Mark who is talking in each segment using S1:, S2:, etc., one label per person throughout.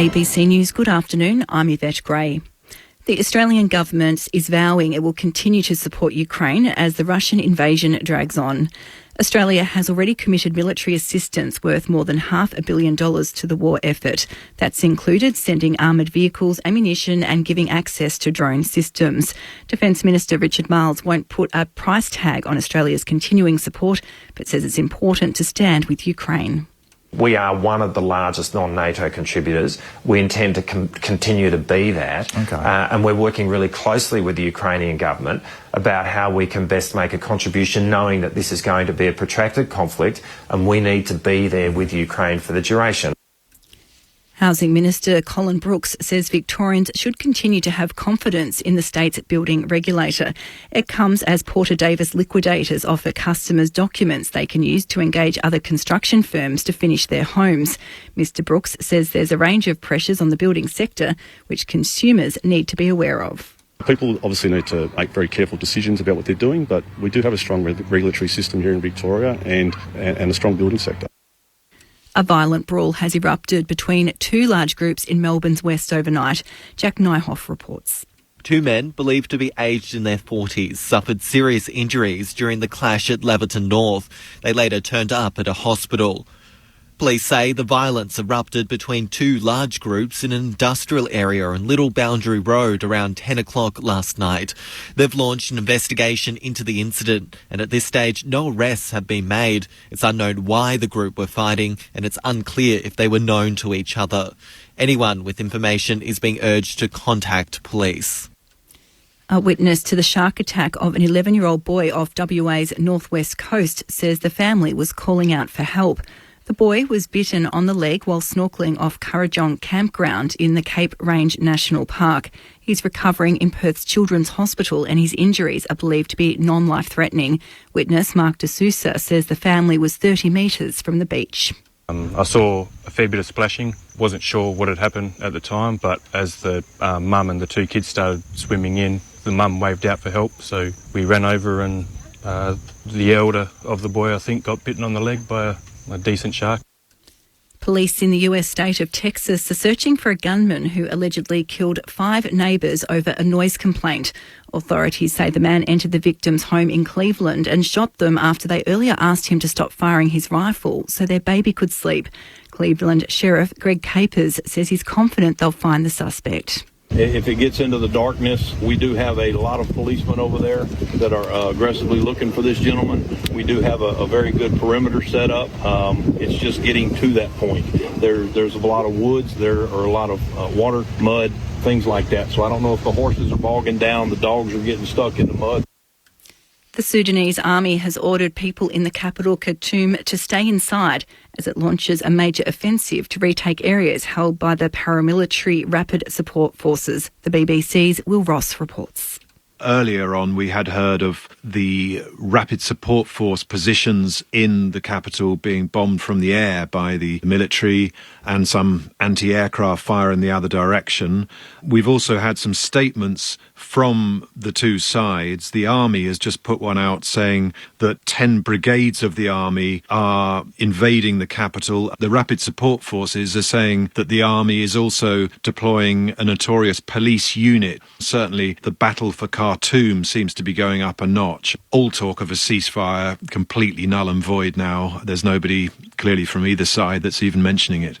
S1: ABC News, good afternoon. I'm Yvette Gray. The Australian government is vowing it will continue to support Ukraine as the Russian invasion drags on. Australia has already committed military assistance worth more than $500 million to the war effort. That's included sending armoured vehicles, ammunition and giving access to drone systems. Defence Minister Richard Marles won't put a price tag on Australia's continuing support, but says it's important to stand with Ukraine.
S2: We are one of the largest non-NATO contributors. We intend to continue to be that. And we're working really closely with the Ukrainian government about how we can best make a contribution, knowing that this is going to be a protracted conflict and we need to be there with Ukraine for the duration.
S1: Housing Minister Colin Brooks says Victorians should continue to have confidence in the state's building regulator. It comes as Porter Davis liquidators offer customers documents they can use to engage other construction firms to finish their homes. Mr Brooks says there's a range of pressures on the building sector which consumers need to be aware of.
S3: People obviously need to make very careful decisions about what they're doing, but we do have a strong regulatory system here in Victoria and a strong building sector.
S1: A violent brawl has erupted between two large groups in Melbourne's west overnight. Jack Nyhoff reports.
S4: Two men, believed to be aged in their 40s, suffered serious injuries during the clash at Leverton North. They later turned up at a hospital. Police say the violence erupted between two large groups in an industrial area on Little Boundary Road around 10 o'clock last night. They've launched an investigation into the incident, and at this stage no arrests have been made. It's unknown why the group were fighting, and it's unclear if they were known to each other. Anyone with information is being urged to contact police.
S1: A witness to the shark attack of an 11-year-old boy off WA's northwest coast says the family was calling out for help. The boy was bitten on the leg while snorkelling off Currajong Campground in the Cape Range National Park. He's recovering in Perth's Children's Hospital and his injuries are believed to be non-life-threatening. Witness Mark De Sousa says the family was 30 metres from the beach.
S5: I saw a fair bit of splashing. Wasn't sure what had happened at the time, but as the mum and the two kids started swimming in, the mum waved out for help, so we ran over and the elder of the boy, I think, got bitten on the leg by a decent shark.
S1: Police in the US state of Texas are searching for a gunman who allegedly killed 5 neighbours over a noise complaint. Authorities say the man entered the victim's home in Cleveland and shot them after they earlier asked him to stop firing his rifle so their baby could sleep. Cleveland Sheriff Greg Capers says he's confident they'll find the suspect.
S6: If it gets into the darkness, we do have a lot of policemen over there that are aggressively looking for this gentleman. We do have a very good perimeter set up. It's just getting to that point. There's a lot of woods. There are a lot of water, mud, things like that. So I don't know if the horses are bogging down, the dogs are getting stuck in the mud.
S1: The Sudanese army has ordered people in the capital Khartoum to stay inside as it launches a major offensive to retake areas held by the paramilitary Rapid Support Forces. The BBC's Will Ross reports.
S7: Earlier on, we had heard of the Rapid Support Force positions in the capital being bombed from the air by the military and some anti-aircraft fire in the other direction. We've also had some statements from the two sides. The army has just put one out saying that 10 brigades of the army are invading the capital. The Rapid Support Forces are saying that the army is also deploying a notorious police unit. Certainly the battle for Khartoum seems to be going up a notch. All talk of a ceasefire completely null and void now. There's nobody clearly from either side that's even mentioning it.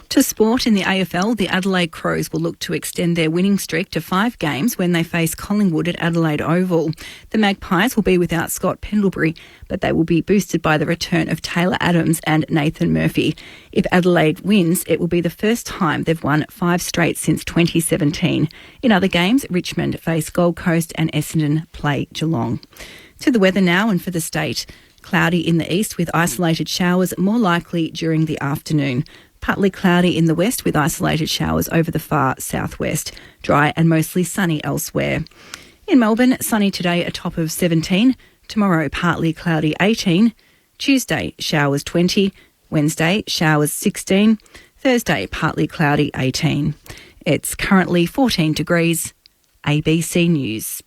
S1: To sport, in the AFL, the Adelaide Crows will look to extend their winning streak to 5 games when they face Collingwood at Adelaide Oval. The Magpies will be without Scott Pendlebury, but they will be boosted by the return of Taylor Adams and Nathan Murphy. If Adelaide wins, it will be the first time they've won 5 straight since 2017. In other games, Richmond face Gold Coast and Essendon play Geelong. To the weather now and for the state. Cloudy in the east with isolated showers more likely during the afternoon. Partly cloudy in the west with isolated showers over the far southwest. Dry and mostly sunny elsewhere. In Melbourne, sunny today, a top of 17. Tomorrow, partly cloudy 18. Tuesday, showers 20. Wednesday, showers 16. Thursday, partly cloudy 18. It's currently 14 degrees. ABC News.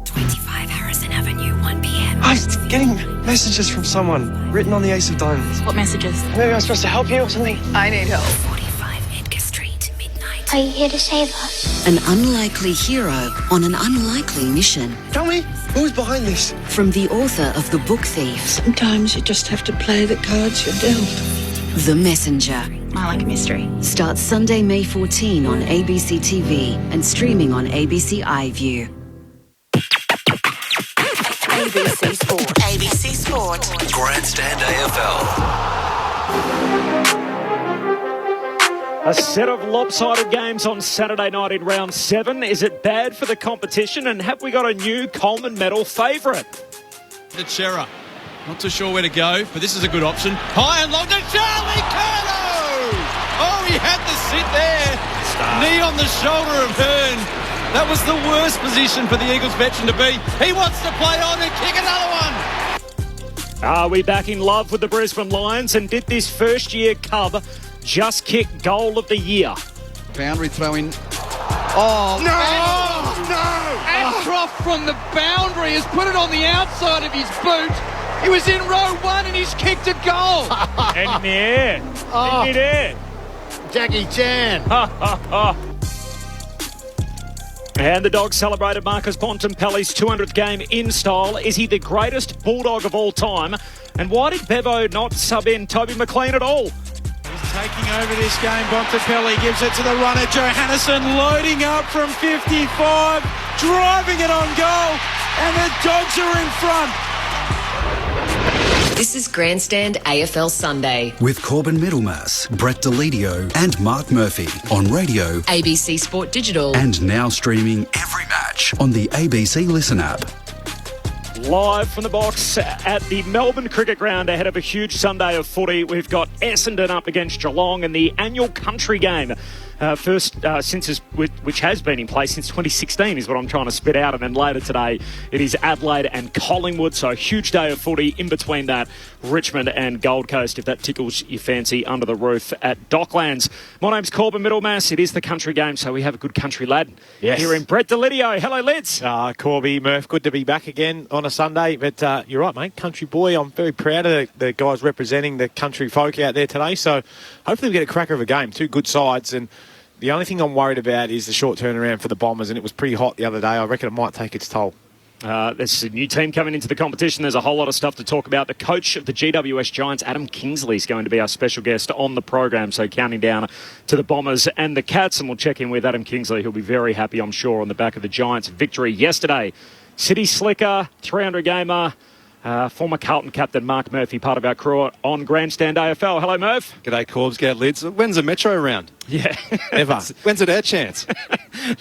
S8: 25 Harrison Avenue, 1 p.m. Christ, getting messages from someone written on the Ace of Diamonds.
S9: What messages?
S8: Maybe I'm supposed to help you or something.
S9: I need help.
S10: 45 Edgar Street, midnight.
S11: Are you here to save us?
S10: An unlikely hero on an unlikely mission.
S8: Tell me, who's behind this?
S10: From the author of The Book Thief.
S12: Sometimes you just have to play the cards you're dealt.
S10: The Messenger.
S9: I like a mystery.
S10: Starts Sunday, May 14 on ABC TV and streaming on ABC iView.
S9: ABC Sport.
S10: ABC Sport.
S13: Grandstand AFL.
S14: A set of lopsided games on Saturday night in round 7. Is it bad for the competition? And have we got a new Coleman medal favourite?
S15: The Chera. Not too sure where to go, but this is a good option. High and long to Charlie Curnow! Oh, he had to sit there. Knee on the shoulder of Hearn. That was the worst position for the Eagles veteran to be. He wants to play on and kick another one.
S14: Are we back in love with the Brisbane Lions? And did this first-year Cub just kick goal of the year?
S15: Boundary throw in. Oh, no! Ashcroft from the boundary has put it on the outside of his boot. He was in row 1 and he's kicked a goal.
S14: And in the air. In midair.
S16: Jackie Chan.
S14: And the Dogs celebrated Marcus Bontempelli's 200th game in style. Is he the greatest Bulldog of all time? And why did Bevo not sub in Toby McLean at all?
S15: He's taking over this game. Bontempelli gives it to the runner. Johannesson loading up from 55, driving it on goal, and the Dogs are in front.
S17: This is Grandstand AFL Sunday.
S18: With Corbin Middlemass, Brett Delidio and Mark Murphy on radio,
S17: ABC Sport Digital,
S18: and now streaming every match on the ABC Listen app.
S14: Live from the box at the Melbourne Cricket Ground ahead of a huge Sunday of footy. We've got Essendon up against Geelong in the annual country game. Which has been in place since 2016 is what I'm trying to spit out. And then later today, it is Adelaide and Collingwood. So a huge day of footy. In between that, Richmond and Gold Coast, if that tickles your fancy, under the roof at Docklands. My name's Corbin Middlemass. It is the country game, so we have a good country lad here in Brett Delidio. Hello, Lids.
S19: Corby, Murph, good to be back again on a Sunday. But you're right, mate, country boy. I'm very proud of the guys representing the country folk out there today. So hopefully we get a cracker of a game. Two good sides, and the only thing I'm worried about is the short turnaround for the Bombers, and it was pretty hot the other day. I reckon it might take its toll.
S14: There's a new team coming into the competition. There's a whole lot of stuff to talk about. The coach of the GWS Giants, Adam Kingsley, is going to be our special guest on the program. So counting down to the Bombers and the Cats, and we'll check in with Adam Kingsley. He'll be very happy, I'm sure, on the back of the Giants' victory yesterday. City Slicker, 300-gamer. Former Carlton captain Mark Murphy, part of our crew on Grandstand AFL. Hello, Murph.
S20: G'day, Corbs. G'day, Lids. When's the Metro round?
S14: Yeah.
S20: Ever. When's it our chance?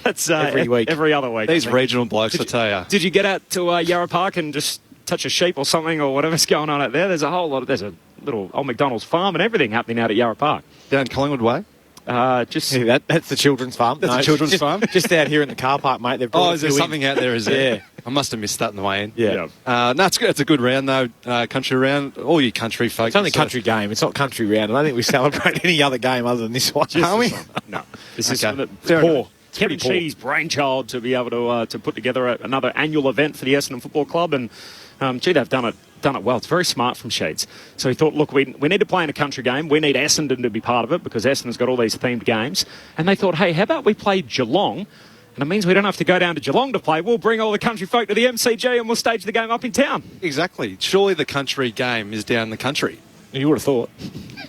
S14: That's
S19: every week.
S14: Every other week.
S20: These regional blokes, I tell you.
S14: Did you get out to Yarra Park and just touch a sheep or something or whatever's going on out there? There's a little old McDonald's farm and everything happening out at Yarra Park.
S20: Down Collingwood Way?
S19: That's the children's farm.
S20: That's the children's farm?
S19: Just out here in the car park, mate.
S20: Is there something out there, is there?
S19: Yeah.
S20: I must have missed that on the way in.
S19: Yeah.
S20: No, it's good. It's a good round, though. Country round. All you country folks.
S19: It's only a country game. It's not country round. I don't think we celebrate any other game other than this one.
S20: Are we?
S14: No. This is
S19: poor.
S14: Kevin Sheedy's brainchild to be able to put together another annual event for the Essendon Football Club, and they've done it well. It's very smart from Sheeds. So he thought, look, we need to play in a country game. We need Essendon to be part of it because Essendon's got all these themed games. And they thought, hey, how about we play Geelong? And it means we don't have to go down to Geelong to play. We'll bring all the country folk to the MCG and we'll stage the game up in town.
S20: Exactly. Surely the country game is down the country.
S19: You would have thought.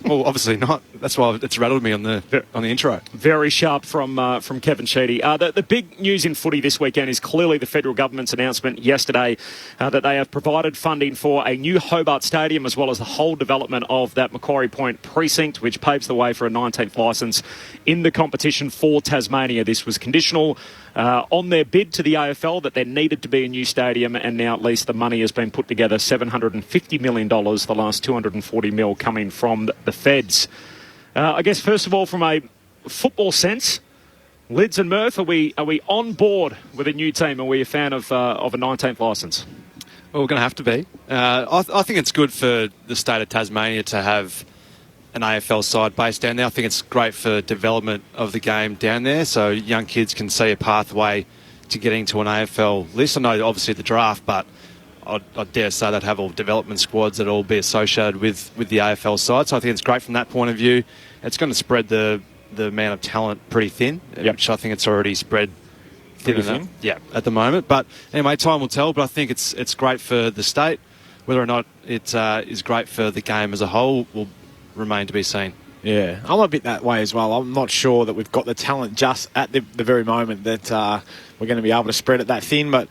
S20: Well, obviously not. That's why it's rattled me on the intro.
S14: Very sharp from Kevin Sheedy. The big news in footy this weekend is clearly the federal government's announcement yesterday that they have provided funding for a new Hobart Stadium as well as the whole development of that Macquarie Point precinct, which paves the way for a 19th licence in the competition for Tasmania. This was conditional on their bid to the AFL that there needed to be a new stadium, and now at least the money has been put together, $750 million, the last $240 million coming from the feds. I guess, first of all, from a football sense, Lids and Murph, are we on board with a new team? Are we a fan of a 19th licence?
S20: Well, we're going to have to be. I think it's good for the state of Tasmania to have an AFL side based down there. I think it's great for development of the game down there, so young kids can see a pathway to getting to an AFL list. I know, obviously, the draft, but I dare say they'd have all development squads that all be associated with the AFL side. So I think it's great from that point of view. It's going to spread the amount of talent pretty thin, which I think it's already spread thin. Yeah, at the moment. But anyway, time will tell. But I think it's great for the state. Whether or not it is great for the game as a whole will remain to be seen.
S19: Yeah, I'm a bit that way as well. I'm not sure that we've got the talent just at the very moment that we're going to be able to spread it that thin. But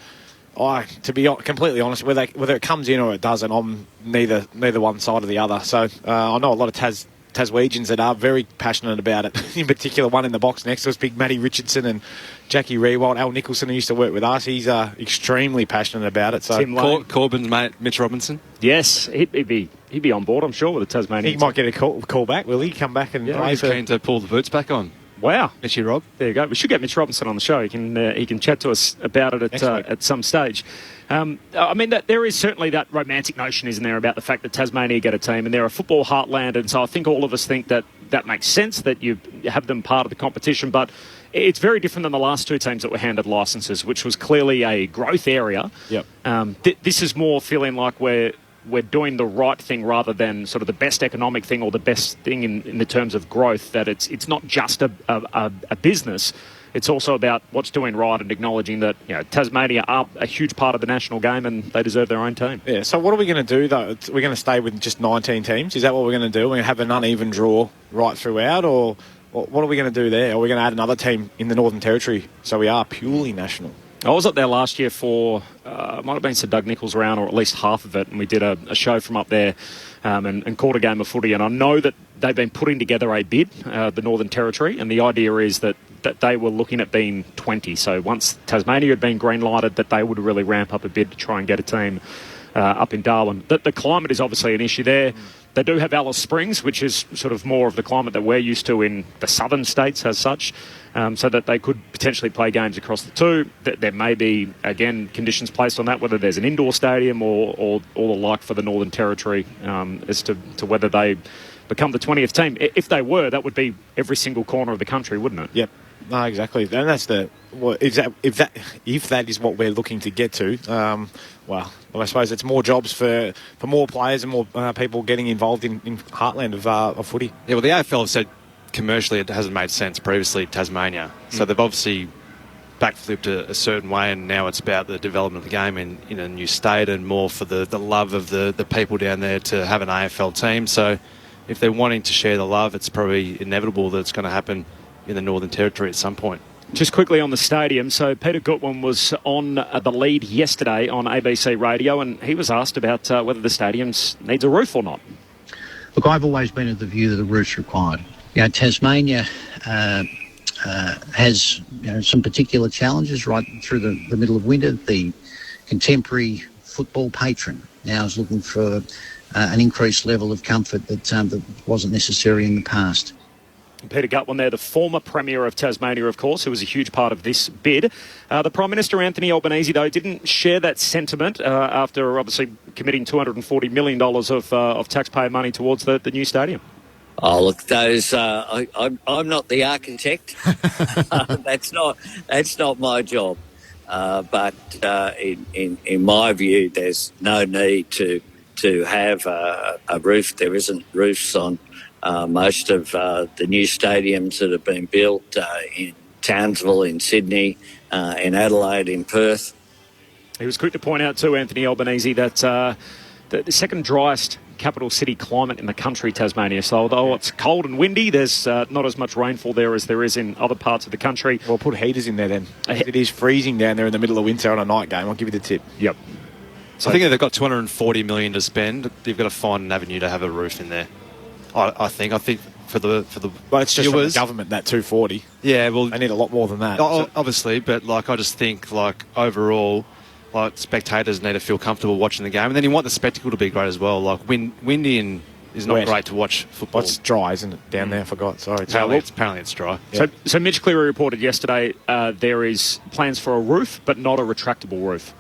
S19: to be completely honest, whether it comes in or it doesn't, I'm neither one side or the other. So I know a lot of Taswegians that are very passionate about it. In particular, one in the box next to us, big Matty Richardson and Jackie Rewald. Al Nicholson, who used to work with us, he's extremely passionate about it. So
S20: Corbyn's mate, Mitch Robinson.
S14: Yes, he'd be on board, I'm sure, with the Tasmanian.
S19: He might get a call back, will he? Come back and play
S20: he's keen to pull the boots back on.
S14: Wow.
S20: Mitchy Rob.
S14: There you go. We should get Mitch Robinson on the show. He can chat to us about it at some stage. I mean, there is certainly that romantic notion, isn't there, about the fact that Tasmania get a team and they're a football heartland, and so I think all of us think that makes sense, that you have them part of the competition, but it's very different than the last two teams that were handed licences, which was clearly a growth area.
S19: Yep.
S14: This is more feeling like we're doing the right thing rather than sort of the best economic thing or the best thing in the terms of growth, that it's not just a business. It's also about what's doing right and acknowledging that Tasmania are a huge part of the national game and they deserve their own team.
S19: Yeah, so what are we going to do, though? We're going to stay with just 19 teams? Is that what we're going to do? We're going to have an uneven draw right throughout, or what are we going to do there? Are we going to add another team in the Northern Territory so we are purely national?
S14: I was up there last year for, it might have been Sir Doug Nichols' round, or at least half of it, and we did a show from up there and called a game of footy. And I know that they've been putting together a bid, the Northern Territory, and the idea is that they were looking at being 20. So once Tasmania had been green-lighted, that they would really ramp up a bid to try and get a team up in Darwin. The climate is obviously an issue there. They do have Alice Springs, which is sort of more of the climate that we're used to in the southern states as such, so that they could potentially play games across the two. There may be, again, conditions placed on that, whether there's an indoor stadium or the like for the Northern Territory, as to whether they become the 20th team. If they were, that would be every single corner of the country, wouldn't it?
S19: Yep. No, exactly. And that's if that is what we're looking to get to, well, I suppose it's more jobs for more players and more people getting involved in heartland of footy.
S20: Yeah, well, the AFL have said commercially it hasn't made sense previously, Tasmania. So they've obviously backflipped a certain way, and now it's about the development of the game in a new state and more for the love of the people down there to have an AFL team. So if they're wanting to share the love, it's probably inevitable that it's going to happen in the Northern Territory at some point.
S14: Just quickly on the stadium, so Peter Goodwin was on the lead yesterday on ABC Radio, and he was asked about whether the stadium needs a roof or not.
S21: Look, I've always been of the view that a roof's required. Tasmania has some particular challenges right through the middle of winter. The contemporary football patron now is looking for an increased level of comfort that wasn't necessary in the past.
S14: Peter Gutwin there, the former Premier of Tasmania, of course, who was a huge part of this bid. The Prime Minister, Anthony Albanese, though, didn't share that sentiment after obviously committing $240 million of taxpayer money towards the new stadium.
S22: Oh, look, those. I'm not the architect. That's not my job. But in my view, there's no need to have a roof. There isn't roofs on most of the new stadiums that have been built in Townsville, in Sydney, in Adelaide, in Perth.
S14: He was quick to point out too, Anthony Albanese, that the second driest capital city climate in the country, Tasmania. So although it's cold and windy, there's not as much rainfall there as there is in other parts of the country.
S19: Well, put heaters in there then. It is freezing down there in the middle of winter on a night game. I'll give you the tip.
S14: Yep.
S20: So I think if they've got $240 million to spend, you've got to find an avenue to have a roof in there. I think for the
S19: well, it's just
S20: viewers,
S19: from the government, that 240.
S20: Yeah, well,
S19: they need a lot more than that.
S20: Obviously, but I just think overall, spectators need to feel comfortable watching the game, and then you want the spectacle to be great as well. Windy is not great to watch football.
S19: Well, it's dry, isn't it? Down there, I forgot. Sorry.
S20: Apparently it's dry.
S14: Yeah. So Mitch Cleary reported yesterday there is plans for a roof, but not a retractable roof.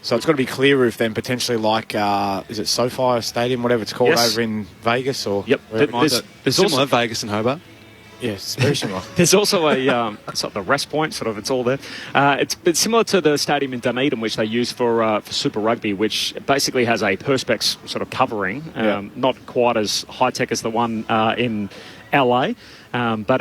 S19: So it's got to be clear roof then, potentially like, is it SoFi Stadium, whatever it's called, over in Vegas? Or
S14: yep.
S20: There's similar, Vegas and Hobart.
S19: Yes, very similar.
S14: There's also it's like the rest point, sort of. It's all there. It's similar to the stadium in Dunedin, which they use for Super Rugby, which basically has a perspex sort of covering, not quite as high tech as the one in LA, but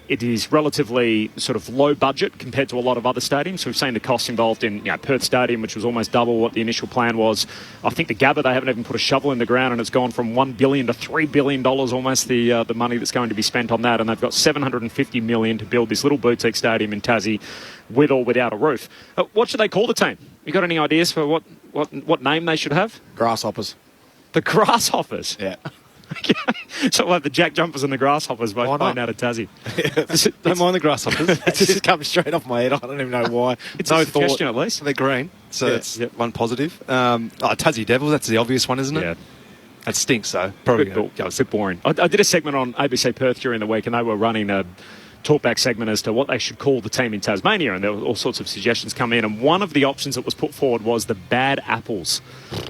S14: it is relatively sort of low budget compared to a lot of other stadiums. So we've seen the costs involved in Perth Stadium, which was almost double what the initial plan was. I think the Gabba, they haven't even put a shovel in the ground, and it's gone from $1 billion to $3 billion almost, the money that's going to be spent on that. And they've got $750 million to build this little boutique stadium in Tassie with or without a roof. What should they call the team? You got any ideas for what name they should have?
S19: Grasshoppers.
S14: The Grasshoppers?
S19: Yeah.
S14: So we'll have the Jack Jumpers and the Grasshoppers both playing out of Tassie.
S20: Don't mind the Grasshoppers.
S19: It just comes straight off my head. I don't even know why.
S14: It's no a suggestion, at least.
S20: They're green, so it's one positive. Tassie Devils, that's the obvious one, isn't it?
S14: Yeah.
S20: That stinks, though. Probably
S14: a bit boring. I did a segment on ABC Perth during the week, and they were running a talkback segment as to what they should call the team in Tasmania, and there were all sorts of suggestions come in, and one of the options that was put forward was the Bad Apples,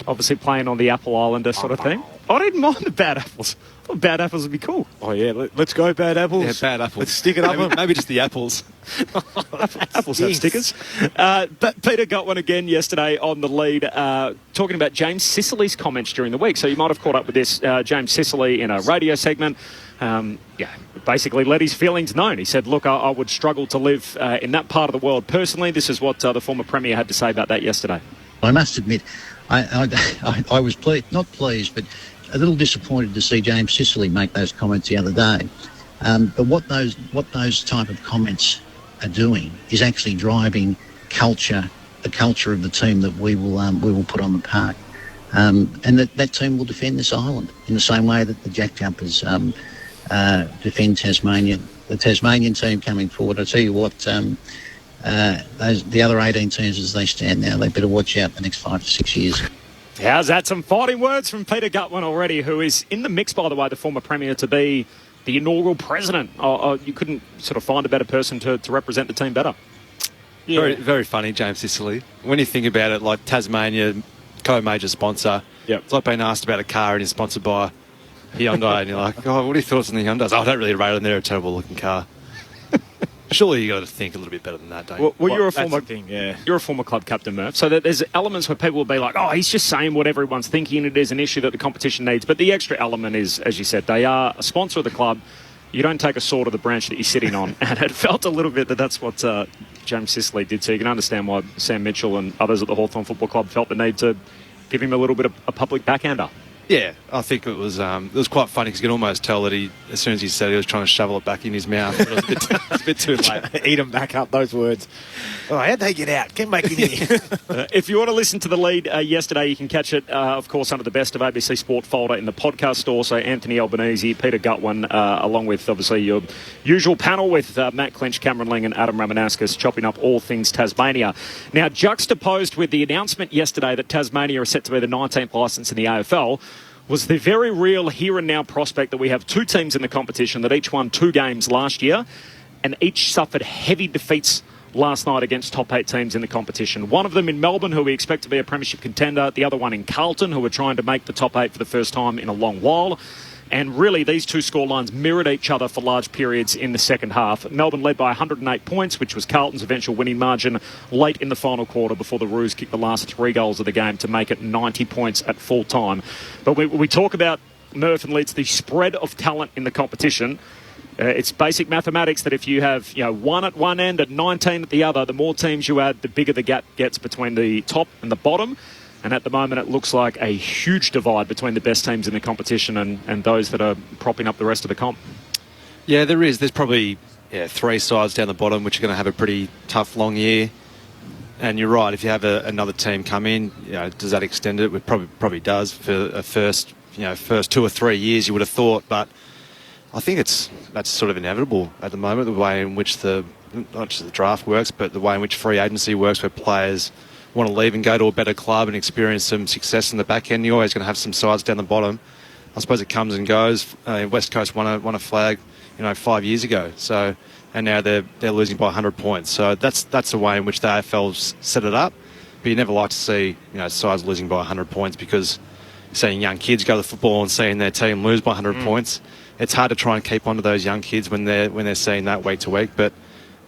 S14: obviously playing on the Apple Islander sort of thing. I didn't mind the Bad Apples. I thought Bad Apples would be cool.
S19: Oh, yeah, let's go Bad Apples.
S20: Yeah, Bad Apples.
S19: Let's stick it up.
S20: Maybe just the apples.
S14: Apples have stickers. But Peter got one again yesterday on the lead, talking about James Sicily's comments during the week. So you might have caught up with this. James Sicily in a radio segment, basically let his feelings known. He said, look, I would struggle to live in that part of the world personally. This is what the former Premier had to say about that yesterday.
S21: I must admit, I was not pleased, but a little disappointed to see James Sicily make those comments the other day. But what those type of comments are doing is actually driving the culture of the team that we will put on the park, and that team will defend this island in the same way that the Jack Jumpers defend Tasmania. The Tasmanian team coming forward, I tell you what, the other 18 teams as they stand now, they better watch out the next 5 to 6 years.
S14: How's that? Some fighting words from Peter Gutwin already, who is in the mix, by the way, the former Premier, to be the inaugural president. You couldn't sort of find a better person to represent the team better.
S20: Yeah. Very, very funny, James Sicily. When you think about it, like Tasmania, co-major sponsor.
S14: Yep.
S20: It's like being asked about a car and you're sponsored by Hyundai, and you're like, oh, what are your thoughts on the Hyundais? Oh, I don't really rate them. They're a terrible-looking car. Surely you got to think a little bit better than that, don't you?
S14: Well, you're a former club captain, Murph. So that there's elements where people will be like, "Oh, he's just saying what everyone's thinking." It is an issue that the competition needs, but the extra element is, as you said, they are a sponsor of the club. You don't take a sword to the branch that you're sitting on, and it felt a little bit that's what James Sicily did. So you can understand why Sam Mitchell and others at the Hawthorn Football Club felt the need to give him a little bit of a public backhander.
S20: Yeah, I think it was quite funny because you can almost tell that as soon as he said it, he was trying to shovel it back in his mouth. But it was a bit too late.
S19: Eat them back up, those words. Oh, how'd they get out? Get back in here.
S14: If you want to listen to the lead yesterday, you can catch it, of course, under the Best of ABC Sport folder in the podcast store. So Anthony Albanese, Peter Gutwin, along with, obviously, your usual panel with Matt Clinch, Cameron Ling and Adam Ramanauskas chopping up all things Tasmania. Now, juxtaposed with the announcement yesterday that Tasmania is set to be the 19th licence in the AFL was the very real here and now prospect that we have two teams in the competition that each won 2 games last year and each suffered heavy defeats last night against top 8 teams in the competition. One of them in Melbourne, who we expect to be a premiership contender. The other one in Carlton, who are trying to make the top 8 for the first time in a long while. And really, these two scorelines mirrored each other for large periods in the second half. Melbourne led by 108 points, which was Carlton's eventual winning margin late in the final quarter before the Roos kicked the last 3 goals of the game to make it 90 points at full time. But we talk about Murph and Leeds, the spread of talent in the competition. It's basic mathematics that if you have 1 at one end and 19 at the other, the more teams you add, the bigger the gap gets between the top and the bottom. And at the moment, it looks like a huge divide between the best teams in the competition and those that are propping up the rest of the comp.
S20: Yeah, there is. There's probably 3 sides down the bottom which are going to have a pretty tough, long year. And you're right. If you have another team come in, does that extend it? It probably does for a first 2 or 3 years. You would have thought, but I think that's sort of inevitable at the moment. The way in which not just the draft works, but the way in which free agency works, where players want to leave and go to a better club and experience some success in the back end. You're always going to have some sides down the bottom. I suppose it comes and goes. West Coast won a flag, 5 years ago. So, and now they're losing by 100 points. So that's the way in which the AFL's set it up. But you never like to see sides losing by 100 points because seeing young kids go to football and seeing their team lose by 100 points, it's hard to try and keep on to those young kids when they're seeing that week to week. But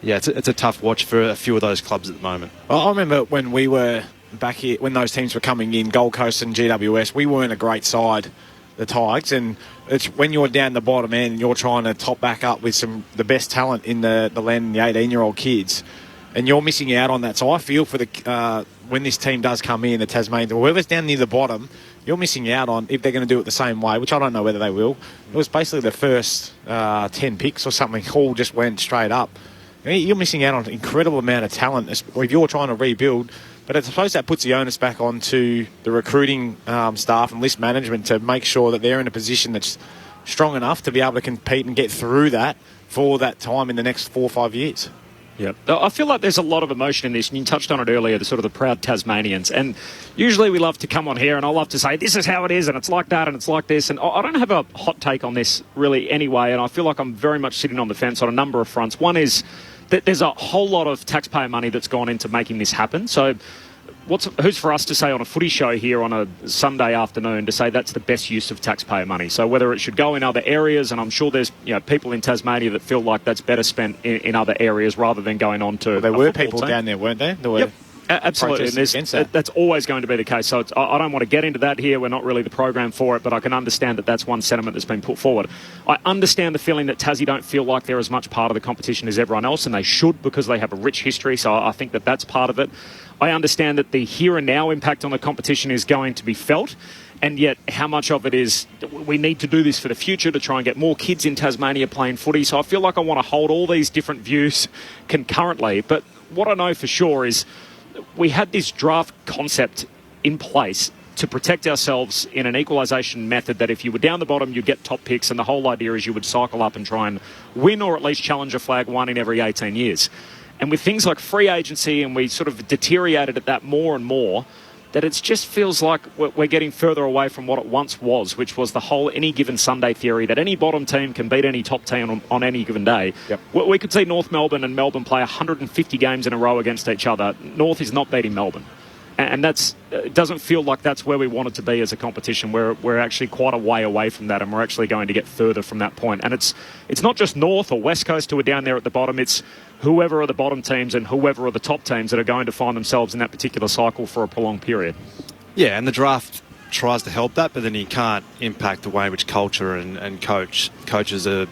S20: yeah, it's a tough watch for a few of those clubs at the moment.
S19: Well, I remember when we were back here, when those teams were coming in, Gold Coast and GWS, we weren't a great side, the Tigers, and it's when you're down the bottom end and you're trying to top back up with the best talent in the land and the 18-year-old kids, and you're missing out on that. So I feel for when this team does come in, the Tasmanians, or whoever's down near the bottom, you're missing out on if they're going to do it the same way, which I don't know whether they will. It was basically the first 10 picks or something all just went straight up. You're missing out on an incredible amount of talent if you're trying to rebuild. But I suppose that puts the onus back onto the recruiting staff and list management to make sure that they're in a position that's strong enough to be able to compete and get through that for that time in the next 4 or 5 years.
S14: Yep. I feel like there's a lot of emotion in this, and you touched on it earlier, the sort of the proud Tasmanians. And usually we love to come on here and I love to say, this is how it is, and it's like that, and it's like this. And I don't have a hot take on this really anyway, and I feel like I'm very much sitting on the fence on a number of fronts. One is that there's a whole lot of taxpayer money that's gone into making this happen. So who's for us to say on a footy show here on a Sunday afternoon to say that's the best use of taxpayer money? So whether it should go in other areas, and I'm sure there's people in Tasmania that feel like that's better spent in other areas rather than going on to.
S19: Well, there were people down there, weren't there?
S14: Yep. Absolutely, and that's always going to be the case. So I don't want to get into that here. We're not really the program for it, but I can understand that that's one sentiment that's been put forward. I understand the feeling that Tassie don't feel like they're as much part of the competition as everyone else, and they should because they have a rich history, so I think that that's part of it. I understand that the here and now impact on the competition is going to be felt, and yet how much of it is we need to do this for the future to try and get more kids in Tasmania playing footy. So I feel like I want to hold all these different views concurrently, but what I know for sure is we had this draft concept in place to protect ourselves in an equalisation method that if you were down the bottom, you'd get top picks, and the whole idea is you would cycle up and try and win or at least challenge a flag one in every 18 years. And with things like free agency, and we sort of deteriorated at that more and more, that it just feels like we're getting further away from what it once was, which was the whole any given Sunday theory that any bottom team can beat any top team on any given day.
S19: Yep.
S14: We could see North Melbourne and Melbourne play 150 games in a row against each other. North is not beating Melbourne. And it doesn't feel like that's where we want it to be as a competition. We're actually quite a way away from that, and we're actually going to get further from that point. And it's not just North or West Coast who are down there at the bottom. It's whoever are the bottom teams and whoever are the top teams that are going to find themselves in that particular cycle for a prolonged period.
S20: Yeah, and the draft tries to help that, but then you can't impact the way in which culture and coaches are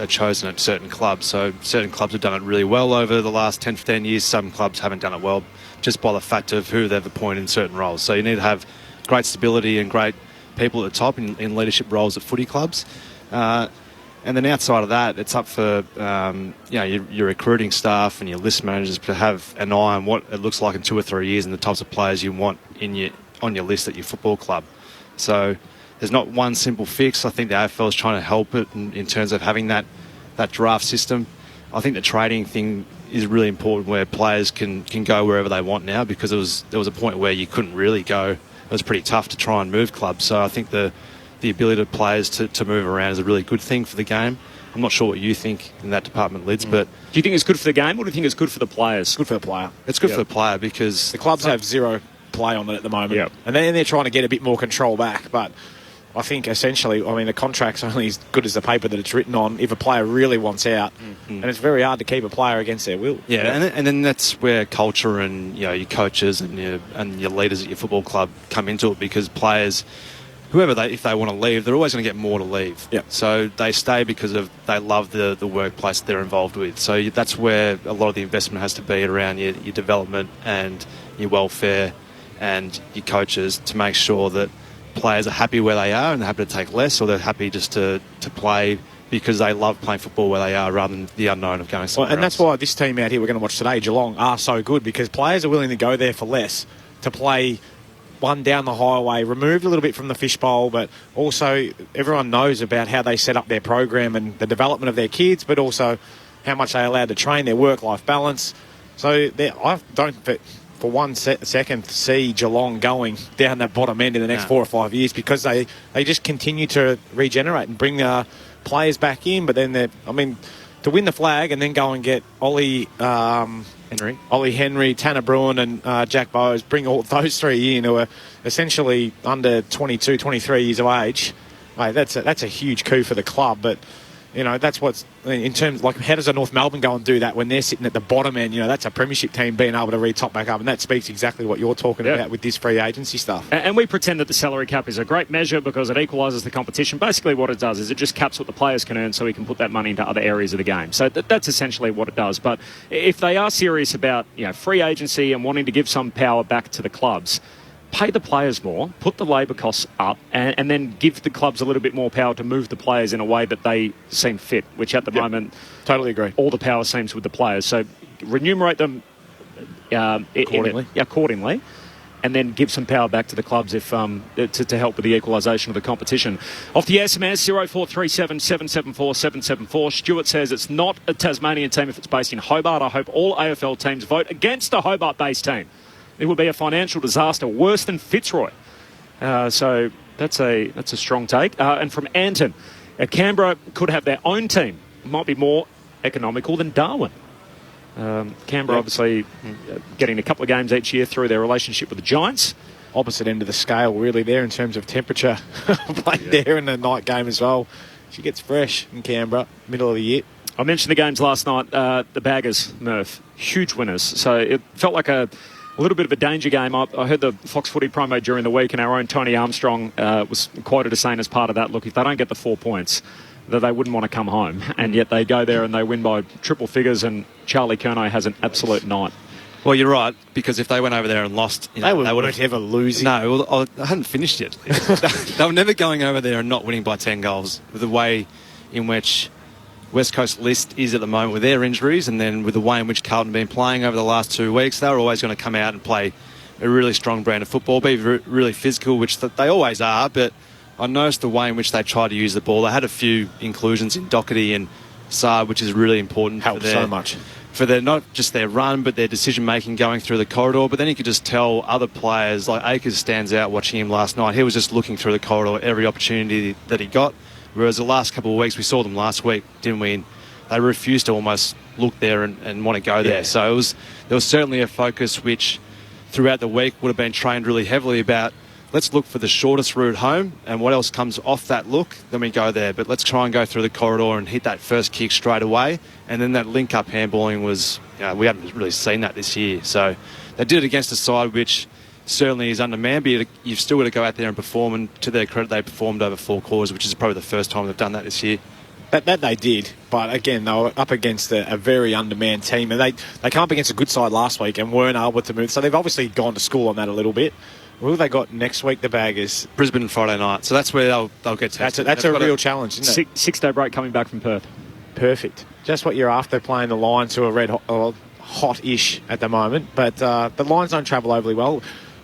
S20: chosen at certain clubs. So certain clubs have done it really well over the last 10, 15 years. Some clubs haven't done it well just by the fact of who they've appointed in certain roles. So you need to have great stability and great people at the top in leadership roles at footy clubs. And then outside of that, it's up for your recruiting staff and your list managers to have an eye on what it looks like in 2 or 3 years and the types of players you want on your list at your football club. So there's not one simple fix. I think the AFL is trying to help it in terms of having that draft system. I think the trading thing is really important, where players can go wherever they want now, because there was a point where you couldn't really go. It was pretty tough to try and move clubs. So I think the ability of players to move around is a really good thing for the game. I'm not sure what you think in that department, Lids, but...
S14: Do you think it's good for the game, or do you think it's good for the players?
S19: It's good for the player.
S20: It's good for the player because...
S19: The clubs have zero play on it at the moment.
S14: Yep.
S19: And then they're trying to get a bit more control back, but I think essentially, the contract's only as good as the paper that it's written on if a player really wants out. Mm-hmm. And it's very hard to keep a player against their will.
S20: Yeah, and then that's where culture and your coaches and your leaders at your football club come into it, because players... if they want to leave, they're always going to get more to leave.
S19: Yep.
S20: So they stay because they love the workplace that they're involved with. So that's where a lot of the investment has to be around your development and your welfare and your coaches, to make sure that players are happy where they are and they're happy to take less, or they're happy just to play because they love playing football where they are rather than the unknown of going somewhere
S19: and that's why this team out here we're going to watch today, Geelong, are so good, because players are willing to go there for less to play one down the highway, removed a little bit from the fishbowl, but also everyone knows about how they set up their program and the development of their kids, but also how much they're allowed to train, their work-life balance. So I don't for one second see Geelong going down that bottom end in the next 4 or 5 years, because they just continue to regenerate and bring players back in. But then to win the flag and then go and get Ollie Henry, Tanner Bruin and Jack Bowes, bring all those three in, who are essentially under 22, 23 years of age. Mate, that's a huge coup for the club, but that's what's in terms like how does a North Melbourne go and do that when they're sitting at the bottom end? That's a premiership team being able to re-top back up, and that speaks exactly what you're talking about with this free agency stuff.
S14: And we pretend that the salary cap is a great measure because it equalises the competition. Basically what it does is it just caps what the players can earn so we can put that money into other areas of the game. So that's essentially what it does. But if they are serious about free agency and wanting to give some power back to the clubs, pay the players more, put the labour costs up, and then give the clubs a little bit more power to move the players in a way that they seem fit, which at the moment,
S19: totally agree.
S14: All the power seems with the players. So remunerate them accordingly, and then give some power back to the clubs if to help with the equalisation of the competition. Off the SMS, 0437 774 774. Stuart says it's not a Tasmanian team if it's based in Hobart. I hope all AFL teams vote against a Hobart-based team. It would be a financial disaster worse than Fitzroy. So that's a strong take. And from Anton, Canberra could have their own team. It might be more economical than Darwin. Canberra obviously getting a couple of games each year through their relationship with the Giants.
S19: Opposite end of the scale, really, there in terms of temperature. Played there in the night game as well. She gets fresh in Canberra, middle of the year.
S14: I mentioned the games last night. The Baggers, Murph, huge winners. So it felt like a little bit of a danger game. I heard the Fox Footy promo during the week, and our own Tony Armstrong was quoted as saying as part of that, look, if they don't get the 4 points, that they wouldn't want to come home. And yet they go there and they win by triple figures, and Charlie Curnow has an absolute night.
S20: Well, you're right, because if they went over there and lost...
S19: they weren't ever losing.
S20: No, well, I hadn't finished yet. They were never going over there and not winning by 10 goals. With the way in which West Coast list is at the moment with their injuries, and then with the way in which Carlton have been playing over the last 2 weeks, they were always going to come out and play a really strong brand of football, be really physical, which they always are, but I noticed the way in which they tried to use the ball. They had a few inclusions in Doherty and Saab, which is really important.
S19: Helps so much.
S20: For their, not just their run, but their decision-making going through the corridor. But then you could just tell other players, like Akers stands out watching him last night. He was just looking through the corridor every opportunity that he got. Whereas the last couple of weeks, we saw them last week, didn't we? And they refused to almost look there and want to go there. So there was certainly a focus which throughout the week would have been trained really heavily about, let's look for the shortest route home, and what else comes off that look, then we go there. But let's try and go through the corridor and hit that first kick straight away. And then that link-up handballing was, we haven't really seen that this year. So they did it against a side which certainly is undermanned, but you've still got to go out there and perform, and to their credit, they performed over 4 quarters, which is probably the first time they've done that this year.
S19: That they did, but again, they were up against a very undermanned team, and they came up against a good side last week and weren't able to move. So they've obviously gone to school on that a little bit. Who have they got next week, the Baggers?
S20: Brisbane Friday night. So that's where they'll get tested.
S19: That's a real challenge, isn't it?
S14: 6-day break coming back from Perth.
S19: Perfect. Just what you're after, playing the Lions, who are hot-ish at the moment. But the Lions don't travel overly well.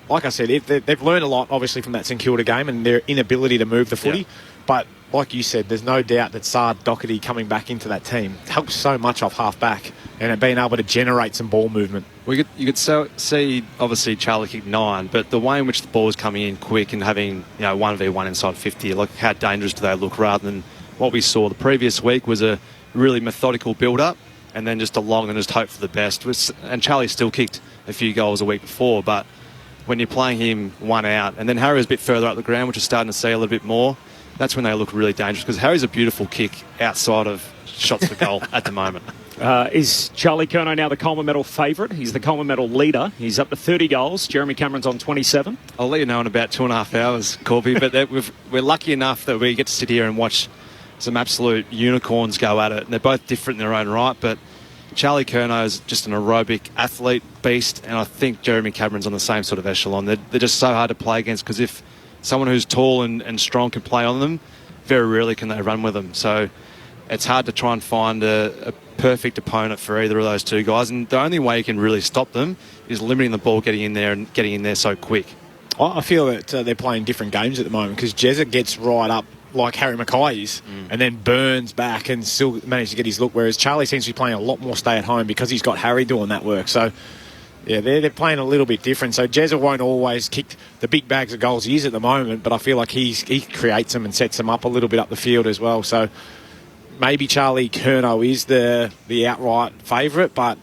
S19: Like I said, they've learned a lot, obviously, from that St Kilda game and their inability to move the footy. Yeah. But like you said, there's no doubt that Saad Doherty coming back into that team helps so much off half-back and being able to generate some ball movement.
S20: You could see, obviously, Charlie kicked 9, but the way in which the ball was coming in quick and having 1v1 inside 50, like how dangerous do they look, rather than what we saw the previous week was a really methodical build-up and then just a long and just hope for the best. And Charlie still kicked a few goals a week before, but when you're playing him one out, and then Harry was a bit further up the ground, which is starting to see a little bit more, that's when they look really dangerous, because Harry's a beautiful kick outside of shots for goal at the moment.
S14: Is Charlie Curnow now the Coleman Medal favourite? He's the Coleman Medal leader. He's up to 30 goals. Jeremy Cameron's on 27.
S20: I'll let you know in about 2.5 hours, Corby, but we're lucky enough that we get to sit here and watch some absolute unicorns go at it. And they're both different in their own right, but Charlie Curnow is just an aerobic athlete beast, and I think Jeremy Cameron's on the same sort of echelon. They're just so hard to play against, because if someone who's tall and strong can play on them, very rarely can they run with them. So it's hard to try and find a perfect opponent for either of those two guys. And the only way you can really stop them is limiting the ball getting in there and getting in there so quick.
S19: I feel that they're playing different games at the moment, because Jezza gets right up like Harry Mackay is and then burns back and still manages to get his look, whereas Charlie seems to be playing a lot more stay at home because he's got Harry doing that work. So yeah, they're playing a little bit different. So Jezza won't always kick the big bags of goals he is at the moment, but I feel like he creates them and sets them up a little bit up the field as well. So maybe Charlie Curnow is the outright favourite, but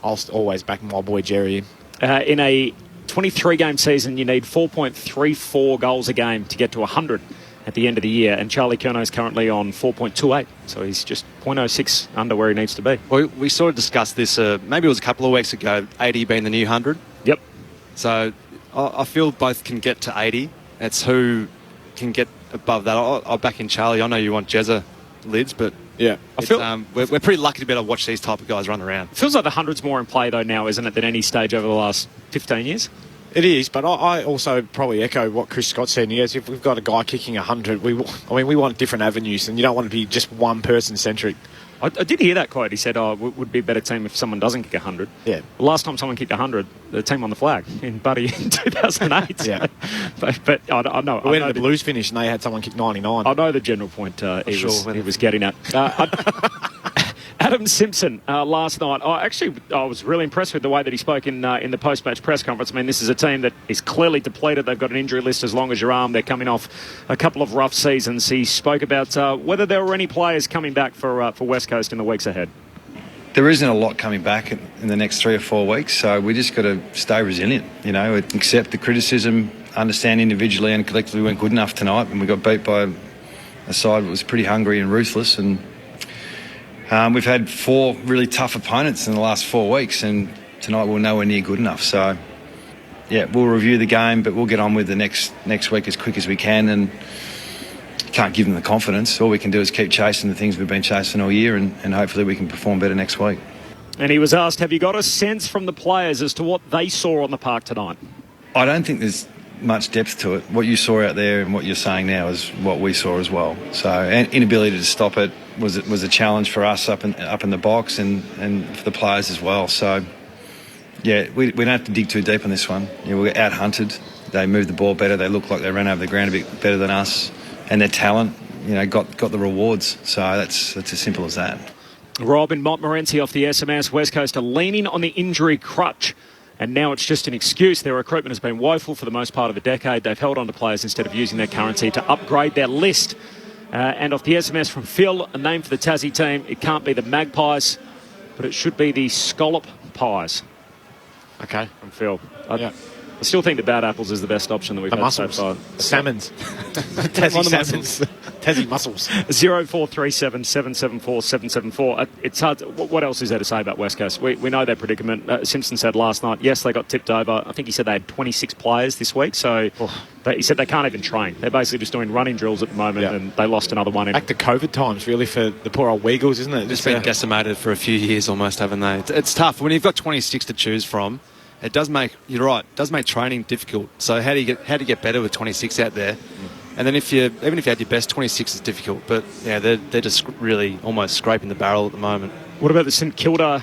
S19: I'll always back my boy Jerry.
S14: In a 23-game season, you need 4.34 goals a game to get to 100. at the end of the year. And Charlie Curnow's currently on 4.28, so he's just 0.06 under where he needs to be.
S20: Well, we sort of discussed this, maybe it was a couple of weeks ago, 80 being the new 100.
S14: Yep.
S20: So I feel both can get to 80. It's who can get above that. I'll back in Charlie. I know you want Jezza lids, but
S14: yeah, I feel
S20: we're pretty lucky to be able to watch these type of guys run around.
S14: Feels like the 100's more in play though now, isn't it, than any stage over the last 15 years?
S19: It is, but I also probably echo what Chris Scott said. Yes, if we've got a guy kicking 100, we want different avenues, and you don't want to be just one person centric.
S14: I did hear that quote. He said, it would be a better team if someone doesn't kick 100.
S19: Yeah.
S14: The last time someone kicked 100, the team won the flag in Buddy in 2008.
S19: Yeah.
S14: but I know.
S19: When the Blues finished and they had someone kick 99.
S14: I know the general point he was getting at. Adam Simpson last night. I was really impressed with the way that he spoke in the post-match press conference. I mean, this is a team that is clearly depleted. They've got an injury list as long as your arm. They're coming off a couple of rough seasons. He spoke about whether there were any players coming back for West Coast in the weeks ahead.
S2: There isn't a lot coming back in the next 3 or 4 weeks, so we just got to stay resilient, accept the criticism, understand individually and collectively we weren't good enough tonight, and we got beat by a side that was pretty hungry and ruthless, and we've had 4 really tough opponents in the last 4 weeks, and tonight we're nowhere near good enough. So, yeah, we'll review the game, but we'll get on with the next week as quick as we can, and can't give them the confidence. All we can do is keep chasing the things we've been chasing all year, and hopefully we can perform better next week.
S14: And he was asked, have you got a sense from the players as to what they saw on the park tonight?
S2: I don't think there's much depth to it. What you saw out there and what you're saying now is what we saw as well. So inability to stop it was a challenge for us up in the box and for the players as well. So yeah, we don't have to dig too deep on this one. We were out-hunted. They moved the ball better. They looked like they ran over the ground a bit better than us, and their talent, got the rewards. So that's as simple as that.
S14: Rob in Montmorency off the SMS. West Coast are leaning on the injury crutch, and now it's just an excuse. Their recruitment has been woeful for the most part of a decade. They've held on to players instead of using their currency to upgrade their list. And off the SMS from Phil, a name for the Tassie team. It can't be the Magpies, but it should be the Scallop Pies.
S19: Okay.
S14: From Phil.
S19: Yeah.
S14: I still think the Bad Apples is the best option that we've had so far.
S19: Salmons. Tassie salmons. Tassie mussels.
S14: 0437 774 774. It's hard. What else is there to say about West Coast? We know their predicament. Simpson said last night, yes, they got tipped over. I think he said they had 26 players this week. So he said they can't even train. They're basically just doing running drills at the moment, and they lost another one.
S19: Back to COVID times, really, for the poor old Weagles, isn't it?
S20: It's been decimated for a few years almost, haven't they? It's tough. When you've got 26 to choose from, it does make, you're right, it does make training difficult. So how do you get better with 26 out there? And then even if you had your best, 26 is difficult. But yeah, they're just really almost scraping the barrel at the moment.
S14: What about the St Kilda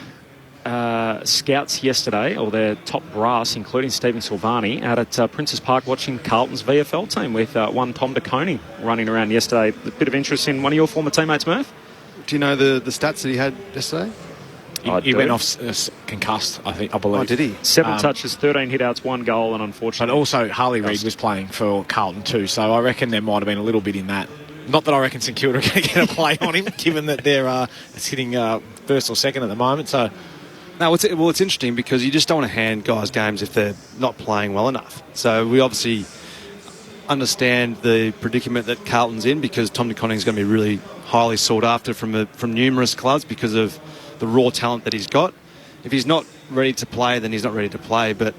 S14: scouts yesterday, or their top brass, including Stephen Silvani, out at Princes Park watching Carlton's VFL team with one Tom De Koning running around yesterday? A bit of interest in one of your former teammates, Murph?
S20: Do you know the stats that he had yesterday?
S19: He went off concussed, I believe.
S20: Oh, did he?
S14: 7 touches, 13 hit-outs, 1 goal, and unfortunately...
S19: But also, Harley Reid was playing for Carlton too, so I reckon there might have been a little bit in that. Not that I reckon St Kilda are going to get a play on him, given that they're sitting first or second at the moment, so...
S20: No, it's interesting because you just don't want to hand guys games if they're not playing well enough. So we obviously understand the predicament that Carlton's in, because Tom De Koning is going to be really highly sought after from numerous clubs because of the raw talent that he's got. If he's not ready to play, then he's not ready to play. But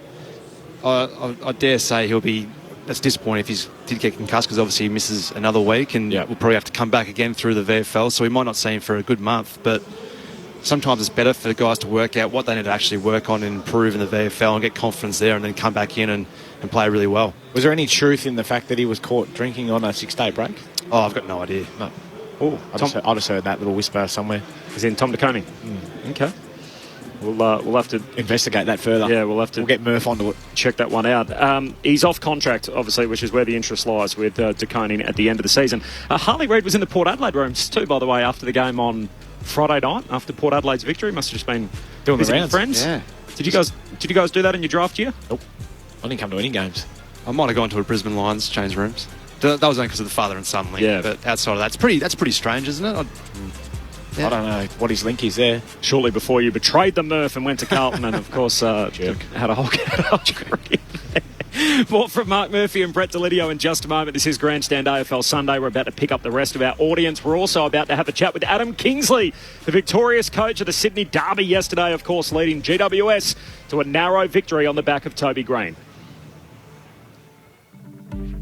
S20: I dare say that's disappointing if he did get concussed, because obviously he misses another week and will probably have to come back again through the VFL. So we might not see him for a good month. But sometimes it's better for guys to work out what they need to actually work on and improve in the VFL and get confidence there, and then come back in and play really well.
S19: Was there any truth in the fact that he was caught drinking on a 6-day break?
S20: Oh, I've got no idea.
S19: No. Oh, I just heard that little whisper somewhere.
S14: Is in Tom De Koning? Okay. We'll have to
S19: investigate that further.
S14: Yeah, we'll get
S19: Murph onto it.
S14: Check that one out. He's off contract, obviously, which is where the interest lies with De Koning at the end of the season. Harley Reid was in the Port Adelaide rooms too, by the way, after the game on Friday night, after Port Adelaide's victory. Must have just been
S19: doing the rounds.
S14: Friends.
S19: Yeah.
S14: Did you guys do that in your draft year?
S19: Nope. I didn't come to any games.
S20: I might have gone to a Brisbane Lions change rooms. That was only because of the father and son link.
S14: Yeah.
S20: But outside of that, that's pretty strange, isn't it?
S19: I don't know what his link is there.
S14: Shortly before you betrayed the Murph and went to Carlton, and of course had a whole career. More from Mark Murphy and Brett Delidio in just a moment. This is Grandstand AFL Sunday. We're about to pick up the rest of our audience. We're also about to have a chat with Adam Kingsley, the victorious coach of the Sydney Derby yesterday, of course, leading GWS to a narrow victory on the back of Toby Green.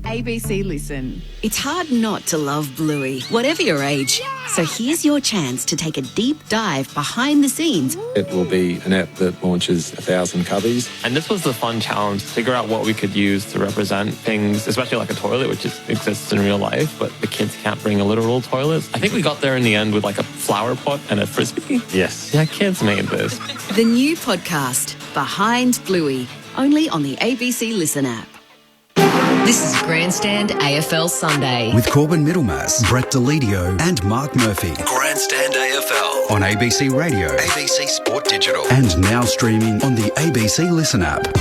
S10: ABC Listen. It's hard not to love Bluey, whatever your age. So here's your chance to take a deep dive behind the scenes.
S3: It will be an app that launches 1,000 cubbies.
S4: And this was the fun challenge, figure out what we could use to represent things, especially like a toilet, which exists in real life, but the kids can't bring a literal toilet. I think we got there in the end with like a flower pot and a frisbee.
S3: Yes.
S4: Yeah, kids made this.
S10: The new podcast, Behind Bluey, only on the ABC Listen app.
S17: This is Grandstand AFL Sunday.
S18: With Corbin Middlemass, Brett Delidio and Mark Murphy.
S13: Grandstand AFL.
S18: On ABC Radio.
S13: ABC Sport Digital.
S18: And now streaming on the ABC Listen app.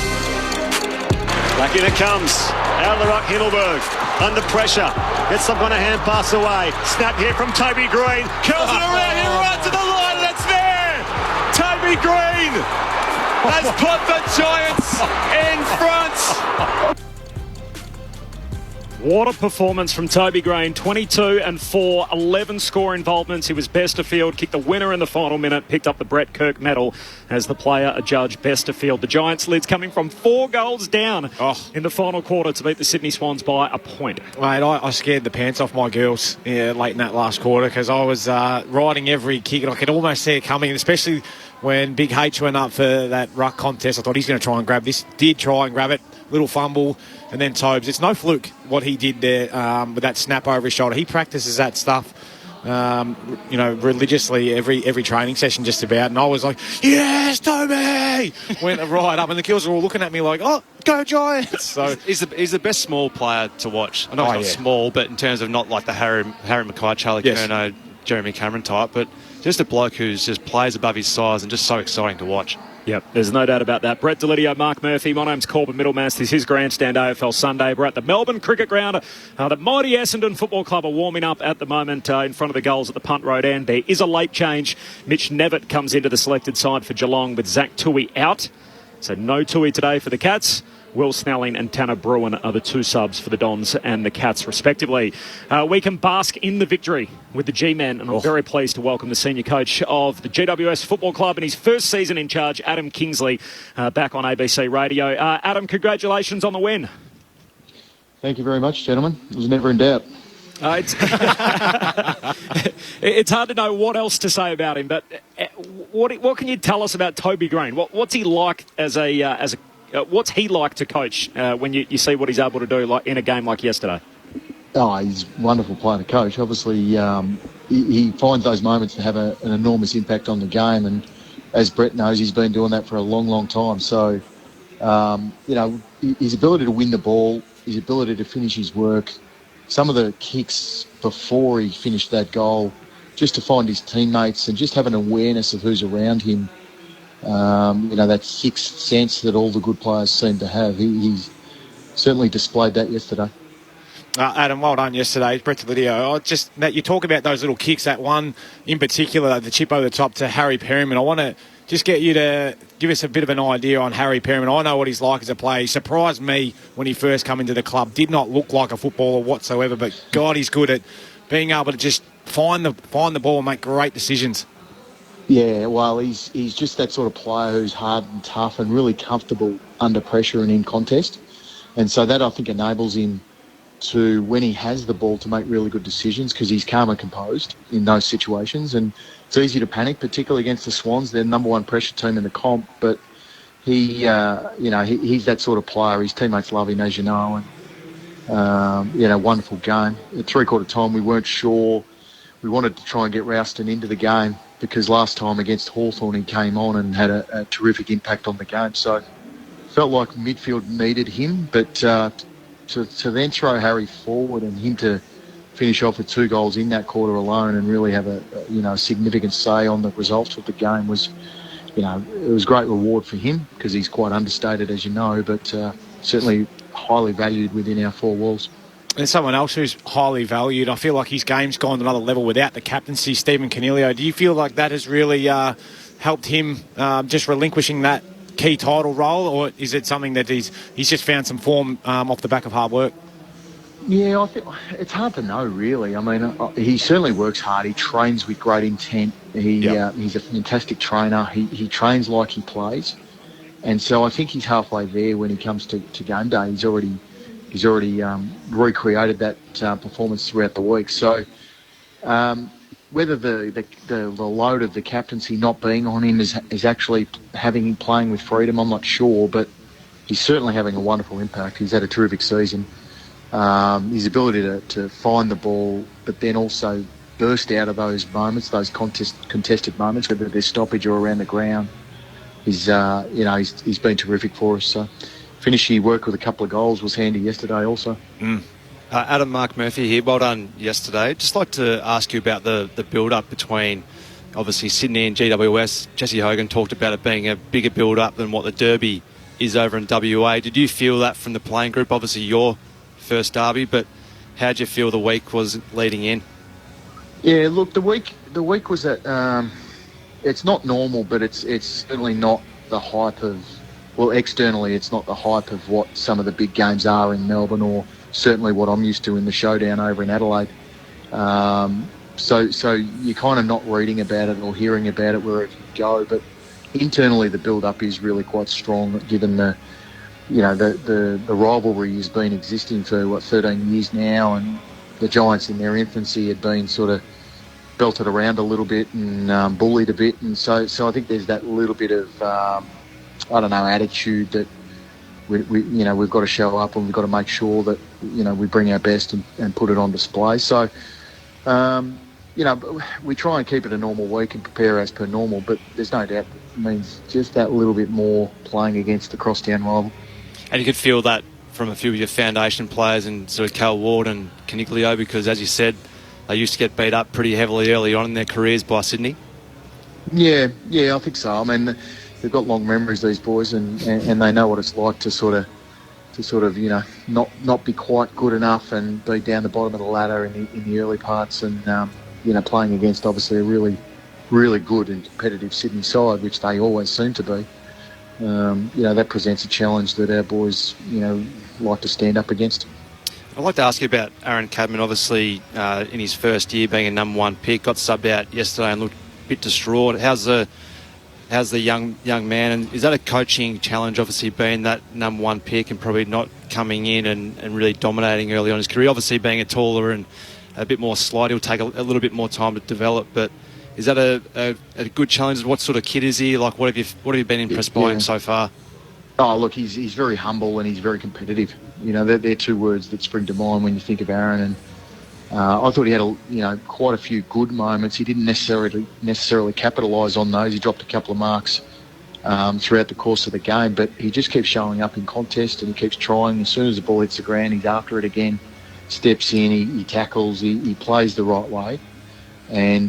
S23: Back in it comes. Out of the ruck, Himmelberg. Under pressure. Gets some kind of hand pass away. Snap here from Toby Green. Curls it around here right to the line. And it's there. Toby Green has put the Giants in front.
S14: What a performance from Toby Green. 22 and 4, 11 score involvements. He was best of field, kicked the winner in the final minute, picked up the Brett Kirk medal as the player adjudged best of field. The Giants' lids coming from 4 goals down in the final quarter to beat the Sydney Swans by a point.
S19: Mate, I scared the pants off my girls late in that last quarter because I was riding every kick and I could almost see it coming, especially when Big H went up for that ruck contest. I thought he's going to try and grab this. Did try and grab it. Little fumble. And then Tobes. It's no fluke what he did there with that snap over his shoulder. He practices that stuff, religiously every training session just about. And I was like, yes, Toby! Went right up. And the girls were all looking at me like, oh, go Giants! So
S20: he's the best small player to watch. I know he's not small, but in terms of not like the Harry Mackay, Charlie Curnow, Jeremy Cameron type, but just a bloke who's just plays above his size and just so exciting to watch.
S14: Yep, there's no doubt about that. Brett Delidio, Mark Murphy. My name's Corbin Middlemass. This is Grandstand AFL Sunday. We're at the Melbourne Cricket Ground. The mighty Essendon Football Club are warming up at the moment in front of the goals at the Punt Road end. There is a late change. Mitch Nevitt comes into the selected side for Geelong with Zach Toohey out. So no Toohey today for the Cats. Will Snelling and Tanner Bruin are the 2 subs for the Dons and the Cats, respectively. We can bask in the victory with the G-Men, and I'm very pleased to welcome the senior coach of the GWS Football Club in his first season in charge, Adam Kingsley, back on ABC Radio. Adam, congratulations on the win.
S24: Thank you very much, gentlemen. It was never in doubt.
S14: It's hard to know what else to say about him, but what can you tell us about Toby Green? What's he like as a what's he like to coach when you see what he's able to do like in a game like yesterday?
S24: Oh, he's a wonderful player to coach. Obviously, he finds those moments to have an enormous impact on the game, and as Brett knows, he's been doing that for a long, long time. So, his ability to win the ball, his ability to finish his work, some of the kicks before he finished that goal, just to find his teammates and just have an awareness of who's around him. That sixth sense that all the good players seem to have. He certainly displayed that yesterday.
S19: Adam, well done yesterday. Brett Delidio. You talk about those little kicks, that one in particular, the chip over the top to Harry Perryman. I want to just get you to give us a bit of an idea on Harry Perryman. I know what he's like as a player. He surprised me when he first came into the club. Did not look like a footballer whatsoever, but God, he's good at being able to just find the ball and make great decisions.
S24: Yeah, well, he's just that sort of player who's hard and tough and really comfortable under pressure and in contest. And so that, I think, enables him to, when he has the ball, to make really good decisions because he's calm and composed in those situations. And it's easy to panic, particularly against the Swans. They're the number one pressure team in the comp. But he's that sort of player. His teammates love him, as you know. And, wonderful game. At three-quarter time, we weren't sure. We wanted to try and get Rouston into the game because last time against Hawthorn he came on and had a terrific impact on the game. So felt like midfield needed him, but to then throw Harry forward and him to finish off with 2 goals in that quarter alone and really have a significant say on the results of the game was, it was great reward for him because he's quite understated, as you know, but certainly highly valued within our 4 walls.
S19: And someone else who's highly valued, I feel like his game's gone to another level without the captaincy, Stephen Coniglio. Do you feel like that has really helped him just relinquishing that key title role, or is it something that he's just found some form off the back of hard work?
S24: Yeah, I think it's hard to know, really. I mean, he certainly works hard. He trains with great intent. He's a fantastic trainer. He trains like he plays, and so I think he's halfway there when he comes to game day. He's already recreated that performance throughout the week. So whether the load of the captaincy not being on him is actually having him playing with freedom, I'm not sure, but he's certainly having a wonderful impact. He's had a terrific season. His ability to find the ball, but then also burst out of those moments, those contested moments, whether they're stoppage or around the ground, he's been terrific for us. So finishing work with a couple of goals was handy yesterday also.
S20: Adam, Mark Murphy here. Well done yesterday. Just like to ask you about the build-up between, obviously, Sydney and GWS. Jesse Hogan talked about it being a bigger build-up than what the Derby is over in WA. Did you feel that from the playing group? Obviously, your first Derby, but how did you feel the week was leading in?
S24: Yeah, look, the week was at. It's not normal, but it's certainly not the hype of. Well, externally, it's not the hype of what some of the big games are in Melbourne, or certainly what I'm used to in the showdown over in Adelaide. So you're kind of not reading about it or hearing about it wherever you go, but internally the build-up is really quite strong, given the rivalry has been existing for 13 years now, and the Giants in their infancy had been sort of belted around a little bit and bullied a bit, and so I think there's that little bit of attitude that we've got to show up and we've got to make sure that we bring our best and put it on display. So we try and keep it a normal week and prepare as per normal, but there's no doubt it means just that little bit more playing against the crosstown rival.
S20: And you could feel that from a few of your foundation players and sort of Cal Ward and Caniglio, because as you said, they used to get beat up pretty heavily early on in their careers by Sydney. Yeah, I think so. I mean, they've got long memories, these boys, and they know what it's like to sort of not be quite good enough and be down the bottom of the ladder in the early parts, and playing against obviously a really, really good and competitive Sydney side, which they always seem to be. That presents a challenge that our boys like to stand up against. I'd like to ask you about Aaron Cadman. Obviously, in his first year being a number one pick, got subbed out yesterday and looked a bit distraught. How's the young man, and is that a coaching challenge, obviously being that number one pick and probably not coming in and really dominating early on in his career? Obviously being a taller and a bit more slight, he'll take a little bit more time to develop, but is that a good challenge? What sort of kid is he? Like, what have you been impressed by him so far?
S24: Oh, look, he's very humble and he's very competitive. They're two words that spring to mind when you think of Aaron, and I thought he had quite a few good moments. He didn't necessarily capitalise on those. He dropped a couple of marks throughout the course of the game, but he just keeps showing up in contest and he keeps trying. As soon as the ball hits the ground, he's after it again, steps in, he tackles, he plays the right way, and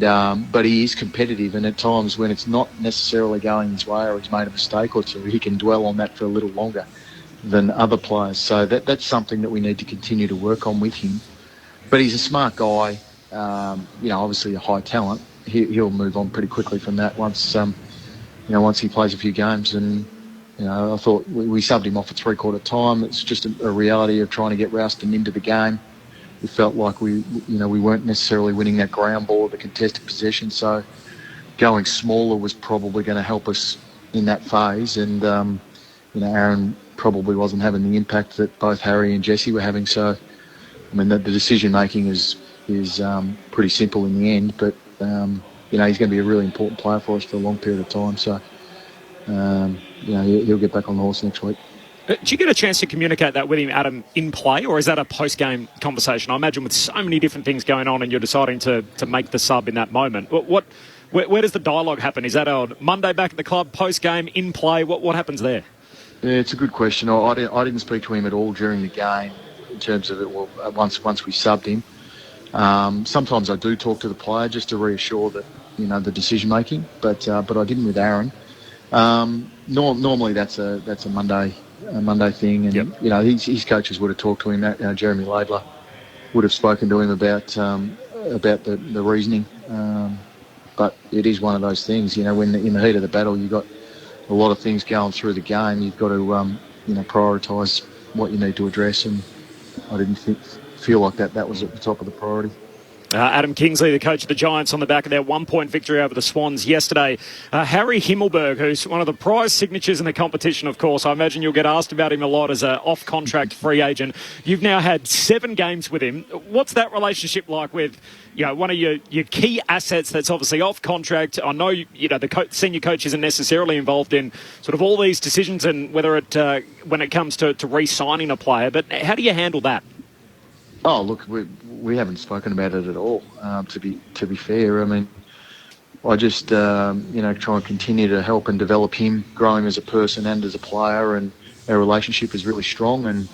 S24: but he is competitive, and at times when it's not necessarily going his way or he's made a mistake or two, he can dwell on that for a little longer than other players. So that's something that we need to continue to work on with him. But he's a smart guy, obviously a high talent. He'll move on pretty quickly from that once he plays a few games. And I thought we subbed him off at three-quarter time. It's just a reality of trying to get Rouston into the game. We felt like we weren't necessarily winning that ground ball, the contested possession. So going smaller was probably going to help us in that phase. And Aaron probably wasn't having the impact that both Harry and Jesse were having. So I mean, the decision making is pretty simple in the end, but he's going to be a really important player for us for a long period of time. So he'll get back on the horse next week.
S14: Do you get a chance to communicate that with him, Adam, in play, or is that a post-game conversation? I imagine with so many different things going on and you're deciding to make the sub in that moment. Where does the dialogue happen? Is that on Monday back at the club, post-game, in play? What happens there?
S24: Yeah, it's a good question. I didn't speak to him at all during the game in terms of it. Well, once we subbed him. Sometimes I do talk to the player just to reassure that the decision making, but I didn't with Aaron. Normally that's a Monday thing, and his coaches would have talked to him. Jeremy Laidler would have spoken to him about the reasoning. But it is one of those things, when in the heat of the battle you got a lot of things going through the game, you've got to prioritise what you need to address, and I didn't feel like that was at the top of the priority.
S14: Adam Kingsley, the coach of the Giants, on the back of their 1-point victory over the Swans yesterday. Harry Himmelberg, who's one of the prize signatures in the competition, of course. I imagine you'll get asked about him a lot as an off-contract free agent. You've now had 7 games with him. What's that relationship like with one of your key assets that's obviously off contract? I know the senior coach isn't necessarily involved in sort of all these decisions and whether when it comes to re-signing a player, but how do you handle that?
S24: Oh, look, we haven't spoken about it at all. To be fair, I mean, I just try and continue to help and develop him, grow him as a person and as a player, and our relationship is really strong, and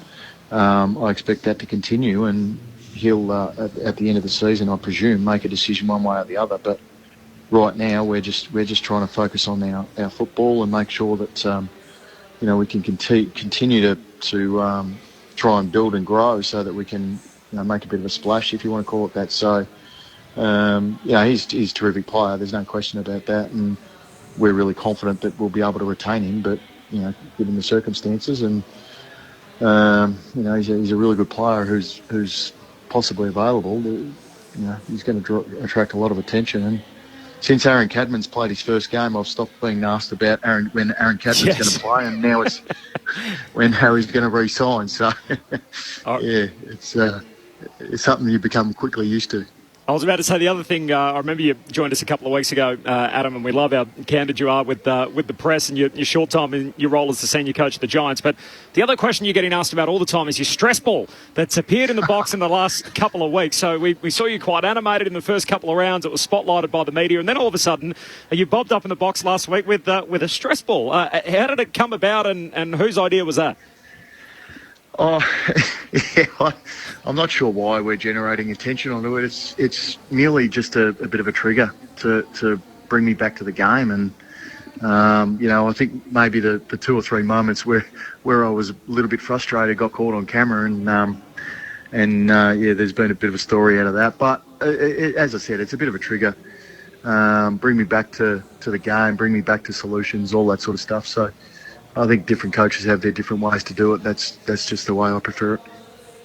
S24: I expect that to continue. And he'll at the end of the season, I presume, make a decision one way or the other. But right now, we're just trying to focus on our football and make sure that we can continue to try and build and grow so that we can make a bit of a splash, if you want to call it that. So, he's a terrific player. There's no question about that, and we're really confident that we'll be able to retain him. But given the circumstances, and he's a really good player who's possibly available. He's going to attract a lot of attention. And since Aaron Cadman's played his first game, I've stopped being asked about when Aaron Cadman's going to play, and now it's when Harry's going to re-sign. So, it's something you become quickly used to.
S14: I was about to say the other thing. I remember you joined us a couple of weeks ago, Adam, and we love how candid you are with the press and your short time in your role as the senior coach of the Giants. But the other question you're getting asked about all the time is your stress ball that's appeared in the box in the last couple of weeks. So we saw you quite animated in the first couple of rounds. It was spotlighted by the media, and then all of a sudden you bobbed up in the box last week with a stress ball. How did it come about, and whose idea was that?
S24: Oh, yeah, I'm not sure why we're generating attention onto it. It's merely just a bit of a trigger to bring me back to the game. And, I think maybe the 2 or 3 moments where I was a little bit frustrated got caught on camera. And there's been a bit of a story out of that. But as I said, it's a bit of a trigger. Bring me back to the game, bring me back to solutions, all that sort of stuff. So I think different coaches have their different ways to do it. That's just the way I prefer it.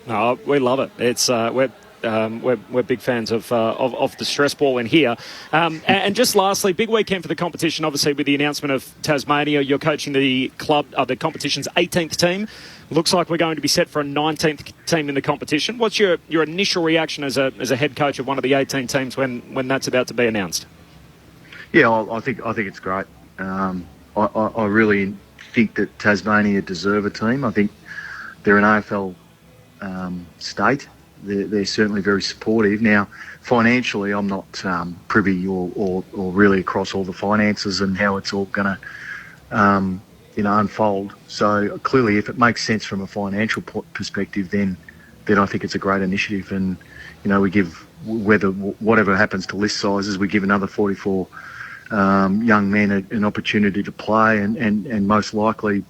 S14: No, we love it. It's we're big fans of the stress ball in here. And just lastly, big weekend for the competition. Obviously, with the announcement of Tasmania, you're coaching the club, the competition's 18th team. Looks like we're going to be set for a 19th team in the competition. What's your initial reaction as a head coach of one of the 18 teams when that's about to be announced?
S24: Yeah, I think it's great. I really think that Tasmania deserve a team. I think they're an AFL state. They're certainly very supportive. Now, financially, I'm not privy or really across all the finances and how it's all going to unfold. So clearly, if it makes sense from a financial perspective, then I think it's a great initiative. And we give whatever happens to list sizes, we give another 44 young men an opportunity to play, and most likely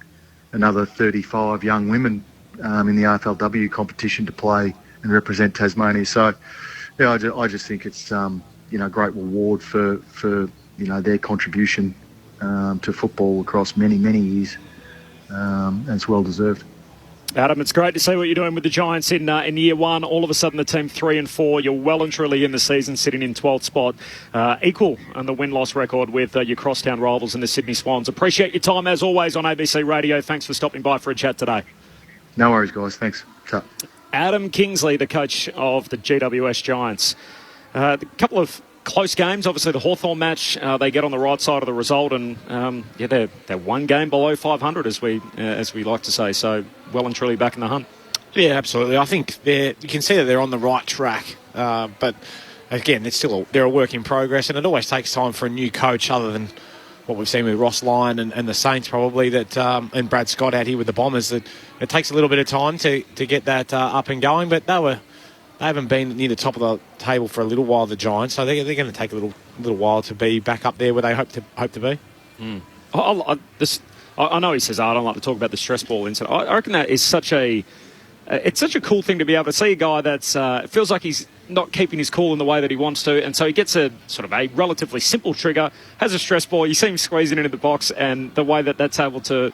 S24: another 35 young women in the AFLW competition to play and represent Tasmania. So, I just think it's great reward for their contribution to football across many years, and it's well deserved.
S14: Adam, it's great to see what you're doing with the Giants in year one. All of a sudden, the team 3-4. You're well and truly in the season, sitting in 12th spot, equal on the win-loss record with your crosstown rivals in the Sydney Swans. Appreciate your time as always on ABC Radio. Thanks for stopping by for a chat today.
S24: No worries, guys. Thanks. Ciao.
S14: Adam Kingsley, the coach of the GWS Giants. A couple of close games. Obviously, the Hawthorn match, they get on the right side of the result, and they're one game below 500, as we like to say. So well and truly back in the hunt.
S19: Yeah, absolutely. I think you can see that they're on the right track, but again, they're a work in progress, and it always takes time for a new coach, other than what we've seen with Ross Lyon and the Saints, probably, that and Brad Scott out here with the Bombers. That it takes a little bit of time to get that up and going, but they haven't been near the top of the table for a little while, the Giants, so they're going to take a little while to be back up there where they hope to be.
S14: I know he says, I don't like to talk about the stress ball incident. I reckon that is such a it's such a cool thing to be able to see a guy that's it feels like he's not keeping his cool in the way that he wants to, and so he gets a sort of a relatively simple trigger, has a stress ball, you see him squeezing into the box, and the way that that's able to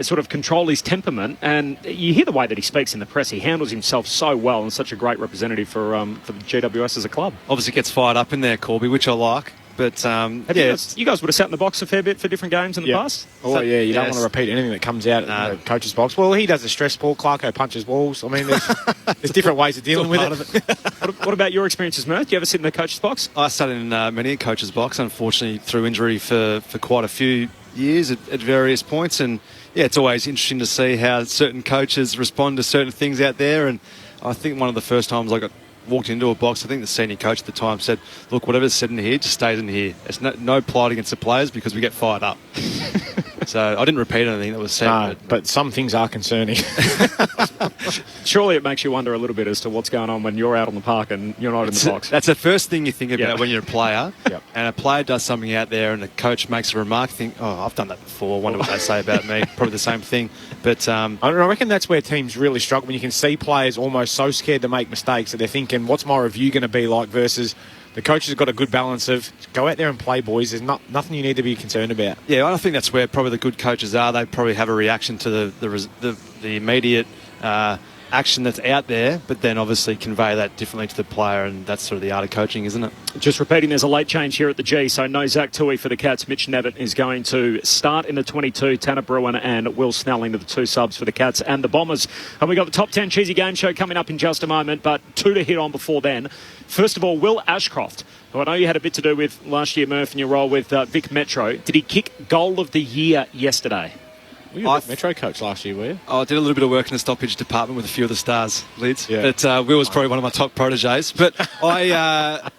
S14: sort of control his temperament, and you hear the way that he speaks in the press. He handles himself so well and such a great representative for the GWS as a club.
S20: Obviously gets fired up in there, Corby, which I like. But
S14: you guys would have sat in the box a fair bit for different games in the past.
S19: Oh yeah, you don't want to repeat anything that comes out in the coach's box. Well, he does a stress ball. Clarko punches walls. I mean, there's different ways of dealing with it.
S14: What about your experiences, Mirth? Do you ever sit in the coach's box?
S20: I sat in many a coach's box, unfortunately, through injury for quite a few years at various points. And yeah, it's always interesting to see how certain coaches respond to certain things out there. And I think one of the first times I walked into a box, I think the senior coach at the time said, look, whatever's said in here just stays in here. It's no plight against the players because we get fired up. So I didn't repeat anything that was said.
S19: No, but some things are concerning.
S14: Surely it makes you wonder a little bit as to what's going on when you're out on the park and you're not in the box.
S20: That's the first thing you think about when you're a player. Yep. And a player does something out there and the coach makes a remark, you think, oh, I've done that before. I wonder what they say about me. Probably the same thing. But
S19: I reckon that's where teams really struggle, when you can see players almost so scared to make mistakes that they're thinking, what's my review going to be like, versus the coach has got a good balance of go out there and play, boys. There's nothing you need to be concerned about.
S20: Yeah, I think that's where probably the good coaches are. They probably have a reaction to the immediate action that's out there, but then obviously convey that differently to the player, and that's sort of the art of coaching, isn't it?
S14: Just repeating, there's a late change here at the G, so no Zach Tui for the Cats. Mitch Nevitt is going to start in the 22, Tanner Bruin and Will Snelling to the 2 subs for the Cats and the Bombers. And we got the Top 10 Cheesy Game Show coming up in just a moment, but 2 to hit on before then. First of all, Will Ashcroft, who I know you had a bit to do with last year, Murph, in your role with Vic Metro. Did he kick Goal of the Year yesterday?
S19: You were a Metro coach last year, were you?
S20: I did a little bit of work in the stoppage department with a few of the Stars leads. Yeah. But Will was probably one of my top proteges. But I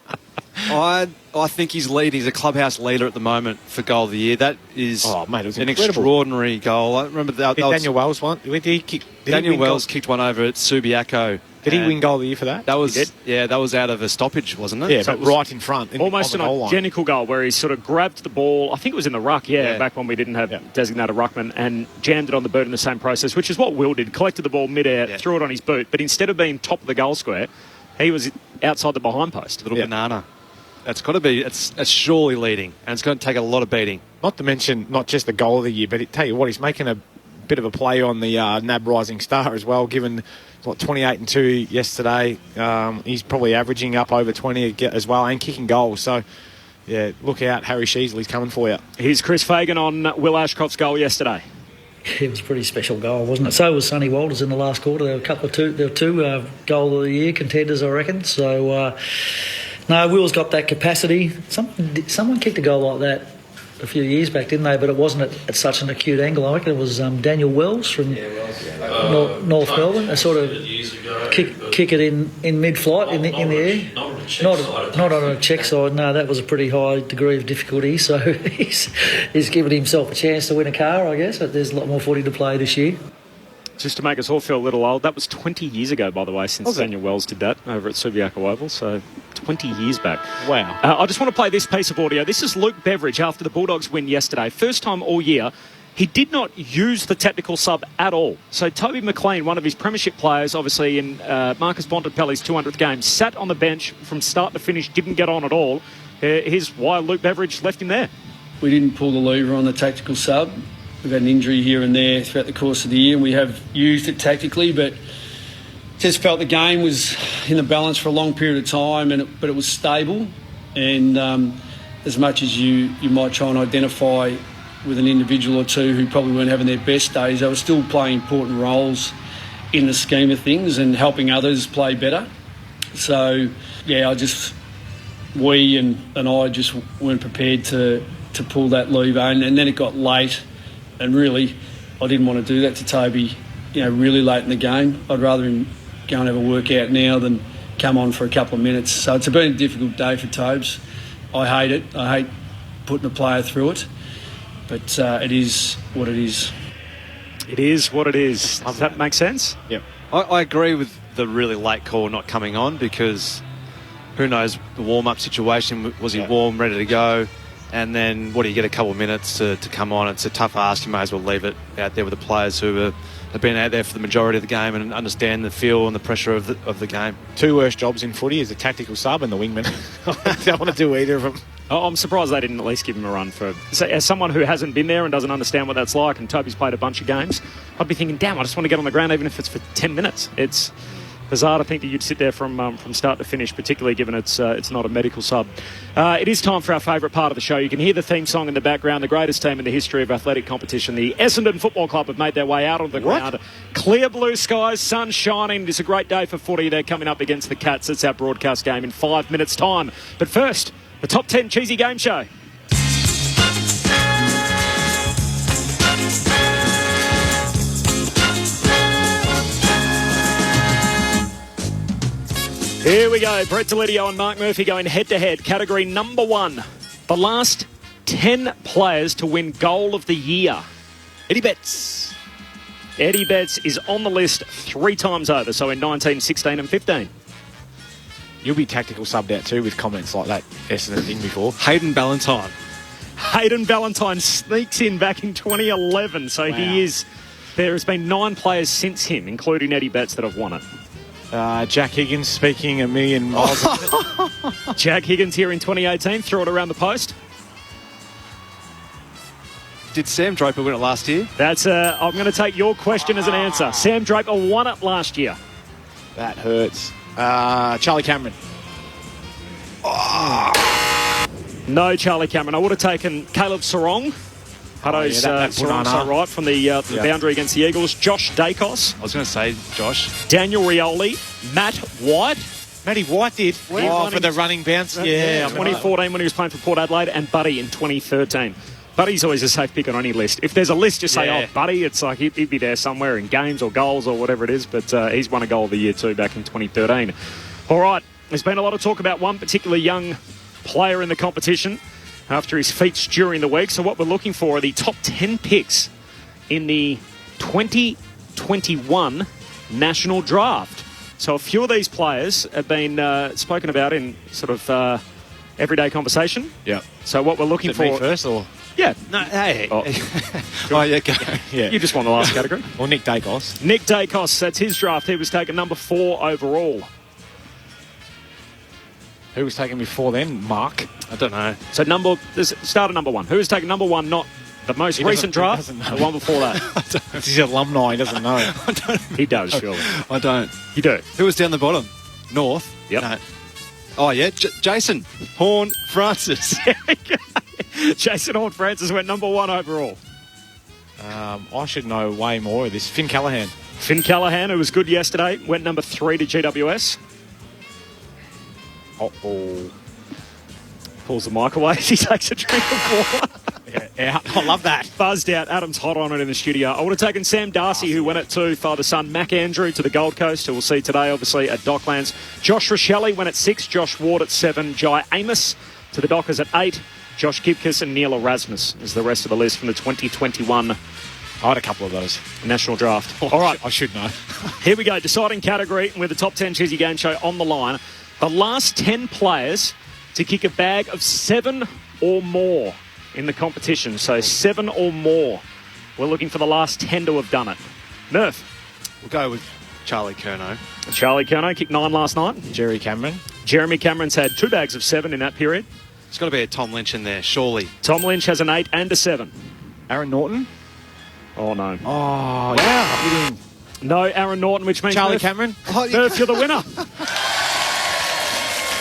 S20: think he's leading. He's a clubhouse leader at the moment for Goal of the Year. That is an extraordinary goal. I remember that.
S19: Daniel Wells won.
S20: Daniel Wells kicked one over at Subiaco.
S19: Did he win Goal of the Year for that?
S20: That was that was out of a stoppage, wasn't it?
S19: Yeah, so but right in front.
S14: Almost an identical goal where he sort of grabbed the ball. I think it was in the ruck, back when we didn't have designated ruckman, and jammed it on the boot in the same process, which is what Will did. Collected the ball mid-air, threw it on his boot, but instead of being top of the goal square, he was outside the behind post.
S20: Little banana. That's got to be, it's surely leading, and it's going to take a lot of beating.
S19: Not to mention, not just the Goal of the Year, but tell you what, he's making a bit of a play on the NAB Rising Star as well, given 28 and 2 yesterday. He's probably averaging up over 20 as well, and kicking goals. So, yeah, look out, Harry Sheasley's coming for you.
S14: Here's Chris Fagan on Will Ashcroft's goal yesterday.
S1: It was a pretty special goal, wasn't it? So was Sonny Walters in the last quarter. There were two Goal of the Year contenders, I reckon. So, no, Will's got that capacity. Someone kicked a goal like that a few years back, didn't they? But it wasn't at such an acute angle. I reckon it was Daniel Wells from North Melbourne. A sort of kick it in mid-flight in the air. Not on a check side. No, that was a pretty high degree of difficulty. So he's given himself a chance to win a car, I guess. But there's a lot more footy to play this year.
S14: Just to make us all feel a little old, that was 20 years ago, by the way, since Daniel Wells did that over at Subiaco Oval, so 20 years back.
S19: Wow.
S14: I just want to play this piece of audio. This is Luke Beveridge after the Bulldogs win yesterday. First time all year, he did not use the technical sub at all. So Toby McLean, one of his premiership players, obviously in Marcus Bontempelli's 200th game, sat on the bench from start to finish, didn't get on at all. Here's why Luke Beveridge left him there.
S5: We didn't pull the lever on the tactical sub. We've had an injury here and there throughout the course of the year, and we have used it tactically, but just felt the game was in the balance for a long period of time, but it was stable. And as much as you might try and identify with an individual or two who probably weren't having their best days, they were still playing important roles in the scheme of things and helping others play better. So, yeah, we and I just weren't prepared to pull that lever, and then it got late. And really, I didn't want to do that to Toby, really late in the game. I'd rather him go and have a workout now than come on for a couple of minutes. So it's been a difficult day for Tobes. I hate it. I hate putting a player through it. But it is what it is.
S14: It is what it is. Does that make sense?
S20: Yep. I agree with the really late call not coming on, because who knows the warm-up situation. Was he warm, ready to go? And then, what do you get, a couple of minutes to come on? It's a tough ask. You may as well leave it out there with the players who are have been out there for the majority of the game and understand the feel and the pressure of the game.
S19: Two worst jobs in footy is the tactical sub and the wingman. I don't want to do either of them.
S14: Oh, I'm surprised they didn't at least give him a run for. So, as someone who hasn't been there and doesn't understand what that's like, and Toby's played a bunch of games, I'd be thinking, damn, I just want to get on the ground even if it's for 10 minutes. It's bizarre to think that you'd sit there from start to finish, particularly given it's not a medical sub. It is time for our favourite part of the show. You can hear the theme song in the background. The greatest team in the history of athletic competition, the Essendon Football Club, have made their way out on the ground. Clear blue skies, sun shining. It's a great day for footy. They're coming up against the Cats. It's our broadcast game in 5 minutes' time. But first, the Top 10 Cheesy Game Show. Here we go. Brett Delidio and Mark Murphy going head-to-head. Category number 1. The last 10 players to win Goal of the Year.
S19: Eddie Betts.
S14: Eddie Betts is on the list 3 times over, so in 19, 16 and 15.
S19: You'll be tactical subbed out too with comments like that Essendon thing before.
S20: Hayden Ballantyne.
S14: Hayden Ballantyne sneaks in back in 2011, so he is... There has been 9 players since him, including Eddie Betts, that have won it.
S19: Jack Higgins speaking a million miles.
S14: Jack Higgins here in 2018, threw it around the post.
S20: Did Sam Draper win it last year?
S14: That's I'm going to take your question as an answer. Sam Draper won it last year.
S19: That hurts. Charlie Cameron.
S14: No, Charlie Cameron. I would have taken Caleb Sarong. Hutto's Sarong so right from the boundary against the Eagles. Josh Dacos.
S20: I was going to say Josh.
S14: Daniel Rioli. Matt White.
S19: Matty White did. For the running bounce. Yeah.
S14: 2014 when he was playing for Port Adelaide, and Buddy in 2013. Buddy's always a safe pick on any list. If there's a list, just say, oh, Buddy. It's like he'd be there somewhere in games or goals or whatever it is. But he's won a Goal of the Year too back in 2013. All right. There's been a lot of talk about one particular young player in the competition after his feats during the week. So what we're looking for are the top 10 picks in the 2021 National Draft. So a few of these players have been spoken about in sort of everyday conversation.
S19: Yeah.
S14: So what we're looking for...
S19: me first or...
S14: Yeah.
S19: No, hey.
S14: Oh,
S20: yeah, go.
S14: Yeah. You just won the last category.
S19: Or Nick Dacos.
S14: Nick Dacos, that's his draft. He was taken number 4 overall.
S19: Who was taken before then? Mark?
S20: I don't know.
S14: So start at number 1. Who was taken number 1, not the most recent draft, the one before that?
S19: He's an alumni, he doesn't know.
S14: He does, surely.
S20: I don't.
S14: You do?
S20: Who was down the bottom? North?
S14: Yep.
S20: No. Oh, yeah, Jason Horn Francis.
S14: Jason Horn Francis went number 1 overall.
S19: I should know way more of this. Finn Callaghan.
S14: Finn Callaghan, who was good yesterday, went number 3 to GWS.
S19: Uh-oh.
S14: Pulls the mic away as he takes a drink of water.
S19: Out. I love that.
S14: Buzzed out. Adam's hot on it in the studio. I would have taken Sam Darcy, who went it to father-son Mac Andrew to the Gold Coast, who we'll see today, obviously, at Docklands. Josh Rochelle went at 6. Josh Ward at 7. Jai Amos to the Dockers at 8. Josh Kipkis and Neil Erasmus is the rest of the list from the 2021
S19: I had a couple of those.
S14: National Draft. All right.
S19: I should know.
S14: Here we go. Deciding category with the Top 10 Cheesy Game Show on the line. The last 10 players to kick a bag of 7 or more in the competition. So 7 or more. We're looking for the last 10 to have done it. Murph.
S20: We'll go with Charlie Curnow.
S14: Charlie Curnow kicked 9 last night.
S19: Jeremy Cameron.
S14: Jeremy Cameron's had 2 bags of 7 in that period.
S20: There's got to be a Tom Lynch in there, surely.
S14: Tom Lynch has an 8 and a 7.
S19: Aaron Norton.
S14: Oh, no.
S19: Oh, wow.
S14: No Aaron Norton, which means
S19: Charlie Cameron.
S14: Murph, you're the winner.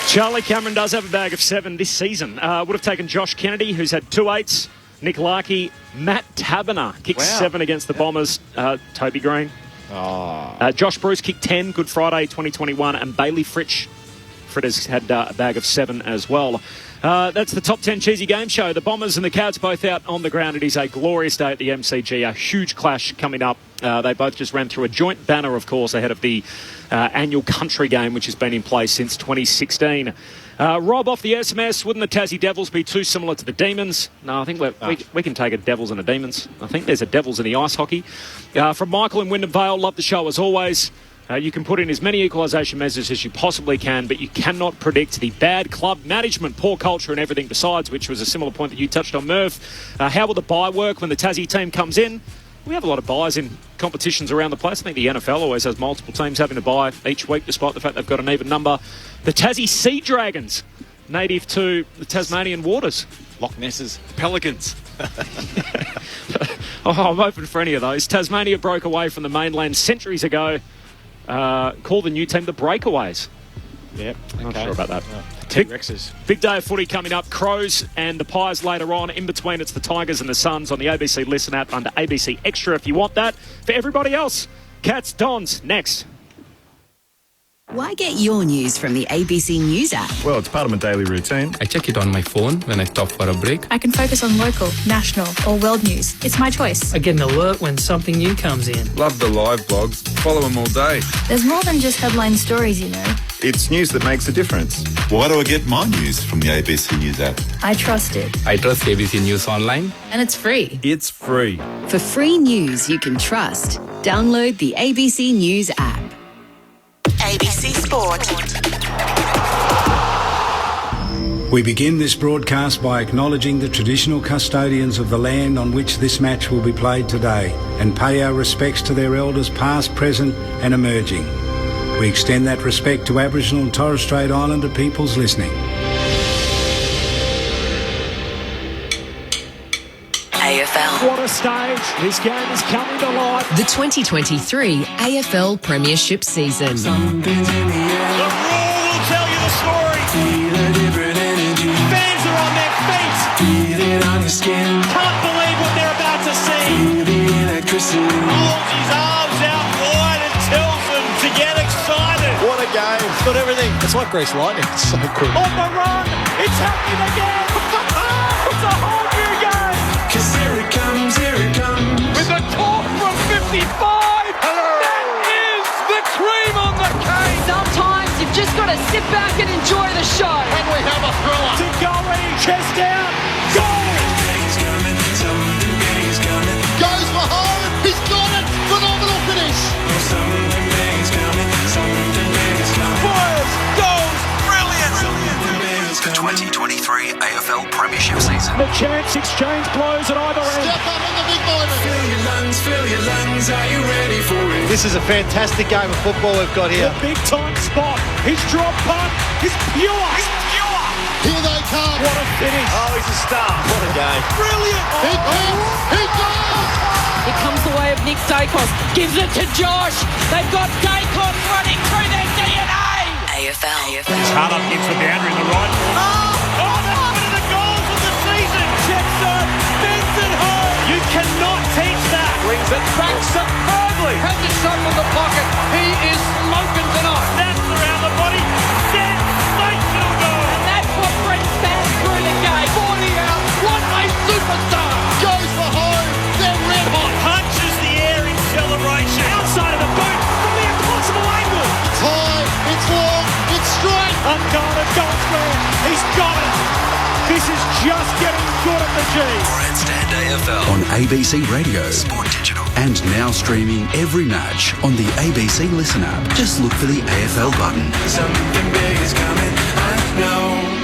S14: Charlie Cameron does have a bag of 7 this season. Would have taken Josh Kennedy, who's had 2 8s. Nick Larkey. Matt Taberner kicked 7 against the Bombers. Toby Green. Josh Bruce kicked 10. Good Friday 2021. And Bailey Fritsch. Fritters had a bag of 7 as well. That's the Top 10 Cheesy Game Show. The Bombers and the Cats both out on the ground. It is a glorious day at the MCG. A huge clash coming up. They both just ran through a joint banner, of course, ahead of the annual country game, which has been in place since 2016. Rob, off the SMS, wouldn't the Tassie Devils be too similar to the Demons? No, I think we can take a Devils and a Demons. I think there's a Devils in the ice hockey. From Michael in Wyndham Vale, love the show as always. You can put in as many equalisation measures as you possibly can, but you cannot predict the bad club management, poor culture and everything besides, which was a similar point that you touched on, Murph. How will the bye work when the Tassie team comes in? we have a lot of buys in competitions around the place. I think the NFL always has multiple teams having to buy each week, despite the fact they've got an even number. The Tassie Sea Dragons, native to the Tasmanian waters.
S20: Loch Ness's Pelicans.
S14: I'm open for any of those. Tasmania broke away from the mainland centuries ago. Call the new team the Breakaways.
S19: Yep.
S14: I'm not sure about that.
S19: T-Rexes.
S14: Big day of footy coming up. Crows and the Pies later on. In between, it's the Tigers and the Suns on the ABC Listen app under ABC Extra if you want that. For everybody else, Cats, Dons, next.
S10: Why get your news from the ABC News app?
S6: Well, it's part of my daily routine.
S7: I check it on my phone when I stop for a break.
S8: I can focus on local, national, or world news. It's my choice.
S11: I get an alert when something new comes in.
S6: Love the live blogs. Follow them all day.
S8: There's more than just headline stories, you know.
S6: It's news that makes a difference. Why do I get my news from the ABC News app?
S8: I trust it.
S7: I trust ABC News Online.
S8: And it's free.
S6: It's free.
S10: For free news you can trust, download the ABC News app.
S9: ABC Sport.
S25: We begin this broadcast by acknowledging the traditional custodians of the land on which this match will be played today and pay our respects to their elders past, present and emerging. We extend that respect to Aboriginal and Torres Strait Islander peoples listening.
S9: AFL.
S14: What a stage. This game is coming to life.
S17: The 2023 AFL Premiership season.
S23: The Raw will tell you the story. Fans are on their feet. Can't believe what they're about to see. Holds his arms out wide and tells them to get excited.
S16: What a game. It's got everything. It's like Grease Lightning. It's so cool.
S23: On the run. It's happening again. It's a whole new game.
S16: Cause here it comes, here it comes.
S23: With a talk from 55. That is the cream on the cake.
S26: Sometimes you've just got to sit back and enjoy the show.
S23: And we have a thriller. To Gully, chest down, goal.
S16: Goes for home. He's got it. Phenomenal finish.
S23: Fires, goals, brilliant.
S13: The 2023 AFL Premiership season.
S14: The chance exchange blows at either end.
S16: Step up in the big moment. Fill your lungs. Are you ready for it? This is a fantastic game of football we've got here.
S14: The big time spot. His drop punt is pure.
S16: Here they come.
S14: What a finish.
S16: Oh, he's a star. What a game.
S23: Brilliant.
S16: He comes. He goes.
S26: Here comes the way of Nick Dacos. Gives it to Josh. They've got Dacos running through their DNA.
S9: AFL.
S23: It's hard up into the boundary in the right. Oh, that's one of the goals of the season. Jetson bends it home. You cannot teach that.
S16: Brings it back superbly. Has a shot from the pocket. He is smoking tonight.
S23: Snaps around the body. Sensational goal.
S26: And that's what brings fans through the game.
S16: 40 out. What a superstar. Goes for home. They're red hot.
S23: Punches the air in celebration. Outside of the boot from the impossible angle.
S16: It's high. It's long. It's straight.
S23: Unguarded goal square. He's got it. This is just getting good at the G.
S13: Grandstand AFL.
S18: On ABC Radio.
S13: Sport Digital.
S18: And now streaming every match on the ABC Listen app. Just look for the AFL button.
S16: Something big is coming. I know.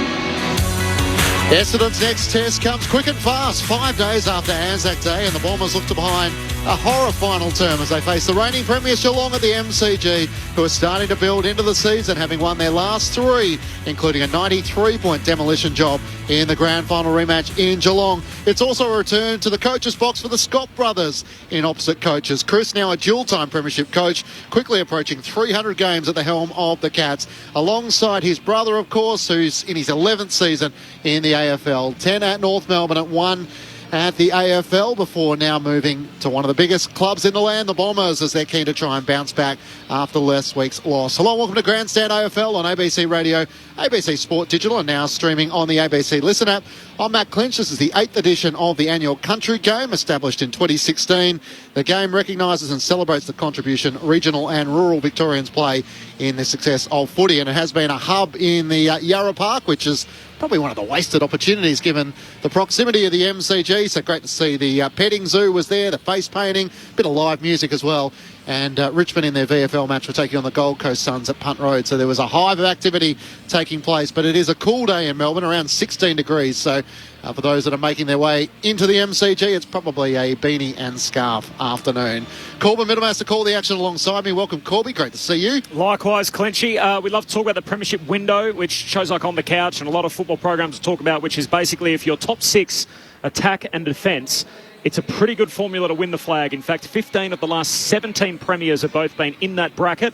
S16: Essendon's next test comes quick and fast, 5 days after Anzac Day, and the Bombers look to behind a horror final term as they face the reigning premiers Geelong at the MCG, who are starting to build into the season, having won their last 3, including a 93-point demolition job in the grand final rematch in Geelong. It's also a return to the coach's box for the Scott brothers in opposite coaches. Chris, now a dual-time premiership coach, quickly approaching 300 games at the helm of the Cats, alongside his brother, of course, who's in his 11th season in the AFL. 10 at North Melbourne, at 1 at the AFL, before now moving to one of the biggest clubs in the land, the Bombers, as they're keen to try and bounce back after last week's loss. Hello, welcome to Grandstand AFL on ABC Radio, ABC Sport Digital, and now streaming on the ABC Listen app. I'm Matt Clinch. This is the 8th edition of the annual Country Game, established in 2016. The game recognises and celebrates the contribution regional and rural Victorians play in the success of footy, and it has been a hub in the Yarra Park, which is probably one of the wasted opportunities given the proximity of the MCG MCG, so great to see the petting zoo was there, the face painting, bit of live music as well. And Richmond in their VFL match were taking on the Gold Coast Suns at Punt Road, so there was a hive of activity taking place. But it is a cool day in Melbourne, around 16 degrees, so for those that are making their way into the MCG, it's probably a beanie and scarf afternoon. Corbin Middleman has to call the action alongside me. Welcome, Corby. Great to see you.
S14: Likewise, Clinchy. We love to talk about the premiership window, which shows like On the Couch and a lot of football programs to talk about, which is basically if your top six attack and defence, it's a pretty good formula to win the flag. In fact, 15 of the last 17 premiers have both been in that bracket.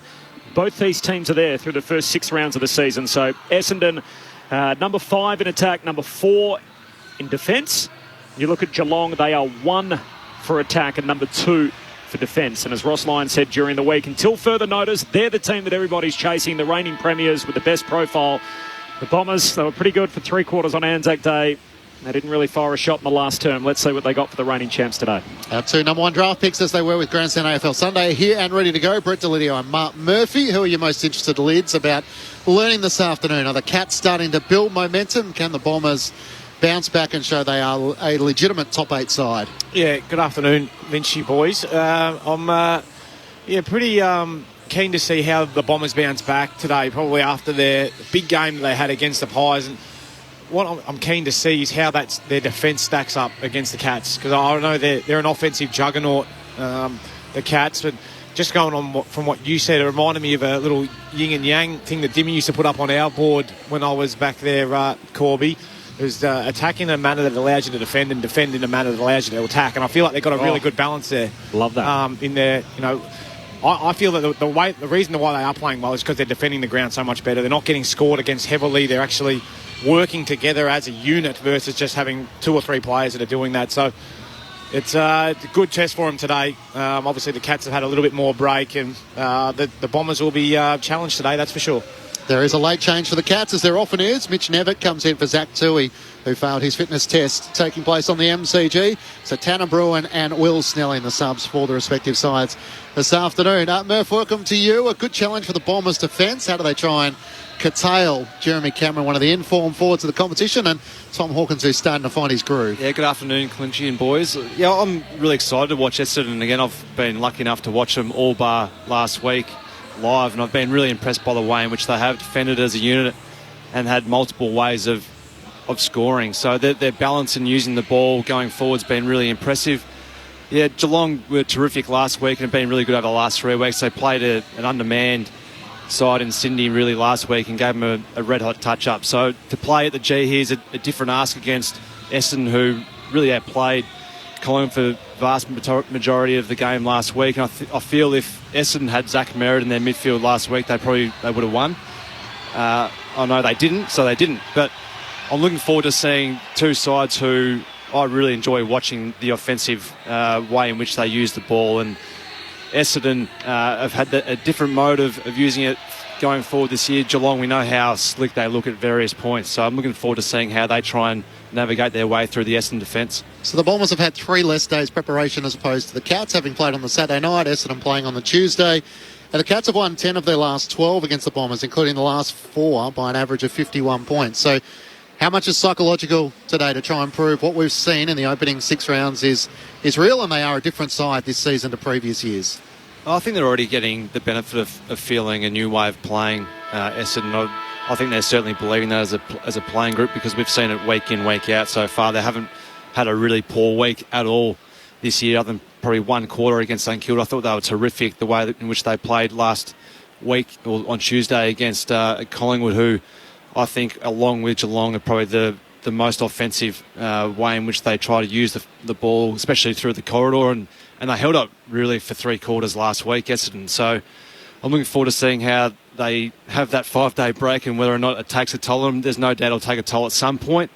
S14: Both these teams are there through the first 6 rounds of the season. So Essendon, number 5 in attack, number 4 in defence. You look at Geelong, they are 1 for attack and number 2 for defence. And as Ross Lyon said during the week, until further notice, they're the team that everybody's chasing, the reigning premiers with the best profile. The Bombers, they were pretty good for 3 quarters on Anzac Day. They didn't really fire a shot in the last term. Let's see what they got for the reigning champs today.
S16: Our 2 number 1 draft picks, as they were with Grandstand AFL Sunday, are here and ready to go. Brett Delidio and Mark Murphy. Who are you most interested, Lids, about learning this afternoon? Are the Cats starting to build momentum? Can the Bombers bounce back and show they are a legitimate top 8 side?
S19: Yeah, good afternoon, Lynchy boys. I'm pretty keen to see how the Bombers bounce back today, probably after their big game they had against the Pies. And what I'm keen to see is how their defence stacks up against the Cats, because I know they're an offensive juggernaut, the Cats, but just going on from what you said, it reminded me of a little yin and yang thing that Dimmy used to put up on our board when I was back there, Corby. It was attack in a manner that allows you to defend and defend in a manner that allows you to attack. And I feel like they've got a really good balance there.
S14: Love that.
S19: In there, I feel that the reason why they are playing well is because they're defending the ground so much better. They're not getting scored against heavily. They're actually working together as a unit versus just having 2 or 3 players that are doing that. So it's a good test for them today. Obviously, the Cats have had a little bit more break, and the Bombers will be challenged today, that's for sure.
S16: There is a late change for the Cats, as there often is. Mitch Nevitt comes in for Zach Toohey, who failed his fitness test, taking place on the MCG. So Tanner Bruin and Will Snelling, the subs for the respective sides this afternoon. Murph, welcome to you. A good challenge for the Bombers' defence. How do they try and curtail Jeremy Cameron, one of the informed forwards of the competition, and Tom Hawkins, who's starting to find his groove?
S20: Yeah, good afternoon, Clinchy and boys. Yeah, I'm really excited to watch Essendon again. I've been lucky enough to watch them all bar last week live, and I've been really impressed by the way in which they have defended as a unit and had multiple ways of scoring. So their balance in using the ball going forward has been really impressive. Yeah, Geelong were terrific last week and have been really good over the last 3 weeks. They played an undermanned side in Sydney really last week and gave them a red-hot touch-up. So to play at the G here is a different ask against Essendon, who really have played Collingwood for the vast majority of the game last week. And I feel if Essendon had Zach Merritt in their midfield last week, they would have won. I know they didn't, so they didn't. But I'm looking forward to seeing 2 sides who I really enjoy watching the offensive way in which they use the ball. And Essendon have had a different mode of using it going forward this year. Geelong, we know how slick they look at various points. So I'm looking forward to seeing how they try and navigate their way through the Essendon defence.
S16: So the Bombers have had 3 less days preparation as opposed to the Cats, having played on the Saturday night, Essendon playing on the Tuesday. And the Cats have won 10 of their last 12 against the Bombers, including the last 4 by an average of 51 points. So how much is psychological today to try and prove what we've seen in the opening 6 rounds is real, and they are a different side this season to previous years?
S20: I think they're already getting the benefit of feeling a new way of playing Essendon. I think they're certainly believing that as a playing group, because we've seen it week in, week out so far. They haven't had a really poor week at all this year, other than probably 1 quarter against St Kilda. I thought they were terrific, the way in which they played last week or on Tuesday against Collingwood, who I think, along with Geelong, are probably the most offensive way in which they try to use the ball, especially through the corridor. And they held up really for 3 quarters last week, Essendon. So I'm looking forward to seeing how they have that 5-day break and whether or not it takes a toll on them. There's no doubt it'll take a toll at some point.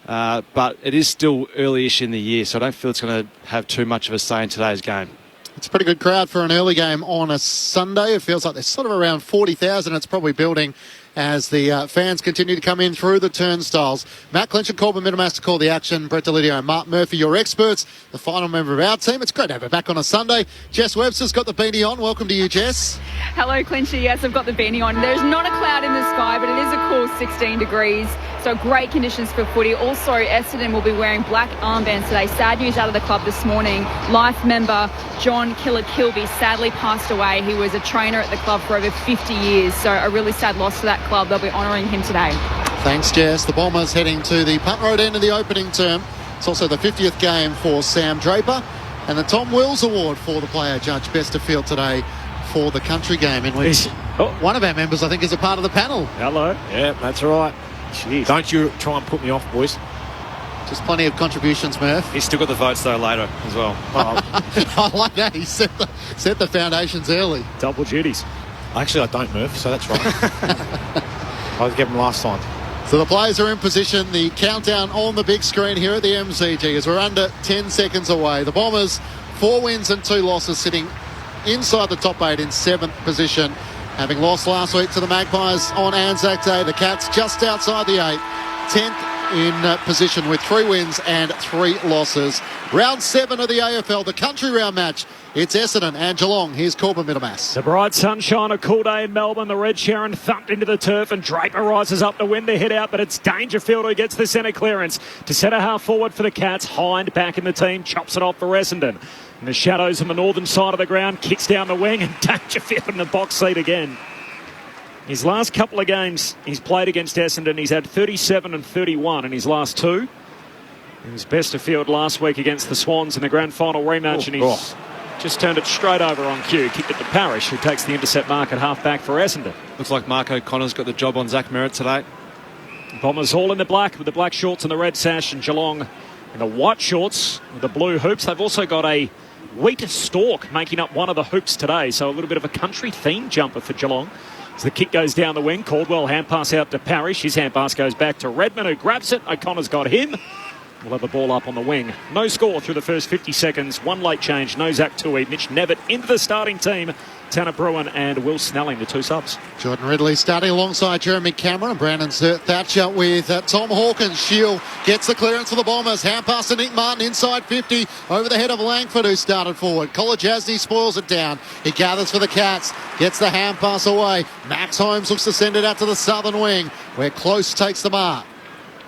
S20: But it is still early-ish in the year, so I don't feel it's going to have too much of a say in today's game.
S16: It's a pretty good crowd for an early game on a Sunday. It feels like there's sort of around 40,000. It's probably building as the fans continue to come in through the turnstiles. Matt Clinch and Corbin Middlemass to call the action. Brett Delidio and Mark Murphy, your experts, the final member of our team. It's great to have her back on a Sunday. Jess Webster's got the beanie on. Welcome to you, Jess.
S2: Hello, Clinchy. Yes, I've got the beanie on. There's not a cloud in the sky, but it is a cool 16 degrees. So great conditions for footy. Also, Essendon will be wearing black armbands today. Sad news out of the club this morning. Life member John Killer Kilby sadly passed away. He was a trainer at the club for over 50 years. So a really sad loss to that club. They'll be honouring him today.
S16: Thanks, Jess. The Bombers heading to the Punt Road end of the opening term. It's also the 50th game for Sam Draper and the Tom Wills Award for the player judge best of field today for the country game, in which one of our members, I think, is a part of the panel.
S14: Hello.
S19: Yeah, that's right. Jeez. Don't you try and put me off, boys.
S16: Just plenty of contributions, Murph.
S20: He's still got the votes, though, later as well.
S16: I like that. He set the foundations early.
S14: Double duties.
S19: Actually, I don't, Murph, so that's right. I gave him last time.
S16: So the players are in position. The countdown on the big screen here at the MCG as we're under 10 seconds away. The Bombers, 4 wins and 2 losses, sitting inside the top 8 in 7th position. Having lost last week to the Magpies on Anzac Day, the Cats just outside the 8, 10th in position with 3 wins and 3 losses. Round 7 of the AFL, the country round match. It's Essendon and Geelong. Here's Corbin Middlemass.
S14: The bright sunshine, a cool day in Melbourne. The Red Sharon thumped into the turf and Draper rises up to win the hit out, but it's Dangerfield who gets the centre clearance. To centre half forward for the Cats. Hind back in the team, chops it off for Essendon. In the shadows on the northern side of the ground, kicks down the wing and Dangerfield in the box seat again. His last couple of games he's played against Essendon, he's had 37 and 31 in his last 2. He was best of field last week against the Swans in the grand final rematch, and he's just turned it straight over on cue. Kicked it to Parrish, who takes the intercept mark at half-back for Essendon.
S20: Looks like Mark O'Connor's got the job on Zach Merritt today.
S14: Bombers all in the black with the black shorts and the red sash, and Geelong in the white shorts with the blue hoops. They've also got a wheat stalk making up one of the hoops today, so a little bit of a country theme jumper for Geelong. As the kick goes down the wing, Caldwell hand pass out to Parrish. His hand pass goes back to Redmond, who grabs it. O'Connor's got him. We'll have the ball up on the wing. No score through the first 50 seconds. 1 late change. No Zach Tui. Mitch Nevitt into the starting team. Tanner Bruin and Will Snelling, the 2 subs.
S16: Jordan Ridley starting alongside Jeremy Cameron. Brandon Thatcher with Tom Hawkins. Shield gets the clearance for the Bombers. Hand pass to Nick Martin inside 50 over the head of Langford, who started forward. Kolajasny spoils it down. He gathers for the Cats. Gets the hand pass away. Max Holmes looks to send it out to the southern wing, where Close takes the mark.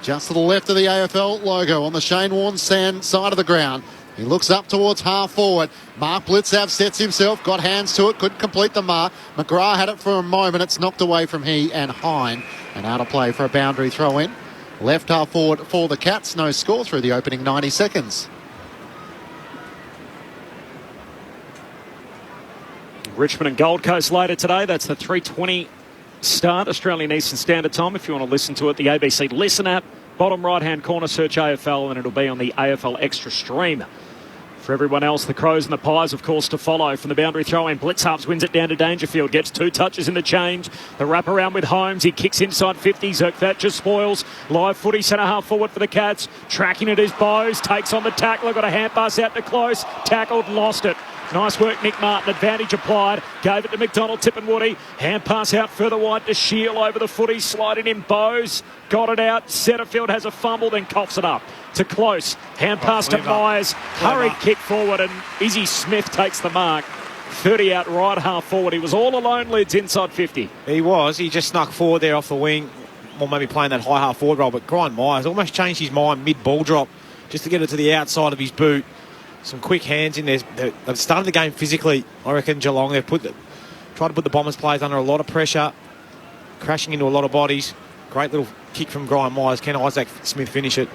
S16: Just to the left of the AFL logo on the Shane Warne sand side of the ground. He looks up towards half forward. Mark Blitzhav sets himself, got hands to it, couldn't complete the mark. McGrath had it for a moment. It's knocked away from he and Hine. And out of play for a boundary throw in. Left half forward for the Cats. No score through the opening 90 seconds.
S14: Richmond and Gold Coast later today. That's the 3:20 start, Australian Eastern Standard Time. If you want to listen to it, the ABC Listen app. Bottom right-hand corner, search AFL, and it'll be on the AFL Extra stream. For everyone else, the Crows and the Pies, of course, to follow from the boundary throw-in. Blitzharps wins it down to Dangerfield, gets 2 touches in the change. The wrap-around with Holmes, he kicks inside 50. Zerk Thatcher spoils. Live footy, centre-half forward for the Cats. Tracking it is Bowes, takes on the tackler, got a hand pass out to Close. Tackled, lost it. Nice work, Nick Martin. Advantage applied. Gave it to McDonald, Tippenwoody. Hand pass out further wide to Shield over the footy. Sliding in Bowes. Got it out. Setterfield has a fumble, then coughs it up to Close. Hand pass to Myers. Hurried kick forward, and Izzy Smith takes the mark. 30 out right half forward. He was all alone, Lids, inside 50.
S19: He was. He just snuck forward there off the wing. Or maybe playing that high half forward role. But Brian Myers almost changed his mind mid-ball drop just to get it to the outside of his boot. Some quick hands in there. They've started the game physically, I reckon, Geelong. They've tried to put the Bombers players under a lot of pressure, crashing into a lot of bodies. Great little kick from Brian Myers. Can Isaac Smith finish it?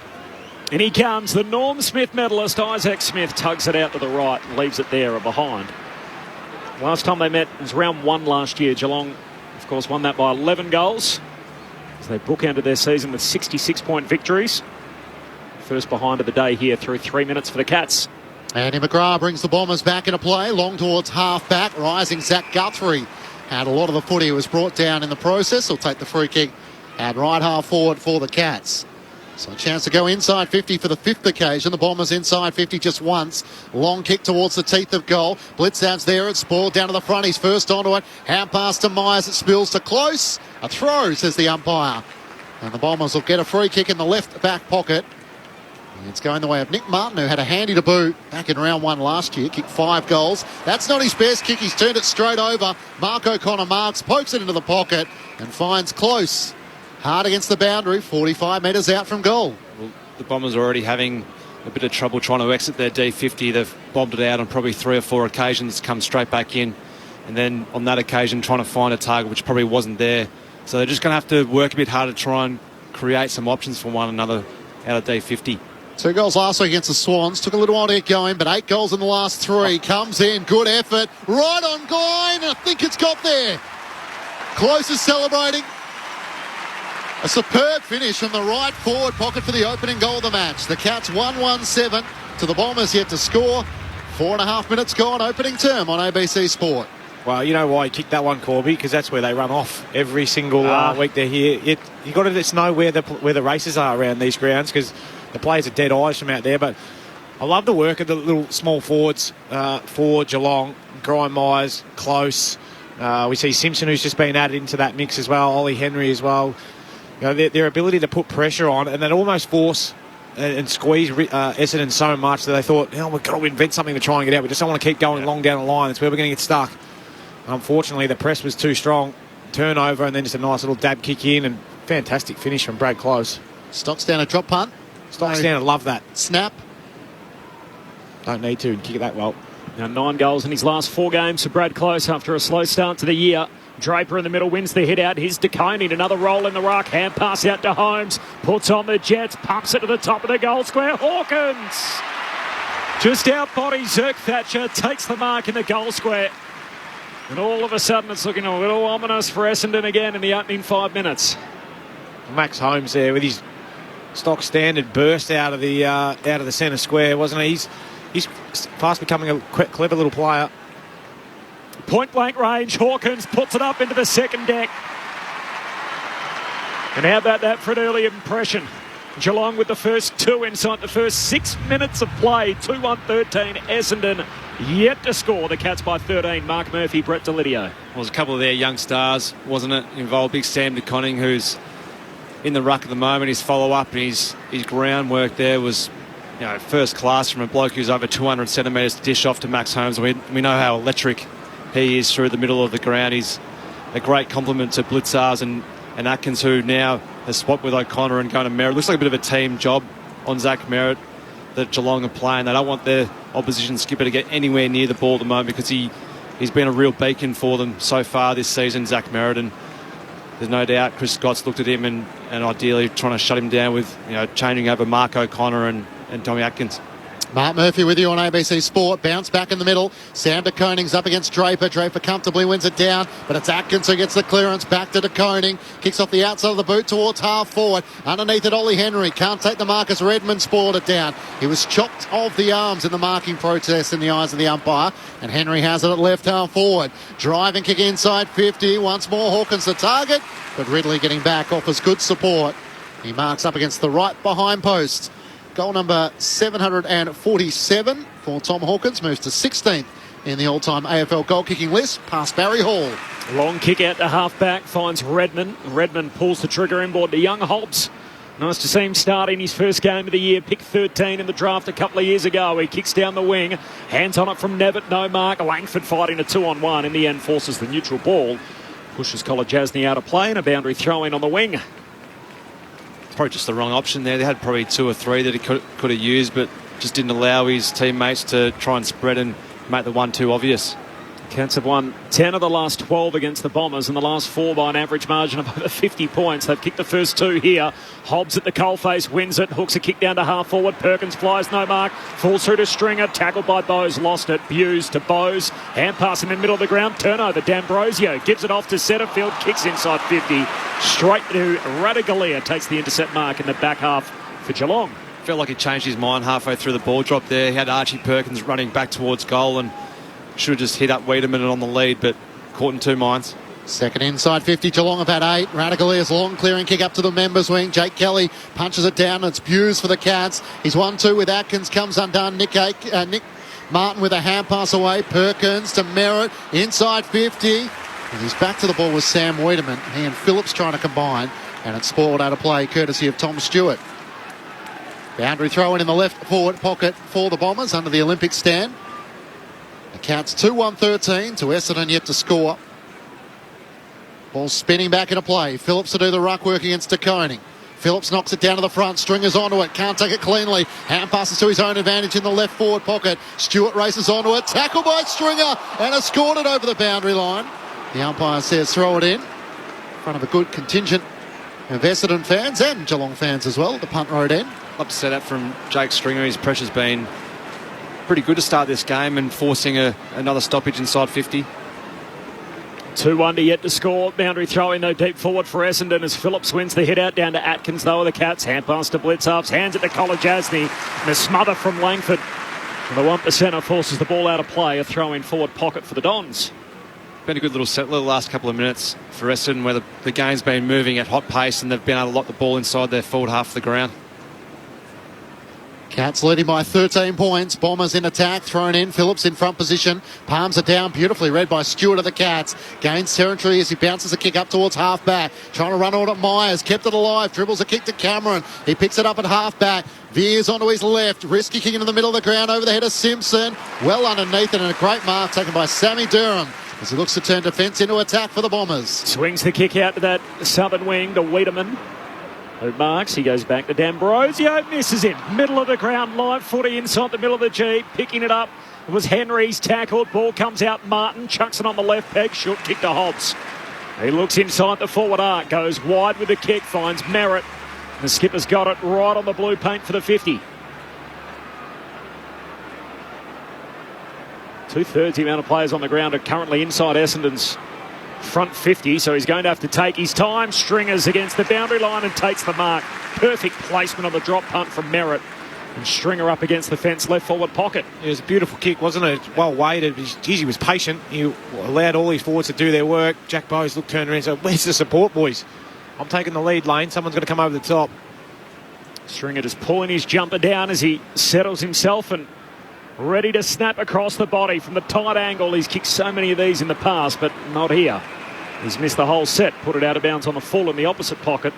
S14: And he comes, the Norm Smith medalist, Isaac Smith, tugs it out to the right and leaves it there or behind. Last time they met was round 1 last year. Geelong, of course, won that by 11 goals. So they bookended their season with 66-point victories. First behind of the day here through 3 minutes for the Cats.
S16: Andy McGrath brings the Bombers back into play, long towards half-back. Rising Zach Guthrie had a lot of the footy was brought down in the process. He'll take the free kick and right half forward for the Cats. So a chance to go inside 50 for the 5th occasion. The Bombers inside 50 just once. Long kick towards the teeth of goal. Blitzad's there. It's spoiled down to the front. He's first onto it. Hand pass to Myers. It spills to Close. A throw, says the umpire. And the Bombers will get a free kick in the left back pocket. And it's going the way of Nick Martin, who had a handy debut back in round 1 last year. Kicked 5 goals. That's not his best kick. He's turned it straight over. Mark O'Connor marks, pokes it into the pocket and finds Close. Hard against the boundary, 45 metres out from goal.
S20: Well, the Bombers are already having a bit of trouble trying to exit their D50. They've bombed it out on probably 3 or 4 occasions, come straight back in. And then on that occasion, trying to find a target which probably wasn't there. So they're just going to have to work a bit harder to try and create some options for one another out of D50.
S16: 2 goals last week against the Swans. Took a little while to get going, but 8 goals in the last 3. Comes in, good effort. Right on Glyne, and I think it's got there. Close is celebrating. A superb finish from the right forward pocket for the opening goal of the match. The Cats 1-1-7 to the Bombers yet to score. 4.5 minutes gone, opening term on ABC Sport.
S19: Well, you know why he kicked that one, Corby? Because that's where they run off every single week they're here. You got to just know where the races are around these grounds, because the players are dead eyes from out there. But I love the work of the little small forwards for Geelong. Grime Myers, Close. We see Simpson, who's just been added into that mix as well. Ollie Henry as well. You know, their ability to put pressure on and then almost force and squeeze Essendon so much that they thought, we've got to invent something to try and get out. We just don't want to keep going long down the line. That's where we're going to get stuck. Unfortunately, the press was too strong. Turnover and then just a nice little dab kick in, and fantastic finish from Brad Close.
S16: Stockstown a drop punt.
S19: Stockstown, love that.
S16: Snap.
S19: Don't need to kick it that well.
S14: Now 9 goals in his last 4 games for Brad Close after a slow start to the year. Draper in the middle wins the hit out. Here's DeConing, another roll in the ruck. Hand pass out to Holmes. Puts on the Jets. Pumps it to the top of the goal square. Hawkins just out body Zerk Thatcher. Takes the mark in the goal square. And all of a sudden it's looking a little ominous for Essendon again in the opening 5 minutes.
S19: Max Holmes there with his stock standard burst out of the centre square, wasn't he? He's fast becoming a clever little player.
S14: Point blank range, Hawkins puts it up into the second deck. And how about that for an early impression? Geelong with the first 2 inside the first 6 minutes of play. 2-1-13, Essendon yet to score. The Cats by 13. Mark Murphy, Brett Delidio.
S20: Well, there's a couple of their young stars, wasn't it? Involved big Sam DeConning, who's in the ruck at the moment. His follow-up and his groundwork there was first class from a bloke who's over 200 centimetres to dish off to Max Holmes. We know how electric he is through the middle of the ground. He's a great compliment to Blitzars and Atkins, who now has swapped with O'Connor and going to Merritt. Looks like a bit of a team job on Zach Merritt that Geelong are playing. They don't want their opposition skipper to get anywhere near the ball at the moment, because he's been a real beacon for them so far this season, Zach Merritt. And there's no doubt Chris Scott's looked at him and ideally trying to shut him down with changing over Mark O'Connor and Tommy Atkins.
S16: Mark Murphy with you on ABC Sport. Bounce back in the middle. Sam DeConing's up against Draper. Draper comfortably wins it down, but it's Atkins who gets the clearance. Back to DeConing. Kicks off the outside of the boot towards half forward. Underneath it, Ollie Henry. Can't take the mark as Redmond spoiled it down. He was chopped off the arms in the marking protest in the eyes of the umpire, and Henry has it at left half forward. Driving kick inside 50. Once more Hawkins the target, but Ridley getting back offers good support. He marks up against the right behind post. Goal number 747 for Tom Hawkins. Moves to 16th in the all-time AFL goal-kicking list, past Barry Hall.
S14: Long kick out to half-back, finds Redmond. Redmond pulls the trigger inboard to young Hobbs. Nice to see him start in his first game of the year. Picked 13 in the draft a couple of years ago. He kicks down the wing. Hands on it from Nevitt, no mark. Langford fighting a 2-on-1. In the end, forces the neutral ball. Pushes Collar Jasny out of play and a boundary throw-in on the wing.
S20: Probably just the wrong option there. They had probably 2 or 3 that he could have used, but just didn't allow his teammates to try and spread and make the 1-2 obvious.
S14: Cats have won 10 of the last 12 against the Bombers, and the last 4 by an average margin of over 50 points. They've kicked the first 2 here. Hobbs at the coalface, wins it, hooks a kick down to half forward. Perkins flies, no mark, falls through to Stringer, tackled by Bowes, lost it. Buse to Bowes, hand pass in the middle of the ground, turnover. D'Ambrosio gives it off to Setterfield, kicks inside 50, straight to Radaglia, takes the intercept mark in the back half for Geelong.
S20: Felt like he changed his mind halfway through the ball drop there. He had Archie Perkins running back towards goal and should have just hit up Wiedemann and on the lead, but caught in 2 minds.
S16: Second inside 50, Geelong have had 8. Radicalia's long clearing kick up to the members wing. Jake Kelly punches it down. It's Buse for the Cats. He's 1-2 with Atkins, comes undone. Nick Martin with a hand pass away. Perkins to Merritt, inside 50. And he's back to the ball with Sam Wiedemann. He and Phillips trying to combine. And it's spoiled out of play, courtesy of Tom Stewart. Boundary throw in the left forward pocket for the Bombers under the Olympic stand. The Cats 2-1-13 to Essendon yet to score. Ball spinning back into play. Phillips to do the ruck work against De Koning. Phillips knocks it down to the front. Stringer's onto it. Can't take it cleanly. Hand passes to his own advantage in the left forward pocket. Stewart races onto it. Tackle by Stringer. And has scored it over the boundary line. The umpire says throw it in front of a good contingent of Essendon fans and Geelong fans as well at the punt road end.
S20: Love to see that from Jake Stringer. His pressure's been pretty good to start this game and forcing another stoppage inside 50.
S14: 2-1 yet to score. Boundary throw in though deep forward for Essendon as Phillips wins the hit out down to Atkins though. The Cats hand pass to Blitzarps, hands it to Kolajasny and a smother from Langford. And the 1%er forces the ball out of play. A throw in forward pocket for the Dons.
S20: Been a good little set, little last couple of minutes for Essendon where the game's been moving at hot pace and they've been able to lock the ball inside their forward half of the ground.
S16: Cats leading by 13 points. Bombers in attack, thrown in. Phillips in front position. Palms it down, beautifully read by Stewart of the Cats. Gains territory as he bounces a kick up towards half-back. Trying to run on at Myers. Kept it alive. Dribbles a kick to Cameron. He picks it up at half-back. Veers onto his left. Risky kick into the middle of the ground over the head of Simpson. Well underneath it and a great mark taken by Sammy Durham as he looks to turn defence into attack for the Bombers.
S14: Swings the kick out to that southern wing to Wiedemann. Who marks, he goes back to D'Ambrosio, misses him. Middle of the ground, live footy inside the middle of the G, picking it up. It was Henry's tackled, ball comes out, Martin chucks it on the left peg, short kick to Hobbs. He looks inside the forward arc, goes wide with the kick, finds Merritt. The skipper's got it right on the blue paint for the 50. 2/3 the amount of players on the ground are currently inside Essendon's front 50, so he's going to have to take his time. Stringer's against the boundary line and takes the mark. Perfect placement on the drop punt from Merritt. And Stringer up against the fence left forward pocket.
S19: It was a beautiful kick, wasn't it? Well weighted. He was patient. He allowed all his forwards to do their work. Jack Bowes looked, turned around and said, where's the support, boys? I'm taking the lead lane. Someone's going to come over the top.
S14: Stringer just pulling his jumper down as he settles himself and ready to snap across the body from the tight angle. He's kicked so many of these in the past, but not here. He's missed the whole set, put it out of bounds on the full in the opposite pocket.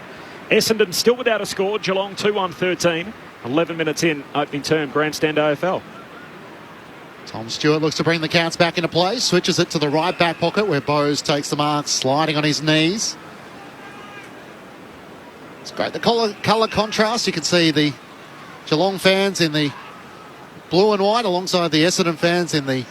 S14: Essendon still without a score. Geelong 2-1-13. 11 minutes in, opening term, Grandstand AFL.
S16: Tom Stewart looks to bring the Cats back into play. Switches it to the right back pocket where Bowes takes the mark, sliding on his knees. It's great, the colour contrast. You can see the Geelong fans in the blue and white alongside the Essendon fans in the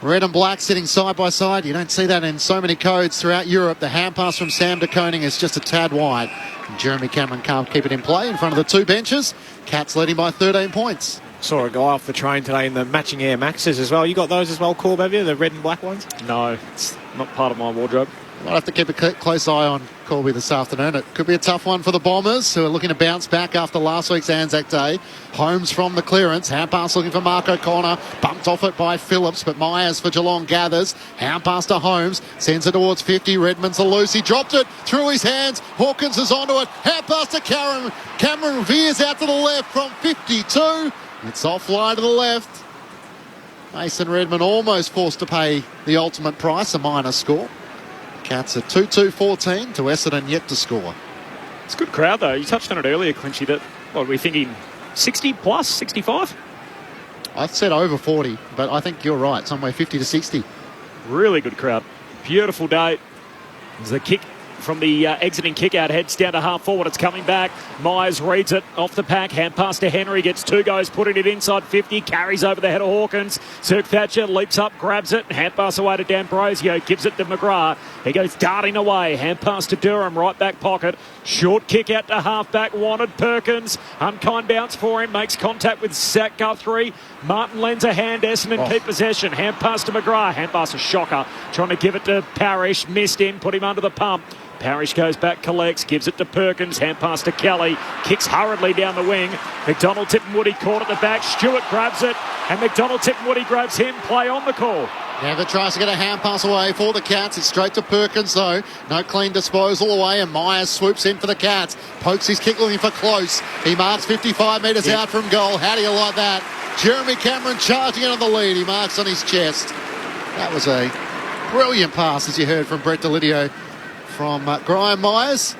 S16: red and black sitting side by side. You don't see that in so many codes throughout Europe. The hand pass from Sam De Koning is just a tad wide. And Jeremy Cameron can't keep it in play in front of the two benches. Cats leading by 13 points.
S19: Saw a guy off the train today in the matching Air Maxes as well. You got those as well, Corb, have you? The red and black ones?
S14: No, it's not part of my wardrobe.
S16: Might have to keep a close eye on Corby this afternoon. It could be a tough one for the Bombers, who are looking to bounce back after last week's Anzac Day. Holmes from the clearance. Hand pass looking for Mark O'Connor. Bumped off it by Phillips, but Myers for Geelong gathers. Hand pass to Holmes. Sends it towards 50. Redmond's a loose. He dropped it through his hands. Hawkins is onto it. Hand pass to Cameron. Cameron veers out to the left from 52. It's offline to the left. Mason Redmond almost forced to pay the ultimate price, a minor score. Cats at 2-2-14 to Essendon yet to score.
S14: It's a good crowd though. You touched on it earlier, Clinchy, that what we're thinking 60 plus, 65?
S16: I said over 40, but I think you're right, somewhere 50 to 60.
S14: Really good crowd. Beautiful day. There's the kick from the exiting kick-out, heads down to half-forward. It's coming back. Myers reads it off the pack. Hand pass to Henry. Gets two goes, putting it inside 50. Carries over the head of Hawkins. Cirque Thatcher leaps up, grabs it. Hand pass away to D'Ambrosio. Gives it to McGrath. He goes darting away. Hand pass to Durham, right back pocket. Short kick out to half-back. Wanted Perkins. Unkind bounce for him. Makes contact with Zach Guthrie. Martin lends a hand. Essendon keep possession. Hand pass to McGrath. Hand pass a shocker. Trying to give it to Parrish. Missed him. Put him under the pump. Parrish goes back, collects, gives it to Perkins, hand pass to Kelly, kicks hurriedly down the wing. McDonald Tippenwoody caught at the back, Stewart grabs it, and McDonald Tippenwoody grabs him, play on the call.
S16: Never tries to get a hand pass away for the Cats. It's straight to Perkins, though. No clean disposal away, and Myers swoops in for the Cats. Pokes his kick looking for close. He marks 55 metres out from goal. How do you like that? Jeremy Cameron charging in on the lead. He marks on his chest. That was a brilliant pass, as you heard from Brett Delidio from Graham Myers.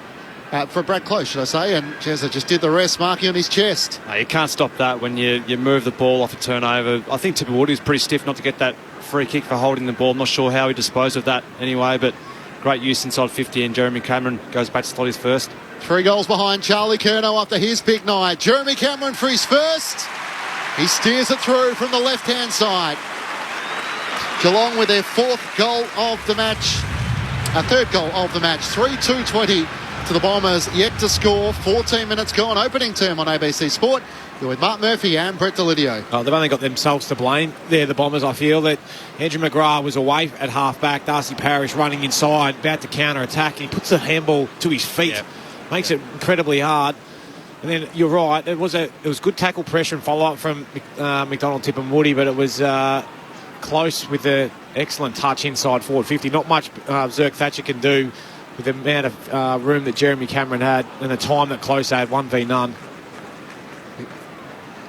S16: For Brad Close, should I say, and Jezza just did the rest, marking on his chest.
S20: No, you can't stop that when you move the ball off a turnover. I think Tipper Woody was pretty stiff not to get that free kick for holding the ball. I'm not sure how he disposed of that anyway, but great use inside 50, and Jeremy Cameron goes back to slot his first.
S16: 3 goals behind Charlie Curnow after his big night. Jeremy Cameron for his first. He steers it through from the left-hand side. Geelong with their 4th goal of the match. A 3rd goal of the match. 3-2-20 to the Bombers, yet to score. 14 minutes gone, opening term on ABC Sport. You're with Mark Murphy and Brett Delidio.
S19: Oh, they've only got themselves to blame there, the Bombers. I feel that Andrew McGrath was away at half-back. Darcy Parish running inside, about to counter-attack. He puts the handball to his feet. Makes it incredibly hard. And then, you're right, it was good tackle pressure and follow-up from McDonald, Tip and Woody, but it was close with the excellent touch inside forward 50. Not much Zerk Thatcher can do with the amount of room that Jeremy Cameron had and the time that Close had, 1v none.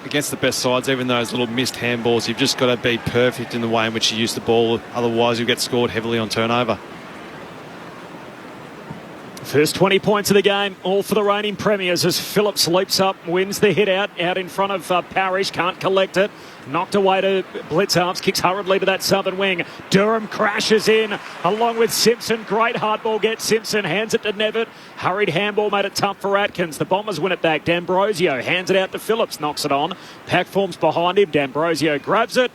S20: Against the best sides, even those little missed handballs, you've just got to be perfect in the way in which you use the ball. Otherwise, you'll get scored heavily on turnover.
S14: First 20 points of the game, all for the reigning premiers as Phillips leaps up, wins the hit out in front of Parish, can't collect it. Knocked away to Blitzarps, kicks hurriedly to that southern wing. Durham crashes in along with Simpson. Great hard ball gets Simpson, hands it to Nevitt. Hurried handball made it tough for Atkins. The Bombers win it back. D'Ambrosio hands it out to Phillips, knocks it on. Pack forms behind him. D'Ambrosio grabs it.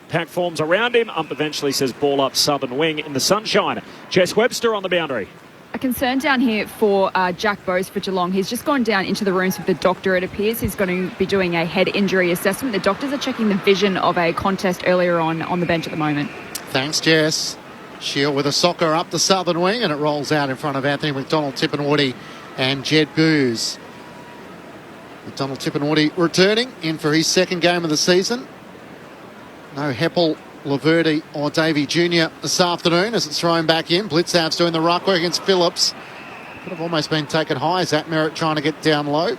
S14: Pack forms around him. Ump eventually says ball up southern wing in the sunshine. Jess Webster on the boundary.
S2: A concern down here for Jack Bowes for Geelong. He's just gone down into the rooms with the doctor, it appears. He's going to be doing a head injury assessment. The doctors are checking the vision of a contest earlier on the bench at the moment.
S16: Thanks, Jess. Shield with a soccer up the southern wing, and it rolls out in front of Anthony McDonald, Tippenwoody and Jed Booze. McDonald Tippenwoody returning in for his 2nd game of the season. No Heppel, Laverty or Davey Jr. this afternoon as it's thrown back in. Blitzav's doing the ruck work against Phillips. Could have almost been taken high. Zach Merritt trying to get down low.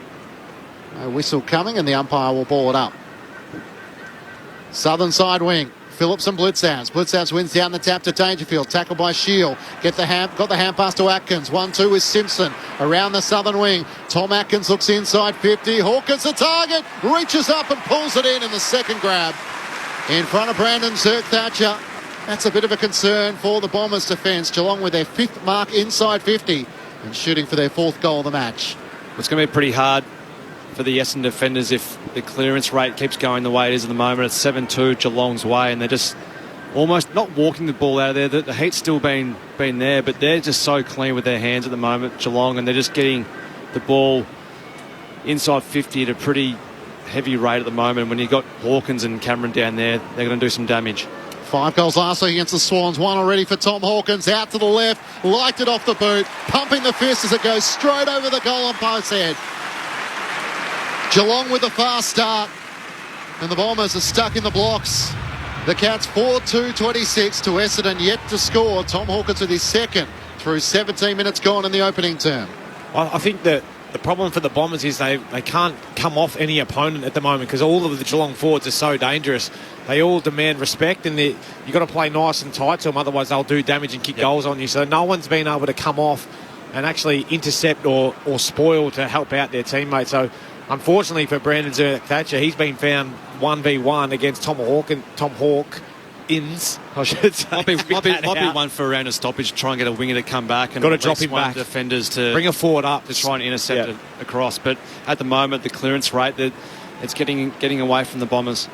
S16: No whistle coming, and the umpire will ball it up. Southern side wing. Phillips and Blitzavs. Blitzavs wins down the tap to Dangerfield. Tackled by Shield. Got the hand pass to Atkins. 1-2 with Simpson. Around the southern wing. Tom Atkins looks inside 50. Hawkins the target. Reaches up and pulls it in the second grab. In front of Brandon Zerk Thatcher. That's a bit of a concern for the Bombers' defence. Geelong with their 5th mark inside 50 and shooting for their 4th goal of the match.
S20: It's going to be pretty hard for the Essendon defenders if the clearance rate keeps going the way it is at the moment. It's 7-2 Geelong's way, and they're just almost not walking the ball out of there. The heat's still been there, but they're just so clean with their hands at the moment, Geelong, and they're just getting the ball inside 50 at a pretty heavy rate at the moment. When you've got Hawkins and Cameron down there, they're going to do some damage.
S16: 5 goals last week against the Swans. 1 already for Tom Hawkins. Out to the left. Liked it off the boot. Pumping the fist as it goes straight over the goal on post head. Geelong with a fast start. And the Bombers are stuck in the blocks. The Cats 4-2-26 to Essendon, yet to score. Tom Hawkins with his 2nd through 17 minutes gone in the opening term.
S19: I think that the problem for the Bombers is they can't come off any opponent at the moment because all of the Geelong forwards are so dangerous. They all demand respect, and you've got to play nice and tight to them, otherwise they'll do damage and kick goals on you. So no one's been able to come off and actually intercept or spoil to help out their teammates. So unfortunately for Brandon Zerk Thatcher, he's been found 1v1 against Tom Hawkins, I should say.
S20: Might be one for a round of stoppage, try and get a winger to come back and
S19: got to drop him back.
S20: Defenders to
S19: bring a forward up
S20: to try and intercept it across. But at the moment, the clearance rate, it's getting away from the Bombers.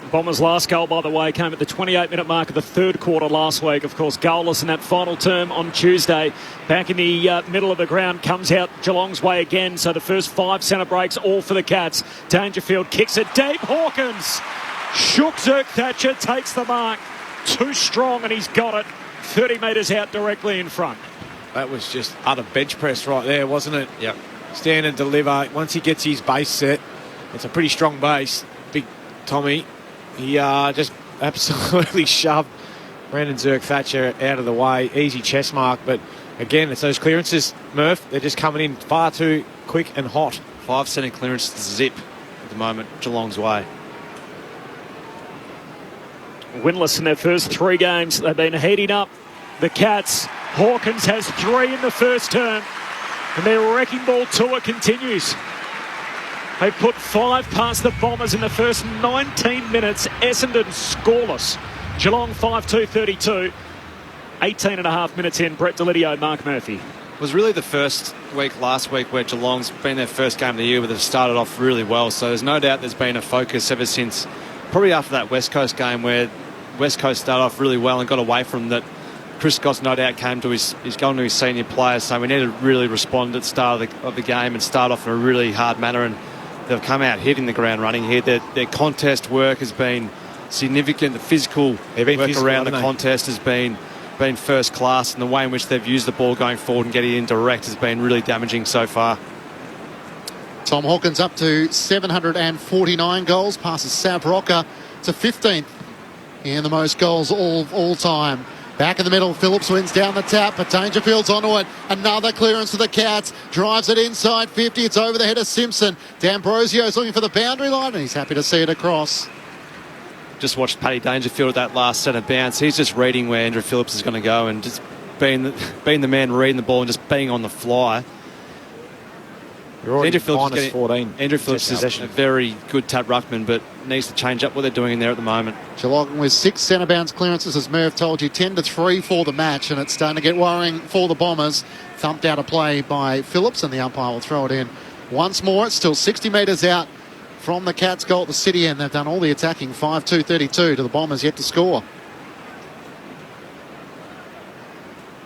S14: Bombers' last goal, by the way, came at the 28-minute mark of the 3rd quarter last week. Of course, goalless in that final term on Tuesday. Back in the middle of the ground, comes out Geelong's way again. So the first 5 centre breaks, all for the Cats. Dangerfield kicks it deep. Hawkins shook Zerk Thatcher, takes the mark. Too strong, and he's got it. 30 metres out directly in front.
S19: That was just utter bench press right there, wasn't it?
S20: Yep.
S19: Stand and deliver. Once he gets his base set, it's a pretty strong base. Big Tommy. He just absolutely shoved Brandon Zirk-Thatcher out of the way. Easy chest mark, but again, it's those clearances, Murph. They're just coming in far too quick and hot.
S20: 5 centre clearance zip at the moment, Geelong's way.
S14: Winless in their first 3 games. They've been heating up. The Cats. Hawkins has 3 in the first term. And their wrecking ball tour continues. They put 5 past the Bombers in the first 19 minutes. Essendon scoreless. Geelong 5-2-32. 18 and a half minutes in. Brett Delidio, Mark Murphy.
S20: It was really the first week last week where Geelong's been their first game of the year where they've started off really well. So there's no doubt there's been a focus ever since, probably after that West Coast game where West Coast started off really well and got away from that. Chris Scott's no doubt came to he's going to his senior players, so we need to really respond at the start of the game and start off in a really hard manner, and they've come out hitting the ground running here. Their contest work has been significant. The physical work around the contest has been first class, and the way in which they've used the ball going forward and getting in direct has been really damaging so far.
S16: Tom Hawkins up to 749 goals, passes Sav Rocker to 15th in the most goals all time. Back in the middle, Phillips wins down the tap, but Dangerfield's onto it. Another clearance for the Cats. Drives it inside 50. It's over the head of Simpson. D'Ambrosio's looking for the boundary line, and he's happy to see it across.
S20: Just watched Paddy Dangerfield at that last centre bounce. He's just reading where Andrew Phillips is going to go and just being the man reading the ball and just being on the fly.
S19: Andrew Phillips is 14.
S20: Andrew Phillips is a very good tap ruckman, but needs to change up what they're doing in there at the moment.
S16: Geelong with 6 centre bounce clearances, as Merv told you, 10-3 for the match, and it's starting to get worrying for the Bombers. Thumped out of play by Phillips, and the umpire will throw it in once more. It's still 60 metres out from the Cats' goal at the City end. They've done all the attacking. 5-2-32 to the Bombers, yet to score.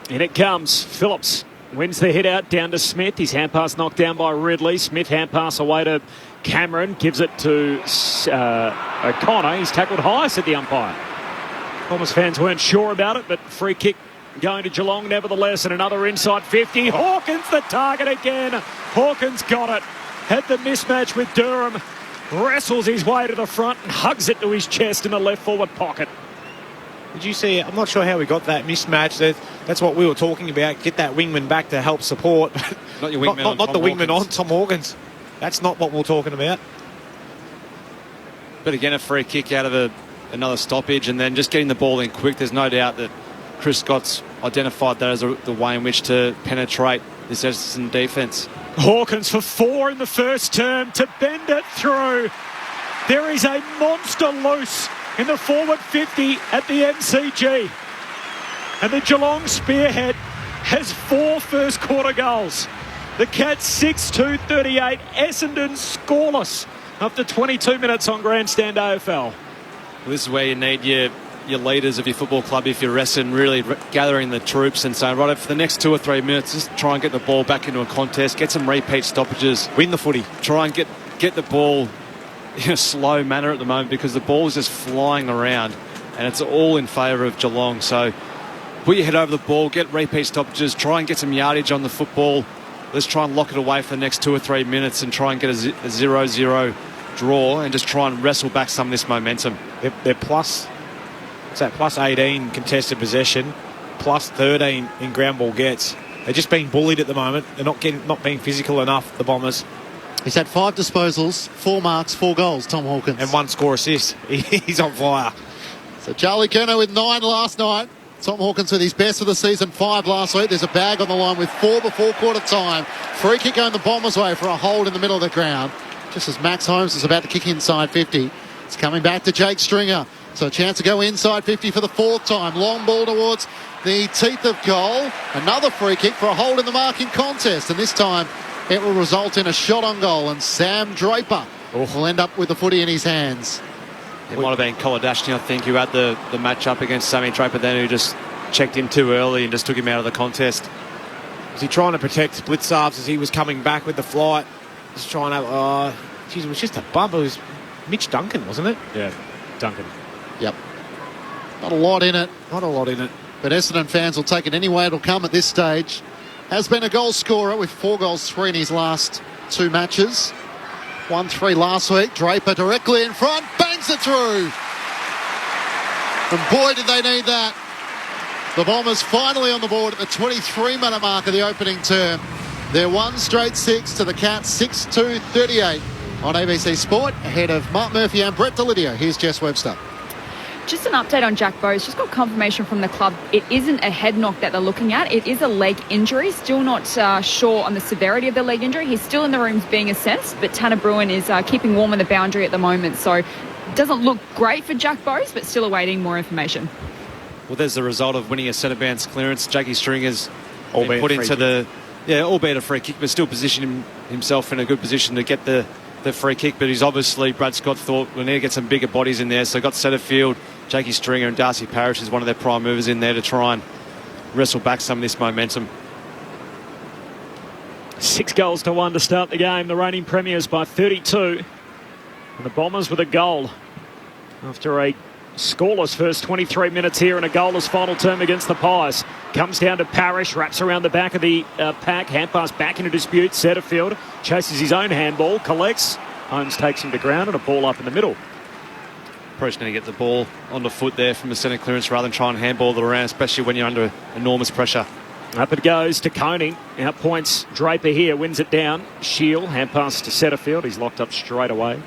S14: In it comes. Phillips wins the hit out down to Smith. His hand pass knocked down by Ridley. Smith hand pass away to Cameron. Gives it to O'Connor. He's tackled high, said the umpire. Bombers fans weren't sure about it, but free kick going to Geelong nevertheless. And another inside 50. Hawkins the target again. Hawkins got it. Had the mismatch with Durham. Wrestles his way to the front and hugs it to his chest in the left forward pocket.
S19: Did you see it? I'm not sure how we got that mismatch. That's what we were talking about. Get that wingman back to help support.
S20: Not your wingman
S19: not the wingman on Tom Hawkins. That's not what we're talking about.
S20: But again, a free kick out of another stoppage and then just getting the ball in quick. There's no doubt that Chris Scott's identified that as the way in which to penetrate this Essendon defence.
S14: Hawkins for 4 in the first term to bend it through. There is a monster loose in the forward 50 at the MCG. And the Geelong spearhead has 4 first quarter goals. The Cats 6-2-38. Essendon scoreless after 22 minutes on Grandstand AFL.
S20: Well, this is where you need your leaders of your football club, if you're Essendon, really gathering the troops and saying, right, for the next 2 or 3 minutes, just try and get the ball back into a contest, get some repeat stoppages.
S19: Win the footy.
S20: Try and get the ball in a slow manner at the moment because the ball is just flying around and it's all in favour of Geelong. So put your head over the ball, get repeat stoppages, try and get some yardage on the football. Let's try and lock it away for the next 2 or 3 minutes and try and get a 0-0 draw and just try and wrestle back some of this momentum.
S19: They're plus 18 contested possession, plus 13 in ground ball gets. They're just being bullied at the moment. They're not being physical enough, the Bombers.
S16: He's had 5 disposals, 4 marks, 4 goals, Tom Hawkins.
S19: And 1 score assist. He's on fire.
S16: So Charlie Kerner with 9 last night. Tom Hawkins with his best of the season, 5 last week. There's a bag on the line with 4 before quarter time. Free kick going the Bombers' way for a hold in the middle of the ground. Just as Max Holmes is about to kick inside 50. It's coming back to Jake Stringer. So a chance to go inside 50 for the 4th time. Long ball towards the teeth of goal. Another free kick for a hold in the marking contest. And this time it will result in a shot on goal. And Sam Draper will end up with the footy in his hands.
S20: It might have been Koladashny, I think, who had the match up against Sammy Draper then, who just checked in too early and just took him out of the contest.
S19: Was he trying to protect Blitzarves as he was coming back with the flight? Just trying to... it was just a bump. It was Mitch Duncan, wasn't it?
S14: Yeah, Duncan.
S16: Yep. Not a lot in it.
S19: Not a lot in it.
S16: But Essendon fans will take it any way it'll come at this stage. Has been a goal scorer with 4 goals, 3 in his last 2 matches. 1-3 last week. Draper directly in front. Bangs it through. And boy, did they need that. The Bombers finally on the board at the 23-minute mark of the opening term. They're one straight 6 to the Cats, 6-2-38 on ABC Sport, ahead of Mark Murphy and Brett Delidio. Here's Jess Webster.
S2: Just an update on Jack Bowes. Just got confirmation from the club. It isn't a head knock that they're looking at. It is a leg injury. Still not sure on the severity of the leg injury. He's still in the rooms being assessed, but Tanner Bruin is keeping warm in the boundary at the moment. So it doesn't look great for Jack Bowes, but still awaiting more information.
S20: Well, there's the result of winning a centre bounce clearance. Jackie Stringer's
S19: Albeit
S20: put
S19: free
S20: into
S19: kick.
S20: albeit a free kick, but still positioning himself in a good position to get the free kick. But he's obviously, Brad Scott thought we need to get some bigger bodies in there, so got centre field. Jackie Stringer and Darcy Parish is one of their prime movers in there to try and wrestle back some of this momentum.
S14: 6-1 to start the game. The reigning premiers by 32. And the Bombers with a goal after a scoreless first 23 minutes here and a goalless final term against the Pies. Comes down to Parish, wraps around the back of the pack. Hand pass back into dispute. Setterfield chases his own handball, collects. Holmes takes him to ground and a ball up in the middle.
S20: Probably going to get the ball on the foot there from the centre clearance rather than try and handball it around, especially when you're under enormous pressure.
S14: Up it goes to Coney. Out points Draper here, wins it down. Shield, hand pass to Setterfield. He's locked up straight away.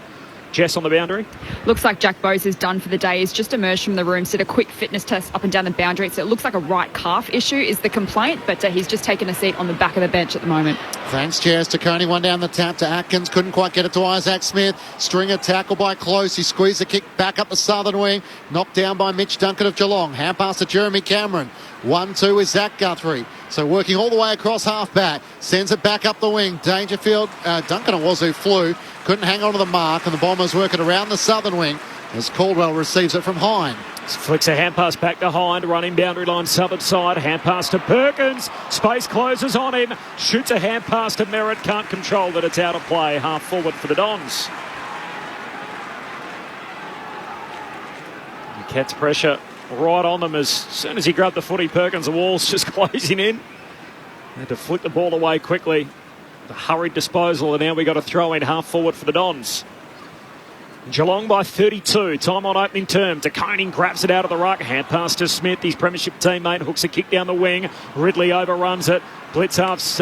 S14: Jess on the boundary.
S2: Looks like Jack Bowes is done for the day. He's just emerged from the room, did a quick fitness test up and down the boundary. So it looks like a right calf issue is the complaint, but he's just taken a seat on the back of the bench at the moment.
S16: Thanks, Jess. To Coney, one down the tap to Atkins. Couldn't quite get it to Isaac Smith. Stringer tackled by Close. He squeezed the kick back up the southern wing. Knocked down by Mitch Duncan of Geelong. Hand pass to Jeremy Cameron. 1-2 is Zach Guthrie. So working all the way across half back. Sends it back up the wing. Dangerfield. Duncan it was who flew. Couldn't hang on to the mark, and the Bombers work it around the southern wing as Caldwell receives it from Hine.
S14: Flicks a hand pass back to Hind, running boundary line southern side. Hand pass to Perkins. Space closes on him. Shoots a hand pass to Merritt. Can't control that. It's out of play. Half forward for the Dons. The Cats pressure right on them as soon as he grabbed the footy. Perkins, the wall's just closing in. Had to flick the ball away quickly. The hurried disposal, and now we got a throw in half forward for the Dons. Geelong by 32. Time on opening term. DeConing grabs it out of the ruck. Hand pass to Smith. His premiership teammate hooks a kick down the wing. Ridley overruns it. Blitzhalf's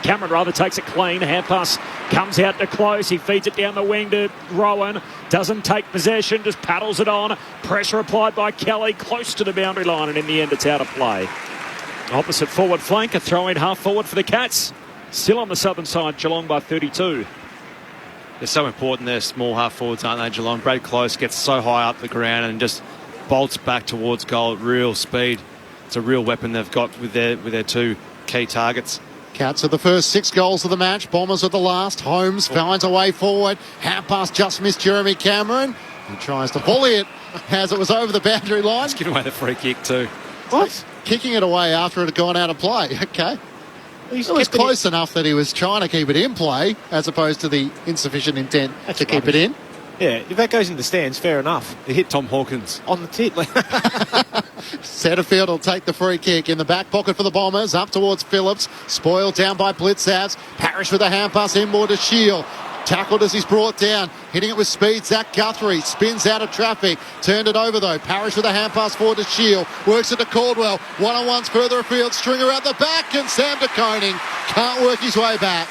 S14: Cameron takes it clean. Hand pass comes out to Close. He feeds it down the wing to Rowan. Doesn't take possession. Just paddles it on. Pressure applied by Kelly. Close to the boundary line, and in the end it's out of play. Opposite forward flank. A throw in half forward for the Cats. Still on the southern side, Geelong by 32.
S20: They're so important, they're small half forwards, aren't they, Geelong? Brad Close gets so high up the ground and just bolts back towards goal at real speed. It's a real weapon they've got with their two key targets.
S16: Cats are the first 6 goals of the match. Bombers are the last. Holmes finds a way forward. Hand pass just missed Jeremy Cameron. He tries to volley it as it was over the boundary line.
S20: Let's give away the free kick too.
S16: What? Kicking it away after it had gone out of play. Okay. It was close enough that he was trying to keep it in play as opposed to the insufficient intent to keep it in.
S19: Yeah, if that goes in the stands, fair enough.
S20: It hit Tom Hawkins
S19: on the tit.
S16: Setterfield will take the free kick in the back pocket for the Bombers. Up towards Phillips. Spoiled down by Blitzavs. Parish with a hand pass inboard to Shield. Tackled as he's brought down. Hitting it with speed. Zach Guthrie spins out of traffic. Turned it over though. Parish with a hand pass forward to Shield. Works it to Caldwell. One-on-ones further afield. Stringer out the back. And Sam DeConing can't work his way back.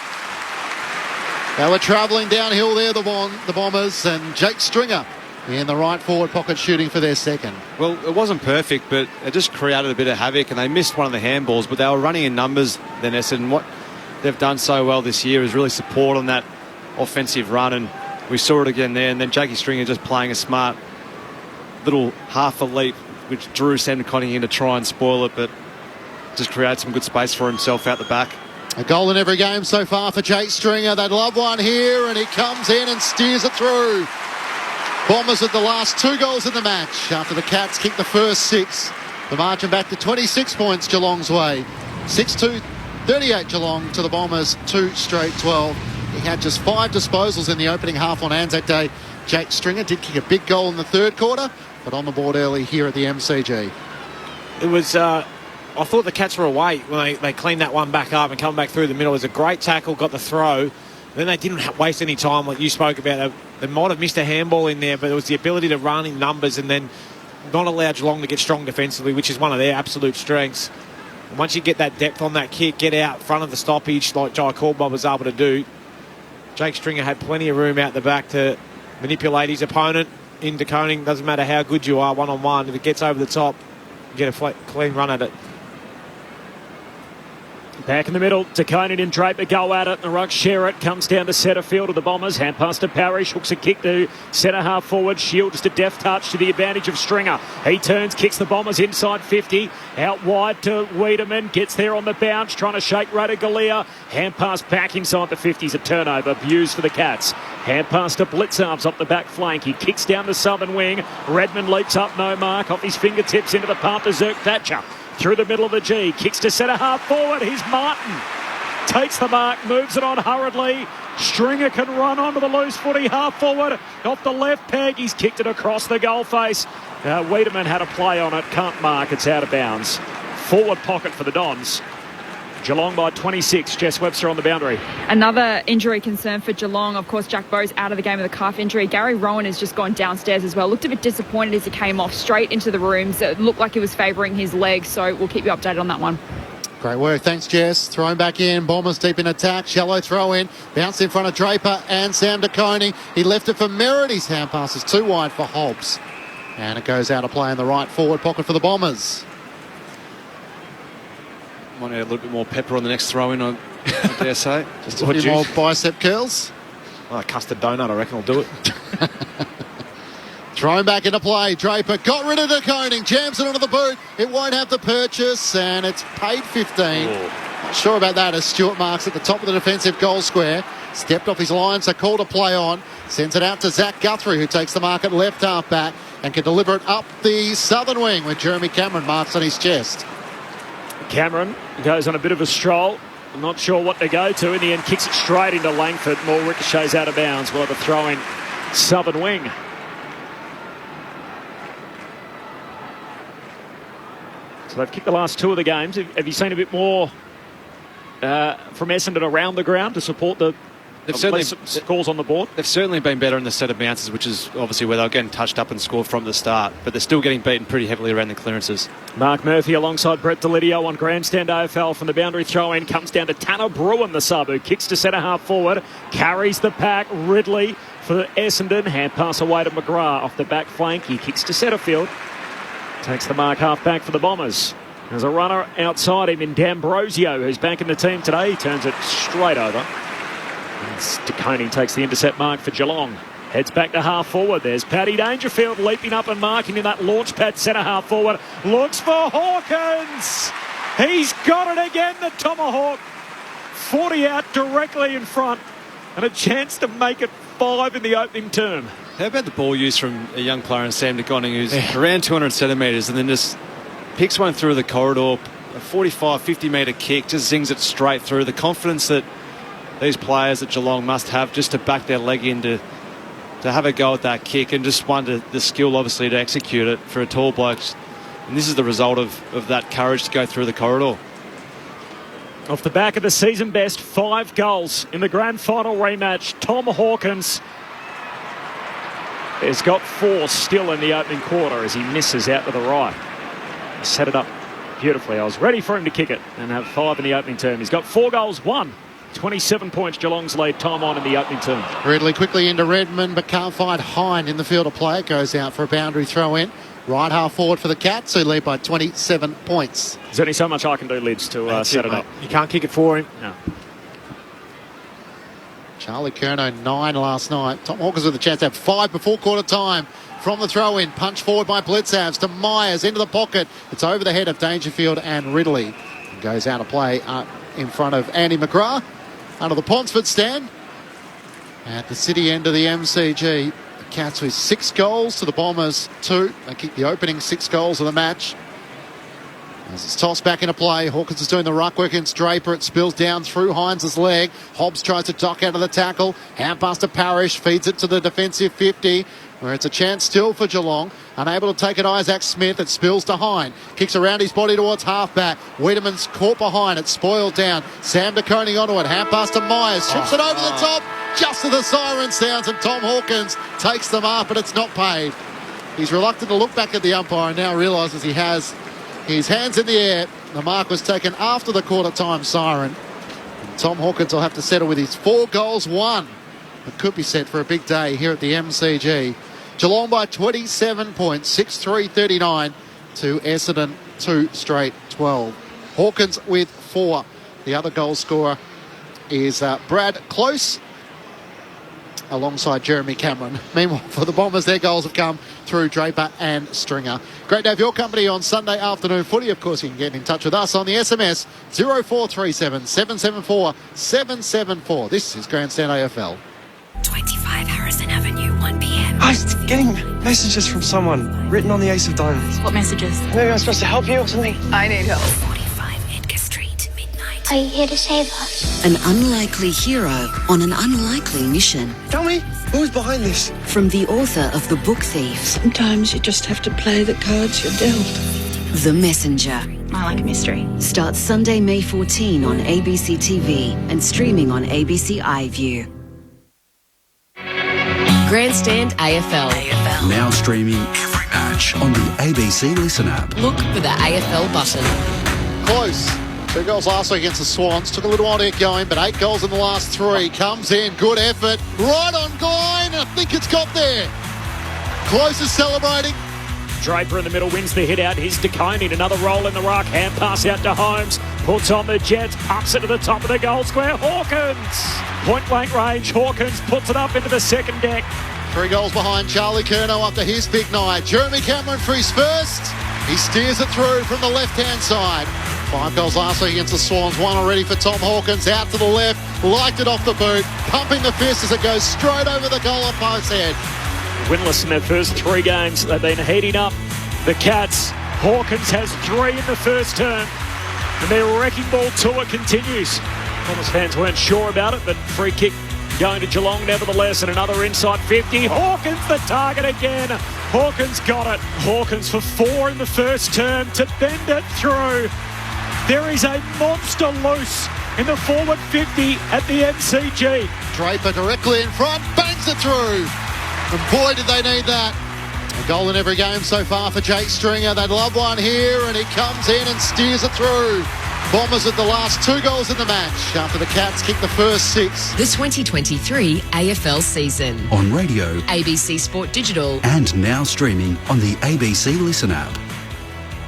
S16: They were travelling downhill there, the Bombers. And Jake Stringer in the right forward pocket shooting for their second.
S20: Well, it wasn't perfect, but it just created a bit of havoc. And they missed one of the handballs, but they were running in numbers then, Essendon. What they've done so well this year is really support on that offensive run, and we saw it again there. And then Jackie Stringer just playing a smart little half a leap, which drew Sam DeConing in to try and spoil it, but just create some good space for himself out the back.
S16: A goal in every game so far for Jake Stringer. They'd love one here, and he comes in and steers it through. Bombers at the last 2 goals in the match after the Cats kicked the first 6. The margin back to 26 points Geelong's way. 6-2-38 Geelong to the Bombers, 2 straight 12. He had just 5 disposals in the opening half on Anzac Day. Jake Stringer did kick a big goal in the third quarter, but on the board early here at the MCG.
S19: It was, I thought the Cats were away when they cleaned that one back up and come back through the middle. It was a great tackle, got the throw. Then they didn't waste any time, like you spoke about. They might have missed a handball in there, but it was the ability to run in numbers and then not allow Geelong to get strong defensively, which is one of their absolute strengths. And once you get that depth on that kick, get out front of the stoppage like Jai Caldwell was able to do. Jake Stringer had plenty of room out the back to manipulate his opponent into Koning. Doesn't matter how good you are one-on-one. If it gets over the top, you get a clean run at it.
S14: Back in the middle, DeConing and Draper go at it. The ruck share it, comes down to centre field of the Bombers. Hand pass to Parrish, hooks a kick to centre half forward. Shield just a deft touch to the advantage of Stringer. He turns, kicks the Bombers inside 50. Out wide to Wiedemann, gets there on the bounce, trying to shake Radaglia. Hand pass back inside the 50s, a turnover. Views for the Cats. Hand pass to Blitzarves up the back flank. He kicks down the southern wing. Redmond leaps up, no mark. Off his fingertips into the path to Zerk Thatcher. Through the middle of the G, kicks to centre half forward. Here's Martin. Takes the mark, moves it on hurriedly. Stringer can run onto the loose footy half forward. Off the left peg, he's kicked it across the goal face. Wiedemann had a play on it, can't mark, it's out of bounds. Forward pocket for the Dons. Geelong by 26. Jess Webster on the boundary.
S2: Another injury concern for Geelong. Of course, Jack Bowe's out of the game with a calf injury. Gary Rowan has just gone downstairs as well. Looked a bit disappointed as he came off straight into the rooms. It looked like he was favouring his leg, so we'll keep you updated on that one.
S16: Great work. Thanks, Jess. Thrown back in. Bombers deep in attack. Shallow throw in. Bounce in front of Draper and Sam DeConing. He left it for Merritt. His hand pass is too wide for Hobbs. And it goes out of play in the right forward pocket for the Bombers.
S20: Might need a little bit more pepper on the next throw-in, I dare say.
S16: Just a few more bicep curls.
S19: Oh, a custard donut, I reckon, will do it.
S16: Thrown back into play. Draper got rid of DeConing. Jams it onto the boot. It won't have the purchase, and it's paid 15. Not sure about that as Stuart Marks at the top of the defensive goal square. Stepped off his line, so called a play on. Sends it out to Zach Guthrie, who takes the mark at left half back and can deliver it up the southern wing with Jeremy Cameron marks on his chest.
S14: Cameron goes on a bit of a stroll. I'm not sure what to go to. In the end, kicks it straight into Langford. More ricochets out of bounds. We'll have a throw in southern wing. So they've kicked the last two of the games. Have you seen a bit more from Essendon around the ground to support the scores on the board?
S20: They've certainly been better in the set of bounces, which is obviously where they're getting touched up and scored from the start, but they're still getting beaten pretty heavily around the clearances.
S14: Mark Murphy alongside Brett Delidio on grandstand AFL from the boundary throw-in. Comes down to Tanner Bruin, the sub, who kicks to centre half forward. Carries the pack. Ridley for Essendon. Hand pass away to McGrath off the back flank. He kicks to centre field. Takes the mark half back for the Bombers. There's a runner outside him in D'Ambrosio, who's back in the team today. He turns it straight over. DeConing takes the intercept mark for Geelong. Heads back to half forward. There's Paddy Dangerfield leaping up and marking in that launch pad centre half forward. Looks for Hawkins. He's got it again, the Tomahawk. 40 out directly in front and a chance to make it 5 in the opening term.
S20: How about the ball use from a young player in Sam DeConing who's around 200 centimetres and then just picks one through the corridor, a 45, 50 metre kick, just zings it straight through. The confidence that these players at Geelong must have just to back their leg in to have a go at that kick, and just the skill obviously to execute it for a tall bloke. And this is the result of that courage to go through the corridor.
S14: Off the back of the season best, 5 goals in the grand final rematch. Tom Hawkins has got 4 still in the opening quarter as he misses out to the right. Set it up beautifully. I was ready for him to kick it and have 5 in the opening term. He's got 4 goals, 1. 27 points Geelong's lead, time on in the opening term.
S16: Ridley quickly into Redmond, but can't find Hind in the field of play. It goes out for a boundary throw in. Right half forward for the Cats, who lead by 27 points.
S14: There's only so much I can do, Lids, to set it up.
S19: You can't kick it for him.
S14: No.
S16: Charlie Curnow, 9 last night. Tom Hawkins with a chance to have 5 before quarter time. From the throw-in, punch forward by Blitzarves to Myers into the pocket. It's over the head of Dangerfield and Ridley. It goes out of play in front of Andy McGrath under the Ponsford stand. At the city end of the MCG, the Cats with 6 goals to the Bombers 2. They kick the opening 6 goals of the match. As it's tossed back into play, Hawkins is doing the ruck work against Draper. It spills down through Hines' leg. Hobbs tries to duck out of the tackle. Hand pass to Parrish, feeds it to the defensive 50, where it's a chance still for Geelong. Unable to take it, Isaac Smith. It spills to Hine. Kicks around his body towards halfback. Wiedemann's caught behind. It's spoiled down. Sam DeConing onto it. Hand pass to Myers. Chips it over the top. Just as the siren sounds, and Tom Hawkins takes them up, but it's not paid. He's reluctant to look back at the umpire and now realises he has his hands in the air. The mark was taken after the quarter-time siren. And Tom Hawkins will have to settle with his 4 goals, 1. It could be set for a big day here at the MCG. Geelong by 27 points, 6-3-39 to Essendon 2 straight 12. Hawkins with 4. The other goal scorer is Brad Close, alongside Jeremy Cameron. Meanwhile, for the Bombers, their goals have come through Draper and Stringer. Great to have your company on Sunday afternoon footy. Of course, you can get in touch with us on the SMS 0437 774 774. This is Grandstand AFL.
S9: 25 Harrison Avenue, 1 p.m.
S3: I was getting messages from someone written on the Ace of Diamonds.
S8: What messages?
S3: Maybe I'm supposed to help you or something.
S9: I need help. 45 Edgar Street, midnight.
S4: Are you here to save us?
S10: An unlikely hero on an unlikely mission.
S3: Tell me, who's behind this?
S10: From the author of The Book Thief.
S4: Sometimes you just have to play the cards you're dealt.
S10: The Messenger.
S8: I like a mystery.
S10: Starts Sunday, May 14 on ABC TV and streaming on ABC iView.
S17: Grandstand AFL.
S18: Now streaming every match on the ABC Listen app.
S17: Look for the AFL button.
S16: Close. 2 goals last week against the Swans. Took a little while to get going, but 8 goals in the last 3. Comes in, good effort. Right on Glyne, and I think it's got there. Close is celebrating.
S14: Draper in the middle wins the hit out. Here's DeConey. Another roll in the ruck. Hand pass out to Holmes. Puts on the Jets. Pucks it to the top of the goal square. Hawkins. Point blank range. Hawkins puts it up into the second deck.
S16: 3 goals behind Charlie Curnow after his big night. Jeremy Cameron for his first. He steers it through from the left-hand side. 5 goals last week against the Swans. 1 already for Tom Hawkins. Out to the left. Liked it off the boot. Pumping the fist as it goes straight over the goal post head.
S14: Winless in their first 3 games. They've been heating up the Cats. Hawkins has 3 in the first term. And their wrecking ball tour continues. Bombers fans weren't sure about it, but free kick going to Geelong nevertheless, and another inside 50. Hawkins the target again. Hawkins got it. Hawkins for 4 in the first term to bend it through. There is a monster loose in the forward 50 at the MCG.
S16: Draper directly in front, bangs it through. And boy, did they need that. A goal in every game so far for Jake Stringer. They'd love one here, and he comes in and steers it through. Bombers with the last 2 goals in the match after the Cats kicked the first 6.
S17: The 2023 AFL season.
S18: On radio,
S17: ABC Sport Digital.
S18: and now streaming on the ABC Listen app.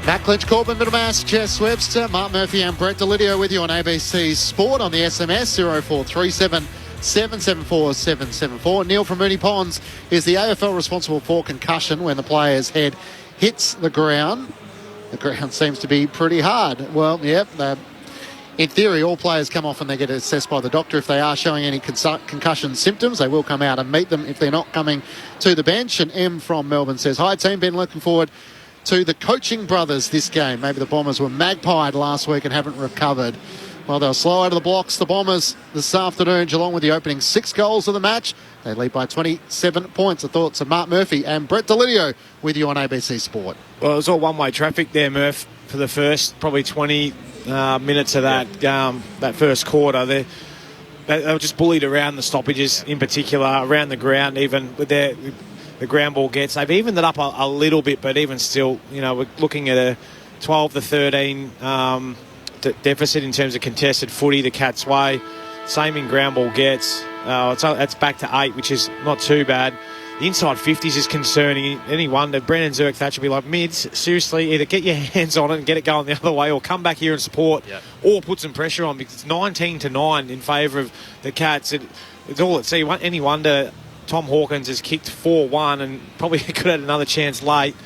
S16: Matt Clinch, Corbin Middlemass, Jess Webster, Mark Murphy and Brett Delidio with you on ABC Sport on the SMS 0437 774 774. Neil from Mooney Ponds is the AFL responsible for concussion when the player's head hits the ground. The ground seems to be pretty hard. Well, yep. In theory, all players come off and they get assessed by the doctor. If they are showing any concussion symptoms, they will come out and meet them if they're not coming to the bench. And M from Melbourne says, "Hi team, been looking forward to the coaching brothers this game. Maybe the Bombers were magpied last week and haven't recovered." Well, they'll slow out of the blocks. The Bombers this afternoon, Geelong with the opening 6 goals of the match. They lead by 27 points. The thoughts of Mark Murphy and Brett Delidio with you on ABC Sport.
S19: Well, it was all one-way traffic there, Murph, for the first probably 20 minutes of that first quarter. They were just bullied around the stoppages, in particular, around the ground, even with the ground ball gets. They've evened it up a little bit, but even still, we're looking at a 12 to 13 deficit in terms of contested footy the Cats' way. Same in ground ball gets. That's back to 8, which is not too bad. The inside 50s is concerning. Any wonder Brendan Zerk-Thatcher will be like, mids, seriously, either get your hands on it and get it going the other way, or come back here and support, or put some pressure on, because it's 19-9 in favour of the Cats. It's all at sea. Any wonder Tom Hawkins has kicked 4-1 and probably could have had another chance late.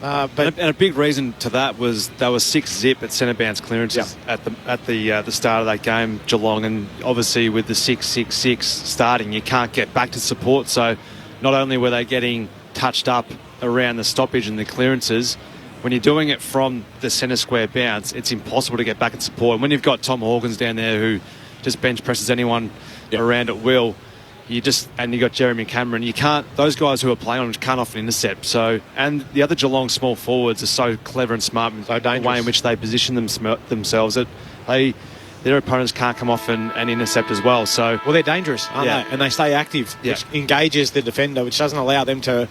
S20: And a big reason to that was they were 6-zip at centre bounce clearances at the start of that game, Geelong, and obviously with the 6-6-6 starting, you can't get back to support. So not only were they getting touched up around the stoppage and the clearances, when you're doing it from the centre square bounce, it's impossible to get back and support. And when you've got Tom Hawkins down there who just bench presses anyone around at will, and you got Jeremy Cameron, those guys who are playing on can't often intercept. So, and the other Geelong small forwards are so clever and smart in the way in which they position themselves that they their opponents can't come off and intercept as well. So,
S19: well, they're dangerous, aren't they? And they stay active, which engages the defender, which doesn't allow them to,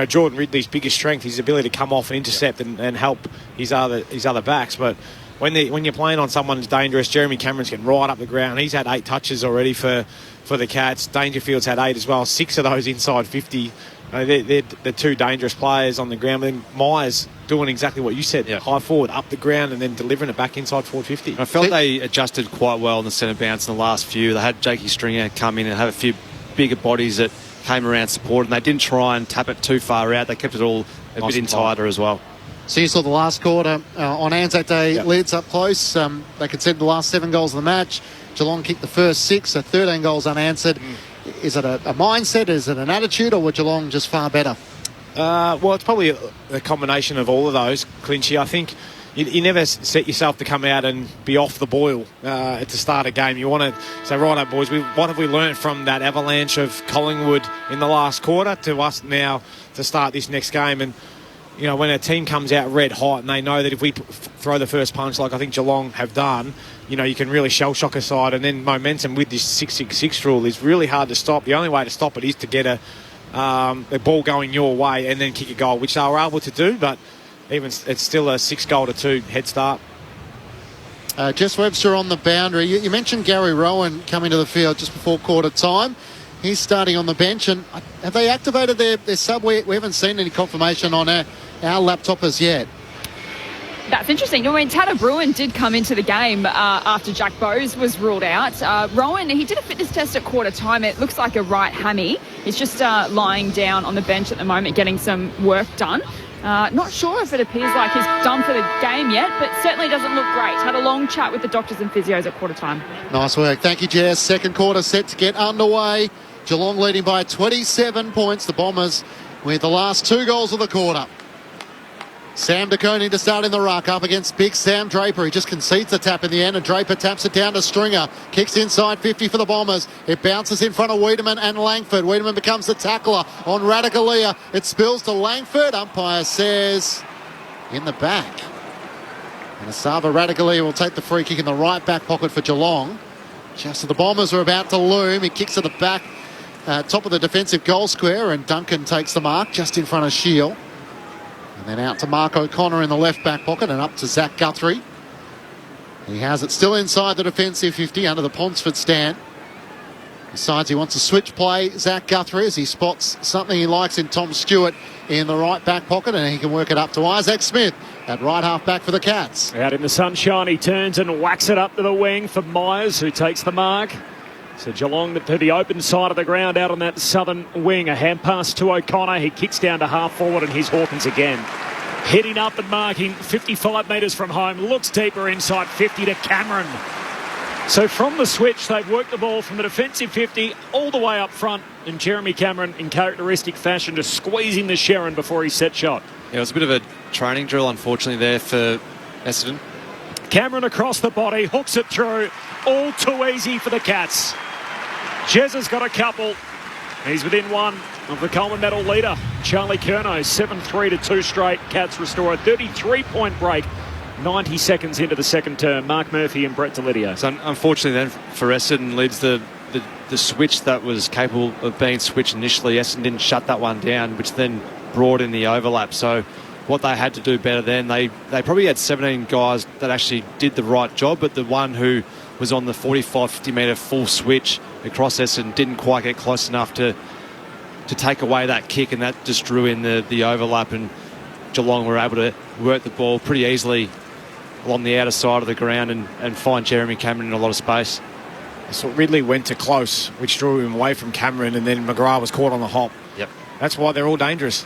S19: Jordan Ridley's biggest strength, his ability to come off and intercept and help his other backs. But when you're playing on someone who's dangerous, Jeremy Cameron's getting right up the ground. He's had 8 touches already for the Cats. Dangerfield's had 8 as well. 6 of those inside 50. They're the 2 dangerous players on the ground. But then Myers doing exactly what you said, high forward, up the ground, and then delivering it back inside 450.
S20: I felt they adjusted quite well in the centre bounce in the last few. They had Jakey Stringer come in and have a few bigger bodies that came around support, and they didn't try and tap it too far out. They kept it all a bit in tighter as well.
S16: So you saw the last quarter on Anzac Day, leads up close. They conceded the last 7 goals of the match. Geelong kicked the first 6, so 13 goals unanswered. Is it a mindset? Is it an attitude, or were Geelong just far better?
S19: Well, it's probably a combination of all of those, Clinchy. I think you never set yourself to come out and be off the boil at the start of a game. You want to say, right up, boys, what have we learnt from that avalanche of Collingwood in the last quarter to us now to start this next game? And when a team comes out red hot and they know that if we throw the first punch like I think Geelong have done, you can really shell-shock a side. And then momentum with this 6-6-6 rule is really hard to stop. The only way to stop it is to get a ball going your way and then kick a goal, which they were able to do, but it's still a 6-2 head start.
S16: Jess Webster on the boundary. You mentioned Gary Rowan coming to the field just before quarter time. He's starting on the bench, and have they activated their sub? We haven't seen any confirmation on our laptop as yet.
S2: That's interesting. Tanner Bruin did come into the game after Jack Bowes was ruled out. Rowan, he did a fitness test at quarter time. It looks like a right hammy. He's just lying down on the bench at the moment, getting some work done. Not sure if it appears like he's done for the game yet, but certainly doesn't look great. Had a long chat with the doctors and physios at quarter time.
S16: Nice work. Thank you, Jess. Second quarter set to get underway. Geelong leading by 27 points. The Bombers with the last 2 goals of the quarter. Sam De Koning to start in the ruck up against big Sam Draper. He just concedes the tap in the end, and Draper taps it down to Stringer. Kicks inside 50 for the Bombers. It bounces in front of Wiedemann and Langford. Wiedemann becomes the tackler on Radicalea. It spills to Langford. Umpire says in the back. And Asava Radicalea will take the free kick in the right back pocket for Geelong. Just as the Bombers are about to loom, he kicks to the back, top of the defensive goal square, and Duncan takes the mark just in front of Shield. And then out to Mark O'Connor in the left back pocket and up to Zach Guthrie. He has it still inside the defensive 50 under the Ponsford stand. Decides he wants to switch play, Zach Guthrie, as he spots something he likes in Tom Stewart in the right back pocket, and he can work it up to Isaac Smith at right half back for the Cats.
S14: Out in the sunshine, he turns and whacks it up to the wing for Myers, who takes the mark. So Geelong to the open side of the ground out on that southern wing. A hand pass to O'Connor. He kicks down to half forward, and here's Hawkins again. Heading up and marking 55 metres from home. Looks deeper inside 50 to Cameron. So from the switch, they've worked the ball from the defensive 50 all the way up front. And Jeremy Cameron, in characteristic fashion, just squeezing the Sherrin before he set shot.
S20: Yeah, it was a bit of a training drill, unfortunately, there for Essendon.
S14: Cameron across the body, hooks it through. All too easy for the Cats. Jez has got a couple. He's within one of the Coleman medal leader, Charlie Curnow. 7-3 to 2 straight. Cats restore a 33-point break 90 seconds into the second term. Mark Murphy and Brett Delidio.
S20: So unfortunately then for Essendon, leads the switch that was capable of being switched initially. Essendon didn't shut that one down, which then brought in the overlap. So what they had to do better then, they probably had 17 guys that actually did the right job, but the one who was on the 45-50 metre full switch across Essendon didn't quite get close enough to take away that kick, and that just drew in the overlap, and Geelong were able to work the ball pretty easily along the outer side of the ground and find Jeremy Cameron in a lot of space.
S19: So Ridley went to close, which drew him away from Cameron, and then McGrath was caught on the hop.
S20: Yep.
S19: That's why they're all dangerous.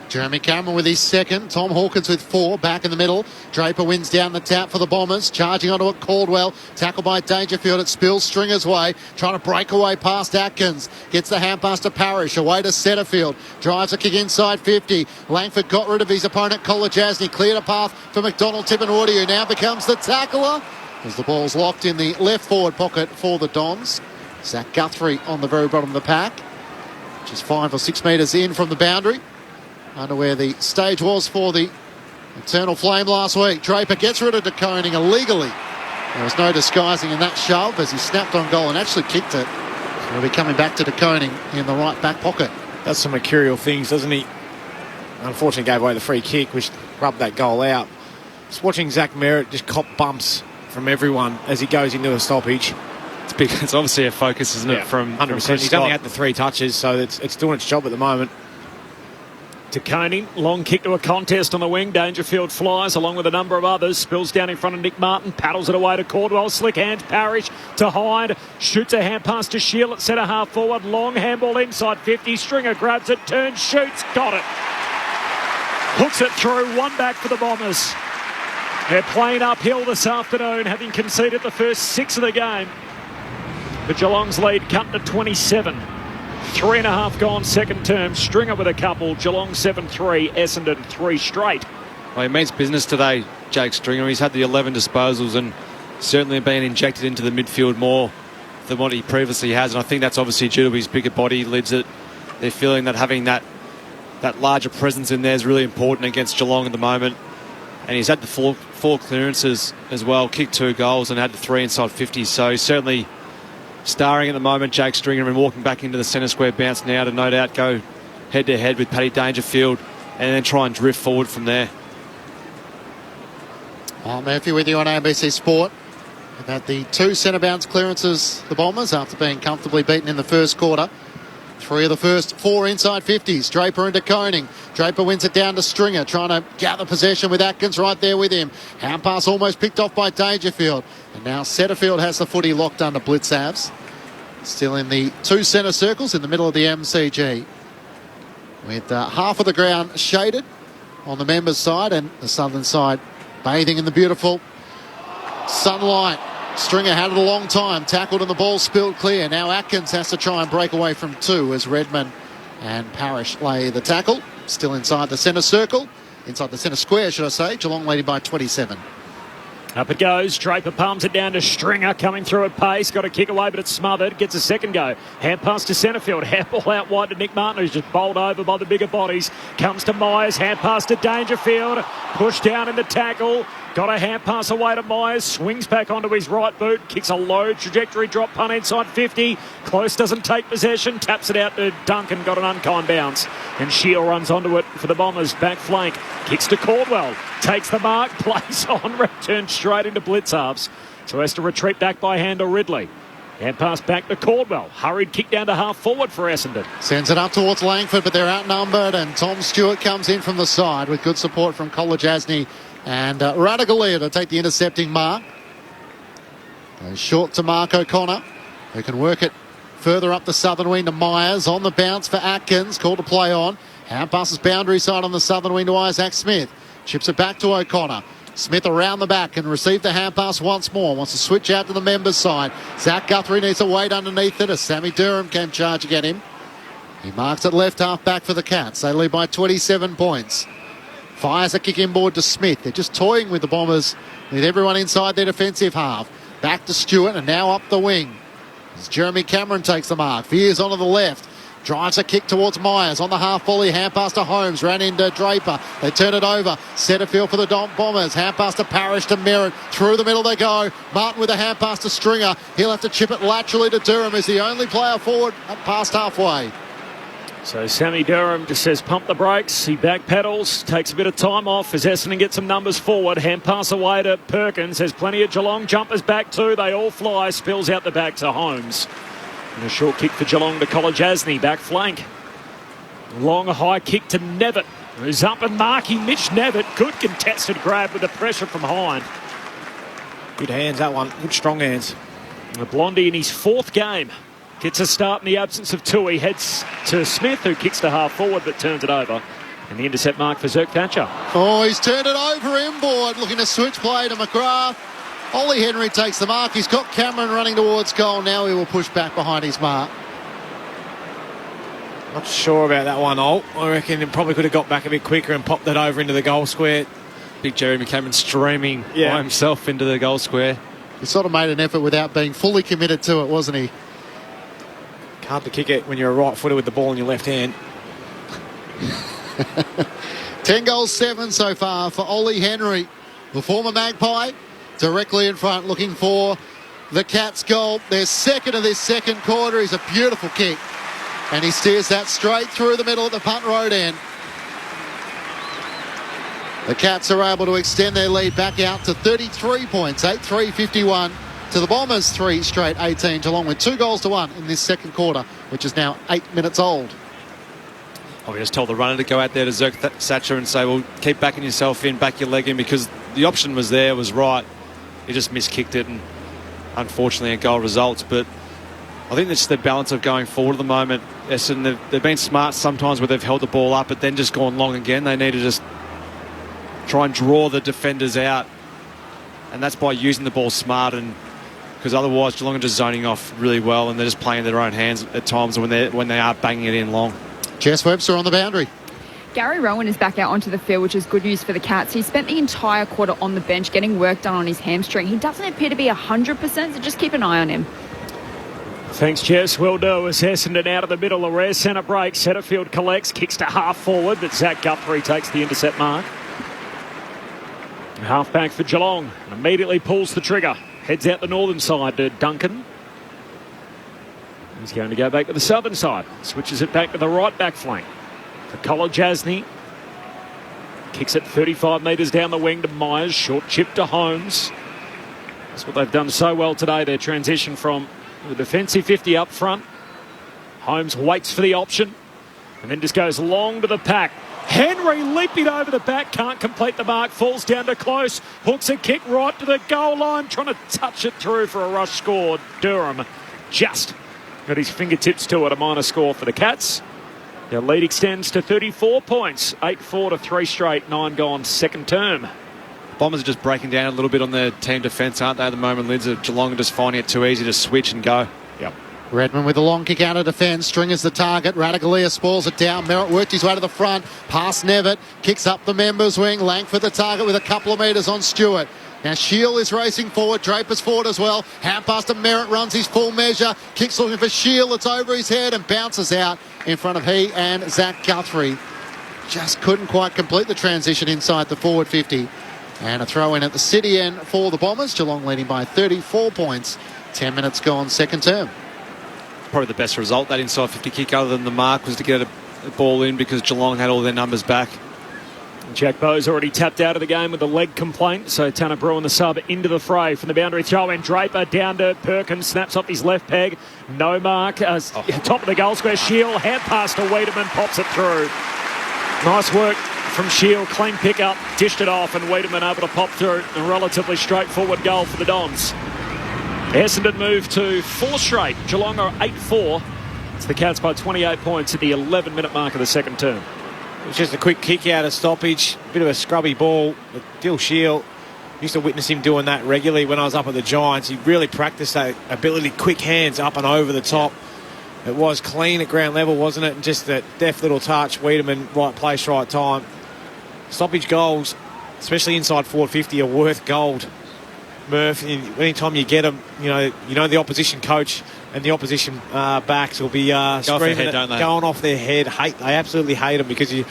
S16: Jeremy Cameron with his second. Tom Hawkins with 4. Back in the middle. Draper wins down the tap for the Bombers. Charging onto it, Caldwell. Tackled by Dangerfield. It spills Stringer's way. Trying to break away past Atkins. Gets the hand pass to Parrish. Away to Setterfield. Drives a kick inside 50. Langford got rid of his opponent, Kolajasny. Cleared a path for McDonald Tippenwoody, who now becomes the tackler as the ball's locked in the left forward pocket for the Dons. Zach Guthrie on the very bottom of the pack, which is 5 or 6 metres in from the boundary. Under where the stage was for the Eternal Flame last week. Draper gets rid of De Koning illegally There was no disguising in that shove as he snapped on goal and actually kicked it. He'll be coming back to De Koning in the right back pocket.
S19: Does some mercurial things, doesn't he? Unfortunately gave away the free kick, which rubbed that goal out. Just watching Zach Merritt just cop bumps from everyone as he goes into a stoppage.
S20: It's big. It's obviously a focus, isn't it? From
S19: 100%. He's only had the 3 touches, so it's doing its job at the moment.
S14: De Koning, long kick to a contest on the wing. Dangerfield flies along with a number of others. Spills down in front of Nick Martin. Paddles it away to Caldwell. Slick hands Parrish to Hyde. Shoots a hand pass to Shield at centre half forward. Long handball inside 50. Stringer grabs it. Turns. Shoots. Got it. Hooks it through. One back for the Bombers. They're playing uphill this afternoon, having conceded the first 6 of the game. But Geelong's lead cut to 27. 3.5 gone second term. Stringer with a couple. Geelong 7-3. Essendon 3 straight.
S20: Well, he means business today, Jake Stringer. He's had the 11 disposals and certainly been injected into the midfield more than what he previously has. And I think that's obviously due to his bigger body. Lids it. They're feeling that having that larger presence in there is really important against Geelong at the moment. And he's had the four clearances as well. Kicked 2 goals and had the 3 inside 50. So he's certainly starring at the moment, Jake Stringer, and walking back into the centre square bounce now to no doubt go head-to-head with Paddy Dangerfield and then try and drift forward from there.
S16: Murphy with you on ABC Sport. They've had the 2 centre bounce clearances, the Bombers, after being comfortably beaten in the first quarter. 3 of the first 4 inside 50s. Draper into Koning. Draper wins it down to Stringer, trying to gather possession with Atkins right there with him. Hand pass almost picked off by Dangerfield. And now Setterfield has the footy locked under Blitzavs. Still in the 2 centre circles in the middle of the MCG. With half of the ground shaded on the members' side and the southern side bathing in the beautiful sunlight. Stringer had it a long time, tackled and the ball spilled clear. Now Atkins has to try and break away from 2 as Redman and Parrish lay the tackle. Still inside the centre circle, inside the centre square, should I say. Geelong leading by 27.
S14: Up it goes. Draper palms it down to Stringer, coming through at pace. Got a kick away, but it's smothered. Gets a second go. Hand pass to Centrefield. Handball out wide to Nick Martin, who's just bowled over by the bigger bodies. Comes to Myers. Hand pass to Dangerfield. Pushed down in the tackle. Got a hand pass away to Myers. Swings back onto his right boot. Kicks a low trajectory drop punt inside 50. Close doesn't take possession. Taps it out to Duncan. Got an unkind bounce. And Shield runs onto it for the Bombers. Back flank. Kicks to Caldwell. Takes the mark. Plays on. Returns straight into blitz halves. So has to retreat back by Handel Ridley. Hand pass back to Caldwell. Hurried kick down to half forward for Essendon.
S16: Sends it up towards Langford, but they're outnumbered. And Tom Stewart comes in from the side with good support from College Asney and Radigalia to take the intercepting mark. Goes short to Mark O'Connor, who can work it further up the southern wing to Myers. On the bounce for Atkins, called to play on. Hand passes boundary side on the southern wing to Isaac Smith. Chips it back to O'Connor. Smith around the back and received the hand pass once more. Wants to switch out to the members' side. Zach Guthrie needs to wait underneath it as Sammy Durham came charging at him. He marks it left half back for the Cats. They lead by 27 points. Fires a kick inboard to Smith. They're just toying with the Bombers, with everyone inside their defensive half. Back to Stewart and now up the wing. As Jeremy Cameron takes the mark. Veers onto the left. Drives a kick towards Myers on the half volley. Hand pass to Holmes. Ran into Draper. They turn it over. Setterfield for the Bombers. Hand pass to Parrish to Merritt. Through the middle they go. Martin with a hand pass to Stringer. He'll have to chip it laterally to Durham as the only player forward past halfway.
S14: So Sammy Durham just says pump the brakes. He back pedals, takes a bit of time off as Essendon gets some numbers forward. Hand pass away to Perkins. There's plenty of Geelong jumpers back too. They all fly. Spills out the back to Holmes. And a short kick for Geelong to College Asney. Back flank. Long high kick to Nevitt, who's up and marking Mitch Nevitt. Good contested grab with the pressure from Hind.
S19: Good hands, that one. Good strong hands.
S14: The Blondie in his 4th game gets a start in the absence of Tui. Heads to Smith, who kicks to half forward but turns it over. And the intercept mark for Zerk Thatcher.
S16: Oh, he's turned it over inboard, looking to switch play to McGrath. Ollie Henry takes the mark. He's got Cameron running towards goal. Now he will push back behind his mark.
S19: Not sure about that one, Ol. I reckon it probably could have got back a bit quicker and popped that over into the goal square.
S20: Big Jeremy Cameron streaming by himself into the goal square.
S16: He sort of made an effort without being fully committed to it, wasn't he?
S19: Hard to kick it when you're a right footer with the ball in your left hand.
S16: 10 goals, 7 so far for Ollie Henry, the former Magpie. directly in front, looking for the Cats' goal. Their second of this second quarter is a beautiful kick. And he steers that straight through the middle at the punt road end. The Cats are able to extend their lead back out to 33 points, 8-3-51 to the Bombers, 3 straight 18, Geelong with 2-1 in this second quarter, which is now 8 minutes old.
S20: We just told the runner to go out there to Zerk Thatcher and say, well, keep backing yourself in, back your leg in, because the option was there, was right. He just miskicked it, and unfortunately a goal results. But I think that's the balance of going forward at the moment. Essendon, they've been smart sometimes where they've held the ball up but then just gone long again. They need to just try and draw the defenders out, and that's by using the ball smart, and because otherwise Geelong are just zoning off really well and they're just playing in their own hands at times when they are banging it in long.
S16: Jess Webster on the boundary.
S2: Gary Rowan is back out onto the field, which is good news for the Cats. He spent the entire quarter on the bench getting work done on his hamstring. He doesn't appear to be 100%, so just keep an eye on him.
S14: Thanks, Jess. Will do as Essendon out of the middle. A rare centre break. Setterfield collects, kicks to half forward, but Zach Guthrie takes the intercept mark. Half back for Geelong. Immediately pulls the trigger. Heads out the northern side to Duncan. He's going to go back to the southern side. Switches it back to the right back flank. For Kolajasny. Kicks it 35 metres down the wing to Myers. Short chip to Holmes. That's what they've done so well today. Their transition from the defensive 50 up front. Holmes waits for the option. And then just goes long to the pack. Henry leaping over the back, can't complete the mark, falls down to close, hooks a kick right to the goal line, trying to touch it through for a rush score. Durham just got his fingertips to it, a minor score for the Cats. Their lead extends to 34 points, 8-4 to 3 straight, 9 gone second term.
S20: Bombers are just breaking down a little bit on their team defence, aren't they, at the moment, Lids? Geelong are just finding it too easy to switch and go.
S14: Yep.
S16: Redmond with a long kick out of defence. Stringer's the target. Radagalia spoils it down. Merritt worked his way to the front. Past Nevitt. Kicks up the members' wing. Langford the target with a couple of metres on Stewart. Now Shield is racing forward. Draper's forward as well. Hand pass to Merritt. Runs his full measure. Kicks looking for Shield. It's over his head and bounces out in front of he and Zach Guthrie. Just couldn't quite complete the transition inside the forward 50. And a throw in at the city end for the Bombers. Geelong leading by 34 points. 10 minutes gone second term.
S20: Probably the best result, that inside 50 kick, other than the mark, was to get a ball in because Geelong had all their numbers back.
S14: Jack Bowe's already tapped out of the game with a leg complaint, so Tanner Bruin, the sub, into the fray from the boundary throw in. Draper down to Perkins, snaps off his left peg, no mark, top of the goal square. Shield, hand pass to Wiedemann, pops it through. Nice work from Shield, clean pick up, dished it off, and Wiedemann able to pop through. A relatively straightforward goal for the Dons. Essendon move to 4 straight. Geelong are 8-4. It's the Cats by 28 points at the 11-minute mark of the second term.
S19: It was just a quick kick out of stoppage, bit of a scrubby ball. But Dill Shield, used to witness him doing that regularly when I was up at the Giants. He really practiced that ability, quick hands up and over the top. It was clean at ground level, wasn't it? And just that deft little touch, Wiedemann, right place, right time. Stoppage goals, especially inside forward 50, are worth gold. Murph, anytime you get them, you know the opposition coach and the opposition backs will be screaming, going off their head. They absolutely hate them because it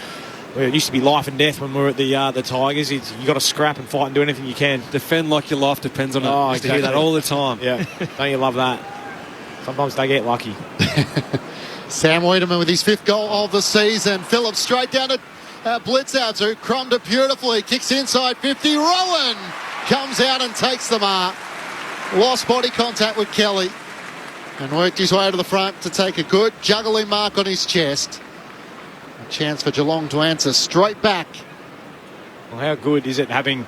S19: used to be life and death when we were at the Tigers. You got to scrap and fight and do anything you can.
S20: Defend like your life depends on it.
S19: Oh,
S20: exactly. Hear that all the time.
S19: Yeah, don't you love that? Sometimes they get lucky.
S16: Sam Wiedemann with his 5th goal of the season. Phillips straight down to Blitzauer, crumbed it beautifully. Kicks inside 50. Rowan comes out and takes the mark. Lost body contact with Kelly and worked his way to the front to take a good juggling mark on his chest. A chance for Geelong to answer straight back.
S19: Well, how good is it having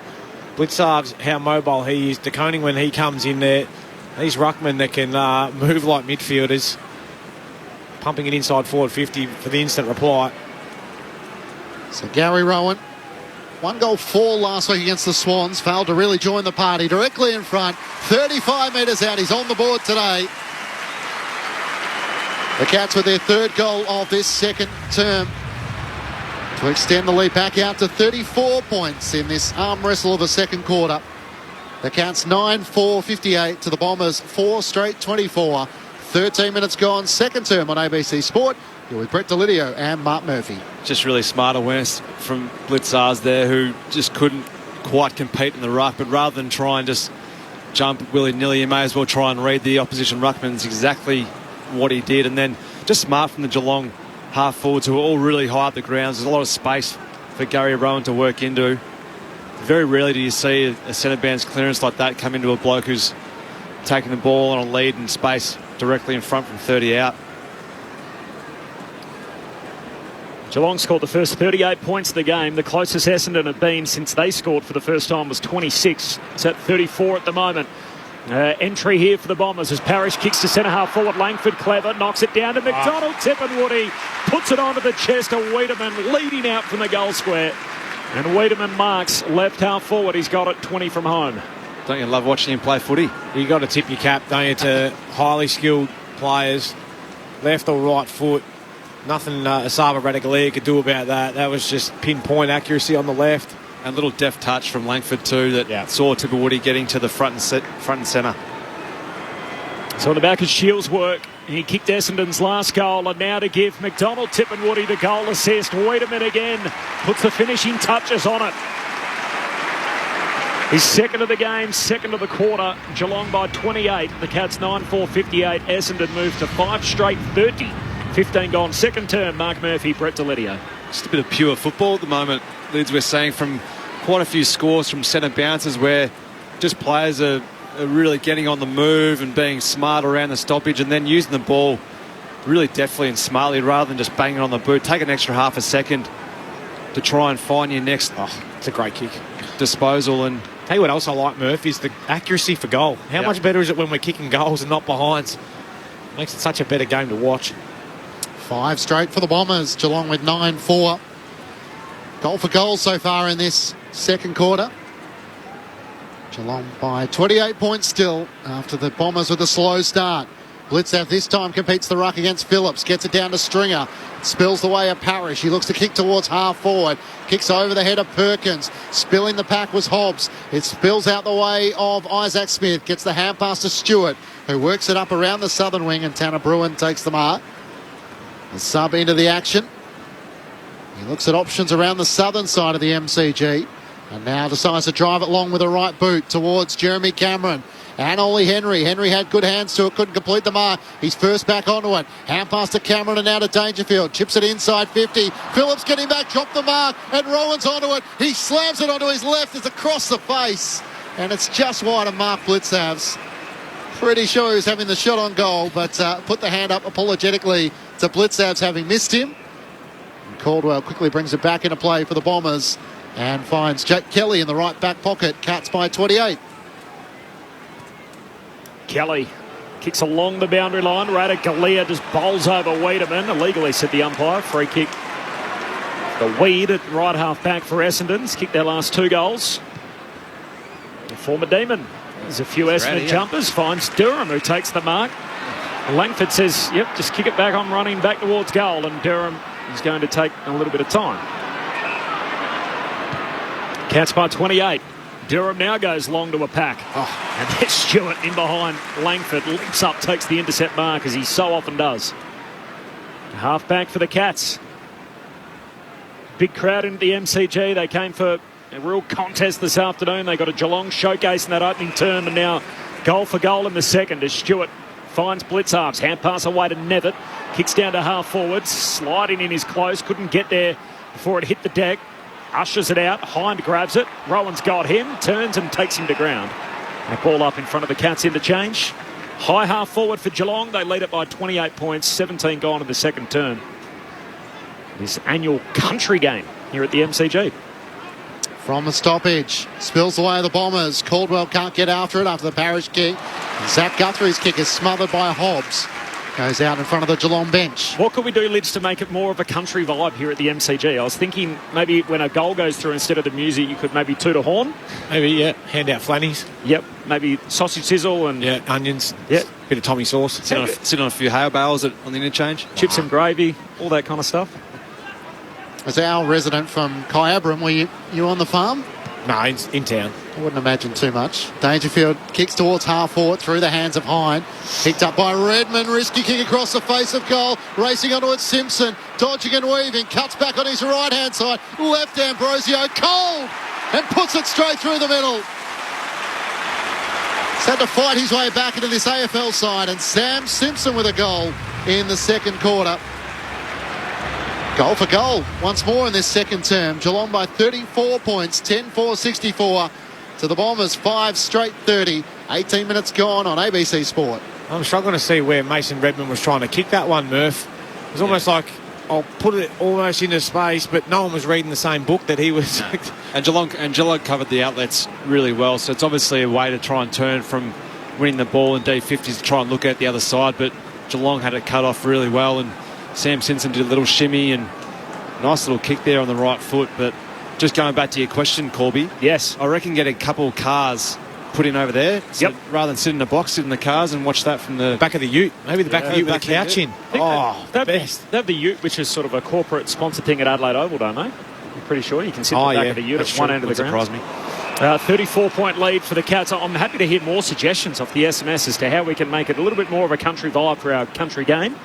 S19: Blitzarves, how mobile he is. De Koning, when he comes in there, these ruckmen that can move like midfielders, pumping it inside forward 50 for the instant reply.
S16: So Gary Rowan, 1 goal 4 last week against the Swans, failed to really join the party. Directly in front, 35 metres out, he's on the board today. The Cats with their 3rd goal of this second term to extend the lead back out to 34 points in this arm wrestle of the second quarter. The Cats 9-4-58 to the Bombers 4 straight 24. 13 minutes gone, second term on ABC Sport. You're with Brett Delidio and Mark Murphy.
S20: Just really smart awareness from Blitzars there, who just couldn't quite compete in the ruck, but rather than try and just jump willy-nilly, you may as well try and read the opposition ruckman's exactly what he did. And then just smart from the Geelong half forwards who are all really high up the grounds. There's a lot of space for Gary Rowan to work into. Very rarely do you see a centre bounce clearance like that come into a bloke who's taking the ball on a lead in space directly in front from 30 out.
S14: Geelong scored the first 38 points of the game. The closest Essendon have been since they scored for the first time was 26. It's at 34 at the moment. Entry here for the Bombers as Parrish kicks to centre half forward. Langford clever, knocks it down to McDonald. Tippenwoody puts it onto the chest of Wiedemann, leading out from the goal square. And Wiedemann marks left half forward. He's got it 20 from home.
S20: Don't you love watching him play footy?
S19: You got to tip your cap, don't you, to highly skilled players, left or right foot. Nothing Asaba Radaglia could do about that. That was just pinpoint accuracy on the left.
S20: And a little deft touch from Langford too that saw Tipperwoody getting to the front and centre.
S14: So on the back of Shields' work, he kicked Essendon's last goal, and now to give McDonald Tippenwoody the goal assist. Wiedemann again puts the finishing touches on it. He's second of the game, second of the quarter. Geelong by 28. The Cats 9-4-58. Essendon moves to 5 straight 30. 15 gone. Second term, Mark Murphy, Brett Delidio.
S20: Just a bit of pure football at the moment, Lids. We're seeing from quite a few scores from centre bounces where just players are really getting on the move and being smart around the stoppage and then using the ball really deftly and smartly rather than just banging on the boot. Take an extra half a second to try and find your next
S19: it's a great kick
S20: disposal. And
S19: tell you what else I like, Murph, is the accuracy for goal. How much better is it when we're kicking goals and not behinds? Makes it such a better game to watch.
S16: 5 straight for the Bombers. Geelong with 9-4. Goal for goal so far in this second quarter. Geelong by 28 points still after the Bombers with a slow start. Blitzhav this time competes the ruck against Phillips. Gets it down to Stringer. Spills the way of Parrish. He looks to kick towards half forward. Kicks over the head of Perkins. Spilling the pack was Hobbs. It spills out the way of Isaac Smith. Gets the hand pass to Stewart, who works it up around the southern wing, and Tanner Bruin takes the mark. The sub into the action. He looks at options around the southern side of the MCG and now decides to drive it long with a right boot towards Jeremy Cameron and Ollie Henry. Henry had good hands to it, couldn't complete the mark. He's first back onto it. Hand pass to Cameron and now to Dangerfield. Chips it inside 50. Phillips getting back, dropped the mark, and Rowan's onto it. He slams it onto his left. It's across the face, and it's just wide of Mark Blitzhav's. Pretty sure he's having the shot on goal, but put the hand up apologetically to Blitzhav's having missed him. And Caldwell quickly brings it back into play for the Bombers and finds Jake Kelly in the right back pocket. Cats by 28.
S14: Kelly kicks along the boundary line. Radaglia just bowls over Wiedemann. Illegally, said the umpire. Free kick. The Weed at right half back for Essendon's kicked their last 2 goals. The former Demon. There's a few Essendon jumpers. Finds Durham, who takes the mark. Langford says, yep, just kick it back. I'm running back towards goal. And Durham is going to take a little bit of time. Cats by 28. Durham now goes long to a pack. And there's Stewart in behind Langford. Leaps up, takes the intercept mark, as he so often does. Half back for the Cats. Big crowd in the MCG. They came for a real contest this afternoon. They got a Geelong showcase in that opening term, and now goal for goal in the second as Stewart finds Blitzhalves. Hand pass away to Nevitt. Kicks down to half forward. Sliding in is close. Couldn't get there before it hit the deck. Ushers it out. Hind grabs it. Rowan's got him. Turns and takes him to ground. And ball up in front of the Cats interchange. High half forward for Geelong. They lead it by 28 points. 17 gone in the second term. This annual country game here at the MCG.
S16: From the stoppage, spills away the Bombers. Caldwell can't get after it after the Parrish kick. Zach Guthrie's kick is smothered by Hobbs. Goes out in front of the Geelong bench.
S14: What could we do, Lids, to make it more of a country vibe here at the MCG? I was thinking maybe when a goal goes through, instead of the music, you could maybe toot a horn.
S19: Maybe, yeah. Hand out flannies.
S14: Yep. Maybe sausage sizzle and...
S19: Yeah, onions.
S14: Yeah.
S19: Bit of Tommy sauce.
S20: Sit on a few hail bales on the interchange.
S14: Chips and gravy, all that kind of stuff.
S16: As our resident from Kyabram, were you on the farm?
S19: No, in town.
S16: I wouldn't imagine too much. Dangerfield kicks towards half forward through the hands of Hind. Picked up by Redmond. Risky kick across the face of goal. Racing onto it, Simpson. Dodging and weaving. Cuts back on his right-hand side. Left Ambrosio. Cold. and puts it straight through the middle. He's had to fight his way back into this AFL side, and Sam Simpson with a goal in the second quarter. Goal for goal once more in this second term. Geelong by 34 points, 10-4-64 to the Bombers, 5 straight 30. 18 minutes gone on ABC Sport.
S19: I'm struggling to see where Mason Redmond was trying to kick that one, Murph. It was almost like I'll put it almost into space, but no one was reading the same book that he was.
S20: And Geelong covered the outlets really well, so it's obviously a way to try and turn from winning the ball in D50s to try and look at the other side, but Geelong had it cut off really well, and Sam Simpson did a little shimmy and nice little kick there on the right foot. But just going back to your question, Corby.
S14: Yes.
S20: I reckon get a couple of cars put in over there. So rather than sit in the box, sit in the cars and watch that from the
S19: back of the ute. Maybe the back of the ute with a couch in.
S14: Oh, best. They have the ute, which is sort of a corporate sponsored thing at Adelaide Oval, don't they? I'm pretty sure you can sit in the back of the ute at one end of the ground.
S20: Surprise me.
S14: 34-point lead for the Cats. I'm happy to hear more suggestions off the SMS as to how we can make it a little bit more of a country vibe for our country game.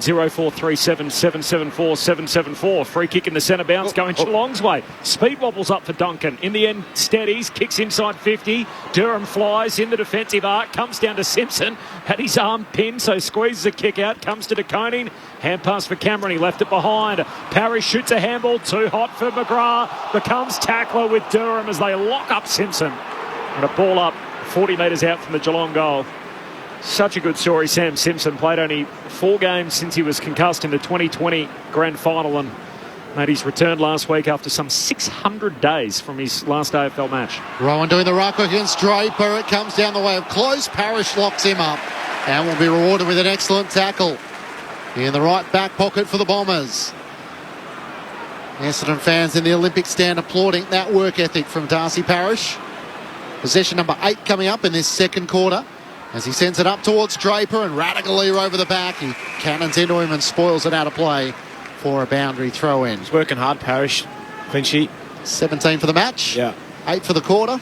S14: 0437 774 774. Free kick in the centre bounce going Geelong's way. Speed wobbles up for Duncan. In the end, steadies, kicks inside 50. Durham flies in the defensive arc, comes down to Simpson. Had his arm pinned, so squeezes a kick out. Comes to DeConing. Hand pass for Cameron. He left it behind. Parrish shoots a handball. Too hot for McGrath. Becomes tackler with Durham as they lock up Simpson. And a ball up 40 metres out from the Geelong goal. Such a good story. Sam Simpson played only 4 games since he was concussed in the 2020 grand final and made his return last week after some 600 days from his last AFL match.
S16: Rowan doing the ruck against Draper. It comes down the way of close. Parrish locks him up and will be rewarded with an excellent tackle in the right back pocket for the Bombers. Essendon fans in the Olympic stand applauding that work ethic from Darcy Parrish. Possession number 8 coming up in this second quarter, as he sends it up towards Draper and Radicalier over the back. He cannons into him and spoils it out of play for a boundary throw in.
S19: He's working hard, Parrish. Clean sheet.
S16: 17 for the match.
S19: Yeah.
S16: 8 for the quarter.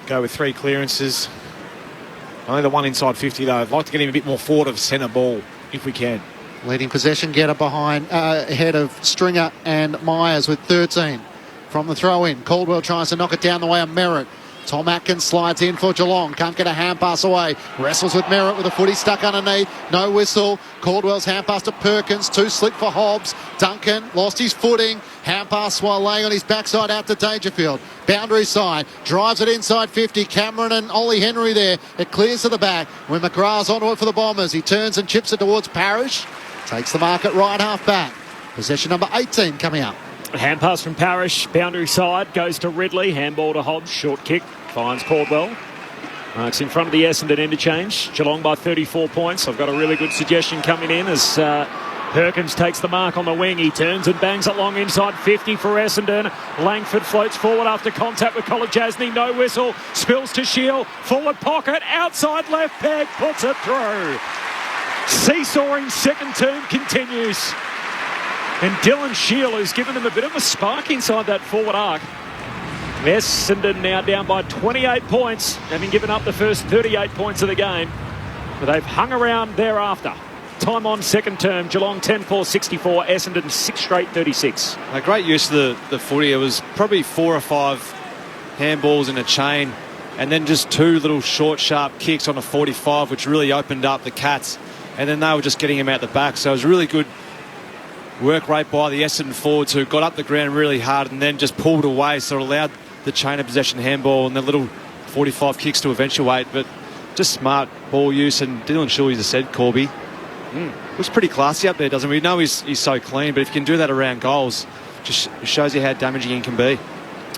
S19: Go with 3 clearances. Only the one inside 50 though. I'd like to get him a bit more forward of centre ball if we can.
S16: Leading possession getter behind, ahead of Stringer and Myers with 13 from the throw in. Caldwell tries to knock it down the way of Merritt. Tom Atkins slides in for Geelong. Can't get a hand pass away. Wrestles with Merritt with a footy stuck underneath. No whistle. Caldwell's hand pass to Perkins. Too slick for Hobbs. Duncan lost his footing. Hand pass while laying on his backside out to Dangerfield. Boundary side. Drives it inside 50. Cameron and Ollie Henry there. It clears to the back. When McGrath's onto it for the Bombers. He turns and chips it towards Parrish. Takes the mark at right half back. Possession number 18 coming up.
S14: Hand pass from Parrish, boundary side, goes to Ridley, handball to Hobbs, short kick, finds Caldwell. It's in front of the Essendon interchange. Geelong by 34 points. I've got a really good suggestion coming in as Perkins takes the mark on the wing. He turns and bangs it long inside 50 for Essendon. Langford floats forward after contact with Kolodjasny. No whistle. Spills to Shield. Forward pocket. Outside left peg. Puts it through. Seesawing second term continues. And Dylan Shield, who's given them a bit of a spark inside that forward arc. Essendon now down by 28 points, having given up the first 38 points of the game. But they've hung around thereafter. Time on second term. Geelong 10-4-64. Essendon 6 straight 36.
S20: A great use of the footy. It was probably 4 or 5 handballs in a chain, and then just 2 little short, sharp kicks on a 45, which really opened up the Cats. And then they were just getting him out the back. So it was really good work rate by the Essendon forwards, who got up the ground really hard and then just pulled away, so it allowed the chain of possession handball and the little 45 kicks to eventuate. But just smart ball use, and Dylan Shaw, as I said, Corby, was pretty classy up there, doesn't he? We know he's so clean, but if you can do that around goals, just shows you how damaging he can be.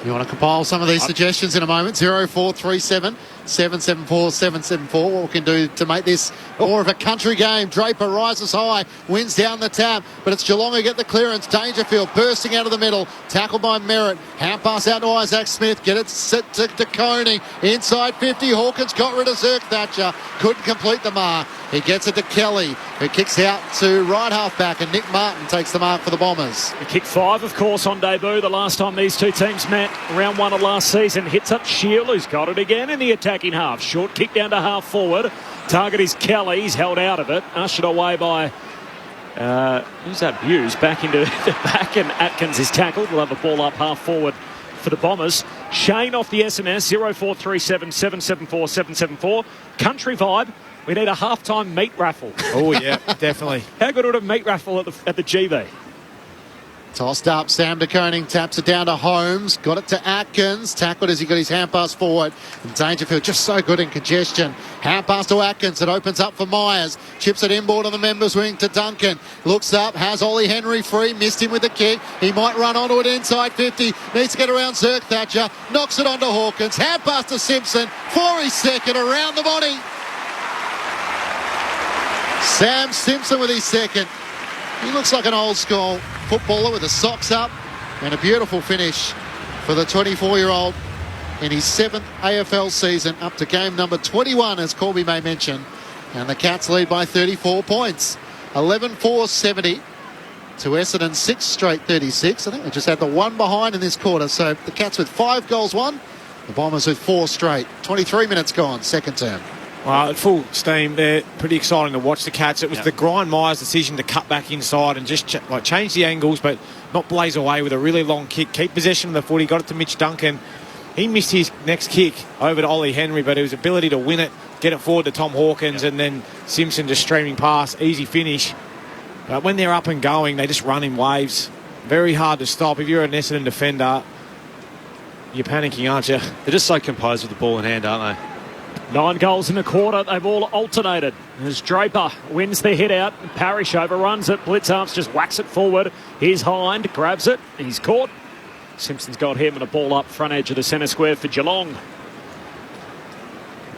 S16: You want to compile some of these suggestions in a moment. 0437 774 774. What we can do to make this more of a country game. Draper rises high, wins down the tap, but it's Geelong who get the clearance. Dangerfield bursting out of the middle, tackled by Merritt. Hand pass out to Isaac Smith. Get it set to Coney. Inside 50. Hawkins got rid of Zirk Thatcher. Couldn't complete the mark. He gets it to Kelly, who kicks out to right half back, and Nick Martin takes the mark for the Bombers.
S14: The kick 5, of course, on debut. The last time these two teams met, round 1 of last season. Hits up Shield, who's got it again in the attacking half. Short kick down to half forward. Target is Kelly. He's held out of it. Ushered away by who's that? Hughes back into the back, and Atkins is tackled. We'll have a ball up half forward for the Bombers. Shane off the SMS, 0437 774 774. Country Vibe, we need a halftime meat raffle.
S19: Oh, yeah, definitely.
S14: How good would a meat raffle at the GB?
S16: Tossed up, Sam de Koning taps it down to Holmes, got it to Atkins, tackled as he got his hand pass forward. And Dangerfield just so good in congestion. Hand pass to Atkins, it opens up for Myers, chips it inboard on the members wing to Duncan, looks up, has Ollie Henry free, missed him with the kick, he might run onto it inside 50, needs to get around Zerk Thatcher, knocks it onto Hawkins, hand pass to Simpson for his second, around the body. Sam Simpson with his second. He looks like an old school footballer with the socks up, and a beautiful finish for the 24-year-old in his 7th AFL season, up to game number 21, as Corby may mention. And the Cats lead by 34 points. 11-4-70 to Essendon 6 straight 36. I think they just had the one behind in this quarter. So the Cats with 5 goals won, the Bombers with 4 straight. 23 minutes gone, second term.
S19: Well, at full steam, they're pretty exciting to watch the Cats. It was the Grind Myers decision to cut back inside and just change the angles, but not blaze away with a really long kick. Keep possession of the footy. Got it to Mitch Duncan. He missed his next kick over to Ollie Henry, but his ability to win it, get it forward to Tom Hawkins, and then Simpson just streaming past. Easy finish. But when they're up and going, they just run in waves. Very hard to stop. If you're an Essendon defender, you're panicking, aren't you?
S20: They're just so composed with the ball in hand, aren't they?
S14: 9 goals in a quarter. They've all alternated. As Draper wins the hit out, Parrish overruns it. Blitzarms just whacks it forward. Here's Hind, grabs it. He's caught. Simpson's got him and a ball up front edge of the centre square for Geelong.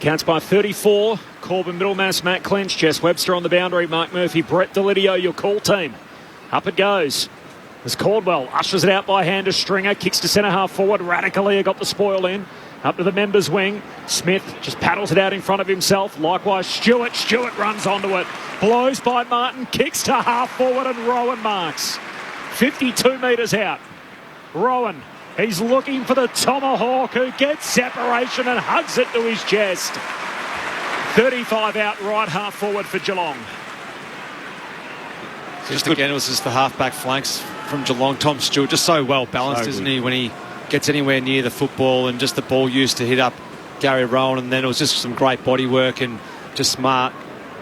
S14: Counts by 34. Corbin Middlemass, Matt Clinch, Jess Webster on the boundary. Mark Murphy, Brett Delidio, your call team. Up it goes. As Caldwell ushers it out by hand to Stringer. Kicks to centre half forward. Radically got the spoil in. Up to the members' wing. Smith just paddles it out in front of himself. Likewise, Stewart. Stewart runs onto it. Blows by Martin. Kicks to half forward and Rowan marks. 52 metres out. Rowan, he's looking for the tomahawk, who gets separation and hugs it to his chest. 35 out, right half forward for Geelong.
S20: Just again, it was just the half-back flanks from Geelong. Tom Stewart, just so well balanced, isn't he, when he gets anywhere near the football, and just the ball used to hit up Gary Rowan, and then it was just some great body work and just smart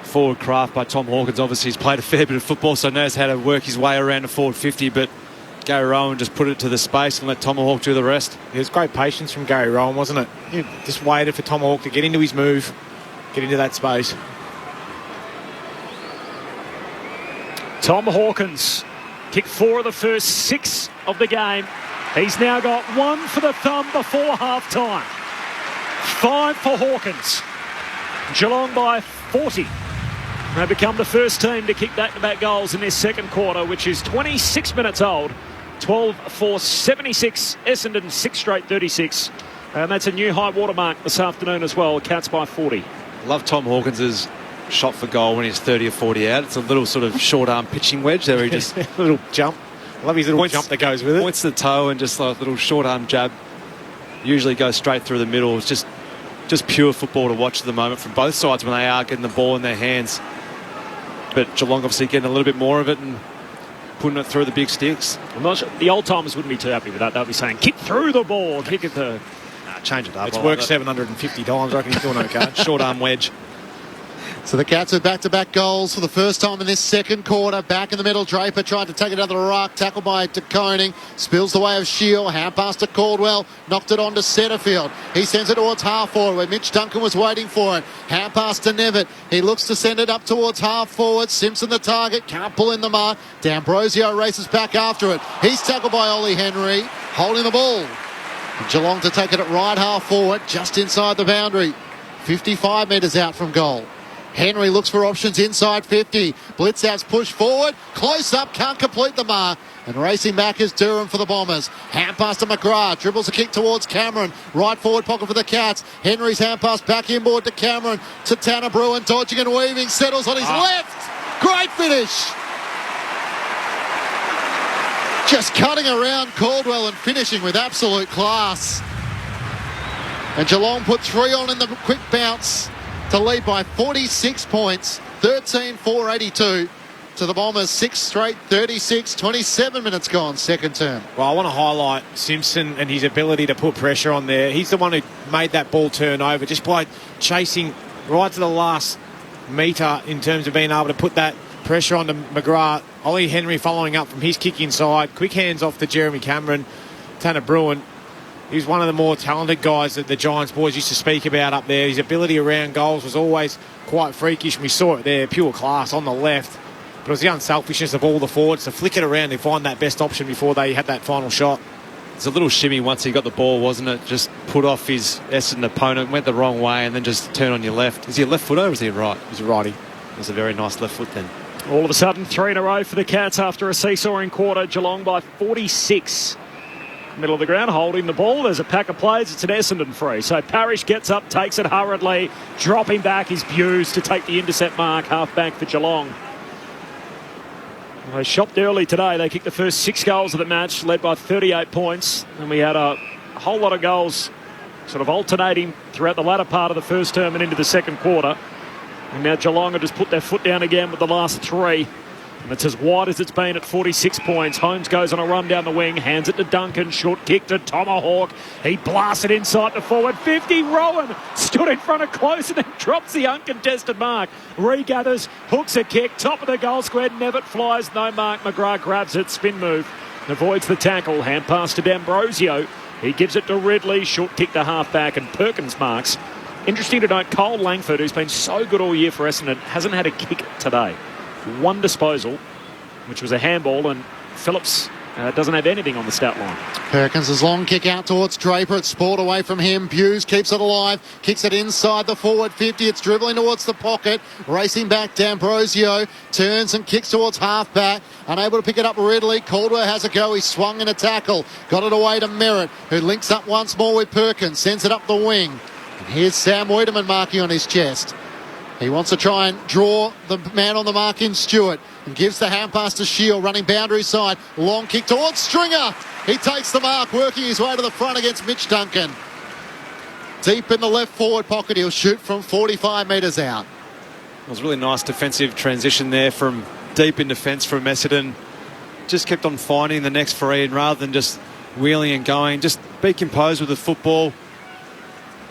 S20: forward craft by Tom Hawkins. Obviously, he's played a fair bit of football, so knows how to work his way around a forward 50, but Gary Rowan just put it to the space and let Tomahawk do the rest.
S19: It was great patience from Gary Rowan, wasn't it? He just waited for Tomahawk to get into his move, get into that space.
S14: Tom Hawkins kicked 4 of the first 6 of the game. He's now got 1 for the thumb before half-time. 5 for Hawkins. Geelong by 40. They become the first team to kick back-to-back goals in their second quarter, which is 26 minutes old. 12-4-76. Essendon 6 straight 36. And that's a new high watermark this afternoon as well. Cats by 40.
S20: Love Tom Hawkins' shot for goal when he's 30 or 40 out. It's a little sort of short-arm pitching wedge there. He just
S19: a little jump. I love his little jump that goes with it.
S20: Points the toe and just like a little short-arm jab. Usually goes straight through the middle. It's just pure football to watch at the moment from both sides when they are getting the ball in their hands. But Geelong obviously getting a little bit more of it and putting it through the big sticks.
S14: I'm not sure. The old timers wouldn't be too happy with that. They'll be saying, kick through the ball, kick it to...
S20: change it up.
S19: It's worked 750 times. I reckon he's doing okay.
S20: Short-arm wedge.
S16: So the Cats with back-to-back goals for the first time in this second quarter. Back in the middle, Draper tried to take it out of the ruck. Tackled by de Koning. Spills the way of Shield. Hand pass to Caldwell. Knocked it on to Setterfield. He sends it towards half forward where Mitch Duncan was waiting for it. Hand pass to Nevitt. He looks to send it up towards half forward. Simpson the target. Can't pull in the mark. D'Ambrosio races back after it. He's tackled by Ollie Henry. Holding the ball. Geelong to take it at right half forward. Just inside the boundary. 55 metres out from goal. Henry looks for options inside 50. Blitzouts push forward. Close up, can't complete the mark. And racing back is Durham for the Bombers. Hand pass to McGrath. Dribbles a kick towards Cameron. Right forward pocket for the Cats. Henry's hand pass back inboard to Cameron. To Tanner Bruin. Dodging and weaving. Settles on his left. Great finish. Just cutting around Caldwell and finishing with absolute class. And Geelong put 3 on in the quick bounce to lead by 46 points, 13-4-82. to the Bombers. 6 straight, 36, 27 minutes gone, second term.
S19: Well, I want to highlight Simpson and his ability to put pressure on there. He's the one who made that ball turn over just by chasing right to the last metre in terms of being able to put that pressure on to McGrath. Ollie Henry following up from his kick inside. Quick hands off to Jeremy Cameron. Tanner Bruin, he's one of the more talented guys that the Giants boys used to speak about up there. His ability around goals was always quite freakish. We saw it there, pure class on the left. But it was the unselfishness of all the forwards to flick it around and find that best option before they had that final shot.
S20: It's a little shimmy once he got the ball, wasn't it? Just put off his Essendon opponent, went the wrong way, and then just turn on your left. Is he a left footer or is he a right?
S19: He's a righty.
S20: It was a very nice left foot then.
S14: All of a sudden, 3 in a row for the Cats after a seesawing quarter. Geelong by 46. Middle of the ground, holding the ball. There's a pack of plays. It's an Essendon free. So Parrish gets up, takes it hurriedly, dropping back his Buse to take the intercept mark, half back for Geelong. They shopped early today. They kicked the first 6 goals of the match, led by 38 points. And we had a whole lot of goals sort of alternating throughout the latter part of the first term and into the second quarter. And now Geelong have just put their foot down again with the last 3. And it's as wide as it's been at 46 points. Holmes goes on a run down the wing, hands it to Duncan, short kick to Tomahawk. He blasts it inside the forward 50. Rowan stood in front of close and then drops the uncontested mark. Regathers, hooks a kick, top of the goal square. Nevitt flies, no mark. McGrath grabs it, spin move, avoids the tackle. Hand pass to D'Ambrosio. He gives it to Ridley, short kick to half back, and Perkins marks. Interesting to note, Cole Langford, who's been so good all year for Essendon, hasn't had a kick today. 1 disposal, which was a handball, and Phillips doesn't have anything on the stat line.
S16: Perkins' long kick out towards Draper. It's sport away from him. Buse keeps it alive. Kicks it inside the forward 50. It's dribbling towards the pocket. Racing back, D'Ambrosio turns and kicks towards half-back. Unable to pick it up Ridley. Caldwell has a go. He swung in a tackle. Got it away to Merritt, who links up once more with Perkins. Sends it up the wing. And here's Sam Wiedemann marking on his chest. He wants to try and draw the man on the mark in Stewart and gives the hand pass to Shield, running boundary side. Long kick towards Stringer. He takes the mark, working his way to the front against Mitch Duncan. Deep in the left forward pocket, he'll shoot from 45 metres out.
S20: It was a really nice defensive transition there from deep in defence from Essendon. Just kept on finding the next free, and rather than just wheeling and going, just be composed with the football.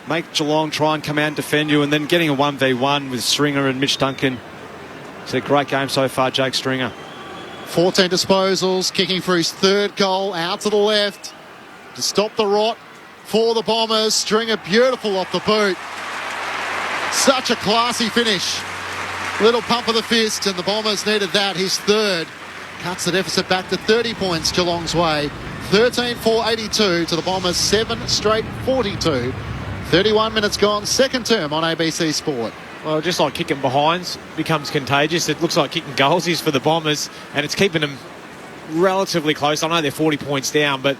S20: Make Geelong try and come out and defend you, and then getting a 1v1 with Stringer and Mitch Duncan. It's a great game so far, Jake Stringer.
S16: 14 disposals, kicking for his 3rd goal, out to the left to stop the rot for the Bombers. Stringer beautiful off the boot. Such a classy finish. Little pump of the fist, and the Bombers needed that, his 3rd. Cuts the deficit back to 30 points Geelong's way. 13-4-82 to the Bombers, 7 straight 42. 31 minutes gone, second term on ABC Sport.
S19: Well, just like kicking behinds becomes contagious, it looks like kicking goals is for the Bombers, and it's keeping them relatively close. I know they're 40 points down, but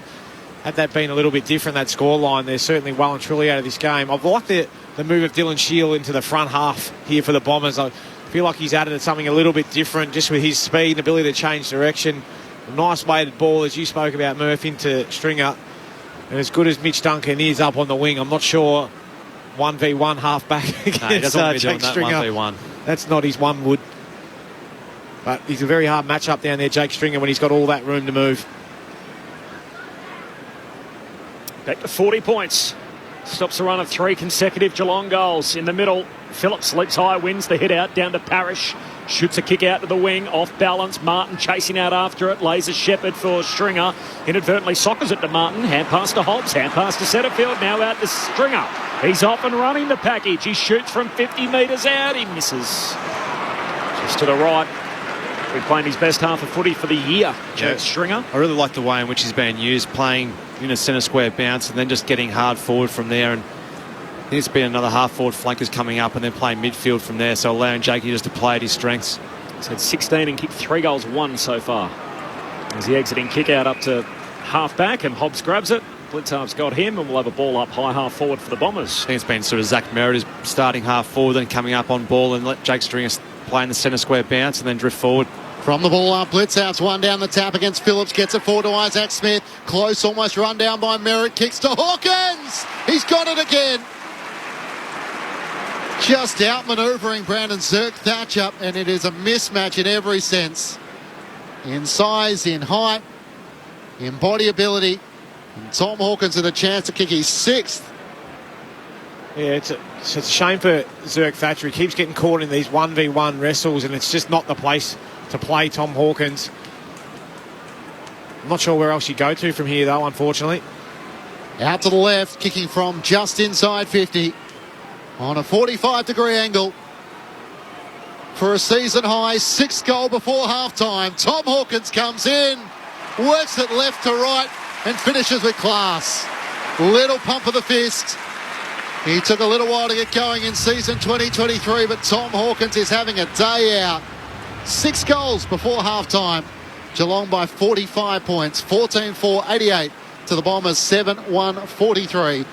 S19: had that been a little bit different, that scoreline, they're certainly well and truly out of this game. I've liked the move of Dylan Shield into the front half here for the Bombers. I feel like he's added something a little bit different just with his speed and ability to change direction. A nice weighted ball, as you spoke about, Murph, into Stringer. And as good as Mitch Duncan is up on the wing, I'm not sure 1v1 half-back against
S20: he doesn't want to be doing
S19: Jake
S20: that
S19: Stringer.
S20: 1v1.
S19: That's not his one wood. But he's a very hard match-up down there, Jake Stringer, when he's got all that room to move.
S14: Back to 40 points. Stops a run of 3 consecutive Geelong goals. In the middle, Phillips leaps high, wins the hit out, down to Parrish. Shoots a kick out to the wing, off balance. Martin chasing out after it, lays a shepherd for Stringer. Inadvertently soccers it to Martin. Hand pass to Hobbs, hand pass to Setterfield. Now out to Stringer. He's off and running the package. He shoots from 50 metres out. He misses. Just to the right. We're playing his best half of footy for the year, Jake Stringer.
S20: I really like the way in which he's been used, playing in a centre square bounce and then just getting hard forward from there. And I think it's been another half-forward flankers coming up and then playing midfield from there, so allowing Jakey just to play at his strengths.
S14: He's had 16 and kicked 3 goals, 1 so far. As the exiting kick out up to half-back, and Hobbs grabs it. Blitzarv's got him, and we'll have a ball up high half-forward for the Bombers.
S20: I think it's been sort of Zach Merritt starting half-forward, then coming up on ball and let Jake Stringer play in the centre square bounce and then drift forward.
S16: From the ball up, Blitzarv's one down the tap against Phillips, gets it forward to Isaac Smith. Close, almost run down by Merritt, kicks to Hawkins! He's got it again! just outmanoeuvring Brandon Thatcher, and it is a mismatch in every sense. In size, in height, in body ability. And Tom Hawkins with a chance to kick his 6th.
S19: Yeah, it's a shame for Zerk Thatcher. He keeps getting caught in these 1v1 wrestles, and it's just not the place to play Tom Hawkins. I'm not sure where else you go to from here, though, unfortunately.
S16: Out to the left, kicking from just inside 50 on a 45-degree angle for a season high 6th goal before half-time. Tom Hawkins comes in, works it left to right, and finishes with class. Little pump of the fist. He took a little while to get going in season 2023, but Tom Hawkins is having a day out. 6 goals before half-time. Geelong by 45 points, 14-4, 88 to the Bombers, 7-1, 43.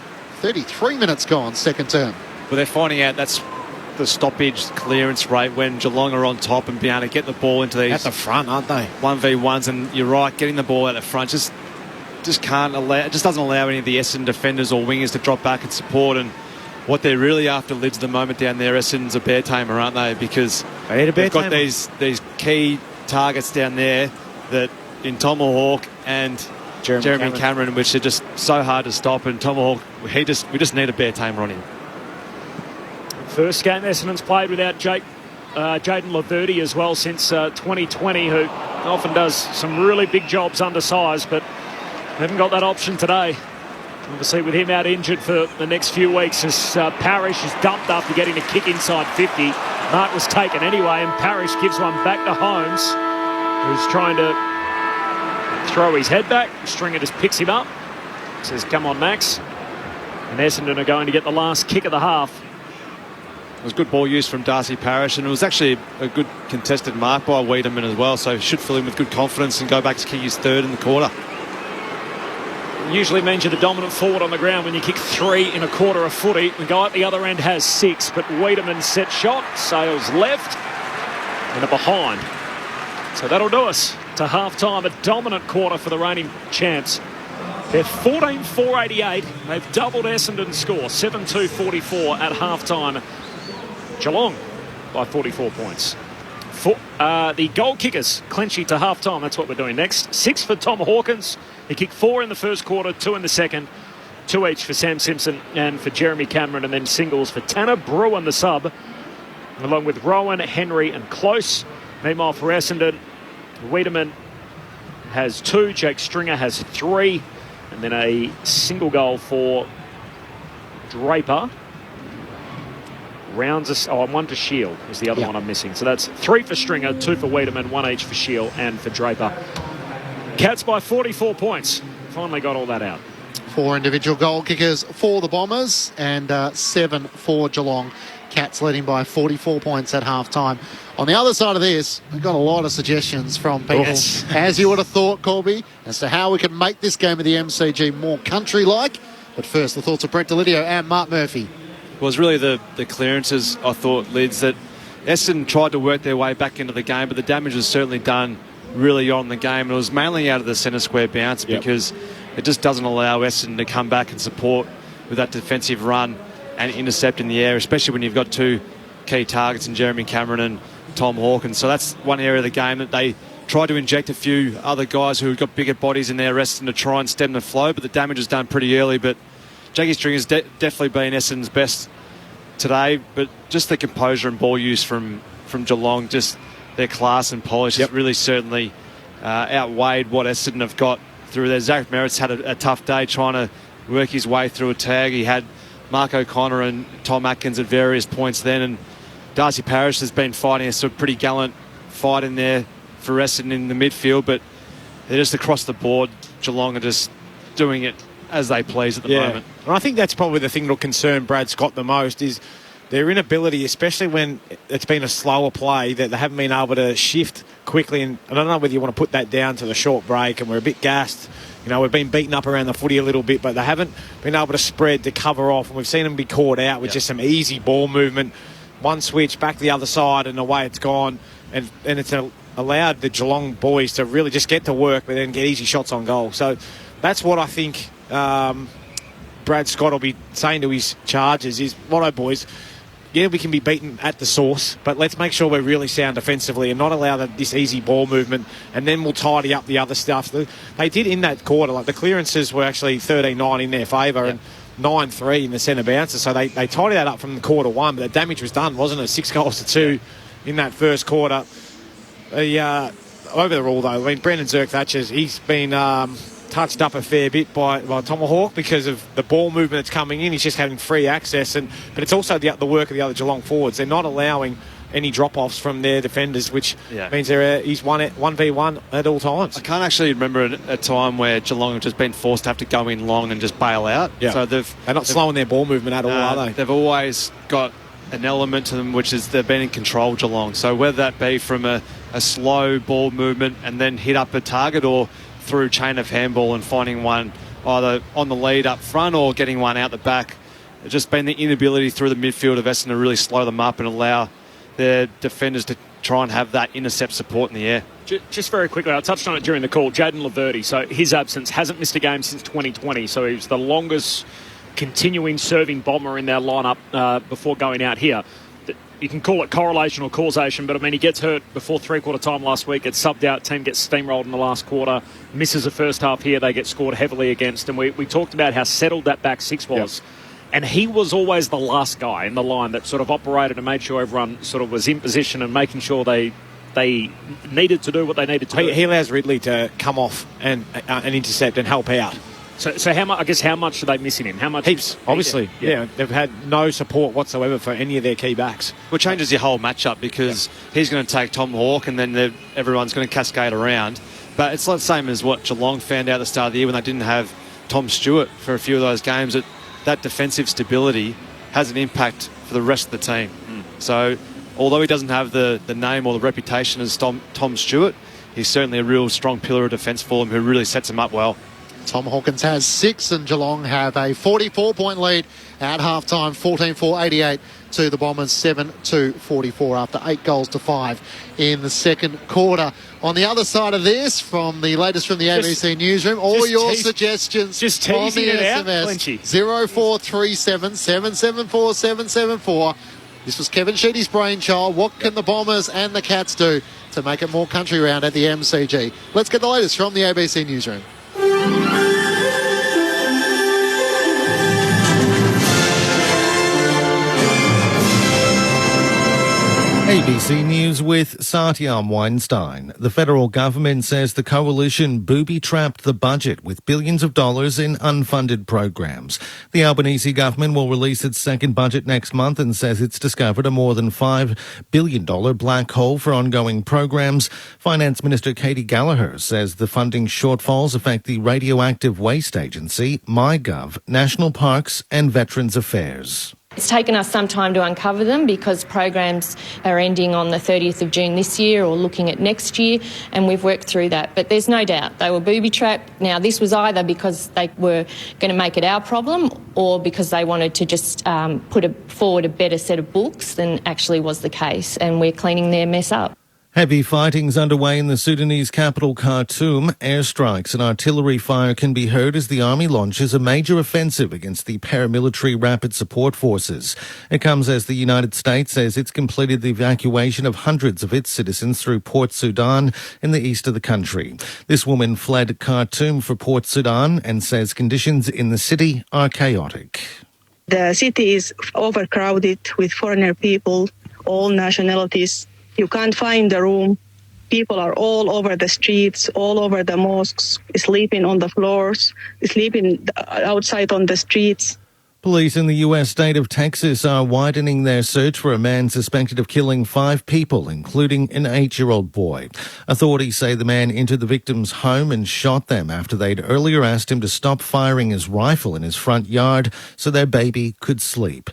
S16: 33 minutes gone, second term.
S20: Well, they're finding out that's the stoppage clearance rate when Geelong are on top and being able to get the ball into these
S19: at the front, aren't they?
S20: 1v1s, and you're right, getting the ball out the front just can't allow. It just doesn't allow any of the Essendon defenders or wingers to drop back and support. And what they're really after, Lids, at the moment down there, Essendon's a bear tamer, aren't they? Because they've got these key targets down there that in Tomahawk and Jeremy Cameron, which are just so hard to stop. And Tomahawk, we just need a bear tamer on him.
S14: First game Essendon's played without Jaden Laverty as well since 2020, who often does some really big jobs undersized, but haven't got that option today. Obviously, with him out injured for the next few weeks, as Parrish is dumped after getting a kick inside 50. Mark was taken anyway, and Parrish gives one back to Holmes, who's trying to throw his head back. Stringer just picks him up, says, "Come on, Max." And Essendon are going to get the last kick of the half.
S20: It was good ball use from Darcy Parrish, and it was actually a good contested mark by Wiedemann as well, so he should fill in with good confidence and go back to kick his 3rd in the quarter.
S14: Usually means you're the dominant forward on the ground when you kick 3 in a quarter of footy. The guy at the other end has 6, but Wiedemann's set shot sails left and a behind. So that'll do us to half-time. A dominant quarter for the reigning champs. They're 14-4-88. They've doubled Essendon's score, 7-2-44 at half-time. Geelong by 44 points. The goal kickers clinch to half-time. That's what we're doing next. 6 for Tom Hawkins. He kicked 4 in the first quarter, 2 in the second. 2 each for Sam Simpson and for Jeremy Cameron, and then singles for Tanner Bruin, the sub, along with Rowan, Henry and Close. Meanwhile, for Essendon, Wiedemann has 2, Jake Stringer has 3, and then a single goal for Draper. Rounds us. Oh, and 1 for Shield is the other one I'm missing. So that's 3 for Stringer, 2 for Wiedemann, 1 each for Shield and for Draper. Cats by 44 points. Finally got all that out.
S16: 4 individual goal kickers for the Bombers and 7 for Geelong. Cats leading by 44 points at half-time. On the other side of this, we've got a lot of suggestions from people, as you would have thought, Colby, as to how we can make this game of the MCG more country-like. But first, the thoughts of Brett Delidio and Mark Murphy.
S20: It was really the clearances, I thought, Lids, that Essendon tried to work their way back into the game, but the damage was certainly done really on the game. And it was mainly out of the centre square bounce because it just doesn't allow Essendon to come back and support with that defensive run and intercept in the air, especially when you've got 2 key targets in Jeremy Cameron and Tom Hawkins. So that's one area of the game that they tried to inject a few other guys who've got bigger bodies in their Essendon to try and stem the flow, but the damage was done pretty early. But Jackie Stringer's definitely been Essendon's best today, but just the composure and ball use from Geelong, just their class and polish has really certainly outweighed what Essendon have got through there. Zach Merritt's had a tough day trying to work his way through a tag. He had Mark O'Connor and Tom Atkins at various points then, and Darcy Parrish has been fighting a sort of pretty gallant fight in there for Essendon in the midfield, but they're just across the board. Geelong are just doing it as they please at the moment.
S19: And I think that's probably the thing that'll concern Brad Scott the most is their inability, especially when it's been a slower play, that they haven't been able to shift quickly. And I don't know whether you want to put that down to the short break, and we're a bit gassed. You know, we've been beaten up around the footy a little bit, but they haven't been able to spread to cover off. And we've seen them be caught out with just some easy ball movement. One switch, back the other side, and away it's gone. And it's allowed the Geelong boys to really just get to work, but then get easy shots on goal. So that's what I think Brad Scott will be saying to his charges is, "Righto, boys, we can be beaten at the source, but let's make sure we're really sound defensively and not allow this easy ball movement, and then we'll tidy up the other stuff. They did in that quarter. Like, the clearances were actually 13-9 in their favour, and 9-3 in the centre bounces. So they tidied that up from the quarter one, but the damage was done, wasn't it? 6-2 in that first quarter. Overall, though, I mean, Brendan Zerk-Thatcher, he's been touched up a fair bit by Tomahawk because of the ball movement that's coming in. He's just having free access, but it's also the work of the other Geelong forwards. They're not allowing any drop-offs from their defenders, which means he's 1v1 at all times.
S20: I can't actually remember a time where Geelong have just been forced to have to go in long and just bail out.
S19: Yeah.
S20: So
S19: they're not slowing their ball movement at all, are they?
S20: They've always got an element to them, which is they've been in control, Geelong. So whether that be from a slow ball movement and then hit up a target, or through chain of handball and finding one either on the lead up front or getting one out the back, it's just been the inability through the midfield of Essendon to really slow them up and allow their defenders to try and have that intercept support in the air.
S14: Just very quickly, I touched on it during the call. Jaden Laverty, so his absence, hasn't missed a game since 2020, so he was the longest continuing serving bomber in their lineup before going out here. You can call it correlation or causation, but I mean, he gets hurt before three-quarter time last week, gets subbed out, team gets steamrolled in the last quarter, misses the first half here, they get scored heavily against, and we talked about how settled that back six was. Yep. And he was always the last guy in the line that sort of operated and made sure everyone sort of was in position and making sure they needed to do what they needed to do.
S19: He allows Ridley to come off and intercept and help out.
S14: So how much are they missing him? How much?
S19: Heaps, obviously. Yeah, they've had no support whatsoever for any of their key backs.
S20: Well, it changes your whole matchup because he's going to take Tom Hawke and then everyone's going to cascade around. But it's not the same as what Geelong found out at the start of the year when they didn't have Tom Stewart for a few of those games. That defensive stability has an impact for the rest of the team. So although he doesn't have the name or the reputation as Tom Stewart, he's certainly a real strong pillar of defence for him who really sets him up well.
S16: Tom Hawkins has 6 and Geelong have a 44-point lead at half-time, 14-4, 88 to the Bombers, 7-44 after 8 goals to 5 in the second quarter. On the other side of this, from the latest from the ABC newsroom, all your suggestions
S14: just
S16: on the
S14: SMS,
S16: 0437 774 774. This was Kevin Sheedy's brainchild. What can the Bombers and the Cats do to make it more country round at the MCG? Let's get the latest from the ABC newsroom.
S1: ABC News with Satyam Weinstein. The federal government says the coalition booby-trapped the budget with billions of dollars in unfunded programs. The Albanese government will release its second budget next month and says it's discovered a more than $5 billion black hole for ongoing programs. Finance Minister Katie Gallagher says the funding shortfalls affect the Radioactive Waste Agency, MyGov, National Parks and Veterans Affairs.
S12: It's taken us some time to uncover them because programs are ending on the 30th of June this year or looking at next year, and we've worked through that. But there's no doubt they were booby-trapped. Now, this was either because they were going to make it our problem or because they wanted to just put forward a better set of books than actually was the case, and we're cleaning their mess up.
S1: Heavy fighting's underway in the Sudanese capital Khartoum. Airstrikes and artillery fire can be heard as the army launches a major offensive against the paramilitary rapid support forces. It comes as the United States says it's completed the evacuation of hundreds of its citizens through Port Sudan in the east of the country. This woman fled Khartoum for Port Sudan and says conditions in the city are chaotic.
S15: The city is overcrowded with foreigner people, all nationalities. You can't find a room. People are all over the streets, all over the mosques, sleeping on the floors, sleeping outside on the streets.
S1: Police in the U.S. state of Texas are widening their search for a man suspected of killing 5 people, including an 8-year-old boy. Authorities say the man entered the victim's home and shot them after they'd earlier asked him to stop firing his rifle in his front yard so their baby could sleep.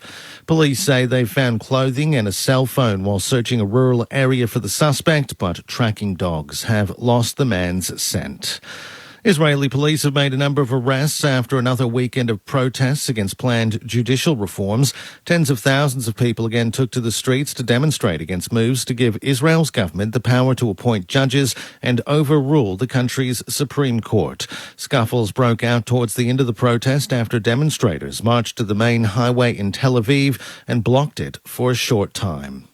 S1: Police say they've found clothing and a cell phone while searching a rural area for the suspect, but tracking dogs have lost the man's scent. Israeli police have made a number of arrests after another weekend of protests against planned judicial reforms. Tens of thousands of people again took to the streets to demonstrate against moves to give Israel's government the power to appoint judges and overrule the country's Supreme Court. Scuffles broke out towards the end of the protest after demonstrators marched to the main highway in Tel Aviv and blocked it for a short time.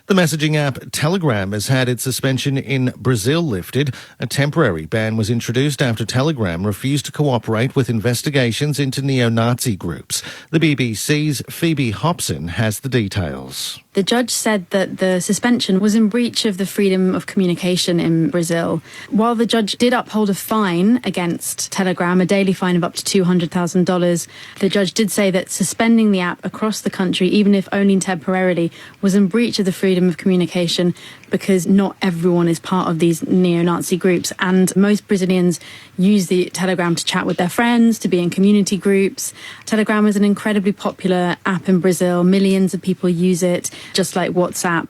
S1: The messaging app Telegram has had its suspension in Brazil lifted. A temporary ban was introduced after Telegram refused to cooperate with investigations into neo-Nazi groups. The BBC's Phoebe Hobson has the details.
S5: The judge said that the suspension was in breach of the freedom of communication in Brazil. While the judge did uphold a fine against Telegram, a daily fine of up to $200,000, the judge did say that suspending the app across the country, even if only temporarily, was in breach of the freedom of communication because not everyone is part of these neo-Nazi groups, and most Brazilians use the Telegram to chat with their friends, to be in community groups. Telegram is an incredibly popular app in Brazil. Millions of people use it, just like WhatsApp.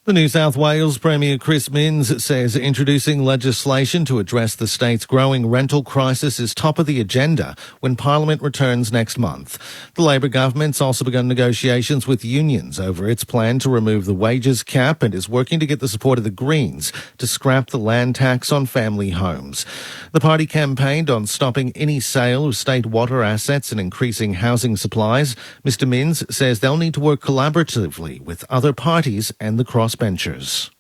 S1: The New South Wales Premier Chris Minns says introducing legislation to address the state's growing rental crisis is top of the agenda when Parliament returns next month. The Labor government's also begun negotiations with unions over its plan to remove the wages cap and is working to get the support of the Greens to scrap the land tax on family homes. The party campaigned on stopping any sale of state water assets and increasing housing supplies. Mr Minns says they'll need to work collaboratively with other parties and the crossbenchers.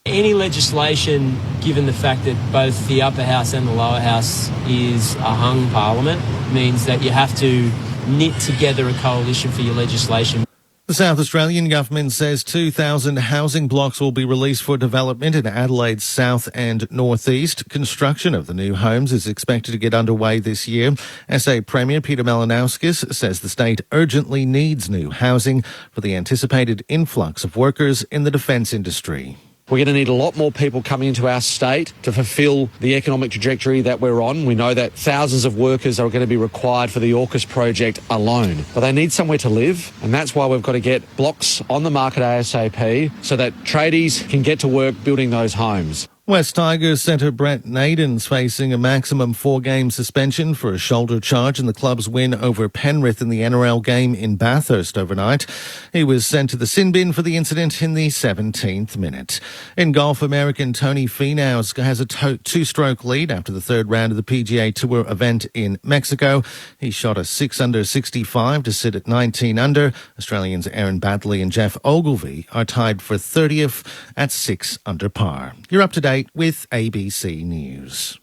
S7: Any legislation, given the fact that both the upper house and the lower house is a hung parliament, means that you have to knit together a coalition for your legislation.
S1: The South Australian government says 2,000 housing blocks will be released for development in Adelaide's south and northeast. Construction of the new homes is expected to get underway this year. SA Premier Peter Malinowskis says the state urgently needs new housing for the anticipated influx of workers in the defence industry.
S11: We're going to need a lot more people coming into our state to fulfil the economic trajectory that we're on. We know that thousands of workers are going to be required for the AUKUS project alone. But they need somewhere to live, and that's why we've got to get blocks on the market ASAP so that tradies can get to work building those homes.
S1: West Tigers centre Brett Naden's facing a maximum 4-game suspension for a shoulder charge in the club's win over Penrith in the NRL game in Bathurst overnight. He was sent to the sin bin for the incident in the 17th minute. In golf, American Tony Finau has a two-stroke lead after the third round of the PGA Tour event in Mexico. He shot a 6-under 65 to sit at 19 under. Australians Aaron Baddeley and Jeff Ogilvy are tied for 30th at 6 under par. You're up to date with ABC News.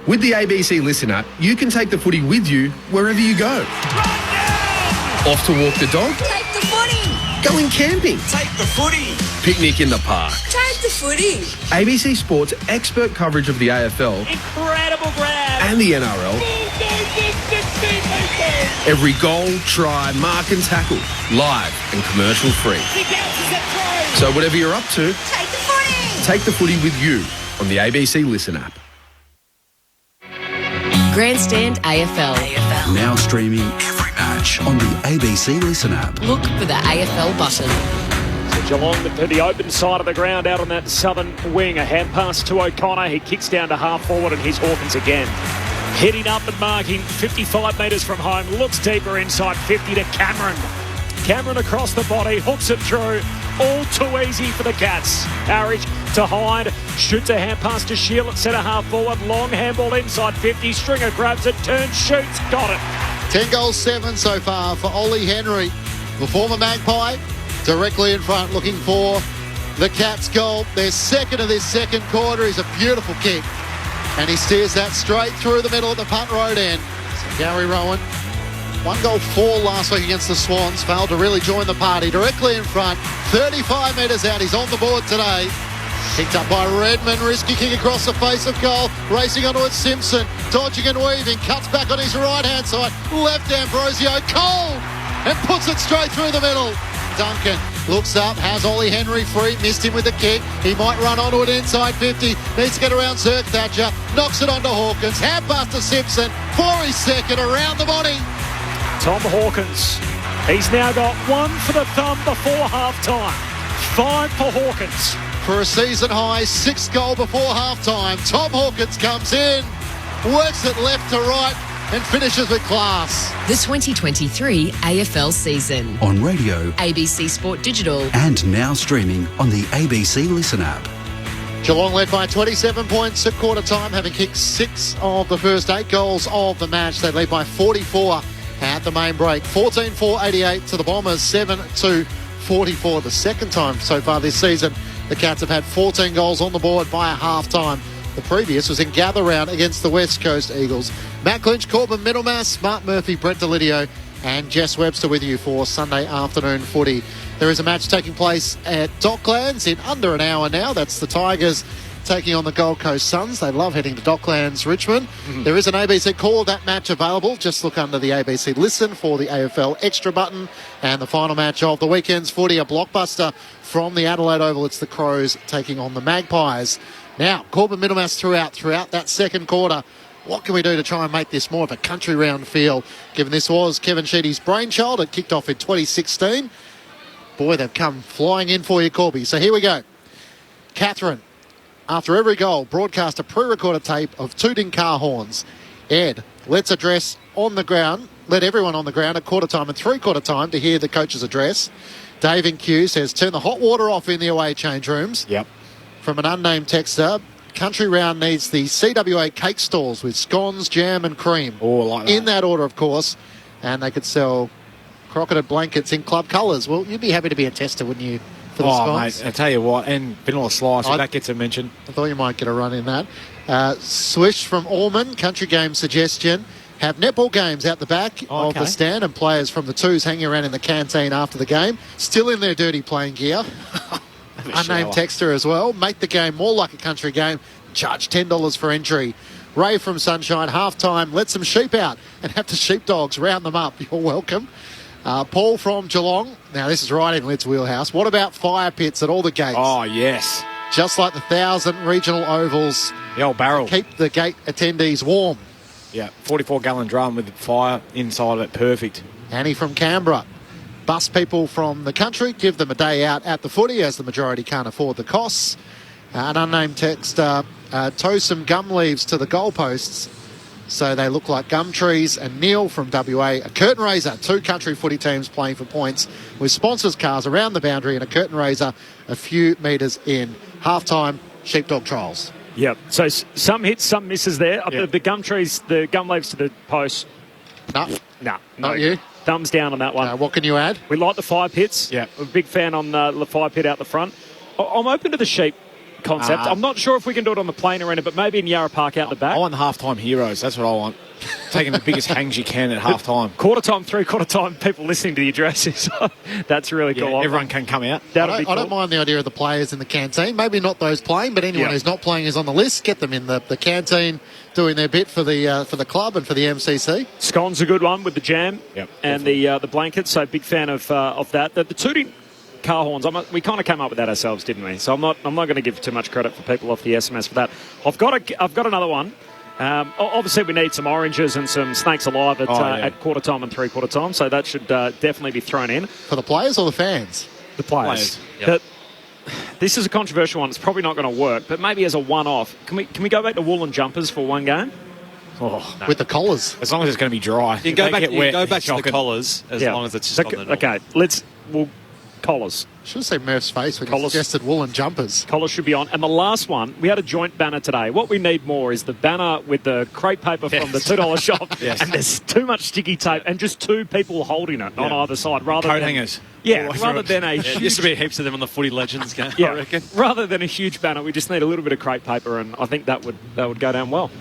S21: With the ABC Listen app, you can take the footy with you wherever you go. Off to walk the dog?
S9: Take the footy!
S21: Going camping?
S23: Take the footy!
S21: Picnic in the park?
S9: Take the footy!
S21: ABC Sport's expert coverage of the AFL
S23: Incredible grab!
S21: and the NRL. Every goal, try, mark and tackle, live and commercial free. So whatever you're up to,
S9: Take the footy!
S21: take the footy with you on the ABC Listen app.
S17: Grandstand AFL.
S18: Now streaming every match on the ABC Listen app.
S17: Look for the AFL button.
S14: So Geelong to the open side of the ground out on that southern wing. A hand pass to O'Connor. He kicks down to half forward and here's Hawkins again. Heading up and marking 55 metres from home. Looks deeper inside 50 to Cameron. Cameron across the body. Hooks it through. All too easy for the Cats. Harridge to Hyde. Shoots a hand pass to Shield at centre half forward. Long handball inside 50. Stringer grabs it. Turns. Shoots. Got it.
S16: 10 goals, 7 so far for Ollie Henry. The former Magpie directly in front looking for the Cats goal. Their second of this second quarter is a beautiful kick. And he steers that straight through the middle at the punt road end. So Gary Rowan, 1 goal 4 last week against the Swans. Failed to really join the party. Directly in front, 35 metres out. He's on the board today. Picked up by Redmond. Risky kick across the face of goal. Racing onto it, Simpson. Dodging and weaving. Cuts back on his right-hand side. Left Ambrosio. Cold! And puts it straight through the middle. Duncan looks up, has Ollie Henry free, missed him with the kick. He might run onto it inside 50. Needs to get around Zerk Thatcher. Knocks it onto Hawkins. Hand pass to Simpson for his second around the body.
S14: Tom Hawkins. He's now got 1 for the thumb before half-time. 5 for Hawkins.
S16: For a season high 6th goal before half-time. Tom Hawkins comes in works it left to right and finishes with class.
S17: The 2023 AFL season.
S18: On radio
S17: ABC Sport Digital.
S18: and now streaming on the ABC Listen app.
S16: Geelong led by 27 points at quarter time, having kicked 6 of the first 8 goals of the match. They lead by 44 at the main break. 14-4-88 to the Bombers, 7-2-44. The second time so far this season the Cats have had 14 goals on the board by a half-time. The previous was in gather round against the West Coast Eagles. Matt Clinch, Corbin Middlemass, Mark Murphy, Brent Delidio and Jess Webster with you for Sunday afternoon footy. There is a match taking place at Docklands in under an hour now. That's the Tigers taking on the Gold Coast Suns. They love heading to Docklands, Richmond. There is an ABC call of that match available. Just look under the ABC Listen for the AFL Extra button. And the final match of the weekend's footy, a blockbuster from the Adelaide Oval. It's the Crows taking on the Magpies. Now, Corbin Middlemass throughout that second quarter. What can we do to try and make this more of a country round feel, given this was Kevin Sheedy's brainchild? It kicked off in 2016. Boy, they've come flying in for you, Corby. So here we go. Catherine, after every goal, broadcast a pre-recorded tape of 2 ding car horns. Ed lets address on the ground, let everyone on the ground at quarter time and 3/4 time to hear the coach's address. Dave in Q says, turn the hot water off in the away change rooms.
S19: Yep.
S16: From an unnamed texter, Country Round needs the CWA cake stalls with scones, jam and cream.
S19: Oh, like that.
S16: In that order, of course. And they could sell crocketed blankets in club colours. Well, you'd be happy to be a tester, wouldn't you, for the scones?
S19: Mate, I tell you what, and vanilla slice, if that gets a mention.
S16: I thought you might get a run in that. Swish from Ormond, country game suggestion. Have netball games out the back of the stand and players from the twos hanging around in the canteen after the game. Still in their dirty playing gear. Unnamed texter as well. Make the game more like a country game. Charge $10 for entry. Ray from Sunshine, half-time. Let some sheep out and have the sheepdogs round them up. You're welcome. Paul from Geelong. Now, this is right in Lid's wheelhouse. What about fire pits at all the gates?
S19: Oh, yes.
S16: Just like the 1,000 regional ovals.
S19: The old barrel.
S16: Keep the gate attendees warm.
S19: Yeah, 44-gallon drum with the fire inside of it. Perfect.
S16: Annie from Canberra. Bus people from the country, give them a day out at the footy as the majority can't afford the costs. An unnamed texter, tow some gum leaves to the goalposts so they look like gum trees. And Neil from WA, a curtain raiser, 2 country footy teams playing for points with sponsors' cars around the boundary and a curtain raiser a few metres in. Half-time, sheepdog trials.
S14: Yep. So some hits, some misses there.
S16: Yep.
S14: The gum trees, the gum leaves to the post.
S16: No.
S14: Not
S16: you.
S14: Thumbs down on that one.
S16: What can you add?
S14: We like the fire pits.
S19: Yeah.
S14: I'm a big fan on the fire pit out the front. I'm open to the sheep concept. I'm not sure if we can do it on the plain arena, but maybe in Yarra Park out the back.
S19: I want the half-time heroes. That's what I want. Taking the biggest hangs you can at half-time.
S14: Quarter time, 3/4 time, people listening to the addresses. That's really cool.
S19: Yeah, everyone can come out.
S16: I don't mind the idea of the players in the canteen. Maybe not those playing, but anyone who's not playing is on the list. Get them in the canteen doing their bit for the club and for the MCC.
S14: Scone's a good one with the jam and the blankets. So big fan of that. The 2 ding car horns. We kind of came up with that ourselves, didn't we? So I'm not going to give too much credit for people off the SMS for that. I've got another one. Obviously, we need some oranges and some snakes alive at quarter time and 3/4 time, so that should definitely be thrown in.
S16: For the players or the fans?
S14: The players. This is a controversial one. It's probably not going to work, but maybe as a one-off. Can we go back to woolen jumpers for one game?
S19: Oh, no.
S16: With the collars.
S19: As long as it's going to be dry.
S20: You can go back to the collars as long as it's just on the north.
S14: Okay, collars.
S16: Should have seen Murph's face when he suggested woolen jumpers.
S14: Collars should be on. And the last one, we had a joint banner today. What we need more is the banner with the crepe paper from the $2 shop.
S19: Yes.
S14: And there's too much sticky tape and just 2 people holding it on either side. Rather
S19: Coat
S14: than
S19: hangers.
S14: Yeah, rather than a
S20: There used to be heaps of them on the Footy Legends game, I reckon.
S14: Rather than a huge banner, we just need a little bit of crepe paper, and I think that would go down well.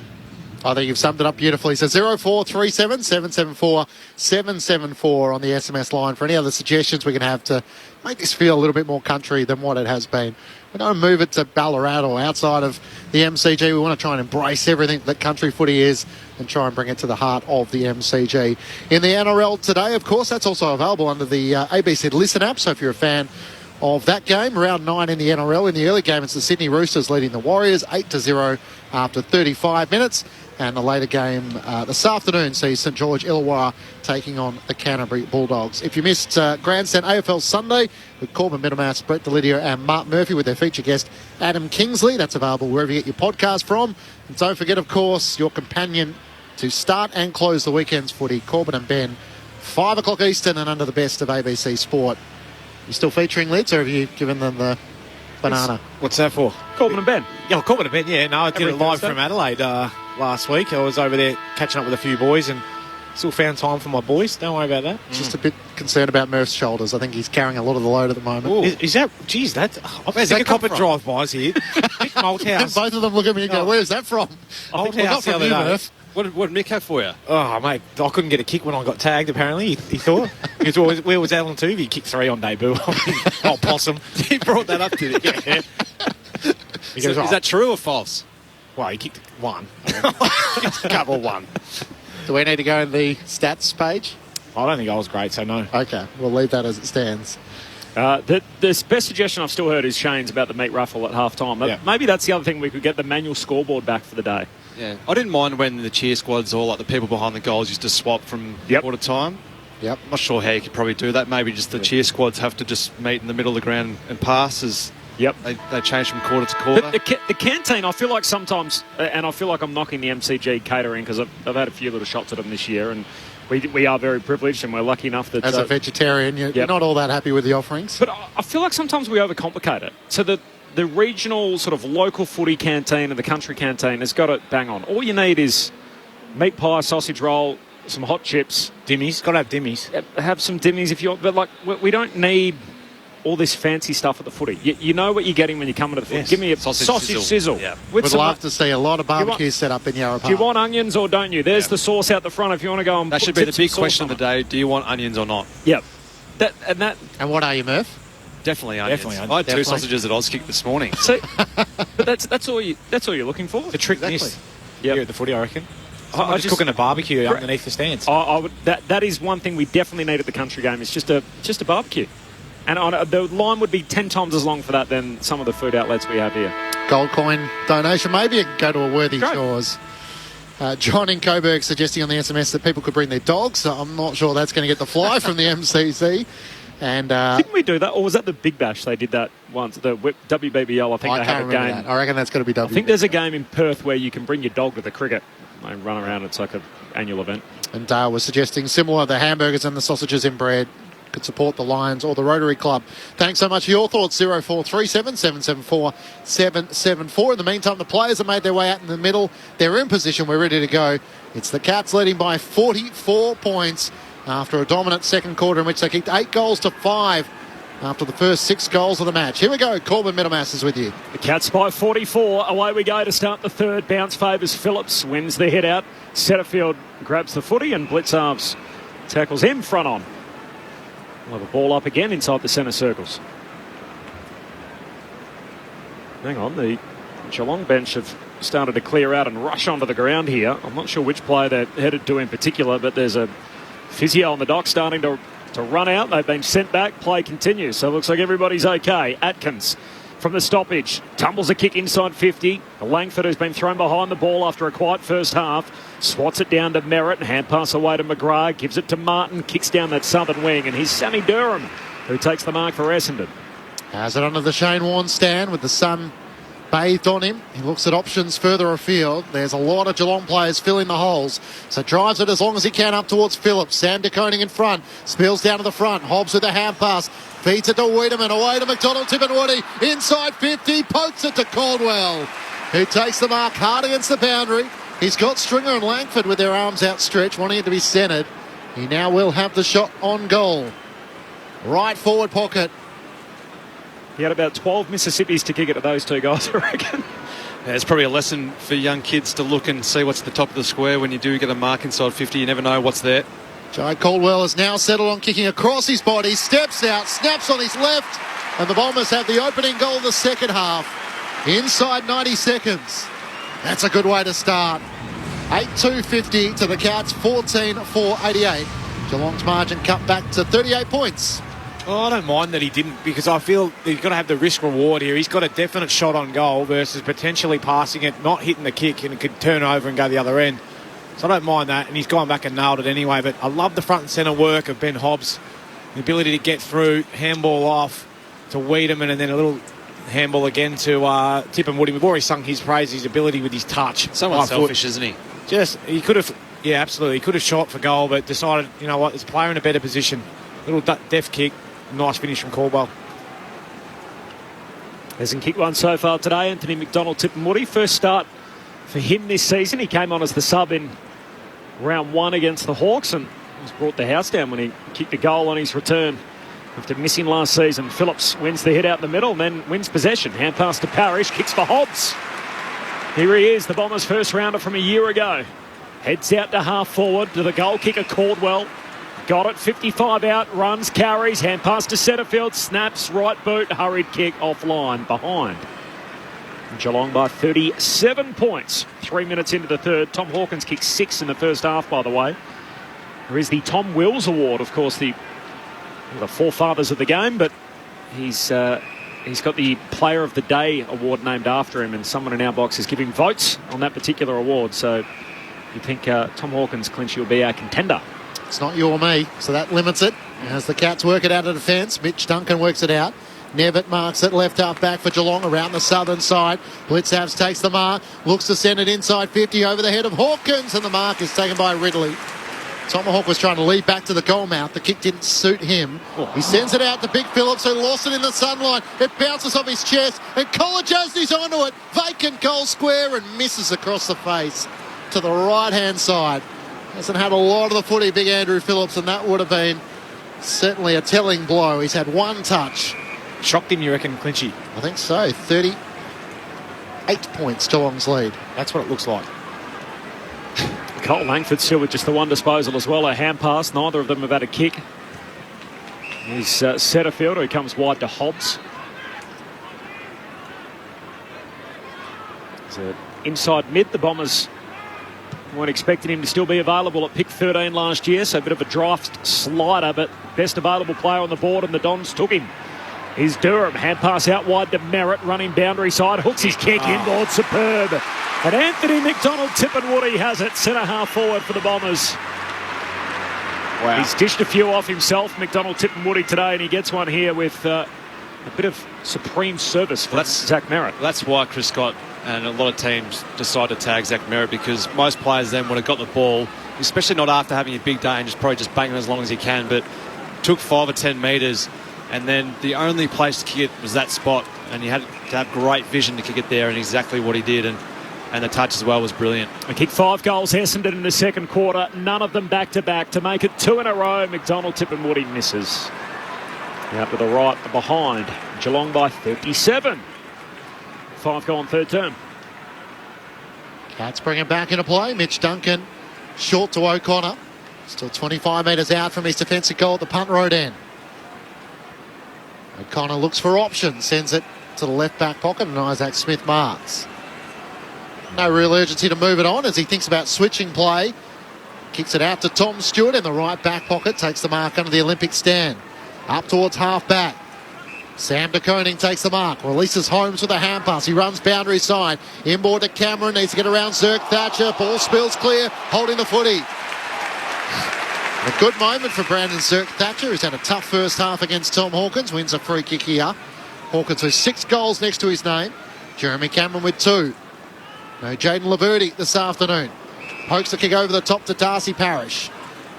S16: I think you've summed it up beautifully. So 0437 774 774 on the SMS line for any other suggestions we can have to make this feel a little bit more country than what it has been. We don't move it to Ballarat or outside of the MCG. We want to try and embrace everything that country footy is and try and bring it to the heart of the MCG. In the NRL today, of course, that's also available under the ABC Listen app. So if you're a fan of that game, round 9 in the NRL. In the early game, it's the Sydney Roosters leading the Warriors 8-0 after 35 minutes. And the later game this afternoon sees St George Illawarra taking on the Canterbury Bulldogs. If you missed Grandstand AFL Sunday with Corbin Middlemass, Brett Delidio and Mark Murphy with their feature guest Adam Kingsley, that's available wherever you get your podcast from. And don't forget, of course, your companion to start and close the weekend's footy, Corbin and Ben, 5 o'clock Eastern and under the best of ABC Sport. You still featuring Lids, or have you given them the banana?
S19: What's that for?
S14: Corbin and Ben.
S19: Yeah, Corbin and Ben, yeah. No, I did
S14: Every
S19: it live
S14: Thursday?
S19: from Adelaide last week. I was over there catching up with a few boys and still found time for my boys. Don't worry about that.
S16: Just a bit concerned about Murph's shoulders. I think he's carrying a lot of the load at the moment.
S19: Is that... Geez, that's...
S16: Where's that
S19: a couple
S16: come
S19: of
S16: from?
S19: drive-bys here. Big Malthouse.
S16: Both of them look at me and go, where's that from?
S19: Malthouse the other day.
S16: Murph.
S20: What did Mick have for you?
S19: Oh, mate, I couldn't get a kick when I got tagged, apparently, he thought. He was, where was Alan Tuvey? He kicked 3 on debut. Oh, possum.
S20: He brought that up, did he?
S19: Yeah. He goes,
S20: Is that true or false?
S19: Well, he kicked 1. Couple 1.
S16: Do we need to go in the stats page?
S19: I don't think I was great, so no.
S16: Okay, we'll leave that as it stands.
S14: The best suggestion I've still heard is Shane's about the meat raffle at half-time.
S19: Yeah.
S14: Maybe that's the other thing, we could get the manual scoreboard back for the day.
S20: Yeah. I didn't mind when the cheer squads or like the people behind the goals used to swap from quarter time.
S16: Yep.
S20: I'm not sure how you could probably do that. Maybe just the cheer squads have to just meet in the middle of the ground and pass as they change from quarter to quarter.
S14: But the canteen, I feel like sometimes, and I feel like I'm knocking the MCG catering because I've had a few little shots at them this year, and we are very privileged and we're lucky enough that...
S16: As a vegetarian, you're not all that happy with the offerings?
S14: But I feel like sometimes we overcomplicate it. So the regional sort of local footy canteen and the country canteen has got it bang on. All you need is meat pie, sausage roll, some hot chips.
S19: Dimmies. Got to have dimmies.
S14: Have some dimmies if you want. But, like, we don't need all this fancy stuff at the footy. You know what you're getting when you come into the footy.
S19: Yes.
S14: Give me a sausage sizzle.
S20: Yeah.
S16: We'd love to see a lot of barbecues set up in Yarra Park.
S14: Do you want onions or don't you? There's the sauce out the front if you want to go and
S20: That should be the big question of the day. Do you want onions or not?
S14: Yep.
S16: And what are you, Murph?
S20: Definitely onions. I had 2 sausages at Auskick this morning.
S14: See, but that's all you're looking for.
S19: The trick this here at the footy, I reckon.
S14: I
S19: just cooking a barbecue underneath the stands.
S14: That is one thing we definitely need at the country game. It's just a barbecue. And the line would be 10 times as long for that than some of the food outlets we have here.
S16: Gold coin donation. Maybe it can go to a worthy cause. John in Coburg suggesting on the SMS that people could bring their dogs. So I'm not sure that's going to get the fly from the MCC. And
S14: didn't we do that, or was that the Big Bash? They did that once. The WBBL. I think they have a game.
S16: That. I reckon that's going to be WBBL.
S14: I think there's a game in Perth where you can bring your dog to the cricket and run around. It's like an annual event.
S16: And Dale was suggesting similar. The hamburgers and the sausages in bread could support the Lions or the Rotary Club. Thanks so much for your thoughts. 0437 774 774. In the meantime, the players have made their way out in the middle. They're in position. We're ready to go. It's the Cats leading by 44 points after a dominant second quarter in which they kicked 8 goals to 5 after the first 6 goals of the match. Here we go. Corbin Middlemass is with you.
S14: The Cats by 44. Away we go to start the third. Bounce favours Phillips. Wins the hit out. Setterfield grabs the footy and Blitzarves tackles him front on. We'll have a ball up again inside the centre circles. Hang on. The Geelong bench have started to clear out and rush onto the ground here. I'm not sure which player they're headed to in particular, but there's a physio on the dock starting to run out. They've been sent back. Play continues. So it looks like everybody's okay. Atkins from the stoppage tumbles a kick inside 50. Langford, who's been thrown behind the ball after a quiet first half, swats it down to Merritt. Hand pass away to McGrath. Gives it to Martin. Kicks down that southern wing. And here's Sammy Durham, who takes the mark for Essendon.
S16: Has it under the Shane Warne stand with the sun bathed on him. He looks at options further afield. There's a lot of Geelong players filling the holes. So drives it as long as he can up towards Phillips. Sam de Koning in front. Spills down to the front. Hobbs with a hand pass. Feeds it to Wiedemann. Away to McDonald. Tipperwoody. Inside 50. Pokes it to Caldwell, who takes the mark hard against the boundary. He's got Stringer and Langford with their arms outstretched, wanting it to be centred. He now will have the shot on goal. Right forward pocket.
S14: He had about 12 Mississippis to kick it to those 2 guys, I reckon.
S20: Yeah, it's probably a lesson for young kids to look and see what's at the top of the square. When you do get a mark inside 50, you never know what's there.
S16: Jai Caldwell has now settled on kicking across his body, steps out, snaps on his left, and the Bombers have the opening goal of the second half. Inside 90 seconds. That's a good way to start. 8-2-50 to the Cats, 14-4-88. Geelong's margin cut back to 38 points.
S19: Well, I don't mind that he didn't, because I feel he's got to have the risk reward here. He's got a definite shot on goal versus potentially passing it, not hitting the kick, and it could turn over and go the other end. So I don't mind that, and he's gone back and nailed it anyway. But I love the front and centre work of Ben Hobbs, the ability to get through, handball off to Wiedemann, and then a little handball again to Tip and Woody. We've already sung his praise, his ability with his touch.
S20: Somewhat selfish, isn't he?
S19: He could have, yeah, absolutely. He could have shot for goal, but decided, you know what, there's a player in a better position. Little deft kick, nice finish from Caldwell.
S14: Hasn't kicked one so far today. Anthony McDonald, Tip and Woody. First start for him this season. He came on as the sub in round 1 against the Hawks and was brought the house down when he kicked a goal on his return after missing last season. Phillips wins the hit out in the middle and then wins possession. Hand pass to Parrish, kicks for Hobbs. Here he is, the Bombers' first rounder from a year ago. Heads out to half forward to the goal kicker Caldwell. Got it, 55 out, runs, carries, hand pass to Setterfield, snaps, right boot, hurried kick offline, behind. Geelong by 37 points. 3 minutes into the third. Tom Hawkins kicked 6 in the first half, by the way. There is the Tom Wills Award, of course, the forefathers of the game, but he's got the Player of the Day award named after him, and someone in our box is giving votes on that particular award. So you think Tom Hawkins, Clinch, will be our contender?
S16: It's not you or me, so that limits it. As the Cats work it out of defence, Mitch Duncan works it out. Nevitt marks it, left half back for Geelong around the southern side. Blitzavs takes the mark, looks to send it inside 50 over the head of Hawkins, and the mark is taken by Ridley. Tomahawk was trying to lead back to the goal mouth. The kick didn't suit him. He sends it out to Big Phillips, who lost it in the sunlight. It bounces off his chest, and Kolajasny's onto it. Vacant goal square and misses across the face to the right-hand side. Hasn't had a lot of the footy, Big Andrew Phillips, and that would have been certainly a telling blow. He's had one touch.
S19: Shocked him, you reckon, Clinchy?
S16: I think so. 38 points, Geelong's lead.
S19: That's what it looks like.
S14: Cole Langford still with just the one disposal as well, a hand pass. Neither of them have had a kick. Here's Setterfield, who comes wide to Hobbs. It's inside mid. The Bombers weren't expecting him to still be available at pick 13 last year, so a bit of a draft slider, but best available player on the board, and the Dons took him. Here's Durham, hand pass out wide to Merritt, running boundary side, hooks his kick inboard, superb. And Anthony McDonald, Tip and Woody has it, centre half forward for the Bombers. Wow. He's dished a few off himself, McDonald, Tip and Woody today, and he gets one here with a bit of supreme service for Zach Merritt.
S20: That's why Chris Scott and a lot of teams decide to tag Zach Merritt, because most players then would have got the ball, especially not after having a big day and just probably just banging as long as he can, but took 5 or 10 metres, and then the only place to kick it was that spot, and you had to have great vision to kick it there, and exactly what he did, and the touch as well was brilliant.
S14: He kicked 5 goals, Essendon, in the second quarter, none of them back-to-back to make it 2 in a row. McDonald, Tip and Woody misses. Out to the right, behind. Geelong by 37. 5 goal and third term.
S16: Cats bring him back into play. Mitch Duncan short to O'Connor. Still 25 metres out from his defensive goal at the punt road end. O'Connor looks for options, sends it to the left back pocket, and Isaac Smith marks. No real urgency to move it on as he thinks about switching play. Kicks it out to Tom Stewart in the right back pocket, takes the mark under the Olympic stand. Up towards half back. Sam de Koning takes the mark, releases Holmes with a hand pass. He runs boundary side. Inboard to Cameron, needs to get around Zirk Thatcher. Ball spills clear, holding the footy. A good moment for Brandon Zirk Thatcher, who's had a tough first half against Tom Hawkins. Wins a free kick here. Hawkins with 6 goals next to his name. Jeremy Cameron with 2. No Jaden Laverty this afternoon. Pokes the kick over the top to Darcy Parish.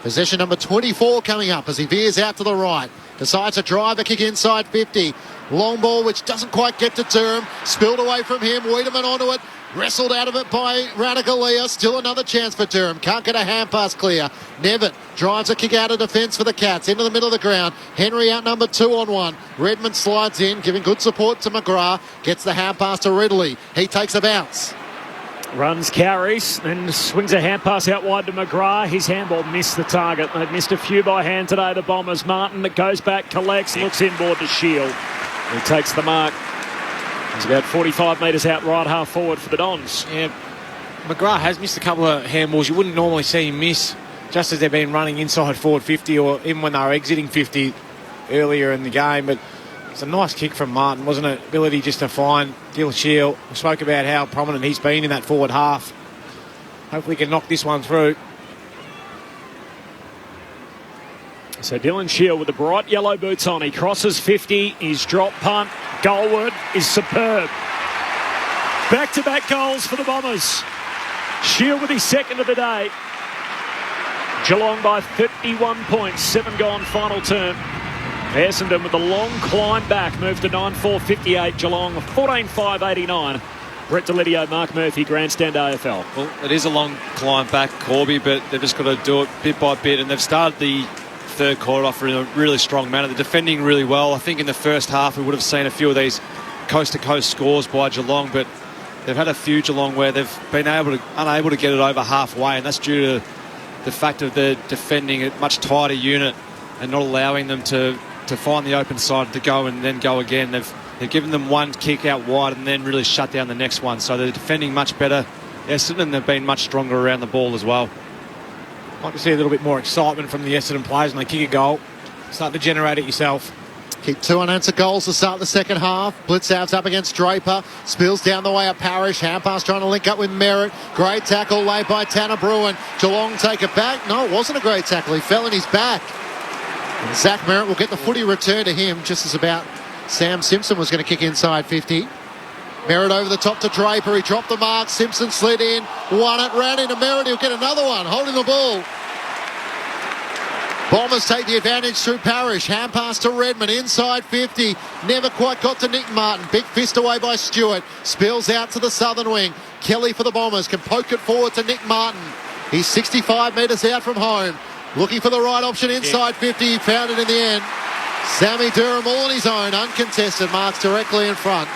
S16: Possession number 24 coming up as he veers out to the right. Decides to drive the kick inside 50. Long ball which doesn't quite get to Durham. Spilled away from him. Wiedemann onto it. Wrestled out of it by Ranagalia. Still another chance for Durham. Can't get a hand pass clear. Nevitt drives a kick out of defence for the Cats. Into the middle of the ground. Henry out number 2 on 1. Redmond slides in, giving good support to McGrath. Gets the hand pass to Ridley. He takes a bounce.
S14: Runs, carries, and swings a hand pass out wide to McGrath. His handball missed the target. They've missed a few by hand today, the Bombers. Martin that goes back, collects, looks inboard to Shield. He takes the mark. He's about 45 metres out right half forward for the Dons.
S19: Yeah, McGrath has missed a couple of handballs. You wouldn't normally see him miss just as they've been running inside forward 50, or even when they were exiting 50. earlier in the game, but it's a nice kick from Martin, wasn't it? Ability just to find Dylan Shield. We spoke about how prominent he's been in that forward half. Hopefully he can knock this one through.
S14: So Dylan Shield with the bright yellow boots on. He crosses 50. His drop punt goalward is superb. Back-to-back goals for the Bombers. Shield with his second of the day. Geelong by 31 points. 7 gone final term. Essendon with the long climb back. Moved to 9-4-58. Geelong 14-5-89. Brett Delidio, Mark Murphy, Grandstand AFL.
S20: Well, it is a long climb back, Corby, but they've just got to do it bit by bit, and they've started the third quarter off in a really strong manner. They're defending really well. I think in the first half we would have seen a few of these coast-to-coast scores by Geelong, but they've had a few Geelong where they've been unable to get it over halfway, and that's due to the fact of their defending a much tighter unit and not allowing them to find the open side to go and then go again. They've given them one kick out wide and then really shut down the next one. So they're defending much better, Essendon, and they've been much stronger around the ball as well.
S19: Like to see a little bit more excitement from the Essendon players when they kick a goal. Start to generate it yourself.
S16: Keep 2 unanswered goals to start the second half. Blitzouts up against Draper. Spills down the way of Parrish. Handpass trying to link up with Merritt. Great tackle laid by Tanner Bruin. Geelong take it back. No, it wasn't a great tackle. He fell in his back. And Zach Merritt will get the footy returned to him just as about Sam Simpson was going to kick inside 50. Merritt over the top to Draper. He dropped the mark. Simpson slid in. Won it. Ran into Merritt. He'll get another one. Holding the ball. Bombers take the advantage through Parrish. Hand pass to Redmond. Inside 50. Never quite got to Nick Martin. Big fist away by Stewart. Spills out to the southern wing. Kelly for the Bombers. Can poke it forward to Nick Martin. He's 65 metres out from home. Looking for the right option inside 50. He found it in the end. Sammy Durham all on his own. Uncontested. Marks directly in front.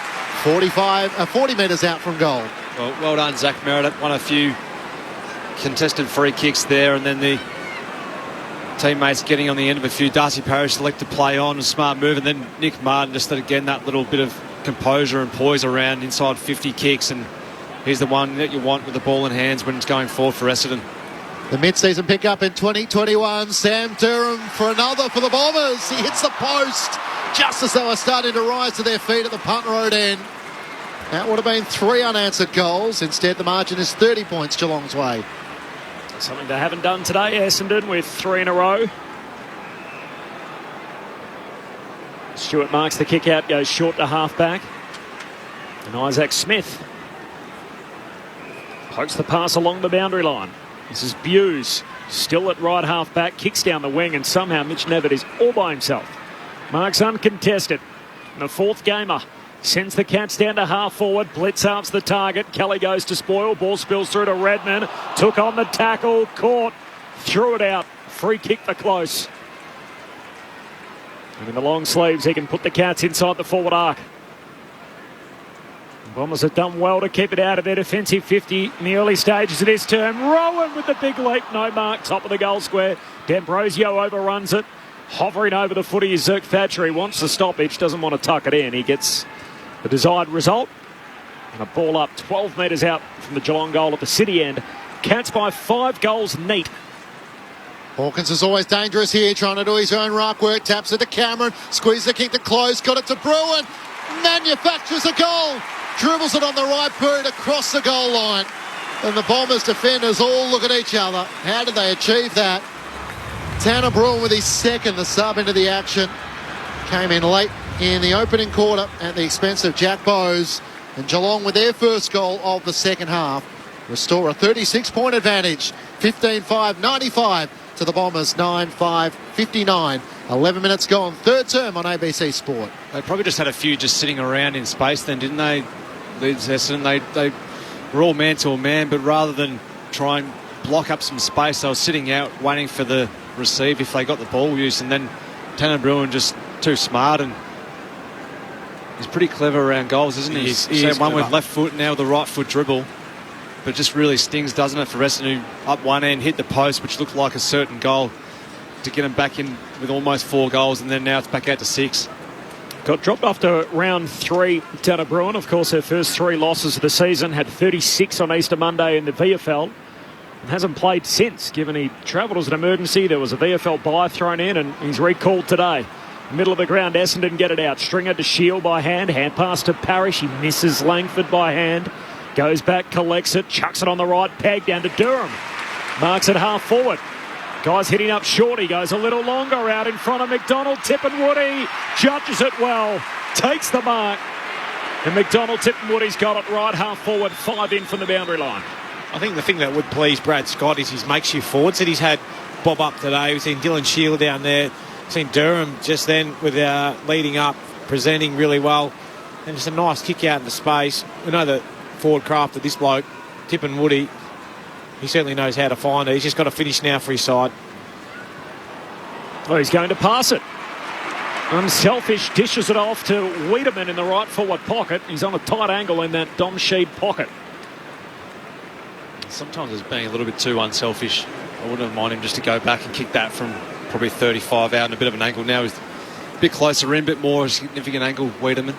S16: 40 metres out from goal.
S20: Well done, Zach Merritt. Won a few contested free kicks there, and then the teammates getting on the end of a few. Darcy Parrish select to play on, a smart move, and then Nick Martin just again that little bit of composure and poise around inside 50 kicks, and he's the one that you want with the ball in hands when it's going forward for Essendon.
S16: The mid-season pickup in 2021. Sam Durham for another for the Bombers. He hits the post just as they were starting to rise to their feet at the punt road end. That would have been 3 unanswered goals. Instead, the margin is 30 points Geelong's way.
S14: Something they haven't done today, Essendon, with 3 in a row. Stewart marks the kick out, goes short to half-back. And Isaac Smith pokes the pass along the boundary line. This is Buse, still at right half-back, kicks down the wing, and somehow Mitch Nevitt is all by himself. Marks uncontested. And the fourth gamer sends the Cats down to half-forward. Blitz arms the target. Kelly goes to spoil. Ball spills through to Redmond. Took on the tackle. Caught. Threw it out. Free kick for Close. And in the long sleeves, he can put the Cats inside the forward arc. The Bombers have done well to keep it out of their defensive 50 in the early stages of this term. Rowan with the big leap. No mark. Top of the goal square. D'Ambrosio overruns it. Hovering over the footy is Zerk Thatcher. He wants the stoppage. Doesn't want to tuck it in. He gets the desired result. And a ball up 12 metres out from the Geelong goal at the city end. Cats by 5 goals neat.
S16: Hawkins is always dangerous here, trying to do his own ruck work. Taps it to Cameron. Squeeze the kick to Close. Got it to Bruin. Manufactures a goal. Dribbles it on the right boot across the goal line. And the Bombers defenders all look at each other. How did they achieve that? Tanner Bruin with his second, the sub into the action. Came in late in the opening quarter at the expense of Jack Bowes. And Geelong with their first goal of the second half restore a 36-point advantage. 15-5, 95 to the Bombers, 9-5, 59. 11 minutes gone, third term on ABC Sport.
S20: They probably just had a few just sitting around in space then, didn't they, Leeds Essendon? They were all man to a man, but rather than try and block up some space, they were sitting out waiting for the receive if they got the ball use, and then Tanner Bruin just too smart, and he's pretty clever around goals, isn't he? He's one with left foot, now with the right foot dribble, but it just really stings, doesn't it, for Essendon, who up one end hit the post, which looked like a certain goal, to get him back in with almost 4 goals, and then now it's back out to 6.
S14: Got dropped after round 3, Tanner Bruin. Of course, her first 3 losses of the season. Had 36 on Easter Monday in the VFL. And hasn't played since, given he travelled as an emergency. There was a VFL bye thrown in, and he's recalled today. Middle of the ground, Essendon get it out. Stringer to Shield by hand. Hand pass to Parrish. He misses Langford by hand. Goes back, collects it, chucks it on the right peg down to Durham. Marks it half forward. Guy's hitting up short. He goes a little longer out in front of McDonald. Tippenwoody judges it well. Takes the mark. And McDonald Tippenwoody's got it right half forward. 5 in from the boundary line.
S19: I think the thing that would please Brad Scott is his makeshift forwards that he's had bob up today. We've seen Dylan Shield down there. We've seen Durham just then with leading up, presenting really well. And just a nice kick out into space. We know that forward craft of this bloke, Tippenwoody, he certainly knows how to find it. He's just got to finish now for his side.
S14: Oh, he's going to pass it. Unselfish dishes it off to Wiedemann in the right forward pocket. He's on a tight angle in that Dom Sheed pocket.
S20: Sometimes it's being a little bit too unselfish. I wouldn't mind him just to go back and kick that from probably 35 out in a bit of an angle. Now he's a bit closer in, a bit more significant angle, Wiedemann.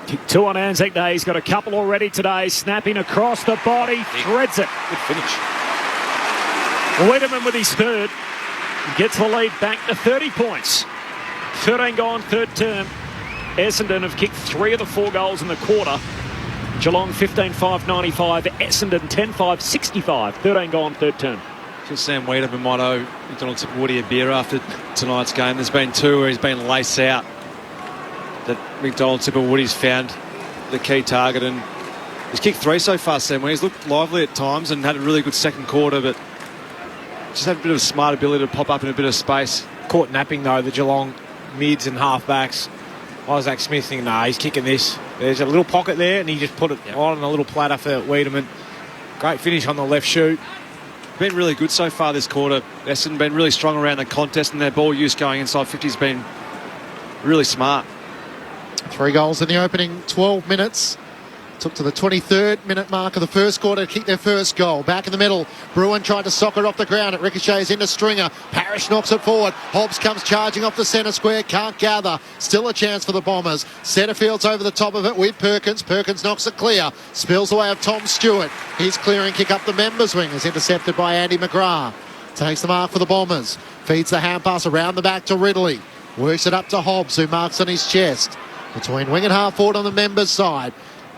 S14: Kick 2 on Anzac Day. He's got a couple already today. Snapping across the body. Threads it.
S19: Good finish.
S14: Wiedemann with his third. Gets the lead back to 30 points. 13 gone, third term. Essendon have kicked 3 of the 4 goals in the quarter. Geelong 15-5-95. Essendon 10-5-65. 13 gone, third term.
S20: Just Sam Wiedemann might owe McDonald Tippenwoody a beer after tonight's game. There's been 2 where he's been laced out. That McDonald Tippenwoody's found the key target, and he's kicked 3 so far, Sam. He's looked lively at times and had a really good second quarter, but just had a bit of smart ability to pop up in a bit of space.
S19: Caught napping though, the Geelong mids and half-backs. Isaac Smith thinking, nah, he's kicking this. There's a little pocket there, and he just put it on a little platter for Wiedemann. Great finish on the left shoot.
S20: Been really good so far this quarter. Essendon been really strong around the contest, and their ball use going inside 50 has been really smart.
S16: 3 goals in the opening 12 minutes. Took to the 23rd minute mark of the first quarter to kick their first goal. Back in the middle, Bruin tried to sock it off the ground. It ricochets into Stringer. Parrish knocks it forward. Hobbs comes charging off the centre square. Can't gather. Still a chance for the Bombers. Centrefield's over the top of it with Perkins. Perkins knocks it clear. Spills away of Tom Stewart. His clearing kick up the members' wing is intercepted by Andy McGrath. Takes the mark for the Bombers. Feeds the hand pass around the back to Ridley. Works it up to Hobbs, who marks on his chest. Between wing and half forward on the members' side.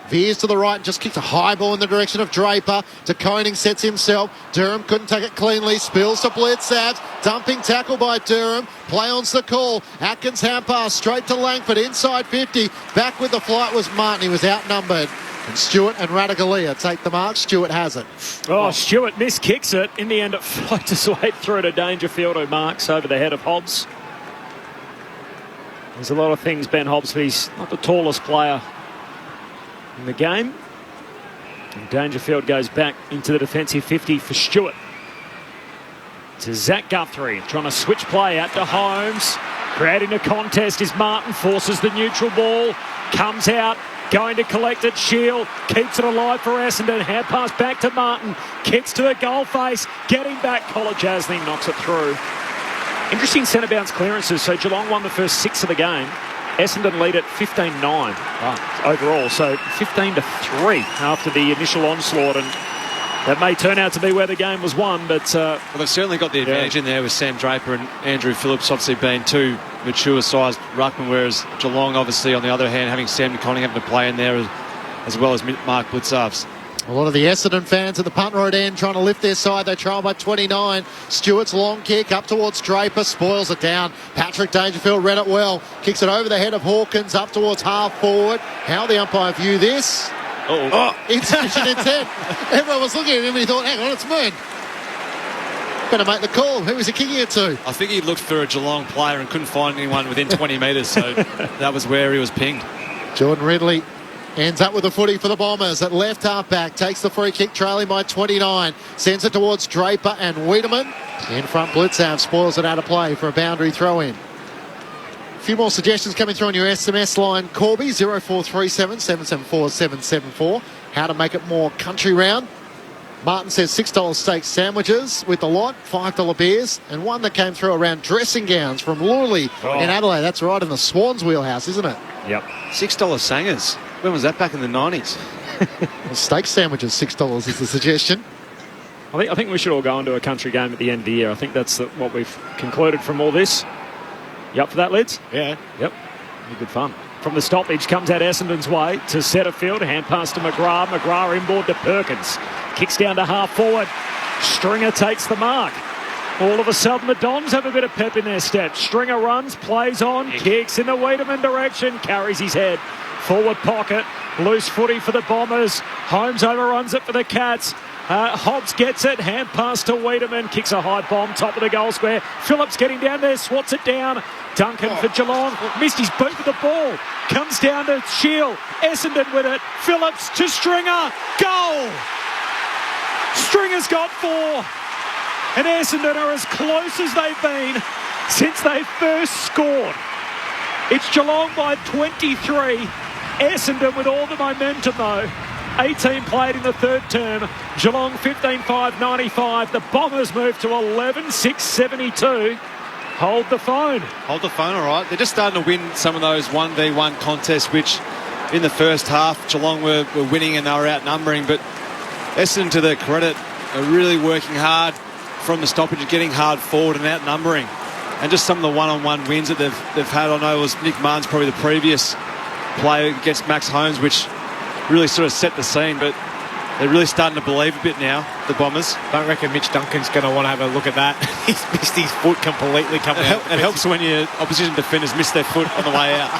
S16: Veers to the right and just kicks a high ball in the direction of Draper. De Koning sets himself. Durham couldn't take it cleanly. Spills to Bledsoe. Dumping tackle by Durham. Play on's the call. Atkins hand pass straight to Langford. Inside 50. Back with the flight was Martin. He was outnumbered. And Stewart and Radagalia take the mark. Stewart has it.
S14: Oh, Stewart miskicks it. In the end, it floats his way through to Dangerfield, who marks over the head of Hobbs. There's a lot of things Ben Hobbs, but he's not the tallest player in the game. And Dangerfield goes back into the defensive 50 for Stewart. To Zach Guthrie, trying to switch play out to Holmes. Creating a contest is Martin, forces the neutral ball, comes out, going to collect it. Shield keeps it alive for Essendon. Hand pass back to Martin, kicks to the goal face, getting back. Collar Jasling knocks it through. Interesting centre bounce clearances. So Geelong won the first 6 of the game. Essendon lead at 15-9 overall, so 15-3 after the initial onslaught, and that may turn out to be where the game was won. But
S20: well, they've certainly got the advantage in there with Sam Draper and Andrew Phillips obviously being 2 mature-sized ruckmen, whereas Geelong obviously on the other hand having Sam De Koning having to play in there as well as Mark Blitzarves.
S16: A lot of the Essendon fans at the punt road end trying to lift their side. They trail by 29. Stewart's long kick up towards Draper. Spoils it down. Patrick Dangerfield read it well. Kicks it over the head of Hawkins up towards half forward. How the umpire view this? Insufficient intent. Everyone was looking at him and he thought, hang on, it's Moon. Better make the call. Who was he kicking it to?
S20: I think he looked for a Geelong player and couldn't find anyone within 20 metres, so that was where he was pinged.
S16: Jordan Ridley ends up with the footy for the Bombers at left half-back. Takes the free kick, trailing by 29. Sends it towards Draper and Wiedemann. In front, Blitzhav spoils it out of play for a boundary throw-in. A few more suggestions coming through on your SMS line, Corby, 0437 774 774. How to make it more country round. Martin says $6 steak sandwiches with the lot, $5 beers, and one that came through around dressing gowns from Lully in Adelaide. That's right in the Swans wheelhouse, isn't it?
S14: Yep.
S20: $6 sangers. When was that back in the 90s?
S16: Well, steak sandwiches, $6 is the suggestion.
S14: I think we should all go into a country game at the end of the year. I think that's what we've concluded from all this. You up for that, Lids?
S19: Yeah.
S14: Yep. Be good fun. From the stoppage comes out Essendon's way to Setterfield. Hand pass to McGrath. McGrath inboard to Perkins. Kicks down to half forward. Stringer takes the mark. All of a sudden, the Dons have a bit of pep in their step. Stringer runs, plays on, kicks in the Wiedemann direction, carries his head. Forward pocket, loose footy for the Bombers. Holmes overruns it for the Cats. Hobbs gets it, hand pass to Wiedemann, kicks a high bomb, top of the goal square. Phillips getting down there, swats it down. Duncan for Geelong, missed his boot with the ball. Comes down to Shield, Essendon with it. Phillips to Stringer, goal! Stringer's got 4. And Essendon are as close as they've been since they first scored. It's Geelong by 23. Essendon with all the momentum though. 18 played in the third term. Geelong 15-5, 95. The Bombers move to 11-6, 72. Hold the phone.
S20: Hold the phone, all right. They're just starting to win some of those 1v1 contests, which in the first half Geelong were winning and they were outnumbering. But Essendon, to their credit, are really working hard from the stoppage, getting hard forward and outnumbering. And just some of the one-on-one wins that they've had. I know it was Nick Martin's probably the previous play against Max Holmes, which really sort of set the scene, but they're really starting to believe a bit now, the Bombers.
S19: Don't reckon Mitch Duncan's going to want to have a look at that. He's missed his foot completely coming out.
S20: It helps when your opposition defenders miss their foot on the way out.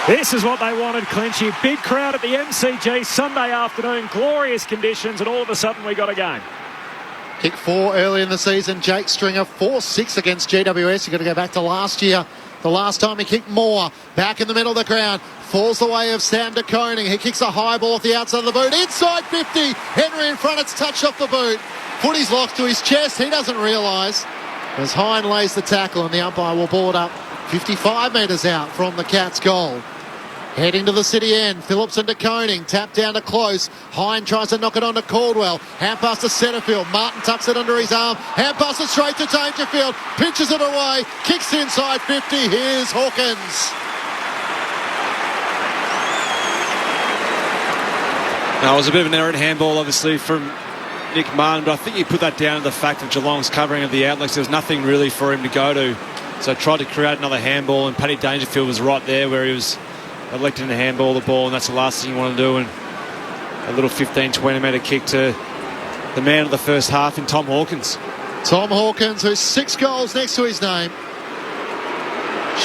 S14: This is what they wanted, Clinchy. Big crowd at the MCG Sunday afternoon, glorious conditions, and all of a sudden we got a game.
S16: Kick 4 early in the season. Jake Stringer 4-6 against GWS. You've got to go back to last year. The last time he kicked more. Back in the middle of the ground. Falls the way of Sam de Koning. He kicks a high ball off the outside of the boot. Inside 50. Henry in front. It's touched off the boot. Footy's locked to his chest. He doesn't realise. As Hine lays the tackle and the umpire will board up 55 metres out from the Cats' goal. Heading to the city end, Phillips and de Koning, tap down to Close. Hine tries to knock it on to Caldwell. Hand pass to Setterfield. Martin tucks it under his arm. Hand pass it straight to Dangerfield. Pitches it away. Kicks inside 50. Here's Hawkins.
S20: Now, it was a bit of an errant handball, obviously, from Nick Martin, but I think you put that down to the fact of Geelong's covering of the outlets. There was nothing really for him to go to. So tried to create another handball, and Paddy Dangerfield was right there where he was electing to handball the ball, and that's the last thing you want to do. And a little 15-20 metre kick to the man of the first half in Tom Hawkins.
S16: Tom Hawkins, who's 6 goals next to his name.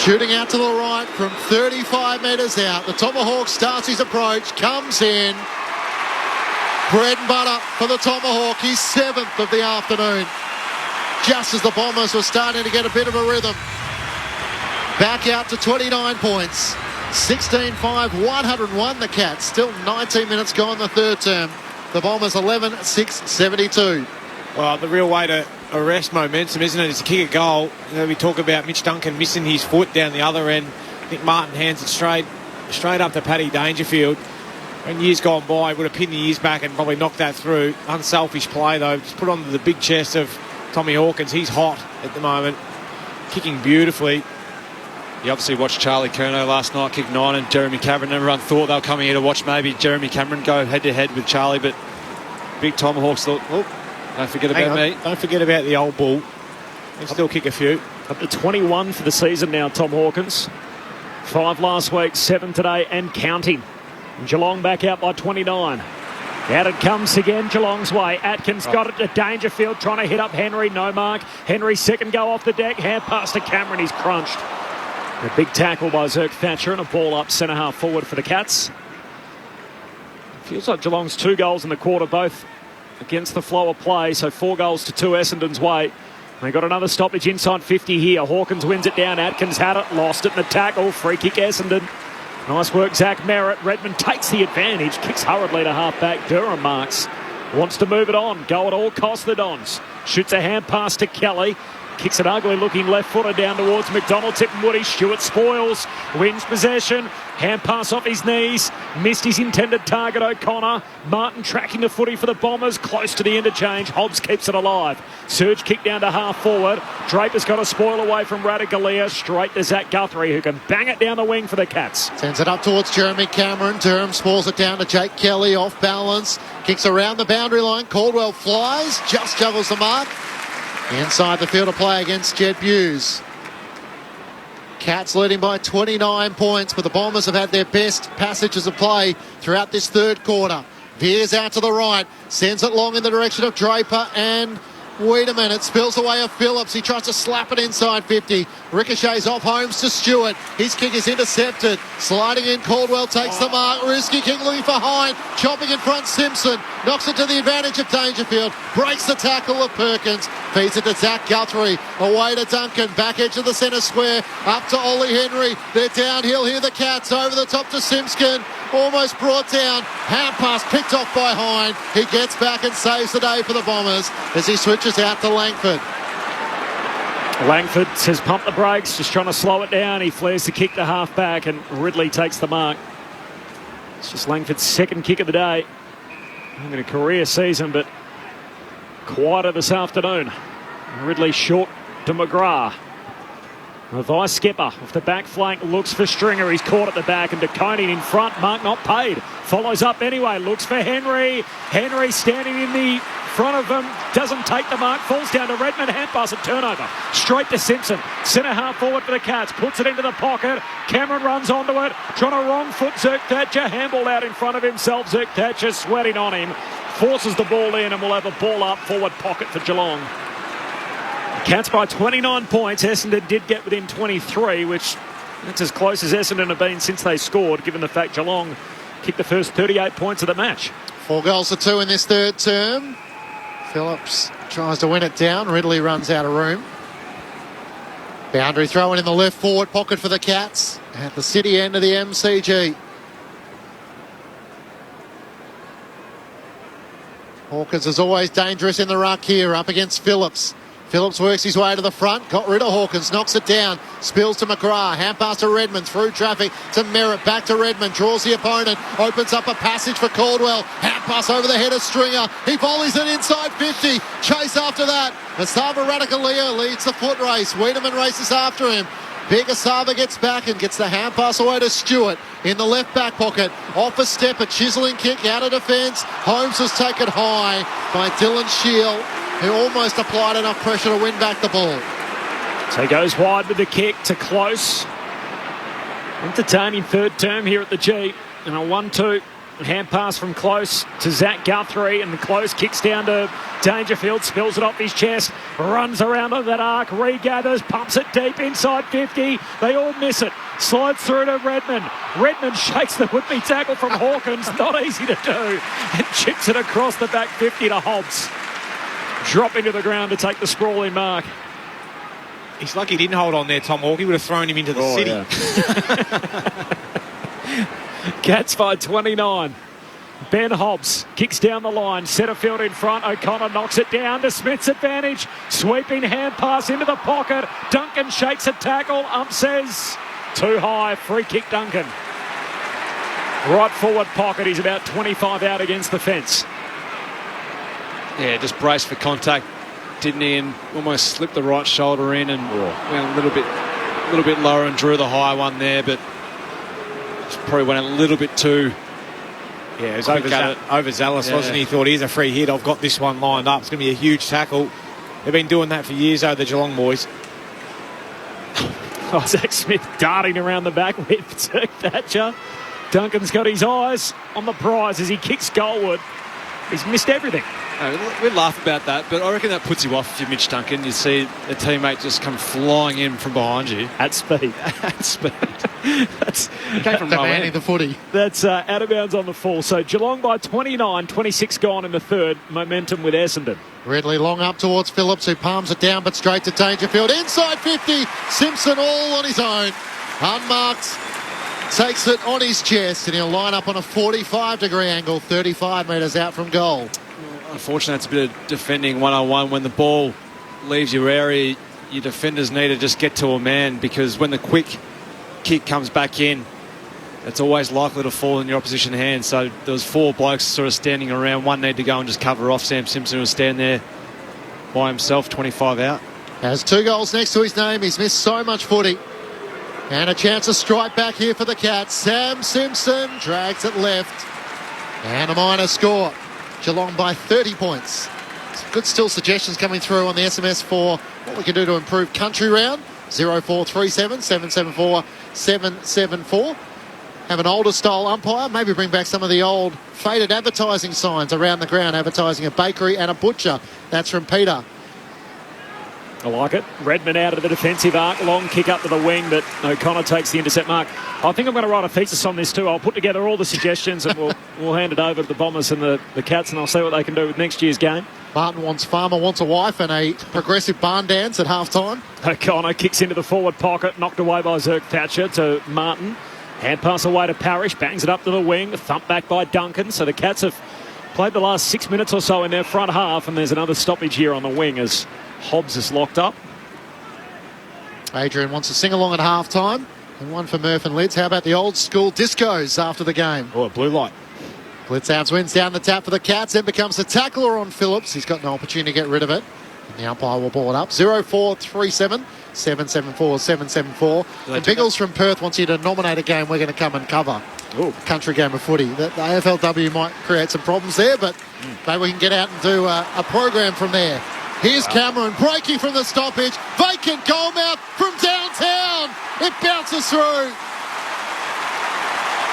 S16: Shooting out to the right from 35 metres out. The Tomahawk starts his approach, comes in. Bread and butter for the Tomahawk. He's 7th of the afternoon. Just as the Bombers were starting to get a bit of a rhythm. Back out to 29 points. 16-5, 101 the Cats. Still 19 minutes gone in the third term. The Bombers 11-6, 72.
S19: Well, the real way to arrest momentum, isn't it, is to kick a goal. You know, we talk about Mitch Duncan missing his foot down the other end. Nick Martin hands it straight up to Paddy Dangerfield. When years gone by, would have pinned the ears back and probably knocked that through. Unselfish play, though. Just put on the big chest of Tommy Hawkins. He's hot at the moment. Kicking beautifully.
S20: You obviously watched Charlie Curnow last night kick 9, and Jeremy Cameron. Everyone thought they were coming here to watch maybe Jeremy Cameron go head-to-head with Charlie, but big Tomahawks thought, oh, don't forget about me.
S19: Don't forget about the old bull. He'll still kick a few.
S14: Up to 21 for the season now, Tom Hawkins. 5 last week, 7 today, and counting. Geelong back out by 29. Out it comes again, Geelong's way. Atkins got it to Dangerfield, trying to hit up Henry. No mark. Henry's second go off the deck. Hand pass to Cameron. He's crunched. A big tackle by Zerk Thatcher and a ball up centre half forward for the Cats. Feels like Geelong's 2 goals in the quarter, both against the flow of play. So 4 goals to 2 Essendon's way. They got another stoppage inside 50 here. Hawkins wins it down. Atkins had it, lost it in the tackle. Free kick Essendon. Nice work, Zach Merritt. Redmond takes the advantage, kicks hurriedly to half-back. Durham marks. Wants to move it on. Go at all costs, the Dons. Shoots a hand pass to Kelly. Kicks an ugly-looking left footer down towards McDonald. Tip and Woody. Stewart spoils. Wins possession. Hand pass off his knees. Missed his intended target, O'Connor. Martin tracking the footy for the Bombers. Close to the interchange. Hobbs keeps it alive. Surge kick down to half forward. Draper's got a spoil away from Radicalea. Straight to Zach Guthrie, who can bang it down the wing for the Cats.
S16: Sends it up towards Jeremy Cameron. Durham spoils it down to Jake Kelly. Off balance. Kicks around the boundary line. Caldwell flies. Just juggles the mark. Inside the field of play against Jed Hughes. Cats leading by 29 points, but the Bombers have had their best passages of play throughout this third quarter. Veers out to the right, sends it long in the direction of Draper and Wiedemann. It spills away of Phillips. He tries to slap it inside 50. Ricochets off Holmes to Stewart. His kick is intercepted. Sliding in, Caldwell takes the mark. Risky kick looking for Hine. Chopping in front, Simpson. Knocks it to the advantage of Dangerfield. Breaks the tackle of Perkins. Feeds it to Zach Guthrie. Away to Duncan. Back edge of the centre square. Up to Ollie Henry. They're downhill here, the Cats. Over the top to Simpson. Almost brought down. Hand pass picked off by Hine. He gets back and saves the day for the Bombers as he switches out to Langford.
S14: Langford says pump the brakes, just trying to slow it down. He flares the kick to half back and Ridley takes the mark. It's just Langford's second kick of the day. In a career season, but quieter this afternoon. Ridley short to McGrath. The vice skipper off the back flank looks for Stringer. He's caught at the back and DeConing in front. Mark not paid. Follows up anyway. Looks for Henry. Henry standing in the front of him. Doesn't take the mark. Falls down to Redmond. Hand pass and turnover. Straight to Simpson. Centre half forward for the Cats. Puts it into the pocket. Cameron runs onto it. Trying to wrong foot Zerk Thatcher. Handball out in front of himself. Zerk Thatcher sweating on him. Forces the ball in and will have a ball up forward pocket for Geelong. Cats by 29 points. Essendon did get within 23, which that's as close as Essendon have been since they scored, given the fact Geelong kicked the first 38 points of the match.
S16: 4 goals to 2 in this third term. Phillips tries to win it down. Ridley runs out of room. Boundary throw in the left forward pocket for the Cats at the city end of the MCG. Hawkins is always dangerous in the ruck here, up against Phillips. Phillips works his way to the front, got rid of Hawkins, knocks it down, spills to McGrath, hand pass to Redmond, through traffic to Merritt, back to Redmond, draws the opponent, opens up a passage for Caldwell, hand pass over the head of Stringer, he volleys it inside 50, chase after that, Asava Radicaleo leads the foot race, Wiedemann races after him. Big Asava gets back and gets the hand pass away to Stewart in the left back pocket. Off a step, a chiselling kick out of defence. Holmes was taken high by Dylan Shield, who almost applied enough pressure to win back the ball.
S14: So he goes wide with the kick to Close. Entertaining third term here at the G. And a 1-2 hand pass from Close to Zach Guthrie. And the Close kicks down to Dangerfield, spills it off his chest, runs around on that arc, regathers, pumps it deep inside 50. They all miss it. Slides through to Redmond. Redmond shakes the would-be tackle from Hawkins. Not easy to do. And chips it across the back 50 to Hobbs. Dropping to the ground to take the sprawling mark.
S19: He's lucky he didn't hold on there, Tom Hawke. He would have thrown him into the city.
S14: Yeah. Cats by 29. Ben Hobbs kicks down the line. Setterfield in front. O'Connor knocks it down to Smith's advantage. Sweeping hand pass into the pocket. Duncan shakes a tackle. Ump says too high. Free kick Duncan. Right forward pocket. He's about 25 out against the fence.
S20: Yeah, just braced for contact, didn't he? And almost slipped the right shoulder in and went a little bit lower and drew the high one there, but probably went a little bit too.
S19: Yeah, it was overzealous, wasn't he? He thought, here's a free hit, I've got this one lined up. It's going to be a huge tackle. They've been doing that for years, though, the Geelong boys.
S14: Zach Smith darting around the back with Zerk Thatcher. Duncan's got his eyes on the prize as he kicks goalward. He's missed everything.
S20: We laugh about that, but I reckon that puts you off if you're Mitch Duncan. You see a teammate just come flying in from behind you.
S14: At speed.
S20: At speed.
S14: That's
S20: came from
S16: demanding the footy.
S14: That's out of bounds on the full. So Geelong by 29, 26 gone in the third. Momentum with Essendon.
S16: Ridley long up towards Phillips, who palms it down but straight to Dangerfield. Inside 50, Simpson all on his own. Unmarked. Takes it on his chest and he'll line up on a 45-degree angle, 35 metres out from goal.
S20: Unfortunately, it's a bit of defending one-on-one. When the ball leaves your area, your defenders need to just get to a man, because when the quick kick comes back in, it's always likely to fall in your opposition hand. So there was 4 blokes sort of standing around. One needed to go and just cover off. Sam Simpson was standing there by himself, 25 out.
S16: Has 2 goals next to his name. He's missed so much footy. And a chance to strike back here for the Cats. Sam Simpson drags it left. And a minor score. Geelong by 30 points. Some good still suggestions coming through on the SMS for what we can do to improve country round. 0437 774 774. Have an older style umpire, maybe bring back some of the old faded advertising signs around the ground advertising a bakery and a butcher. That's from Peter.
S14: I like it. Redmond out of the defensive arc. Long kick up to the wing, but O'Connor takes the intercept mark. I think I'm going to write a thesis on this too. I'll put together all the suggestions and we'll hand it over to the Bombers and the Cats, and I'll see what they can do with next year's game.
S16: Martin wants farmer, wants a wife, and a progressive barn dance at half-time.
S14: O'Connor kicks into the forward pocket, knocked away by Zerk Thatcher to Martin. Hand pass away to Parrish, bangs it up to the wing, thump back by Duncan. So the Cats have played the last 6 minutes or so in their front half, and there's another stoppage here on the wing as Hobbs is locked up.
S16: Adrian wants to sing along at half-time, and one for Murph and Lids. How about the old school discos after the game?
S19: Oh, blue light.
S16: Blitzouts wins down the tap for the Cats, then becomes the tackler on Phillips. He's got no opportunity to get rid of it. And the umpire will ball it up. 0437 774 774. And Biggles from Perth wants you to nominate a game we're going to come and cover.
S14: Ooh.
S16: Country game of footy. The AFLW might create some problems there, but maybe we can get out and do a program from there. Here's Cameron breaking from the stoppage. Vacant goal mouth from downtown. It bounces through.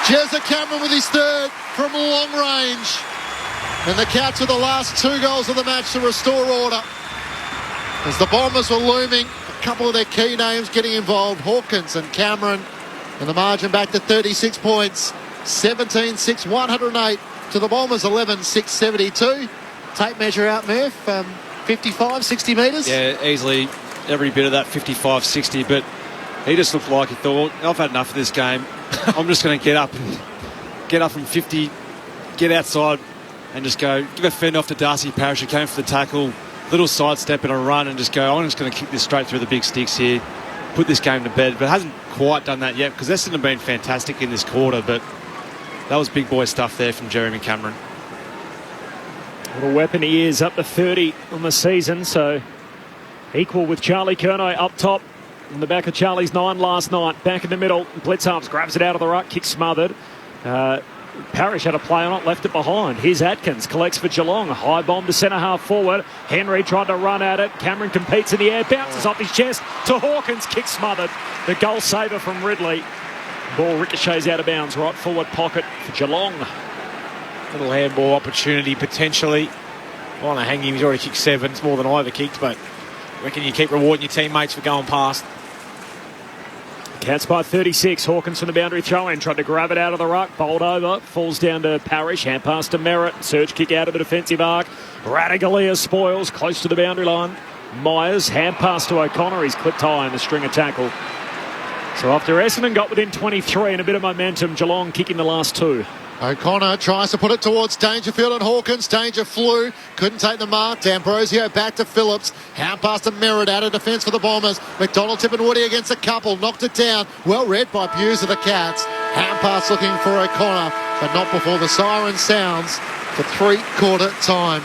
S16: Jezza Cameron with his third from long range. And the Cats with the last 2 goals of the match to restore order. As the Bombers were looming, a couple of their key names getting involved. Hawkins and Cameron. And the margin back to 36 points. 17-6, 108 to the Bombers, 11-6, 72. Tape measure out, Murph. 55, 60 metres?
S20: Yeah, easily every bit of that 55, 60. But he just looked like he thought, I've had enough of this game. I'm just going to get up from 50, get outside and just go, give a fend off to Darcy Parrish, who came for the tackle, little sidestep and a run, and just go, I'm just going to kick this straight through the big sticks here, put this game to bed. But hasn't quite done that yet because Essendon have been fantastic in this quarter, but that was big boy stuff there from Jeremy Cameron.
S14: What a weapon he is, up to 30 on the season, so equal with Charlie Curnow up top. On the back of Charlie's 9 last night. Back in the middle, Blitzarms grabs it out of the ruck, kick smothered. Parrish had a play on it, left it behind. Here's Atkins, collects for Geelong. A high bomb to centre half forward. Henry tried to run at it. Cameron competes in the air, bounces off his chest to Hawkins, kick smothered. The goal saver from Ridley. Ball ricochets out of bounds, right forward pocket for Geelong.
S19: Little handball opportunity potentially. I want to hang him, he's already kicked 7. It's more than I ever kicked, but I reckon you keep rewarding your teammates for going past.
S14: Cats by 36. Hawkins from the boundary throw-in. Tried to grab it out of the ruck. Bowled over. Falls down to Parrish. Hand pass to Merritt. Surge kick out of the defensive arc. Radagalia spoils. Close to the boundary line. Myers. Hand pass to O'Connor. He's clipped high in the stringer tackle. So after Essendon got within 23 and a bit of momentum, Geelong kicking the last 2.
S16: O'Connor tries to put it towards Dangerfield and Hawkins. Danger flew, couldn't take the mark. D'Ambrosio back to Phillips. Hand pass to Merritt, out of defence for the Bombers. McDonald tipping Woody against a couple, knocked it down. Well read by Hughes of the Cats. Hand pass looking for O'Connor, but not before the siren sounds for three-quarter time.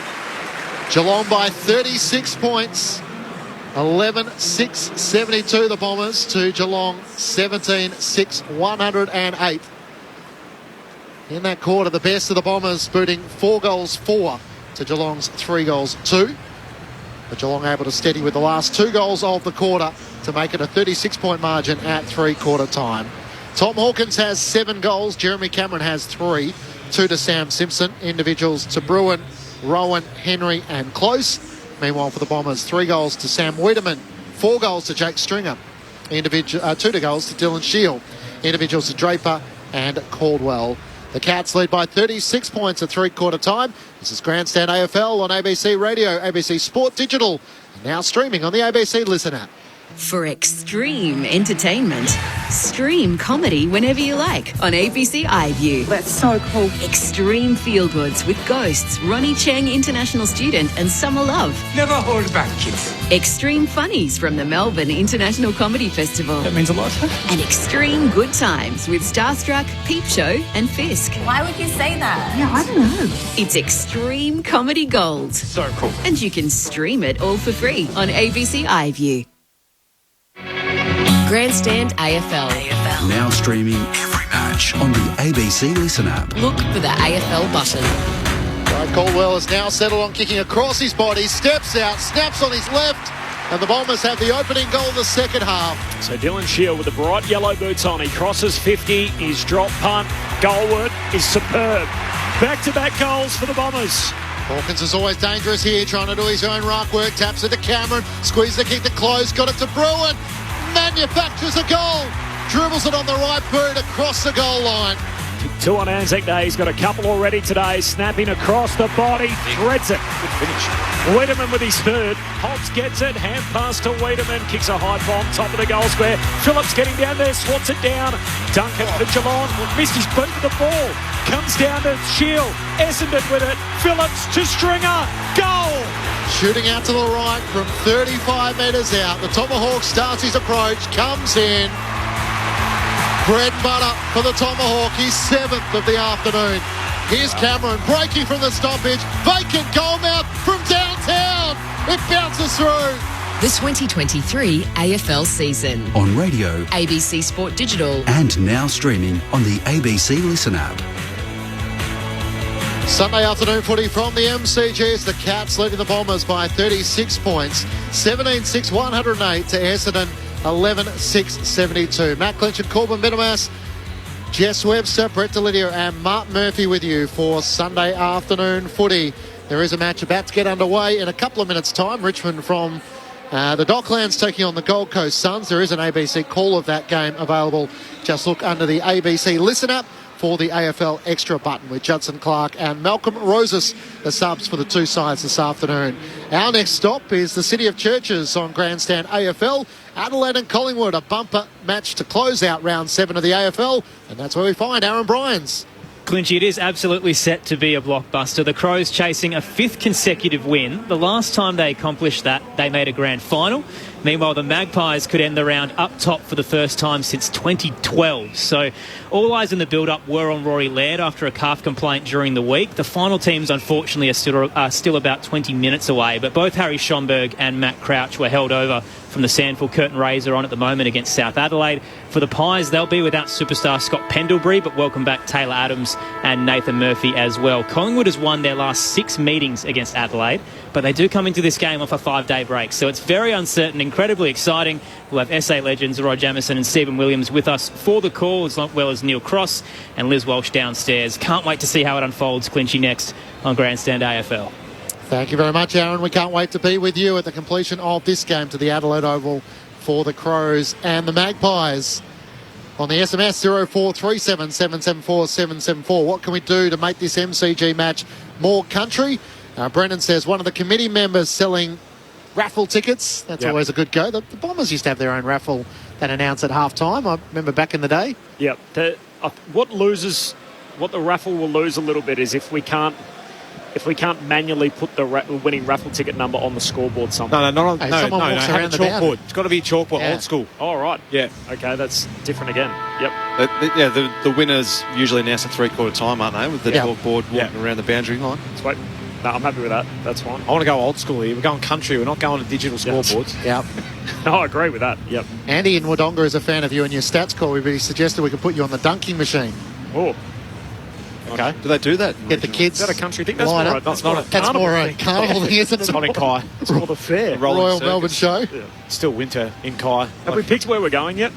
S16: Geelong by 36 points. 11-6, 72 the Bombers to Geelong 17-6, 108. In that quarter, the best of the Bombers booting 4 goals 4 to Geelong's 3 goals 2. But Geelong able to steady with the last 2 goals of the quarter to make it a 36-point margin at three-quarter time. Tom Hawkins has 7 goals. Jeremy Cameron has 3. 2 to Sam Simpson. Individuals to Bruin, Rowan, Henry and Close. Meanwhile for the Bombers, 3 goals to Sam Wiedemann. 4 goals to Jake Stringer. 2 goals to Dylan Shield. Individuals to Draper and Caldwell. The Cats lead by 36 points at three-quarter time. This is Grandstand AFL on ABC Radio, ABC Sport Digital, and now streaming on the ABC Listen app.
S10: For extreme entertainment, stream comedy whenever you like on ABC iView.
S9: That's so cool.
S10: Extreme feel-goods with Ghosts, Ronnie Cheng, international student, and Summer Love.
S6: Never hold back, kids.
S10: Extreme funnies from the Melbourne International Comedy Festival.
S6: That means a lot.
S10: And extreme good times with Starstruck, Peep Show, and Fisk.
S9: Why would you say that?
S10: Yeah, I don't know. It's Extreme Comedy Gold.
S6: So cool.
S10: And you can stream it all for free on ABC iView. Grandstand AFL.
S18: Now streaming every match on the ABC Listen app.
S10: Look for the AFL button.
S16: Caldwell is now settled on kicking across his body, steps out, snaps on his left, And the Bombers have the opening goal of the second half.
S14: So Dylan Shield with the bright yellow boots on. He crosses 50. His drop punt goalward is superb. Back-to-back goals for the Bombers.
S16: Hawkins is always dangerous here, trying to do his own ruck work. Taps it to Cameron. Squeeze the kick to close. Got it to Bruin. Manufactures a goal. Dribbles it on the right boot across the goal line.
S14: 2 on Anzac Day. He's got a couple already today. Snapping across the body. Threads it.
S19: Good finish.
S14: Wiedemann with his third. Holtz gets it. Hand pass to Wiedemann. Kicks a high bomb. Top of the goal square. Phillips getting down there. Swats it down. Duncan for Geelong. Missed his boot with the ball. Comes down to Shield. Essendon with it. Phillips to Stringer. Goal!
S16: Shooting out to the right from 35 metres out. The Tomahawk starts his approach. Comes in. Bread and butter for the Tomahawk. He's 7th of the afternoon. Here's Cameron breaking from the stoppage. Vacant goal mouth from downtown. It bounces through.
S17: The 2023 AFL season.
S18: On radio,
S17: ABC Sport Digital.
S18: and now streaming on the ABC Listen app.
S16: Sunday afternoon footy from the MCG as the Cats leading the Bombers by 36 points. 17-6, 108 to Essendon. 11-6, 72. Matt Clinch and Corbin Minimas, Jess Webster, Brett Delidio and Mark Murphy with you for Sunday afternoon footy. There is a match about to get underway in a couple of minutes' time. Richmond from the Docklands taking on the Gold Coast Suns. There is an ABC call of that game available. Just look under the ABC Listen app for the AFL Extra button with Judson Clark and Malcolm Rosas, the subs for the two sides this afternoon. Our next stop is the City of Churches on Grandstand AFL. Adelaide and Collingwood, a bumper match to close out round 7 of the AFL, and that's where we find Aaron Bryans.
S6: Clinchy, it is absolutely set to be a blockbuster. The Crows chasing a 5th consecutive win. The last time they accomplished that, they made a grand final. Meanwhile, the Magpies could end the round up top for the first time since 2012. So all eyes in the build-up were on Rory Laird after a calf complaint during the week. The final teams, unfortunately, are still about 20 minutes away. But both Harry Schomburg and Matt Crouch were held over from the Sandford Curtin Rays are on at the moment against South Adelaide. For the Pies, they'll be without superstar Scott Pendlebury, but welcome back Taylor Adams and Nathan Murphy as well. Collingwood has won their last 6 meetings against Adelaide, but they do come into this game off a 5-day break, so it's very uncertain, incredibly exciting. We'll have SA legends Rod Jamieson and Stephen Williams with us for the call, as well as Neil Cross and Liz Walsh downstairs. Can't wait to see how it unfolds, Clinchy, next on Grandstand AFL.
S16: Thank you very much, Aaron. We can't wait to be with you at the completion of this game to the Adelaide Oval for the Crows and the Magpies. On the SMS 0437 774 774. What can we do to make this MCG match more country? Brendan says one of the committee members selling raffle tickets. That's always a good go. The Bombers used to have their own raffle that announced at half time. I remember back in the day.
S14: Yep. What the raffle will lose a little bit is if we can't manually put the winning raffle ticket number on the scoreboard somewhere.
S19: No,
S16: Hey,
S19: have
S16: someone
S19: a
S16: walks around the
S19: chalkboard.
S16: boundary.
S19: It's got to be a chalkboard, old school.
S14: Oh, right.
S19: Yeah.
S14: Okay, that's different again. Yep.
S20: The winners usually announced at 3/4 time, aren't they? With the chalkboard walking around the boundary line.
S14: Sweet. No, I'm happy with that. That's fine.
S19: I want to go old school here. We're going country. We're not going to digital scoreboards.
S16: Yep.
S14: No, I agree with that. Yep.
S16: Andy in Wodonga is a fan of you and your stats call. He suggested we could put you on the dunking machine.
S14: Oh.
S16: Okay.
S20: Do they do that?
S16: Get the kids.
S14: Is that a country thing? That's
S16: line
S14: more
S16: up.
S14: that's more
S16: That's more a carnival thing, isn't it?
S19: It's not in Kai.
S14: It's more the fair.
S16: Royal Melbourne Show.
S14: Yeah.
S19: Still winter in Kai.
S14: Have we picked where we're going yet?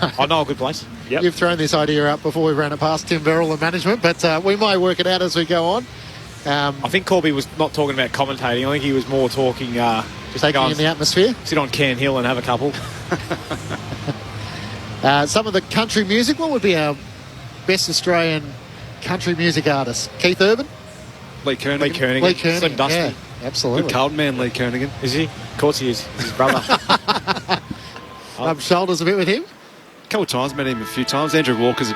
S19: I know a good place.
S14: Yep.
S16: You've thrown this idea out before we ran it past Tim Verrill and management, but we might work it out as we go on.
S19: I think Corby was not talking about commentating. I think he was more talking just
S16: taking in the atmosphere.
S19: Sit on Cairn Hill and have a couple.
S16: Some of the country music. What would be our best Australian country music artist? Keith Urban?
S20: Lee Kernigan.
S19: Slim Dusty.
S16: Yeah, absolutely.
S20: Good Carlton man, Lee Kernigan.
S19: Is he? Of course he is. He's his brother.
S16: Rub shoulders a bit with him.
S20: A couple of times, met him a few times. Andrew Walker's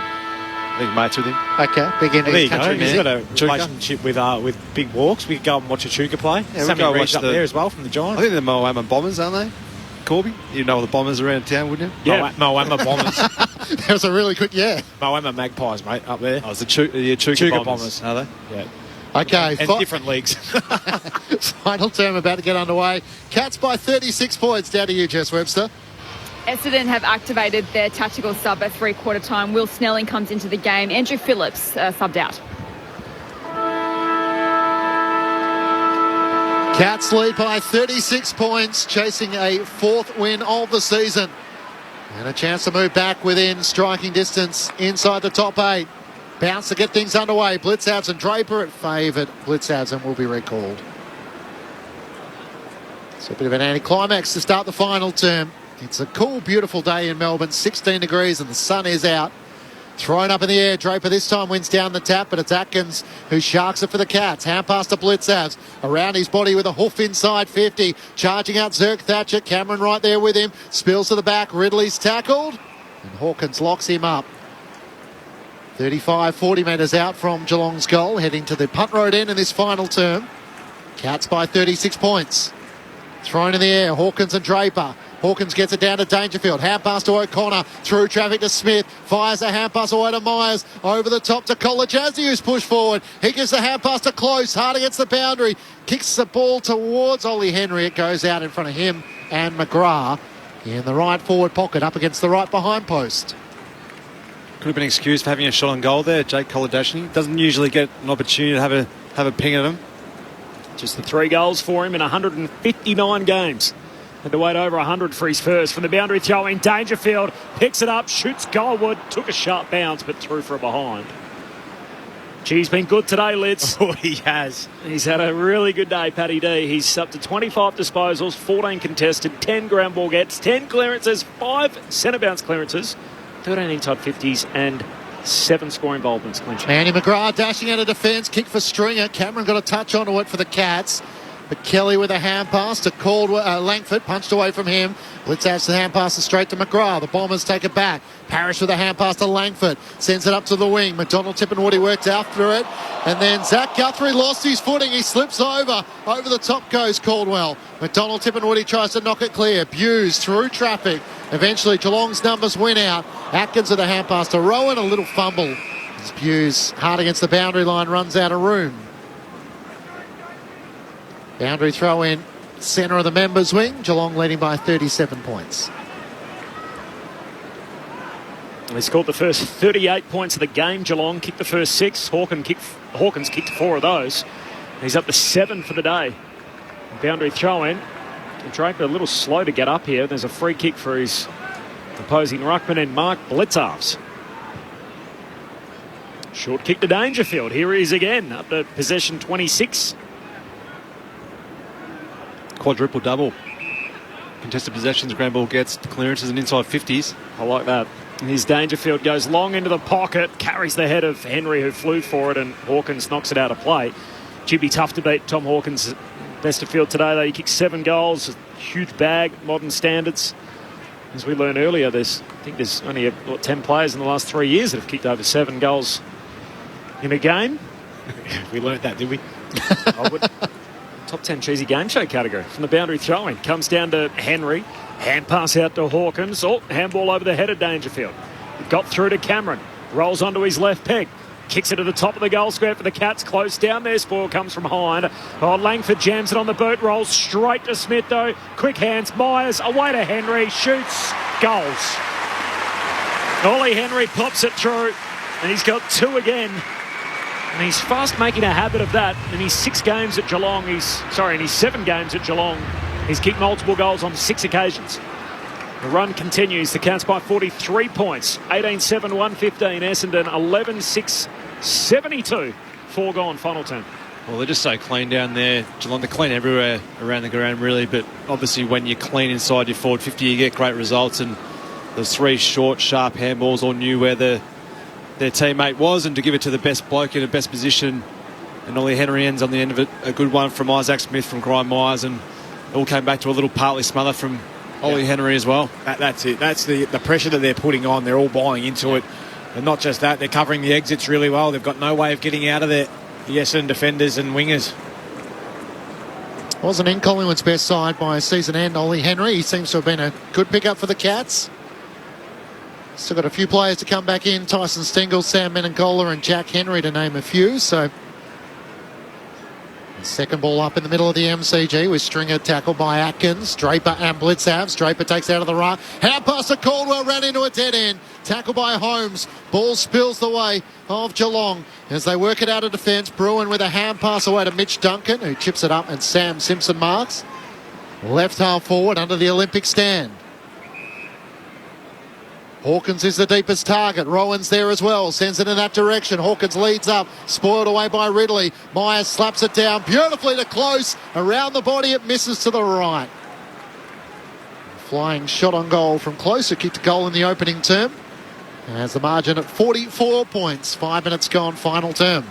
S20: big mates with him.
S16: Okay, big into
S19: There you
S16: country
S19: go.
S16: music.
S19: He's got a relationship with Big Walks. We could go and watch a Chuka play.
S20: Yeah,
S19: Sammy
S20: go
S19: Reed's
S20: watch
S19: up there as well from the Giants.
S20: I think they're Moama Bombers, aren't they? Corby? You know all the Bombers around town, wouldn't you?
S19: Yeah. Moama Bombers.
S16: That was a really quick,
S19: Moama Magpies, mate, up there.
S20: Oh, it's the Chuka Bombers, are they?
S19: Yeah.
S16: Okay.
S19: And different leagues.
S16: Final term about to get underway. Cats by 36 points. Down to you, Jess Webster.
S2: Essendon have activated their tactical sub at 3/4 time. Will Snelling comes into the game. Andrew Phillips subbed out.
S16: Cats lead by 36 points, chasing a 4th win of the season. And a chance to move back within striking distance inside the top 8. Bounce to get things underway. Blitzhouse and Draper at favoured. Blitzhouse will be recalled. So a bit of an anticlimax to start the final term. It's a cool, beautiful day in Melbourne. 16 degrees and the sun is out. Thrown up in the air. Draper this time wins down the tap, but it's Atkins who sharks it for the Cats. Hand pass to Blitzhouse. Around his body with a hoof inside 50. Charging out Zerk Thatcher. Cameron right there with him. Spills to the back. Ridley's tackled. And Hawkins locks him up. 40 metres out from Geelong's goal. Heading to the punt road end in this final term. Cats by 36 points. Thrown in the air. Hawkins and Draper. Hawkins gets it down to Dangerfield. Hand pass to O'Connor. Through traffic to Smith. Fires a hand pass away to Myers. Over the top to Kolajazzi, who's pushed forward. He gives the hand pass to Close. Hard against the boundary. Kicks the ball towards Ollie Henry. It goes out in front of him and McGrath in the right forward pocket up against the right behind post.
S20: Could have been excused for having a shot on goal there. Jake Kolajazzi doesn't usually get an opportunity to have a ping at him.
S14: Just the 3 goals for him in 159 games. Had to wait over 100 for his first. From the boundary throw in, Dangerfield picks it up, shoots goalward, took a sharp bounce, but threw for a behind. He's been good today, Lids.
S19: Oh, he has.
S14: He's had a really good day, Paddy D. He's up to 25 disposals, 14 contested, 10 ground ball gets, 10 clearances, 5 centre bounce clearances, 13 inside 50s, and 7 score involvements.
S16: Andy McGrath dashing out of defence, kick for Stringer. Cameron got a touch onto it for the Cats. But Kelly with a hand pass to Langford, punched away from him. Blitzhouse the hand pass straight to McGrath. The Bombers take it back. Parrish with a hand pass to Langford. Sends it up to the wing. McDonald Tippenwoody worked after it. And then Zach Guthrie lost his footing. He slips over. Over the top goes Caldwell. McDonald Tippenwoody tries to knock it clear. Buse through traffic. Eventually Geelong's numbers win out. Atkins with a hand pass to Rowan. A little fumble. As Buse, hard against the boundary line, runs out of room. Boundary throw in centre of the members' wing. Geelong leading by 37 points.
S14: They scored the first 38 points of the game. Geelong kicked the first 6. Hawkins kicked 4 of those. He's up to 7 for the day. Boundary throw in. Draper a little slow to get up here. There's a free kick for his opposing ruckman and Mark Blitzhouse. Short kick to Dangerfield. Here he is again, up to possession 26.
S20: Quadruple double. Contested possessions, ground ball gets, clearances and inside 50s.
S14: I like that. His Dangerfield goes long into the pocket, carries the head of Henry who flew for it, and Hawkins knocks it out of play. Should be tough to beat Tom Hawkins. Best of field today though. He kicked 7 goals, a huge bag, modern standards. As we learned earlier, I think there's only 10 players in the last 3 years that have kicked over 7 goals in a game.
S19: We learned that, did we?
S14: I would. Top 10 cheesy game show category. From the boundary throwing. Comes down to Henry. Hand pass out to Hawkins. Oh, handball over the head of Dangerfield. Got through to Cameron. Rolls onto his left peg. Kicks it to the top of the goal square for the Cats. Close down there. Spoil comes from behind. Oh, Langford jams it on the boot. Rolls straight to Smith though. Quick hands. Myers away to Henry. Shoots. Goals. Ollie Henry pops it through. And he's got 2 again. And he's fast making a habit of that. In his 7 games at Geelong, he's kicked multiple goals on 6 occasions. The run continues. The Cats by 43 points. 18-7, 115. Essendon 11-6, 72. 4 gone, final turn.
S20: Well, they're just so clean down there. Geelong, they're clean everywhere around the ground, really. But obviously, when you're clean inside your forward 50, you get great results. And those 3 short, sharp handballs all knew where their teammate was, and to give it to the best bloke in the best position. And Ollie Henry ends on the end of it. A good one from Isaac Smith from Grime Myers, and it all came back to a little partly smother from Ollie Henry as well.
S19: That's it. That's the pressure that they're putting on. They're all buying into it. And not just that, they're covering the exits really well. They've got no way of getting out of there, the Essendon defenders and wingers.
S16: Wasn't in Collingwood's best side by season end, Ollie Henry. He seems to have been a good pickup for the Cats. Still got a few players to come back in. Tyson Stengel, Sam Menengola and Jack Henry to name a few. So Second ball up in the middle of the MCG with Stringer tackled by Atkins. Draper and Blitzavs. Draper takes out of the right. Hand pass to Caldwell, ran into a dead end. Tackled by Holmes. Ball spills the way of Geelong as they work it out of defence. Bruin with a hand pass away to Mitch Duncan, who chips it up, and Sam Simpson marks. Left half forward under the Olympic stand. Hawkins is the deepest target. Rowan's there as well. Sends it in that direction. Hawkins leads up. Spoiled away by Ridley. Myers slaps it down beautifully to Close. Around the body, it misses to the right. Flying shot on goal from Close, who kicked a goal in the opening term. And has the margin at 44 points. 5 minutes gone, final term.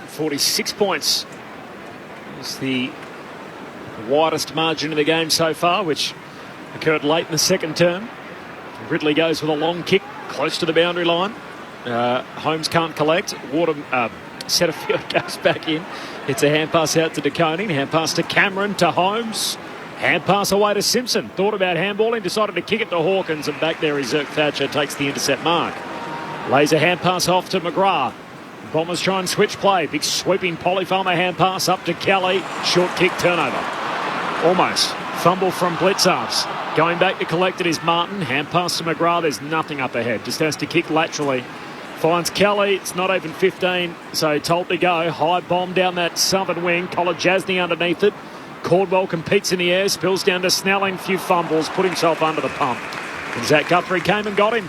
S14: 46 points is the widest margin of the game so far, which occurred late in the second term. Ridley goes with a long kick close to the boundary line. Holmes can't collect. Setterfield goes back in. It's a hand pass out to DeConing. Hand pass to Cameron, to Holmes. Hand pass away to Simpson. Thought about handballing, decided to kick it to Hawkins, and back there is Zerk Thatcher, takes the intercept mark. Lays a hand pass off to McGrath. Bombers try and switch play. Big sweeping Polyfarmer hand pass up to Kelly. Short kick turnover. Almost. Fumble from Blitzarves. Going back to collect it is Martin. Hand pass to McGrath. There's nothing up ahead. Just has to kick laterally. Finds Kelly. It's not even 15, so told to go. High bomb down that southern wing. Kolajasny underneath it. Caldwell competes in the air. Spills down to Snelling. Few fumbles. Put himself under the pump. And Zach Guthrie came and got him.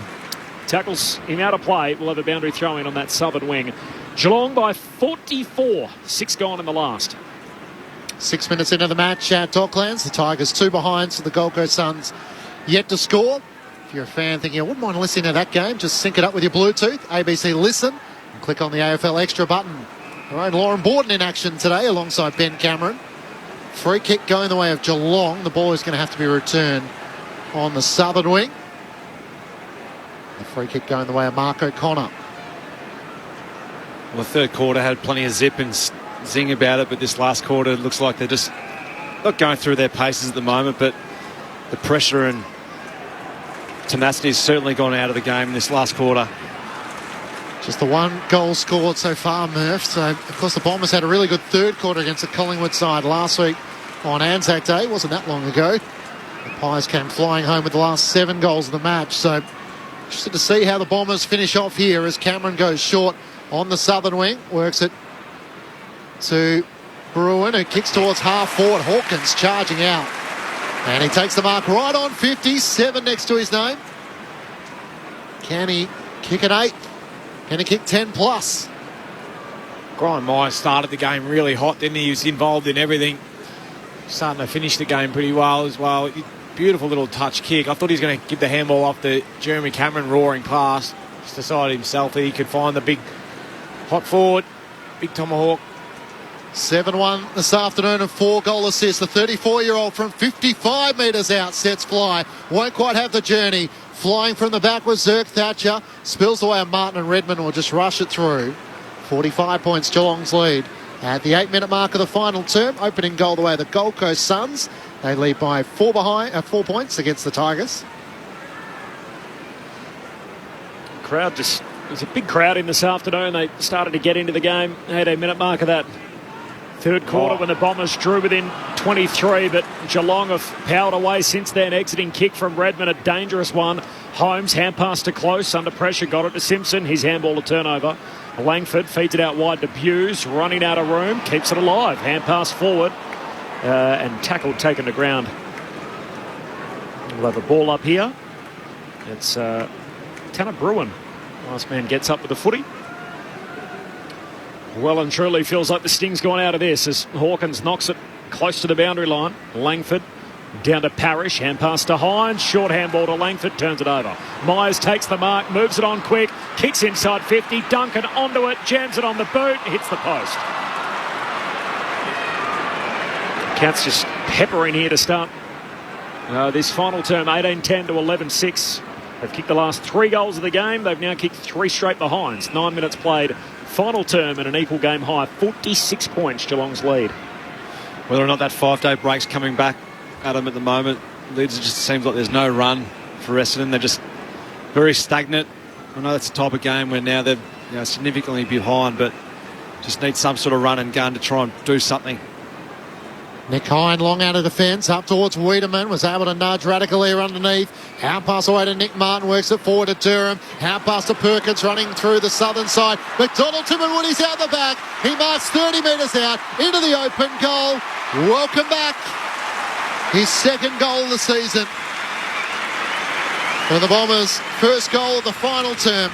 S14: Tackles him out of play. We'll have a boundary throw in on that southern wing. Geelong by 44. 6 gone in the last.
S16: 6 minutes into the match at Docklands. The Tigers 2 behind, so the Gold Coast Suns yet to score. If you're a fan thinking, I wouldn't mind listening to that game, just sync it up with your Bluetooth. ABC Listen and click on the AFL Extra button. Our own Lauren Borden in action today alongside Ben Cameron. Free kick going the way of Geelong. The ball is going to have to be returned on the southern wing. The free kick going the way of Mark O'Connor.
S20: Well, the third quarter had plenty of zip and zing about it, but this last quarter looks like they're just not going through their paces at the moment, but the pressure and tenacity has certainly gone out of the game in this last quarter.
S16: Just the 1 goal scored so far, Murph. So, of course, the Bombers had a really good third quarter against the Collingwood side last week on Anzac Day. It wasn't that long ago. The Pies came flying home with the last 7 goals of the match. So, interested to see how the Bombers finish off here as Cameron goes short on the southern wing. Works it to Bruin, who kicks towards half forward. Hawkins charging out. And he takes the mark right on 57 next to his name. Can he kick at 8? Can he kick 10 plus?
S19: Brian Myers started the game really hot, didn't he? He was involved in everything. Starting to finish the game pretty well as well. Beautiful little touch kick. I thought he was going to give the handball off the Jeremy Cameron roaring pass. Just decided himself that he could find the big hot forward, big tomahawk.
S16: 7-1 this afternoon and 4 goal assists. The 34-year-old from 55 metres out sets fly. Won't quite have the journey. Flying from the back was Zerk Thatcher. Spills away and Martin and Redmond will just rush it through. 45 points Geelong's lead. At the 8-minute mark of the final term, opening goal the way of the Gold Coast Suns. They lead by 4 points against the Tigers.
S14: There's a big crowd in this afternoon. They started to get into the game. 18-minute mark of that third quarter when the Bombers drew within 23, but Geelong have powered away since then. Exiting kick from Redmond, a dangerous one. Holmes, hand pass to Close, under pressure, got it to Simpson. His handball to turnover. Langford feeds it out wide to Buse, running out of room, keeps it alive. Hand pass forward and tackle taken to ground. We'll have a ball up here. It's Tanner Bruin. Last man gets up with the footy. Well and truly feels like the sting's gone out of this as Hawkins knocks it close to the boundary line. Langford down to Parrish. Hand pass to Hines. Short handball to Langford. Turns it over. Myers takes the mark. Moves it on quick. Kicks inside 50. Duncan onto it. Jams it on the boot. Hits the post. Cats just peppering here to start this final term. 18-10 to 11-6. They've kicked the last 3 goals of the game. They've now kicked 3 straight behinds. 9 minutes played. Final term and an equal game high. 46 points Geelong's lead.
S20: Whether or not that 5-day break's coming back at them at the moment, it just seems like there's no run for Essendon. They're just very stagnant. I know that's the type of game where now they're significantly behind, but just need some sort of run and gun to try and do something.
S16: Nick Hine long out of defence, up towards Wiedemann, was able to nudge Radicalier underneath. Out pass away to Nick Martin, works it forward to Durham. Out pass to Perkins running through the southern side. McDonald Timmonwoody's out the back. He marks 30 metres out into the open goal. Welcome back. His second goal of the season. For the Bombers, first goal of the final term.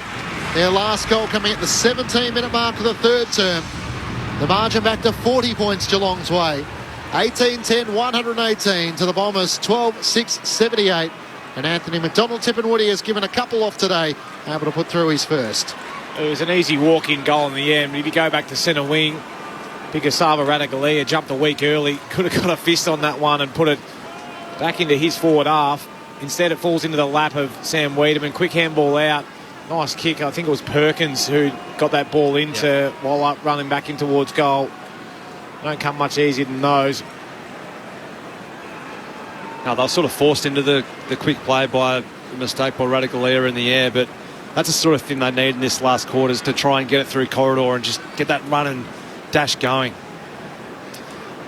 S16: Their last goal coming at the 17-minute mark of the third term. The margin back to 40 points Geelong's way. 18-10, 118 to the Bombers, 12-6, 78. And Anthony McDonald Tippenwoody has given a couple off today, able to put through his first.
S19: It was an easy walk-in goal in the end. If you go back to centre wing, Pigasava Radicalier jumped a week early, could have got a fist on that one and put it back into his forward half. Instead, it falls into the lap of Sam Wiedemann. Quick handball out. Nice kick. I think it was Perkins who got that ball into while up running back in towards goal. Don't come much easier than those.
S20: No, they were sort of forced into the quick play by a mistake by Radicalier in the air, but that's the sort of thing they need in this last quarter, is to try and get it through corridor and just get that run and dash going.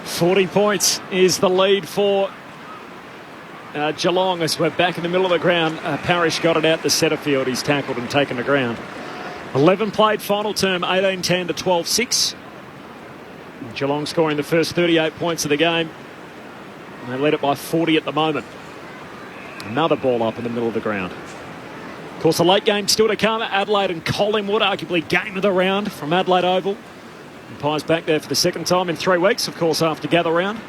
S14: 40 points is the lead for Geelong as we're back in the middle of the ground. Parrish got it out the centre field. He's tackled and taken the ground. 11 played, final term 18-10 to 12-6. Geelong scoring the first 38 points of the game. And they led it by 40 at the moment. Another ball up in the middle of the ground. Of course, the late game still to come. Adelaide and Collingwood, arguably game of the round from Adelaide Oval. And Pies back there for the second time in 3 weeks, of course, after gather round.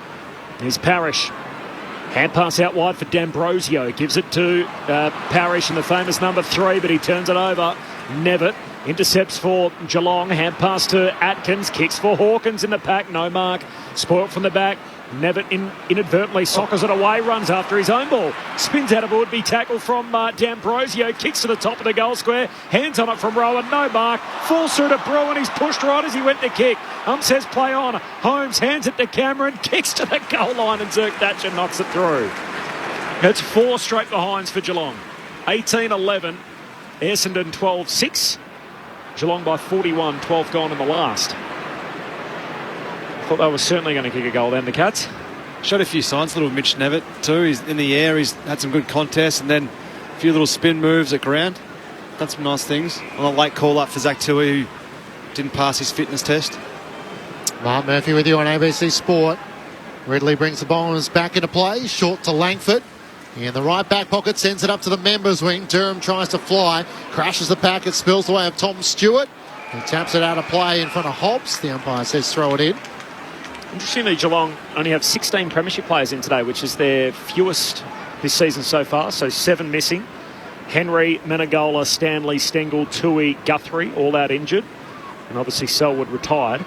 S14: Here's Parrish. Hand pass out wide for D'Ambrosio. Gives it to Parrish in the famous number 3, but he turns it over. Nevitt intercepts for Geelong. Hand pass to Atkins. Kicks for Hawkins in the pack. No mark. Spoilt from the back. Nevitt inadvertently soccers it away. Runs after his own ball. Spins out of a would-be tackle from D'Ambrosio. Kicks to the top of the goal square. Hands on it from Rowan. No mark. Falls through to Bruin. He's pushed right as he went to kick. Says play on. Holmes hands it to Cameron. Kicks to the goal line and Zerk Thatcher knocks it through. It's 4 straight behinds for Geelong. 18-11. Essendon 12-6. Geelong by 41, 12 gone in the last. Thought they were certainly going to kick a goal then, the Cats.
S20: Showed a few signs, little Mitch Nevitt too. He's in the air, he's had some good contests, and then a few little spin moves at ground. Done some nice things. On a late call up for Zach Tui, who didn't pass his fitness test.
S16: Mark Murphy with you on ABC Sport. Ridley brings the Bombers back into play, short to Langford. In the right back pocket, sends it up to the members wing. Durham tries to fly, crashes the pack, it spills the way of Tom Stewart. He taps it out of play in front of Hobbs. The umpire says throw it in.
S14: Interestingly, Geelong only have 16 premiership players in today, which is their fewest this season so far, so 7 missing. Henry, Menegola, Stanley, Stengel, Tui, Guthrie, all out injured. And obviously Selwood retired.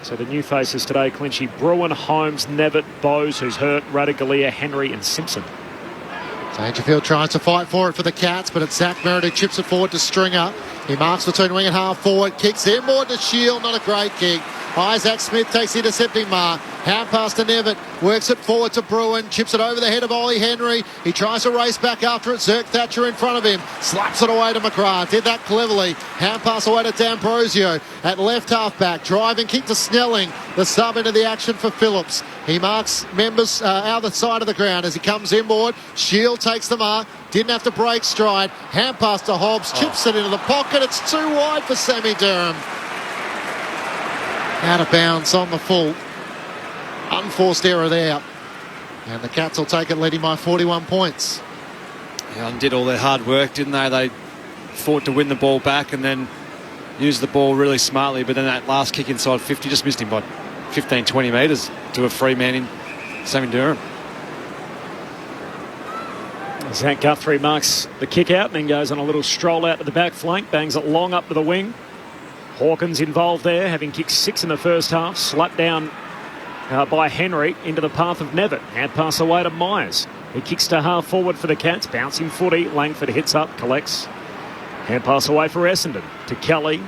S14: So the new faces today, Clinchy, Bruin, Holmes, Nevitt, Bowes, who's hurt, Radicalier, Henry and Simpson.
S16: Dangerfield tries to fight for it for the Cats, but it's Zach Merritt who chips it forward to Stringer. He marks between wing and half forward, kicks inboard to Shield, not a great kick. Isaac Smith takes the intercepting mark. Hand pass to Nevitt, works it forward to Bruin, chips it over the head of Ollie Henry. He tries to race back after it. Zerk Thatcher in front of him, slaps it away to McGrath. Did that cleverly. Hand pass away to D'Ambrosio at left half back. Driving kick to Snelling, the sub into the action for Phillips. He marks members out the side of the ground as he comes inboard. Shield takes the mark, didn't have to break stride. Hand pass to Hobbs, chips it into the pocket. It's too wide for Sammy Durham. Out of bounds on the full. Unforced error there. And the Cats will take it, leading by 41 points.
S20: Yeah, and did all their hard work, didn't they? They fought to win the ball back and then used the ball really smartly. But then that last kick inside 50 just missed him by 15, 20 metres to a free man in Sammy Durham.
S14: Zach Guthrie marks the kick out and then goes on a little stroll out to the back flank, bangs it long up to the wing. Hawkins involved there, having kicked 6 in the first half. Slapped down by Henry into the path of Nevitt. Hand pass away to Myers. He kicks to half forward for the Cats. Bouncing footy. Langford hits up, collects. Hand pass away for Essendon. To Kelly.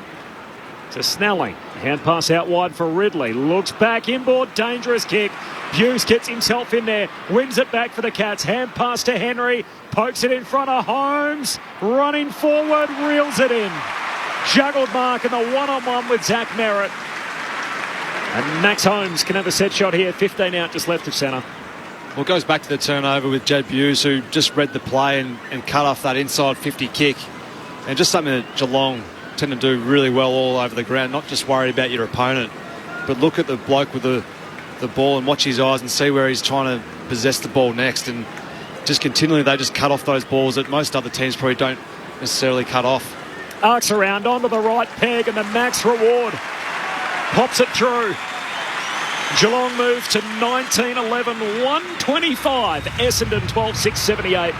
S14: To Snelling. Hand pass out wide for Ridley. Looks back inboard. Dangerous kick. Hughes gets himself in there. Wins it back for the Cats. Hand pass to Henry. Pokes it in front of Holmes. Running forward. Reels it in. Juggled mark and the one-on-one with Zach Merritt. And Max Holmes can have a set shot here. 15 out, just left of centre.
S20: Well, it goes back to the turnover with Jed Hughes, who just read the play and cut off that inside 50 kick. And just something that Geelong tend to do really well all over the ground, not just worry about your opponent, but look at the bloke with the ball and watch his eyes and see where he's trying to possess the ball next. And just continually, they just cut off those balls that most other teams probably don't necessarily cut off.
S14: Arcs around onto the right peg and the Max Reward pops it through. Geelong move to 19-11, 125. Essendon 12-6-78.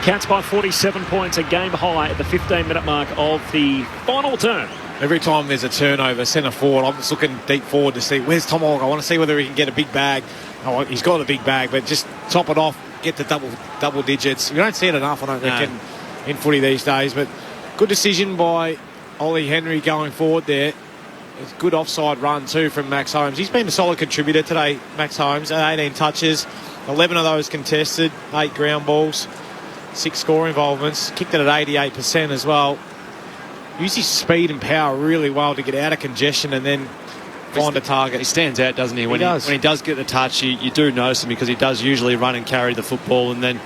S14: Counts by 47 points, a game high at the 15-minute mark of the final term.
S19: Every time there's a turnover, centre forward, I'm just looking deep forward to see where's Tom Hawke. I want to see whether he can get a big bag. Oh, he's got a big bag, but just top it off, get to double digits. You don't see it enough, I don't reckon, in footy these days. But good decision by Ollie Henry going forward there. It's a good offside run too from Max Holmes. He's been a solid contributor today, Max Holmes. 18 touches, 11 of those contested, 8 ground balls, 6 score involvements. Kicked it at 88% as well. Used his speed and power really well to get out of congestion and then find a target.
S20: He stands out, doesn't he? When he does get the touch, you do notice him because he does usually run and carry the football and then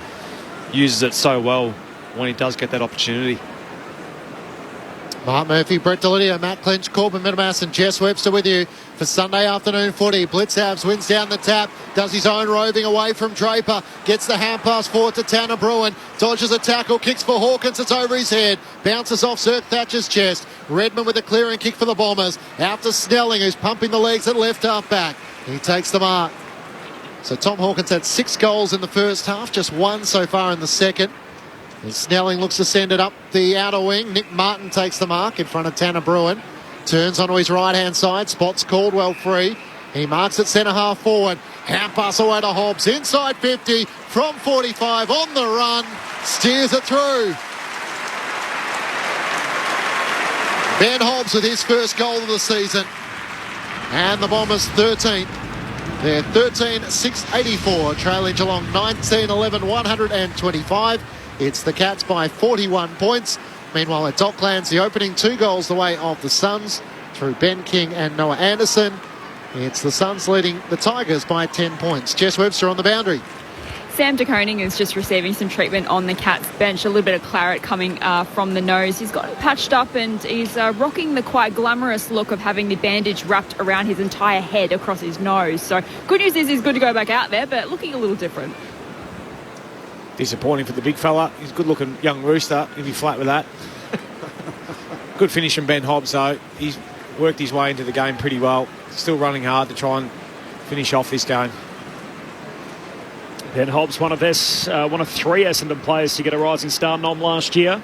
S20: uses it so well when he does get that opportunity.
S16: Mark Murphy, Brett Delidio, Matt Clinch, Corbin Minimas and Jess Webster with you for Sunday afternoon footy. Blitzhabs wins down the tap, does his own roving away from Draper, gets the hand pass forward to Tanner Bruin, dodges a tackle, kicks for Hawkins, it's over his head, bounces off Sir Thatcher's chest. Redmond with a clearing kick for the Bombers, out to Snelling who's pumping the legs at left half back. He takes the mark. So Tom Hawkins had 6 goals in the first half, just 1 so far in the second. And Snelling looks to send it up the outer wing. Nick Martin takes the mark in front of Tanner Bruin. Turns onto his right-hand side. Spots Caldwell free. He marks it centre half forward. Hand pass away to Hobbs. Inside 50 from 45 on the run. Steers it through. Ben Hobbs with his first goal of the season. And the Bombers 13th. They're 13-6-84. Trailing Geelong 19-11, 125. It's the Cats by 41 points. Meanwhile, at Docklands, the opening 2 goals the way of the Suns through Ben King and Noah Anderson. It's the Suns leading the Tigers by 10 points. Jess Webster on the boundary.
S2: Sam de Koning is just receiving some treatment on the Cats bench. A little bit of claret coming from the nose. He's got it patched up and he's rocking the quite glamorous look of having the bandage wrapped around his entire head across his nose. So good news is he's good to go back out there, but looking a little different.
S19: Disappointing for the big fella. He's a good-looking young rooster. He'll be flat with that. Good finish from Ben Hobbs, though. He's worked his way into the game pretty well. Still running hard to try and finish off this game.
S14: Ben Hobbs, one of 3 Essendon players to get a Rising Star nom last year.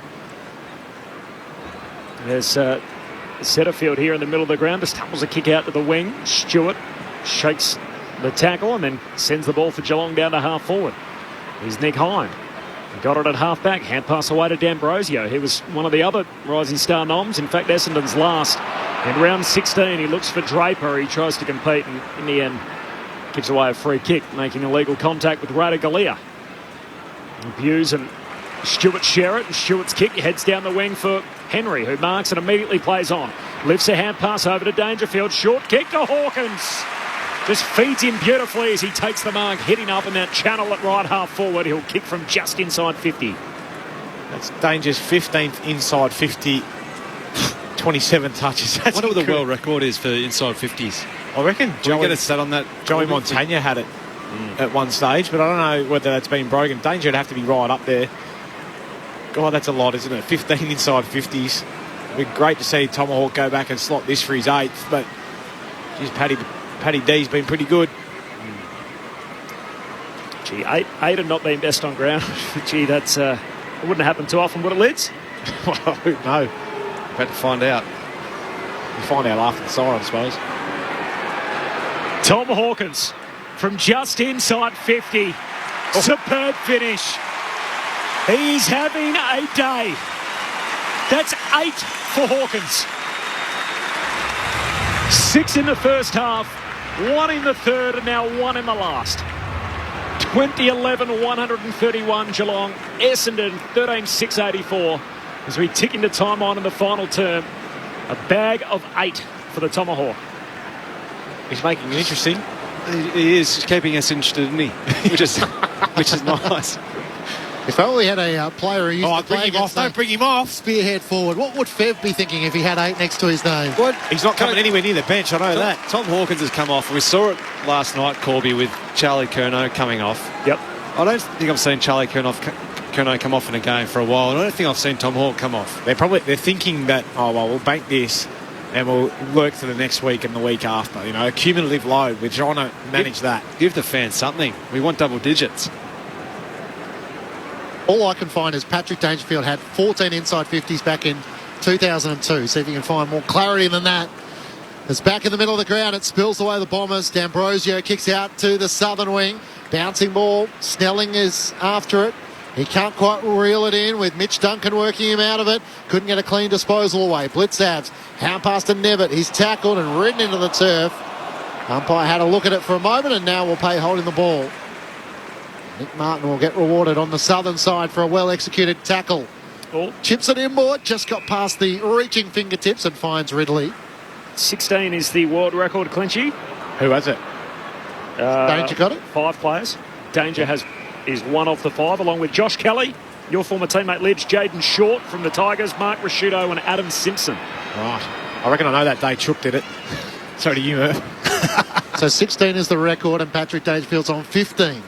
S14: There's Setterfield here in the middle of the ground. Just tumbles a kick out to the wing. Stewart shakes the tackle and then sends the ball for Geelong down to half forward. Here's Nick Hine. Got it at half-back. Hand pass away to D'Ambrosio. He was one of the other Rising Star noms. In fact, Essendon's last. In round 16, he looks for Draper. He tries to compete and, in the end, gives away a free kick, making illegal contact with Rada Galea. Hughes and Stewart share it, and Stewart's kick heads down the wing for Henry, who marks and immediately plays on. Lifts a hand pass over to Dangerfield. Short kick to Hawkins. Just feeds him beautifully as he takes the mark, hitting up in that channel at right half forward. He'll kick from just inside 50.
S19: That's Danger's 15th inside 50, 27 touches. That's
S20: I wonder what the world record is for inside 50s.
S19: I reckon
S20: Joey, get a stat on that.
S19: Joey Montagna had it at one stage, but I don't know whether that's been broken. Danger would have to be right up there. God, that's a lot, isn't it? 15 inside 50s. It'd be great to see Tomahawk go back and slot this for his 8th, but geez, Paddy D's been pretty good.
S14: Gee, eight and not being best on ground. Gee, that's it wouldn't happen too often, would it, Lids?
S19: Well, no.
S20: About to find out.
S19: We'll find out after the siren, I suppose.
S14: Tom Hawkins from just inside 50. Oh. Superb finish. He's having a day. That's 8 for Hawkins. 6 in the first half, 1 in the third, and now 1 in the last. 20-11, 131 Geelong. Essendon 13-6-84 as we tick into time on in the final term. A bag of 8 for the Tomahawk.
S19: He's making it interesting.
S20: He is keeping us interested, isn't he? which is nice.
S16: If only had a player who used to play
S19: bring him off. Don't bring him off.
S16: Spearhead forward. What would Fev be thinking if he had 8 next to his name?
S20: What?
S19: He's not coming anywhere near the bench, I know that.
S20: Tom Hawkins has come off. We saw it last night, Corby, with Charlie Curnow coming off.
S14: Yep.
S20: I don't think I've seen Charlie Curnow come off in a game for a while. I don't think I've seen Tom Hawke come off.
S19: They're thinking that, we'll bank this and we'll work to the next week and the week after. You know, a cumulative load. We're trying to manage that.
S20: Give the fans something. We want double digits.
S16: All I can find is Patrick Dangerfield had 14 inside 50s back in 2002. See if you can find more clarity than that. It's back in the middle of the ground. It spills away the Bombers. D'Ambrosio kicks out to the southern wing. Bouncing ball. Snelling is after it. He can't quite reel it in with Mitch Duncan working him out of it. Couldn't get a clean disposal away. Blitzabs. Hand pass to Nevitt. He's tackled and ridden into the turf. Umpire had a look at it for a moment and now will pay holding the ball. Nick Martin will get rewarded on the southern side for a well-executed tackle.
S14: Oh.
S16: Chips it inboard, just got past the reaching fingertips and finds Ridley.
S14: 16 is the world record, Clinchy.
S19: Who has it?
S16: Danger got it?
S14: 5 players. Danger is one of the 5, along with Josh Kelly, your former teammate Libs, Jaden Short from the Tigers, Mark Rasciuto and Adam Simpson.
S19: Right. I reckon I know that day Chook did it. So do you, Murph.
S16: So 16 is the record and Patrick Dangerfield's on 15.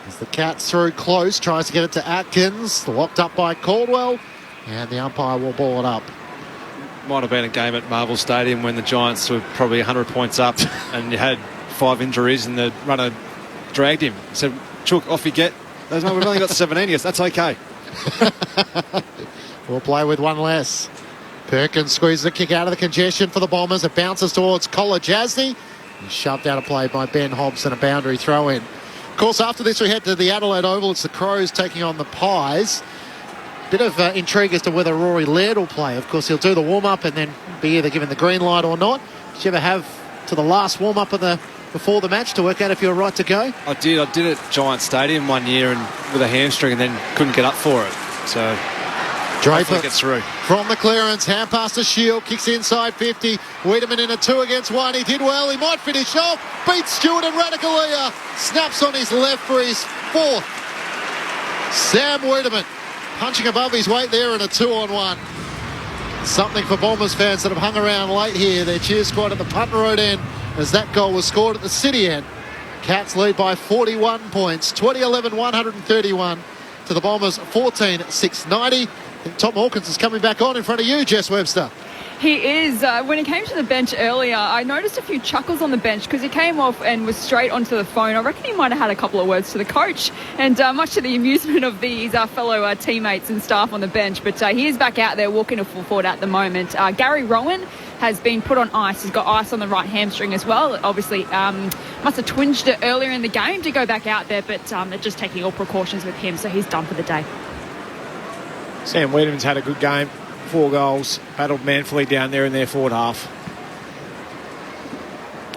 S16: As the Cats through close, tries to get it to Atkins, locked up by Caldwell, and the umpire will ball it up.
S20: Might have been a game at Marvel Stadium when the Giants were probably 100 points up and you had 5 injuries and the runner dragged him. Said, Chook, off you get. We've only got 17. Yes, that's okay.
S16: We'll play with one less. Perkins squeezes the kick out of the congestion for the Bombers. It bounces towards Collar Jasny. He's shoved out of play by Ben Hobbs and a boundary throw in. Of course, after this, we head to the Adelaide Oval. It's the Crows taking on the Pies. Bit of intrigue as to whether Rory Laird will play. Of course, he'll do the warm-up and then be either given the green light or not. Did you ever have to the last warm-up before the match to work out if you were right to go?
S20: I did at Giant Stadium one year and with a hamstring and then couldn't get up for it. So
S16: Draper
S20: gets through.
S16: From the clearance, hand pass to Shield, kicks inside 50. Wiedemann in a 2 against 1. He did well. He might finish off. Beats Stewart and Radicalea. Snaps on his left for his 4th. Sam Wiedemann punching above his weight there in a 2-on-1. Something for Bombers fans that have hung around late here. Their cheer squad at the Punt Road end as that goal was scored at the City end. Cats lead by 41 points. 20-11-131 to the Bombers 14-690. I think Tom Hawkins is coming back on in front of you, Jess Webster.
S2: He is. When he came to the bench earlier, I noticed a few chuckles on the bench because he came off and was straight onto the phone. I reckon he might have had a couple of words to the coach, and much to the amusement of his fellow teammates and staff on the bench. But he is back out there walking a full forward at the moment. Gary Rowan has been put on ice. He's got ice on the right hamstring as well. Obviously, must have twinged it earlier in the game to go back out there, but they're just taking all precautions with him, so he's done for the day.
S19: Sam Wiedemann's had a good game. 4 goals. Battled manfully down there in their forward half.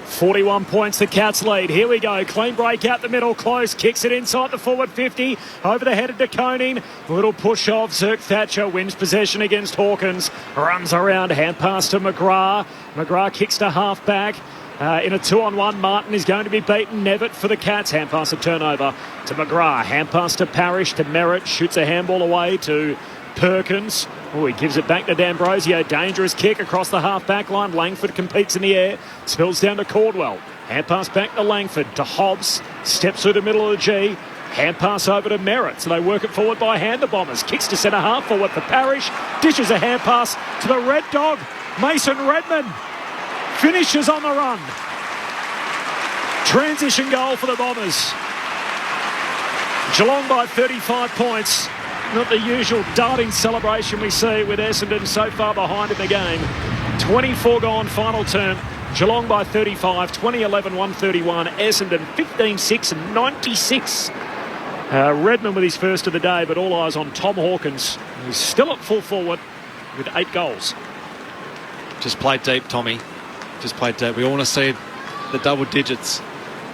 S14: 41 points the Cats lead. Here we go. Clean break out the middle. Close. Kicks it inside the forward 50. Over the head of DeConing. Little push off. Zerk Thatcher wins possession against Hawkins. Runs around. Hand pass to McGrath. McGrath kicks to half back. In a 2-on-1, Martin is going to be beaten. Nevitt for the Cats. Hand pass to turnover to McGrath. Hand pass to Parrish to Merritt. Shoots a handball away to Perkins. Oh, he gives it back to D'Ambrosio. Dangerous kick across the half-back line. Langford competes in the air. Spills down to Caldwell. Hand pass back to Langford. To Hobbs. Steps through the middle of the G. Hand pass over to Merritt. So they work it forward by hand, the Bombers. Kicks to centre half forward for Parrish. Dishes a hand pass to the Red Dog. Mason Redmond finishes on the run. Transition goal for the Bombers. Geelong by 35 points. Not the usual darting celebration we see with Essendon so far behind in the game. 24 gone final term. Geelong by 35, 20-11-131. Essendon 15-6 96. Redmond with his first of the day, but all eyes on Tom Hawkins, who's still at full forward with 8 goals.
S20: Just play deep, Tommy. Just play deep. We all want to see the double digits.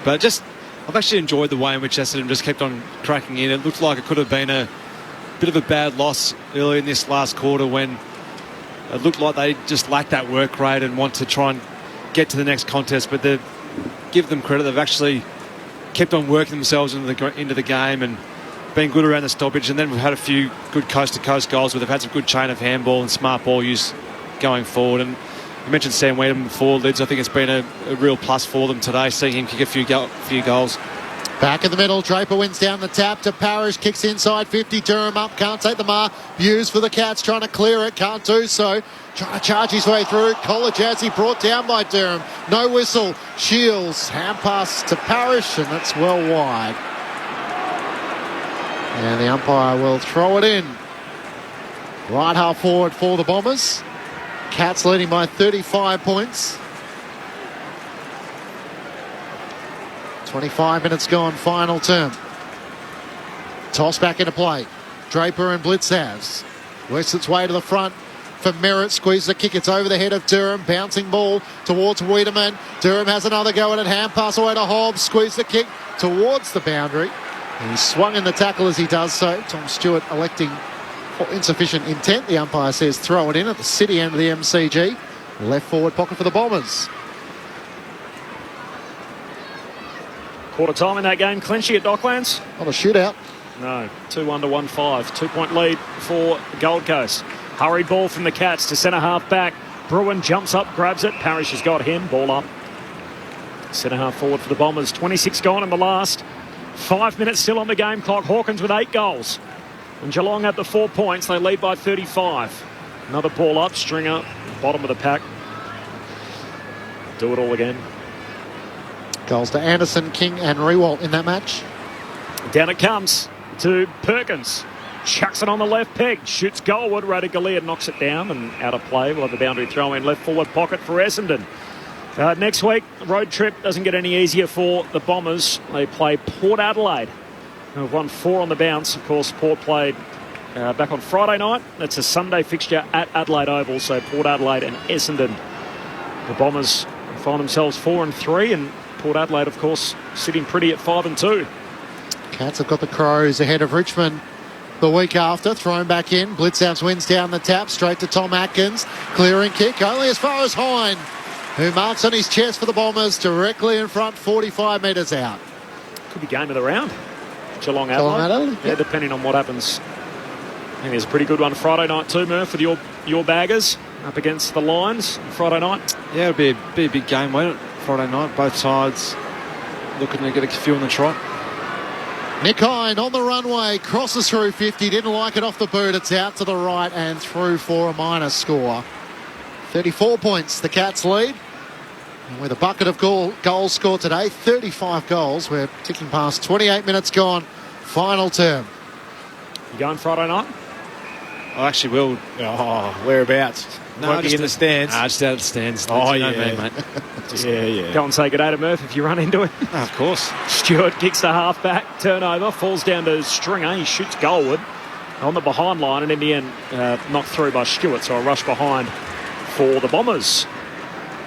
S20: But I've actually enjoyed the way in which Essendon just kept on cracking in. It looked like it could have been a bit of a bad loss early in this last quarter when it looked like they just lacked that work rate and want to try and get to the next contest. But give them credit, they've actually kept on working themselves into the game and been good around the stoppage. And then we've had a few good coast-to-coast goals where they've had some good chain of handball and smart ball use going forward. And you mentioned Sam Weedham before, Lids. I think it's been a real plus for them today, seeing him kick a few goals.
S16: Back in the middle, Draper wins down the tap to Parrish, kicks inside 50, Durham up, can't take the mark. Hughes for the Cats, trying to clear it, can't do so. Trying to charge his way through. Kolajazzi brought down by Durham. No whistle. Shields, hand pass to Parrish, and that's well wide. And the umpire will throw it in. Right half forward for the Bombers. Cats leading by 35 points. 25 minutes gone, final term. Toss back into play. Draper and Blitzhavs. Works its way to the front for Merritt. Squeezes the kick. It's over the head of Durham. Bouncing ball towards Wiedemann. Durham has another go at it. Hand pass away to Hobbs. Squeeze the kick towards the boundary. And he swung in the tackle as he does so. Tom Stewart electing for insufficient intent. The umpire says throw it in at the city end of the MCG. Left forward pocket for the Bombers.
S14: Quarter time in that game, Clenchy at Docklands.
S16: Not a shootout.
S14: No, 2-1 to 1-5. 2-point lead for Gold Coast. Hurried ball from the Cats to centre half back. Bruin jumps up, grabs it. Parrish has got him. Ball up. Centre half forward for the Bombers. 26 gone in the last. 5 minutes still on the game clock. Hawkins with 8 goals. And Geelong at the 4 points. They lead by 35. Another ball up. Stringer, bottom of the pack. Do it all again.
S16: Goals to Anderson, King and Rewalt in that match.
S14: Down it comes to Perkins. Chucks it on the left peg. Shoots goalward. Radigalia knocks it down and out of play. We'll have the boundary throw in left forward pocket for Essendon. Next week, road trip doesn't get any easier for the Bombers. They play Port Adelaide, who have won 4 on the bounce. Of course, Port played back on Friday night. That's a Sunday fixture at Adelaide Oval. So Port Adelaide and Essendon. The Bombers find themselves 4-3 and Port Adelaide, of course, sitting pretty at 5-2.
S16: Cats have got the Crows ahead of Richmond the week after. Thrown back in. Blitzhouse wins down the tap. Straight to Tom Atkins. Clearing kick only as far as Hine, who marks on his chest for the Bombers. Directly in front, 45 metres out.
S14: Could be game of the round. Geelong Adelaide. Yeah, depending on what happens. I think there's a pretty good one Friday night too, Murph, with your baggers up against the Lions Friday night.
S20: Yeah, it'll be a big game, won't it? Friday night, both sides looking to get a few on the trot.
S16: Nick Hine on the runway, crosses through 50, didn't like it off the boot. It's out to the right and through for a minor score. 34 points, the Cats lead. And with a bucket of goals scored today, 35 goals. We're ticking past 28 minutes gone. Final term.
S14: You going Friday night?
S20: I actually will.
S19: Oh, whereabouts?
S20: No,
S19: Won't be in the stands.
S20: Just out of the stands.
S19: Oh,
S20: yeah.
S19: Me, mate. Yeah.
S14: Go and say good day to Murph if you run into it.
S20: Of course.
S14: Stewart kicks the half-back, turnover, falls down to Stringer. He shoots goalward on the behind line and in the end knocked through by Stewart. So a rush behind for the Bombers.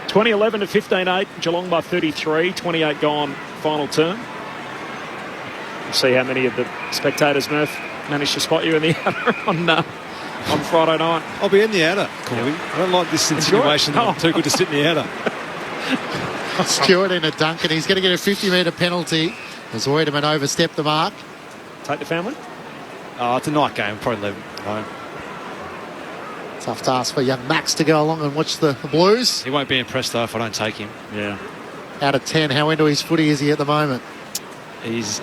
S14: 2011 to 15-8, Geelong by 33, 28 gone, final term. We'll see how many of the spectators, Murph, managed to spot you in the outer on Friday night.
S20: I'll be in the outer, Corby. I don't like this insinuation that I'm too good to sit in the outer.
S16: Stewart in a dunk, and he's going to get a 50-metre penalty as Wiedemann overstepped the mark.
S14: Take the family?
S20: It's a night game, probably 11.
S16: Tough task for young Max to go along and watch the Blues.
S20: He won't be impressed, though, if I don't take him.
S14: Yeah.
S16: Out of 10, how into his footy is he at the moment?
S20: He's,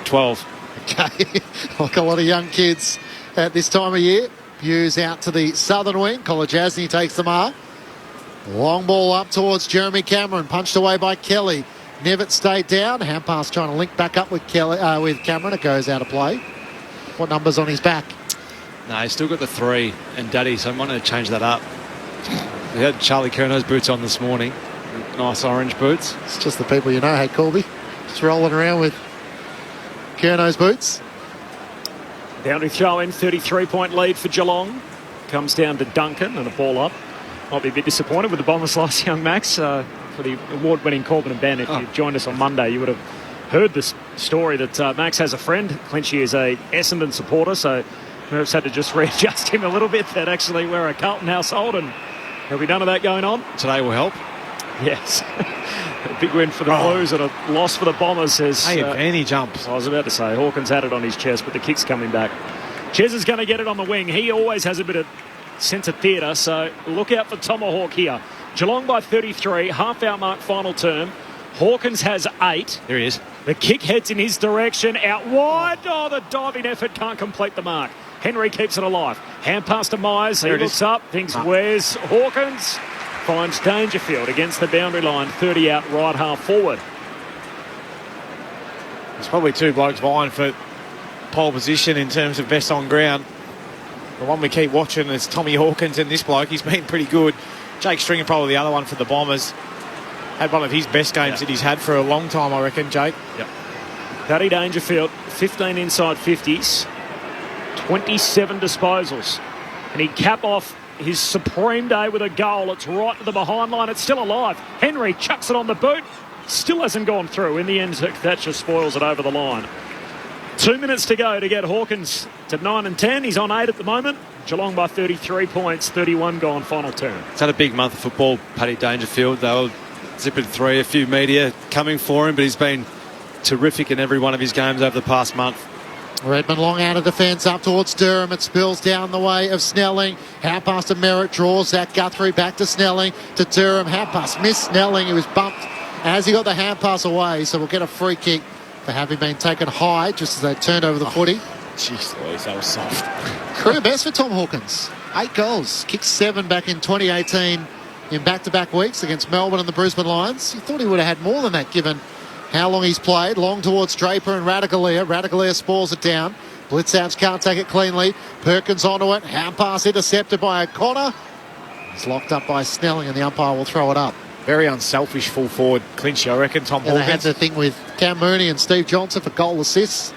S20: 12.
S16: Okay, like a lot of young kids at this time of year. Hughes out to the southern wing. Kolajazzi takes the mark. Long ball up towards Jeremy Cameron. Punched away by Kelly. Nevitt stayed down. Hand pass trying to link back up with with Cameron. It goes out of play. What number's on his back?
S20: No, he's still got the 3 and Daddy, so I might need to change that up. We had Charlie Curno's boots on this morning. Nice orange boots.
S16: It's just the people you know, hey, Corby. Just rolling around with Curno's boots.
S14: Boundary throw in, 33-point lead for Geelong. Comes down to Duncan and a ball up. Might be a bit disappointed with the Bombers last, young Max, for the award-winning Corbin and Ben. If you joined us on Monday, you would have heard this story that Max has a friend. Clenchy is a Essendon supporter, so We've had to just readjust him a little bit. That actually we're a Carlton household, and there'll be none of that going on.
S20: Today will help.
S14: Yes. A big win for the Blues and a loss for the Bombers.
S19: Any jumps.
S14: I was about to say, Hawkins had it on his chest, but the kick's coming back. Ches is going to get it on the wing. He always has a bit of sense of theatre, so look out for Tomahawk here. Geelong by 33, half-hour mark final term. Hawkins has 8.
S19: There he is.
S14: The kick heads in his direction, out wide. Oh, the diving effort can't complete the mark. Henry keeps it alive. Hand pass to Myers. He looks up, thinks, where's Hawkins? Finds Dangerfield against the boundary line, 30 out, right half forward.
S19: There's probably two blokes vying for pole position in terms of best on ground. The one we keep watching is Tommy Hawkins, and this bloke, he's been pretty good. Jake Stringer probably the other one for the Bombers. Had one of his best games that he's had for a long time, I reckon, Jake.
S14: Yep. Paddy Dangerfield, 15 inside 50s, 27 disposals. And he'd cap off his supreme day with a goal. It's right to the behind line. It's still alive. Henry chucks it on the boot. Still hasn't gone through. In the end, Thatcher spoils it over the line. 2 minutes to go to get Hawkins to 9 and 10. He's on 8 at the moment. Geelong by 33 points, 31 gone final term.
S20: He's had a big month of football, Paddy Dangerfield. They were zipping through, a few media coming for him, but he's been terrific in every one of his games over the past month.
S16: Redmond long out of defence up towards Durham. It spills down the way of Snelling. Hand pass to Merritt, draws Zach Guthrie back to Snelling, to Durham. Hand pass missed Snelling. He was bumped as he got the hand pass away, so we'll get a free kick for having been taken high just as they turned over the footy.
S19: Jeez Louise, that was soft.
S16: Career best for Tom Hawkins. 8 goals. Kicked 7 back in 2018 in back-to-back weeks against Melbourne and the Brisbane Lions. You thought he would have had more than that given how long he's played. Long towards Draper and Radaglia. Radaglia spoils it down. Blitzabs can't take it cleanly. Perkins onto it. Hand pass intercepted by O'Connor. It's locked up by Snelling, and the umpire will throw it up.
S19: Very unselfish full forward clinch, I reckon, Tom
S16: Hawkins. They had
S19: Hawkins.
S16: the thing with Cam Mooney and Steve Johnson for goal assists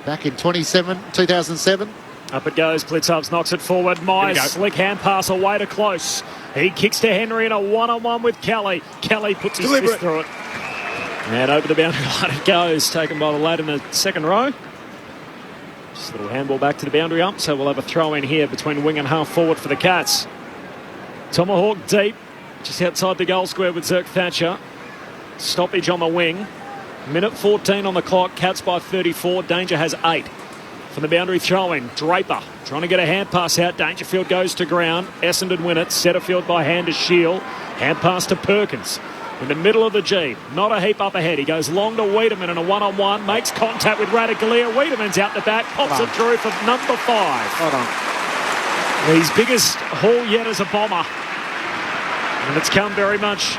S16: back in 2007.
S14: Up it goes. Blitzabs knocks it forward. Myers, slick hand pass away to close. He kicks to Henry in a one-on-one with Kelly. Kelly puts his fist through it. And over the boundary line it goes, taken by the lad in the second row. Just a little handball back to the boundary ump, so we'll have a throw in here between wing and half forward for the Cats. Tomahawk deep, just outside the goal square with Zirk Thatcher. Stoppage on the wing. Minute 14 on the clock, Cats by 34, Danger has 8. From the boundary throw-in, Draper trying to get a hand pass out. Dangerfield goes to ground. Essendon win it. Setterfield by hand to Shield. Hand pass to Perkins. In the middle of the G, not a heap up ahead. He goes long to Wiedemann in a one-on-one, makes contact with Radaglia. Wiedemann's out the back, pops it through for number 5. His biggest haul yet as a Bomber. And it's come very much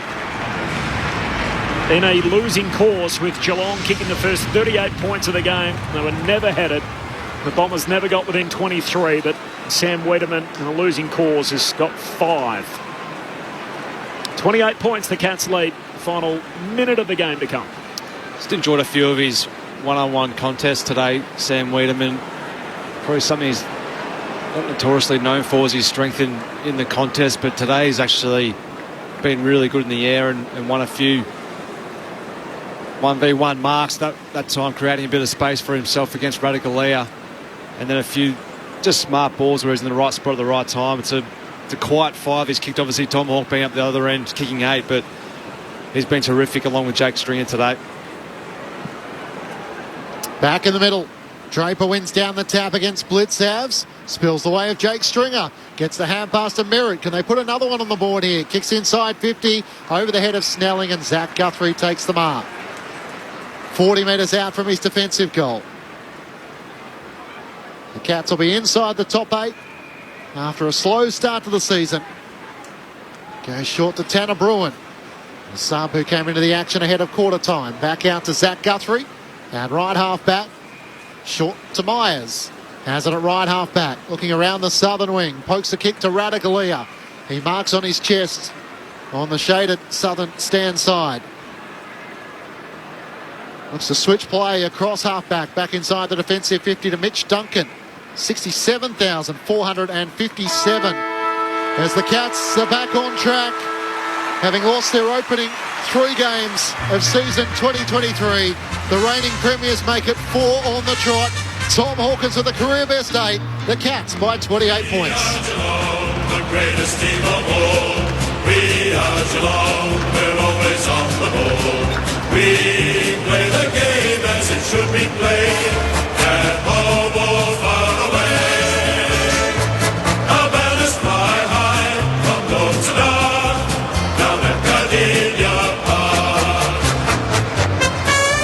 S14: in a losing cause with Geelong kicking the first 38 points of the game. They were never headed. The Bombers never got within 23, but Sam Wiedemann in a losing cause has got 5. 28 points the Cats lead. Final minute of the game to come.
S20: Just enjoyed a few of his one-on-one contests today, Sam Wiedemann. Probably something he's not notoriously known for is his strength in the contest, but today he's actually been really good in the air and won a few 1v1 marks, that time creating a bit of space for himself against Radaglia, and then a few just smart balls where he's in the right spot at the right time. It's a quiet 5 he's kicked. Obviously Tomahawk being up the other end kicking 8, but he's been terrific along with Jake Stringer today.
S16: Back in the middle, Draper wins down the tap against Blitzavs. Spills the way of Jake Stringer. Gets the hand pass to Merritt. Can they put another one on the board here? Kicks inside 50 over the head of Snelling, and Zach Guthrie takes the mark. 40 metres out from his defensive goal. The Cats will be inside the top 8 after a slow start to the season. Goes short to Tanner Bruin. The sub who came into the action ahead of quarter time. Back out to Zach Guthrie. And right half back. Short to Myers. Has it at right half back. Looking around the southern wing. Pokes a kick to Radaglia. He marks on his chest on the shaded southern stand side. Looks to switch play across half-back, back inside the defensive 50 to Mitch Duncan. 67,457 as the Cats are back on track, having lost their opening 3 games of season 2023. The reigning premiers make it 4 on the trot. Tom Hawkins with a career best 8. The Cats by 28 points.
S3: The greatest team of all. We are Geelong, we're always on the ball. We play the game as it should be played, at home or far away. Our banners fly high from dawn to dark, down at Gardenia Park.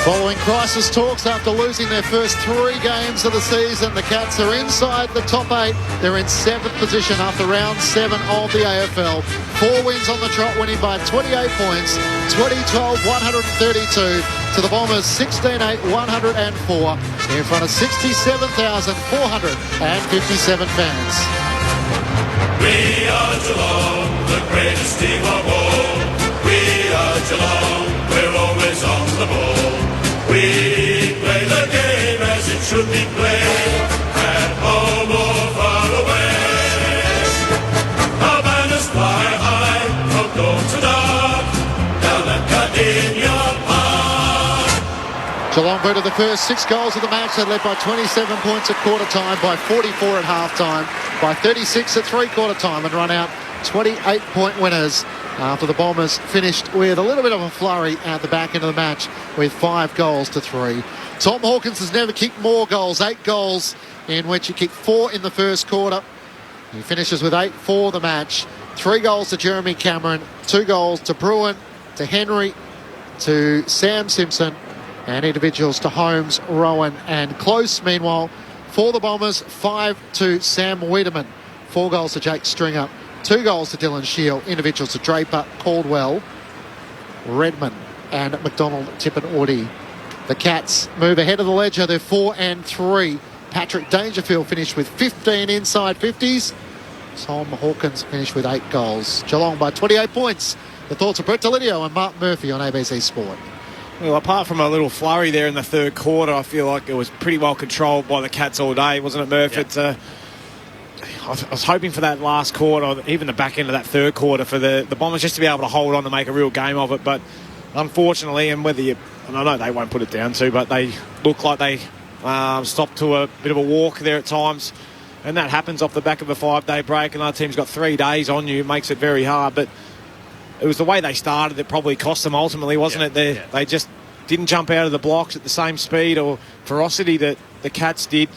S16: Following crisis talks after losing their first 3 games of the season, the Cats are inside the top 8. They're in 7th position after round 7 of the AFL. 4 wins on the trot, winning by 28 points, 20-12-132 to the Bombers 16-8-104 in front of 67,457 fans.
S3: We are Geelong, the greatest team of all. We are Geelong, we're always on the ball. We play the game as it should be played, at home or far away. Our banners fly high from dawn to dark, down at Gardenia Park.
S16: Geelong booted the first 6 goals of the match. They led by 27 points at quarter time, by 44 at half time, by 36 at 3/4 time, and run out 28-point winners after the Bombers finished with a little bit of a flurry at the back end of the match with 5 goals to 3. Tom Hawkins has never kicked more goals, 8 goals, in which he kicked 4 in the first quarter. He finishes with 8 for the match. 3 goals to Jeremy Cameron, 2 goals to Bruin, to Henry, to Sam Simpson, and individuals to Holmes, Rowan and Close. Meanwhile, for the Bombers, 5 to Sam Wiedemann, 4 goals to Jake Stringer, 2 goals to Dylan Shield, individuals to Draper, Caldwell, Redmond and McDonald, Tippin-Ordi. The Cats move ahead of the ledger. They're 4 and 3. Patrick Dangerfield finished with 15 inside 50s. Tom Hawkins finished with 8 goals. Geelong by 28 points. The thoughts of Brett Delidio and Mark Murphy on ABC Sport.
S19: Well, apart from a little flurry there in the third quarter, I feel like it was pretty well controlled by the Cats all day, wasn't it, Murph?
S14: Yeah.
S19: I was hoping for that last quarter, even the back end of that third quarter, for the Bombers just to be able to hold on to make a real game of it. But unfortunately, and I know they won't put it down to, but they look like they stopped to a bit of a walk there at times. And that happens off the back of a 5-day break, and our team's got 3 days on you. It makes it very hard. But it was the way they started that probably cost them ultimately, wasn't it? They just didn't jump out of the blocks at the same speed or ferocity that the Cats did.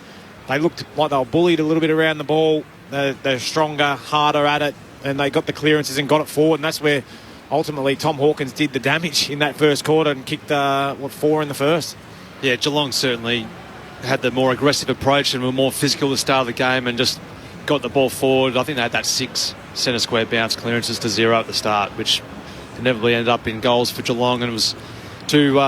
S19: They looked like they were bullied a little bit around the ball. They're stronger, harder at it, and they got the clearances and got it forward. And that's where ultimately Tom Hawkins did the damage in that first quarter and kicked 4 in the first.
S20: Yeah, Geelong certainly had the more aggressive approach and were more physical at the start of the game and just got the ball forward. I think they had that 6 centre square bounce clearances to 0 at the start, which inevitably ended up in goals for Geelong, and it was too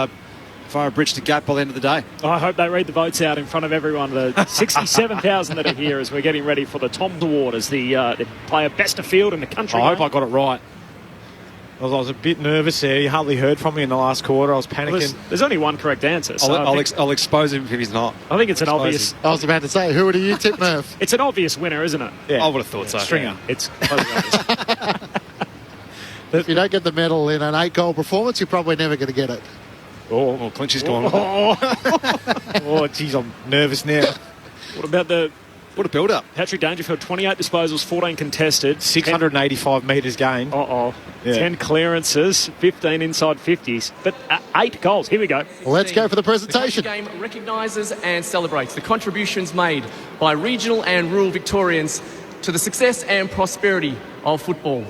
S20: far a bridge to gap by the end of the day.
S14: I hope they read the votes out in front of everyone. The 67,000 that are here as we're getting ready for the Toms Award as the player best of field in the country.
S19: I hope I got it right. I was a bit nervous there. You hardly heard from me in the last quarter. I was panicking.
S14: Well, there's only one correct answer. So
S20: I'll expose him if he's not.
S14: I think it's an obvious...
S16: I was about to say, who would you tip, Murph?
S14: It's an obvious winner, isn't it?
S20: Yeah. I would have thought so.
S14: Stringer.
S20: Yeah.
S14: It's totally obvious.
S16: If you don't get the medal in an 8-goal performance, you're probably never going to get it.
S19: Oh, Clinchy's gone. Oh, geez, I'm nervous now.
S14: What about
S20: what a build-up.
S14: Patrick Dangerfield, 28 disposals, 14 contested.
S19: 685 metres gained.
S14: Yeah. 10 clearances, 15 inside 50s. But 8 goals. Here we go.
S16: Well, let's go for the presentation.
S13: The game recognises and celebrates the contributions made by regional and rural Victorians to the success and prosperity of football.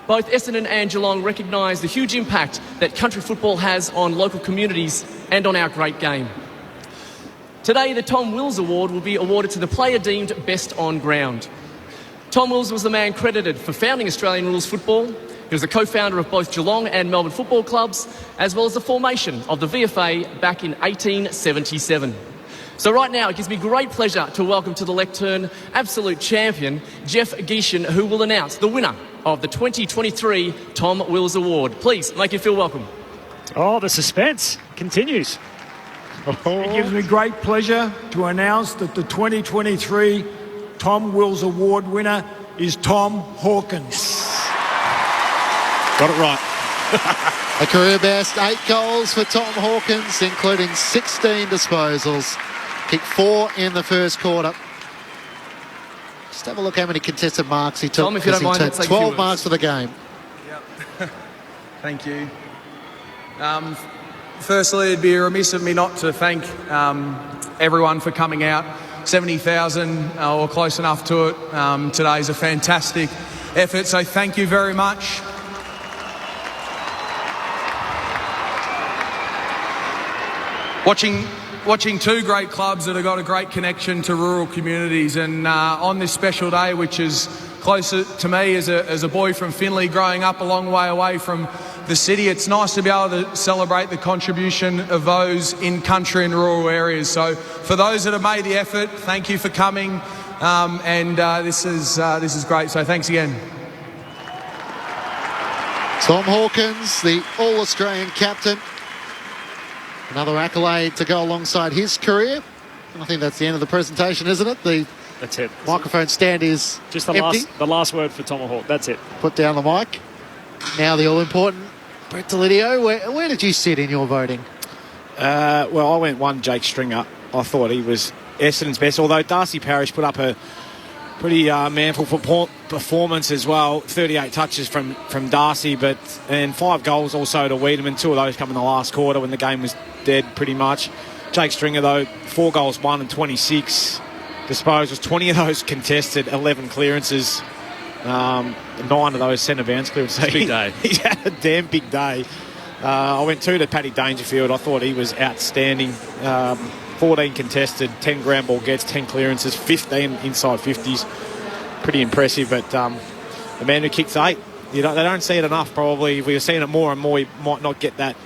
S13: Both Essendon and Geelong recognise the huge impact that country football has on local communities and on our great game. Today, the Tom Wills Award will be awarded to the player deemed best on ground. Tom Wills was the man credited for founding Australian rules football. He was the co-founder of both Geelong and Melbourne football clubs, as well as the formation of the VFA back in 1877. So right now, it gives me great pleasure to welcome to the lectern absolute champion, Jeff Geeshan, who will announce the winner of the 2023 Tom Wills Award. Please make you feel welcome.
S14: Oh, the suspense continues.
S22: It gives me great pleasure to announce that the 2023 Tom Wills Award winner is Tom Hawkins.
S19: Got it right.
S16: A career best 8 goals for Tom Hawkins, including 16 disposals. Kicked 4 in the first quarter. Just have a look how many contested marks he took.
S4: Tom, if you don't mind,
S16: took 12 marks for the game.
S4: Yep. Thank you. Firstly, it'd be remiss of me not to thank everyone for coming out. 70,000 or close enough to it. Today's a fantastic effort, so thank you very much. Watching two great clubs that have got a great connection to rural communities, and on this special day, which is closer to me as a boy from Finley growing up a long way away from the city, it's nice to be able to celebrate the contribution of those in country and rural areas. So for those that have made the effort, thank you for coming, and this is great, so thanks again.
S16: Tom Hawkins, the All-Australian captain. Another accolade to go alongside his career. I think that's the end of the presentation, isn't it?
S14: That's it.
S16: Microphone stand is
S14: just
S16: empty.
S14: The last word for Tomahawk. That's it.
S16: Put down the mic. Now the all-important Brett Delidio. Where did you sit in your voting?
S19: Well, I went one Jake Stringer. I thought he was Essendon's best, although Darcy Parish put up a pretty manful performance as well. 38 touches from Darcy, and 5 goals also to Wiedemann. 2 of those come in the last quarter when the game was dead pretty much. Jake Stringer, though, 4 goals, 1 and 26 disposals. 20 of those contested, 11 clearances. 9 of those centre bounce clearances.
S20: Big day.
S19: He's had a damn big day. I went 2 to Paddy Dangerfield. I thought he was outstanding. 14 contested, 10 ground ball gets, 10 clearances, 15 inside 50s. Pretty impressive, but the man who kicks 8, they don't see it enough probably. If we were seeing it more and more, we might not get that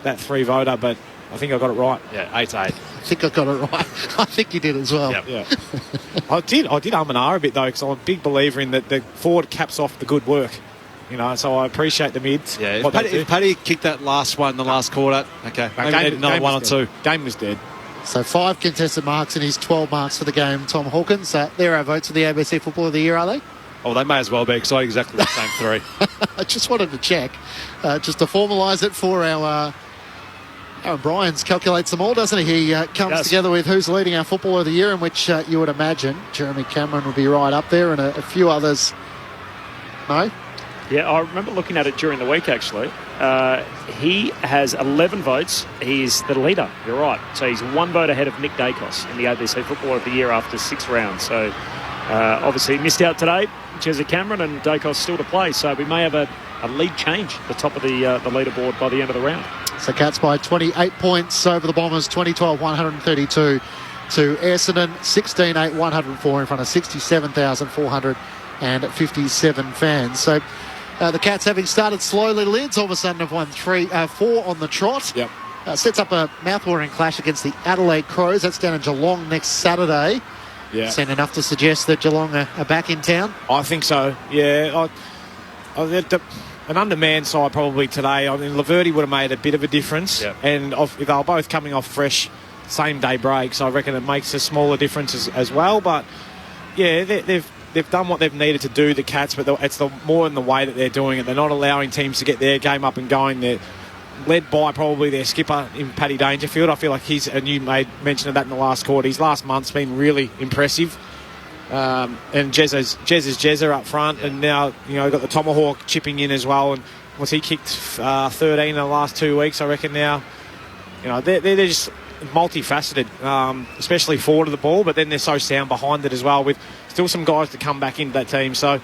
S19: 3 voter, but I think I got it right.
S20: Yeah, 8-8.
S16: I think I got it right. I think you did as well.
S20: Yep.
S19: Yeah. I did and ah a bit though, because I'm a big believer in that the forward caps off the good work. So I appreciate the mids.
S20: Yeah, if Paddy kicked that last one in the last quarter, okay, maybe need another 1 or 2.
S19: Game was dead.
S16: So 5 contested marks in his 12 marks for the game, Tom Hawkins. They're our votes for the ABC Footballer of the Year, are they?
S20: Oh, they may as well be, because I had exactly the same 3.
S16: I just wanted to check, just to formalise it for our... Aaron Bryans calculates them all, doesn't he? He comes together with who's leading our Footballer of the Year, in which you would imagine Jeremy Cameron would be right up there, and a few others. No?
S14: Yeah, I remember looking at it during the week, actually. He has 11 votes. He's the leader. You're right. So he's 1 vote ahead of Nick Dacos in the ABC Footballer of the Year after 6 rounds. So obviously missed out today. Jezza Cameron and Dacos still to play. So we may have a lead change at the top of the leaderboard by the end of the round.
S16: So Cats by 28 points over the Bombers, 2012 132 to Essendon, 16-8 104 in front of 67,457 fans. So the Cats, having started slowly, Lids, all of a sudden have won 4 on the trot.
S19: Yep.
S16: Sets up a mouth-watering clash against the Adelaide Crows. That's down in Geelong next Saturday.
S19: Yeah.
S16: Seen enough to suggest that Geelong are back in town?
S19: I think so, yeah. An undermanned side probably today. I mean, Laverty would have made a bit of a difference.
S20: Yep.
S19: And if they were both coming off fresh same-day breaks, I reckon it makes a smaller difference as well. But, yeah, they've done what they've needed to do, the Cats, but it's more in the way that they're doing it. They're not allowing teams to get their game up and going. They're led by probably their skipper in Paddy Dangerfield. I feel like and you made mention of that in the last quarter. His last month's been really impressive. And Jezza up front, and now got the Tomahawk chipping in as well. And he kicked 13 in the last 2 weeks? I reckon now. They're just multifaceted, especially forward of the ball, but then they're so sound behind it as well, with still some guys to come back into that team. So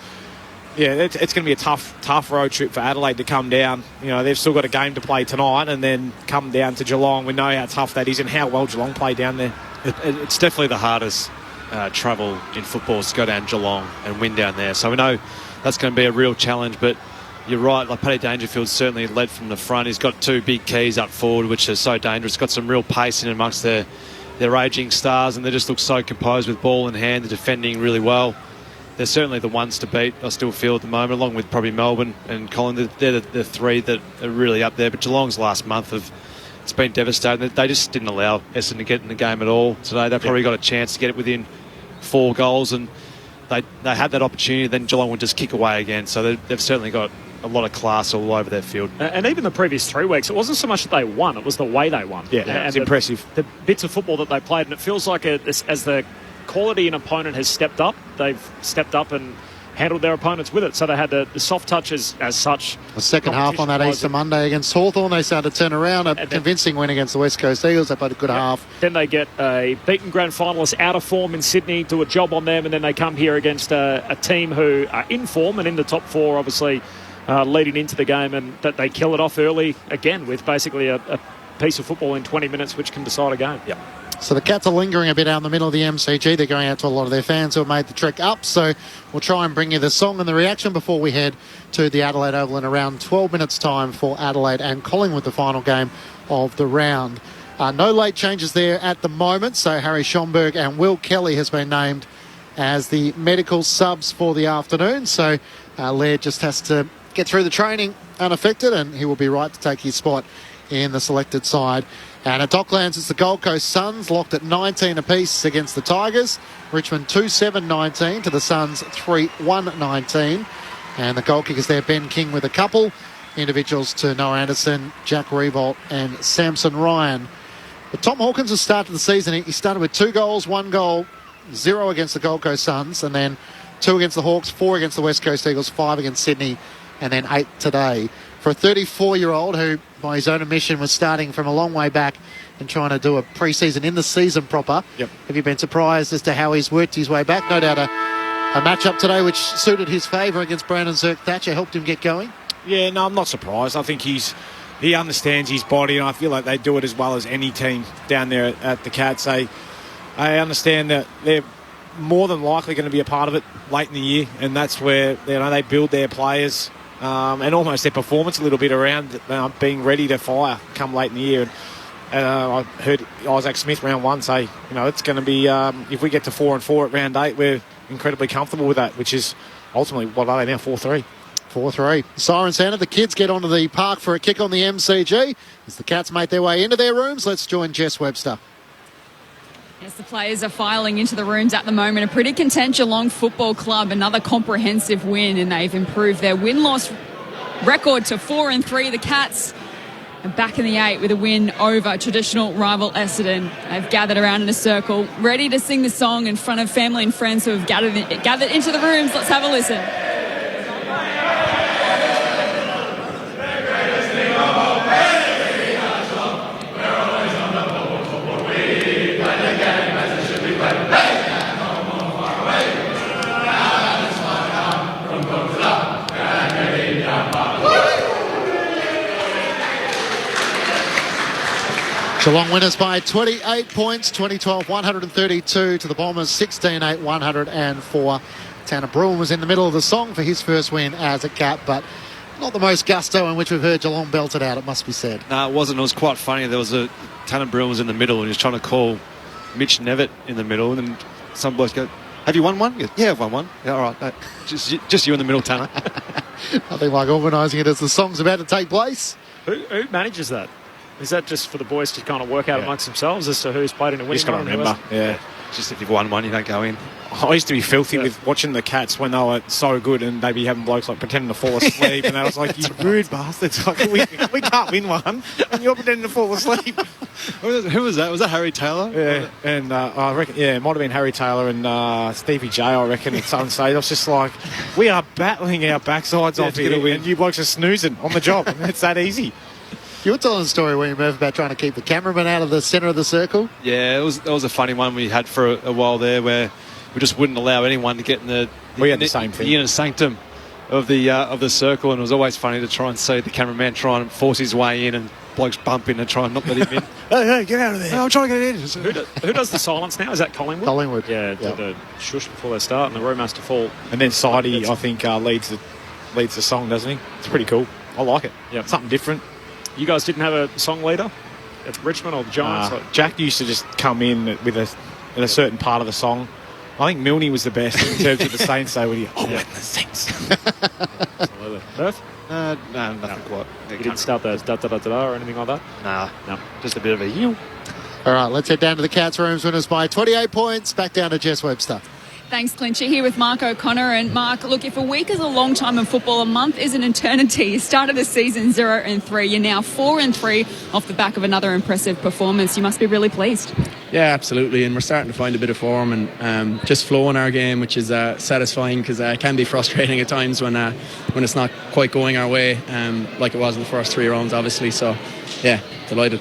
S19: yeah, it's going to be a tough road trip for Adelaide to come down. They've still got a game to play tonight, and then come down to Geelong. We know how tough that is and how well Geelong play down there.
S20: It's definitely the hardest travel in football is to go down Geelong and win down there. So we know that's going to be a real challenge, but you're right, like Paddy Dangerfield certainly led from the front. He's got 2 big keys up forward, which is so dangerous. Got some real pace in amongst their ageing stars, and they just look so composed with ball in hand. They're defending really well. They're certainly the ones to beat, I still feel, at the moment, along with probably Melbourne and Collingwood. They're the 3 that are really up there. But Geelong's last month it's been devastating. They just didn't allow Essendon to get in the game at all today. They probably got a chance to get it within 4 goals, and they had that opportunity, then Geelong would just kick away again. So they've certainly got a lot of class all over their field.
S14: And even the previous 3 weeks, it wasn't so much that they won, it was the way they won.
S19: Yeah, it's impressive.
S14: The bits of football that they played, and it feels like as the quality in opponent has stepped up, they've stepped up and handled their opponents with it. So they had the soft touches as such.
S16: The second half on that Easter Monday against Hawthorn, they started to turn around. A convincing win against the West Coast Eagles. They played a good half.
S14: Then they get a beaten grand finalist out of form in Sydney, do a job on them, and then they come here against a team who are in form and in the top 4, obviously, leading into the game, and that they kill it off early again with basically a piece of football in 20 minutes which can decide a game.
S20: Yeah.
S16: So the Cats are lingering a bit out in the middle of the MCG. They're going out to a lot of their fans who have made the trek up. So we'll try and bring you the song and the reaction before we head to the Adelaide Oval in around 12 minutes' time for Adelaide and Collingwood, the final game of the round. No late changes there at the moment. So Harry Schomburg and Will Kelly has been named as the medical subs for the afternoon. So Laird just has to get through the training unaffected, and he will be right to take his spot in the selected side. And at Docklands, it's the Gold Coast Suns locked at 19 apiece against the Tigers. Richmond 2-7-19 to the Suns 3-1-19. And the goal kickers there, Ben King with a couple. Individuals to Noah Anderson, Jack Revolt and Samson Ryan. But Tom Hawkins has started the season. He started with 2 goals, 1 goal, 0 against the Gold Coast Suns, and then 2 against the Hawks, 4 against the West Coast Eagles, 5 against Sydney, and then 8 today. For a 34-year-old who, by his own admission, was starting from a long way back and trying to do a pre-season in the season proper.
S19: Yep.
S16: Have you been surprised as to how he's worked his way back? No doubt a match-up today which suited his favour against Brandon Zirk-Thatcher, helped him get going.
S19: Yeah, no, I'm not surprised. I think he understands his body, and I feel like they do it as well as any team down there at the Cats. I understand that they're more than likely going to be a part of it late in the year, and that's where they build their players and almost their performance a little bit around being ready to fire come late in the year. And I heard Isaac Smith round 1 say, it's going to be if we get to 4-4 at round 8, we're incredibly comfortable with that, which is ultimately what are they now, 4-3.
S16: 4-3. Siren sounded. The kids get onto the park for a kick on the MCG. As the Cats make their way into their rooms, let's join Jess Webster.
S2: Yes, the players are filing into the rooms at the moment. A pretty content Geelong Football Club, another comprehensive win, and they've improved their win-loss record to 4-3. The Cats are back in the 8 with a win over traditional rival Essendon. They've gathered around in a circle, ready to sing the song in front of family and friends who have gathered into the rooms. Let's have a listen.
S16: Geelong winners by 28 points, 2012 132 to the Bombers 16-8 104. Tanner Bruin was in the middle of the song for his first win as a Cat, but not the most gusto in which we've heard Geelong belt it out, it must be said.
S20: No, it wasn't. It was quite funny. Tanner Bruin was in the middle and he was trying to call Mitch Nevitt in the middle, and then some boys go, "Have you won one?" He goes, "Yeah, I've won one." "Yeah, all right. No, just you in the middle, Tanner."
S16: Nothing like organising it as the song's about to take place.
S14: Who manages that? Is that just for the boys to kind of work out amongst themselves as to who's played in a winning?
S19: Just got to remember. Yeah.
S20: Just if you've won one, you don't go in.
S19: I used to be filthy with watching the Cats when they were so good, and they'd be having blokes like pretending to fall asleep, and I was like, "You rude bastards! Like, we can't win one, and you're pretending to fall asleep."
S20: Who was that? Was that Harry Taylor?
S19: Yeah, and I reckon, it might have been Harry Taylor and Stevie J. I reckon at some stage. I was just like, "We are battling our backsides off here, and you blokes are snoozing on the job. It's that easy."
S16: You were telling a story where you moved about trying to keep the cameraman out of the centre of the circle.
S20: Yeah, that was a funny one we had for a while there, where we just wouldn't allow anyone to get in the inner sanctum of the circle, and it was always funny to try and see the cameraman try and force his way in, and blokes bump in and try and not let him in.
S19: Hey, get out of there!
S20: Hey, I'm trying to get in.
S14: Who does the silence now? Is that Collingwood?
S16: Collingwood.
S14: Yeah, the shush before they start, and the room has to fall.
S19: And then Sidey, I think, leads the song, doesn't he? It's pretty cool. I like it.
S14: Yeah,
S19: something different.
S14: You guys didn't have a song leader at Richmond or the Giants?
S19: Jack used to just come in with a certain part of the song. I think Milne was the best in terms of the Saints. So when when the Saints.
S14: Absolutely. Murph?
S20: No, nothing quite.
S14: You didn't start the da-da-da-da or anything like that?
S20: Nah.
S14: No.
S20: Just a bit of a
S16: All right, let's head down to the Cats' rooms. Winners by 28 points. Back down to Jess Webster.
S2: Thanks, Clincher. Here with Mark O'Connor. And Mark, look, if a week is a long time in football, a month is an eternity. You started the season 0-3. You're now 4-3 off the back of another impressive performance. You must be really pleased.
S8: Yeah, absolutely. And we're starting to find a bit of form and just flow in our game, which is satisfying because it can be frustrating at times when it's not quite going our way, like it was in the first 3 rounds, obviously. So, yeah, delighted.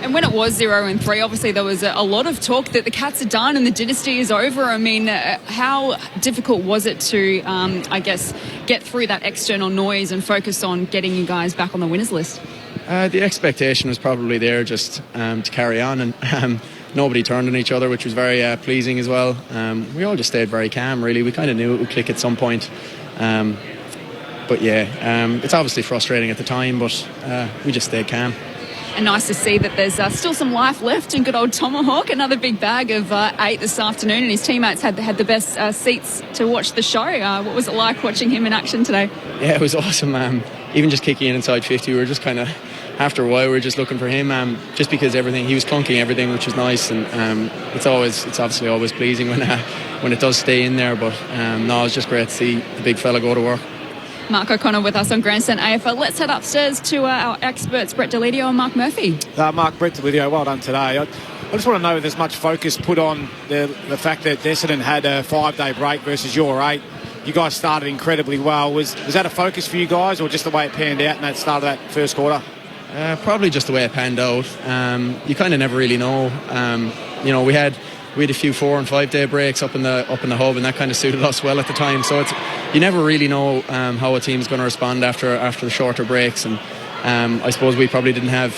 S2: And when it was 0-3, obviously there was a lot of talk that the Cats are done and the dynasty is over. I mean, how difficult was it to, get through that external noise and focus on getting you guys back on the winners list?
S8: The expectation was probably there just to carry on, and nobody turned on each other, which was very pleasing as well. We all just stayed very calm, really. We kind of knew it would click at some point. But yeah, it's obviously frustrating at the time, but we just stayed calm.
S2: And nice to see that there's still some life left in good old Tomahawk. Another big bag of 8 this afternoon, and his teammates had the best seats to watch the show. What was it like watching him in action today? Yeah,
S8: it was awesome. Even just kicking in inside 50, we were just kind of, after a while, we were just looking for him, just because he was clunking everything, which was nice, and it's obviously always pleasing when it does stay in there. But no, it's just great to see the big fella go to work.
S2: Mark O'Connor with us on Grandstand AFL. Let's head upstairs to our experts, Brett Delidio and Mark Murphy.
S19: Mark, Brett Delidio, well done today. I just want to know if there's much focus put on the fact that Essendon had a 5-day break versus your 8. You guys started incredibly well. Was that a focus for you guys, or just the way it panned out in that start of that first quarter?
S8: Probably just the way it panned out. You kind of never really know. We had a few 4 and 5 day breaks up in the hub, and that kind of suited us well at the time. So you never really know how a team's going to respond after the shorter breaks. And I suppose we probably didn't have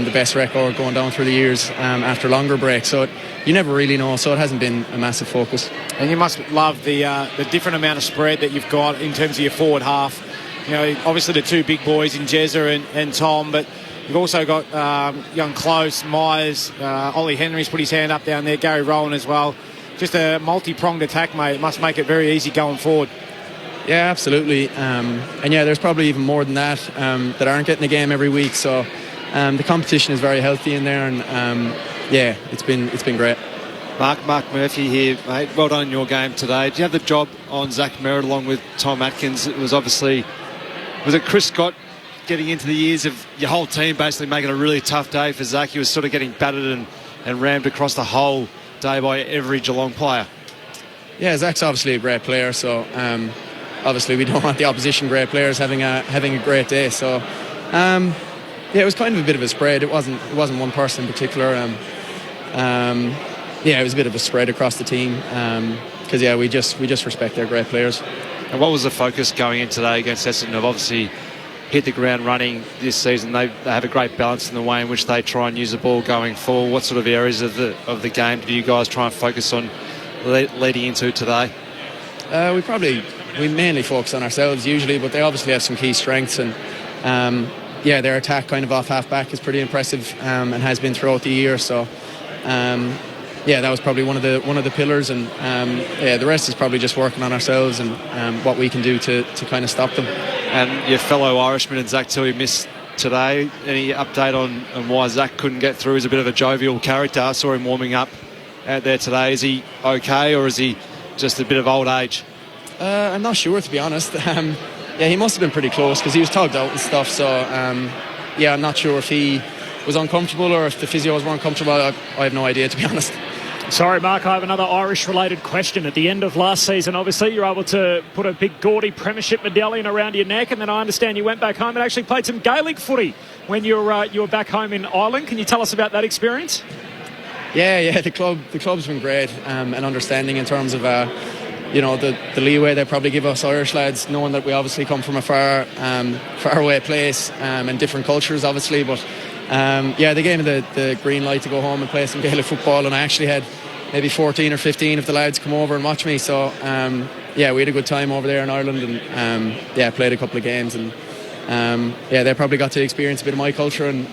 S8: the best record going down through the years after longer breaks. So you never really know. So it hasn't been a massive focus.
S19: And you must love the different amount of spread that you've got in terms of your forward half. Obviously the 2 big boys in Jezza and Tom, but you've also got young Close, Myers, Ollie Henry's put his hand up down there, Gary Rowan as well. Just a multi-pronged attack, mate. It must make it very easy going forward.
S8: Yeah, absolutely. And yeah, there's probably even more than that that aren't getting a game every week. So the competition is very healthy in there, and yeah, it's been great.
S20: Mark Murphy here, mate. Well done in your game today. Do you have the job on Zach Merritt along with Tom Atkins? Was it Chris Scott getting into the ears of your whole team, basically making a really tough day for Zach? He was sort of getting battered and rammed across the whole day by every Geelong player.
S8: Yeah, Zach's obviously a great player, so obviously we don't want the opposition great players having a great day. So yeah, it was kind of a bit of a spread. It wasn't one person in particular. Yeah, it was a bit of a spread across the team because yeah, we just respect their great players.
S20: And what was the focus going in today against Essendon? Of obviously hit the ground running this season. They have a great balance in the way in which they try and use the ball going forward. What sort of areas of the game do you guys try and focus on leading into today? We mainly focus on ourselves usually, but they obviously have some key strengths, and yeah, their attack kind of off half back is pretty impressive and has been throughout the year. So yeah, that was probably one of the pillars, and yeah, the rest is probably just working on ourselves and what we can do to kind of stop them. And your fellow Irishman and Zach Tui missed today. Any update on why Zach couldn't get through? He's a bit of a jovial character. I saw him warming up out there today. Is he okay, or is he just a bit of old age?
S8: I'm not sure, to be honest. Yeah, he must have been pretty close because he was tugged out and stuff. So yeah, I'm not sure if he was uncomfortable or if the physios weren't comfortable. I have no idea, to be honest.
S14: Sorry, Mark, I have another Irish-related question. At the end of last season, obviously, you're able to put a big gaudy premiership medallion around your neck, and then I understand you went back home and actually played some Gaelic footy when you were back home in Ireland. Can you tell us about that experience?
S8: Yeah, the club's been great and understanding in terms of the leeway they probably give us Irish lads, knowing that we obviously come from a far away place and different cultures, obviously, but yeah, they gave me the green light to go home and play some Gaelic football, and I actually had maybe 14 or 15 of the lads come over and watch me. So yeah, we had a good time over there in Ireland, and yeah, played a couple of games, and yeah, they probably got to experience a bit of my culture, and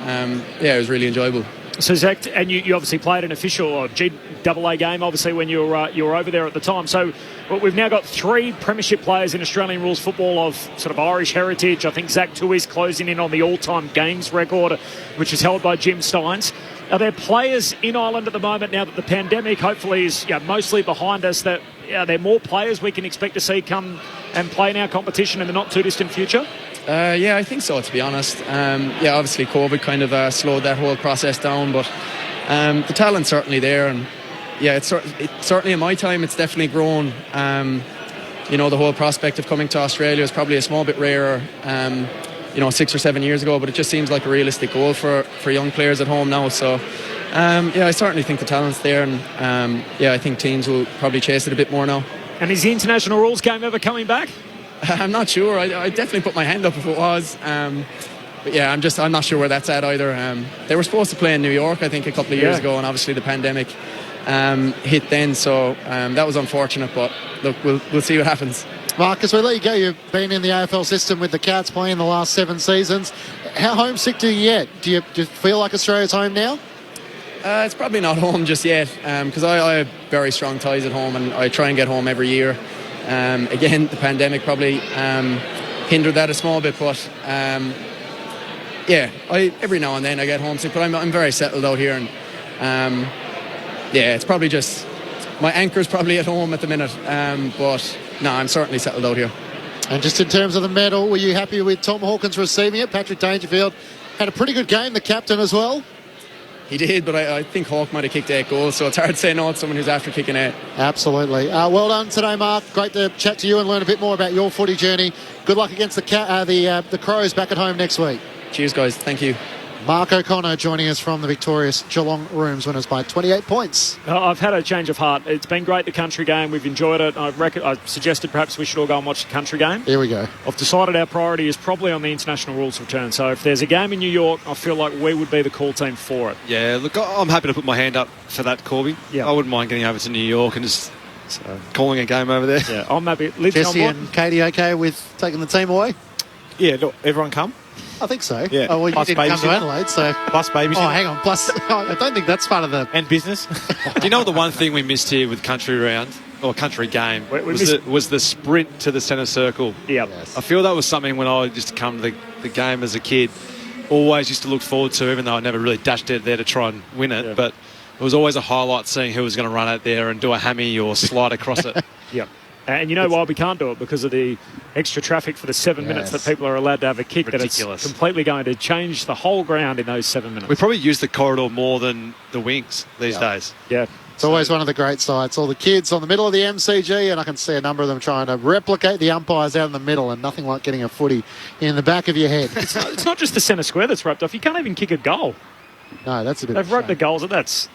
S8: yeah, it was really enjoyable.
S14: So Zach, and you obviously played an official or GAA game, obviously, when you were over there at the time. So we've now got 3 premiership players in Australian rules football of sort of Irish heritage. I think Zach Tui's closing in on the all-time games record, which is held by Jim Steins. Are there players in Ireland at the moment, now that the pandemic hopefully is mostly behind us, that are there more players we can expect to see come and play in our competition in the not too distant future?
S8: Yeah, I think so, to be honest. Obviously COVID kind of slowed that whole process down, but the talent's certainly there, and it's certainly in my time it's definitely grown. The whole prospect of coming to Australia is probably a small bit rarer 6 or 7 years ago, but it just seems like a realistic goal for young players at home now. So I certainly think the talent's there, and I think teams will probably chase it a bit more now.
S14: And is the international rules game ever coming back?
S8: I'm not sure. I definitely put my hand up if it was. But yeah, I'm not sure where that's at either. They were supposed to play in New York, I think, a couple of years ago, and obviously the pandemic hit then, so that was unfortunate. But look, we'll see what happens.
S16: Marcus, we let you go. You've been in the AFL system with the Cats playing the last 7 seasons. How homesick do you get? Do you feel like Australia's home now?
S8: It's probably not home just yet, because I have very strong ties at home, and I try and get home every year. Again, the pandemic probably hindered that a small bit, but every now and then I get homesick, but I'm very settled out here, and it's probably just my anchor's probably at home at the minute, but no, I'm certainly settled out here.
S16: And just in terms of the medal, were you happy with Tom Hawkins receiving it? Patrick Dangerfield had a pretty good game, the captain as well.
S8: He did, but I think Hawk might have kicked 8 goals, so it's hard to say no to someone who's after kicking 8.
S16: Absolutely. Well done today, Mark. Great to chat to you and learn a bit more about your footy journey. Good luck against the Crows back at home next week.
S8: Cheers, guys. Thank you.
S16: Mark O'Connor joining us from the victorious Geelong Rooms, winners by 28 points.
S14: I've had a change of heart. It's been great, the country game. We've enjoyed it. I suggested perhaps we should all go and watch the country game.
S16: Here we go.
S14: I've decided our priority is probably on the international rules return. So if there's a game in New York, I feel like we would be the call team for it.
S20: Yeah, look, I'm happy to put my hand up for that, Corby.
S14: Yeah.
S20: I wouldn't mind getting over to New York and just calling a game over there.
S14: Yeah, I'm happy.
S16: Jesse and Katie okay with taking the team away?
S19: Yeah, look, everyone come.
S16: I think so.
S19: Yeah.
S16: Oh, well, you didn't come to Adelaide, so...
S19: Plus babies.
S16: Oh, hang on. Plus, I don't think that's part of the...
S19: And business.
S20: Do you know what the one thing we missed here with country round, or country game, was the sprint to the centre circle?
S14: Yeah.
S20: I feel that was something when I used to come to the game as a kid, always used to look forward to, even though I never really dashed out there to try and win it. Yeah. But it was always a highlight seeing who was going to run out there and do a hammy or slide across it.
S14: Yeah. And you know why we can't do it? Because of the extra traffic for the 7 minutes that people are allowed to have a kick.
S20: Ridiculous.
S14: That it's completely going to change the whole ground in those 7 minutes.
S20: We probably use the corridor more than the wings these days.
S14: Yeah.
S16: It's always one of the great sights. All the kids on the middle of the MCG, and I can see a number of them trying to replicate the umpires out in the middle, and nothing like getting a footy in the back of your head.
S14: It's not just the centre square that's roped off. You can't even kick a goal.
S16: No, that's a bit
S14: They've roped the goals. That's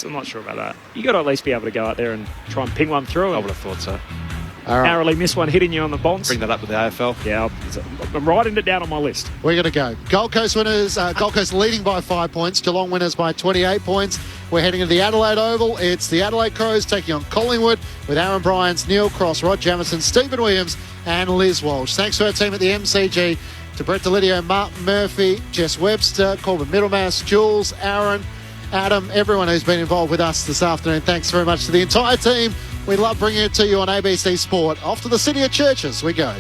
S14: I'm not sure about that. You got to at least be able to go out there and try and ping one through.
S20: I would have thought so.
S14: Narrowly miss one hitting you on the bonds.
S20: Bring that up with the AFL.
S14: Yeah, I'm writing it down on my list.
S16: We're going to go. Gold Coast winners, Gold Coast leading by 5 points. Geelong winners by 28 points. We're heading to the Adelaide Oval. It's the Adelaide Crows taking on Collingwood with Aaron Bryans, Neil Cross, Rod Jamison, Stephen Williams and Liz Walsh. Thanks to our team at the MCG, to Brett Delidio, Mark Murphy, Jess Webster, Corbin Middlemass, Jules, Aaron, Adam, everyone who's been involved with us this afternoon. Thanks very much to the entire team. We love bringing it to you on ABC Sport. Off to the City of Churches we go.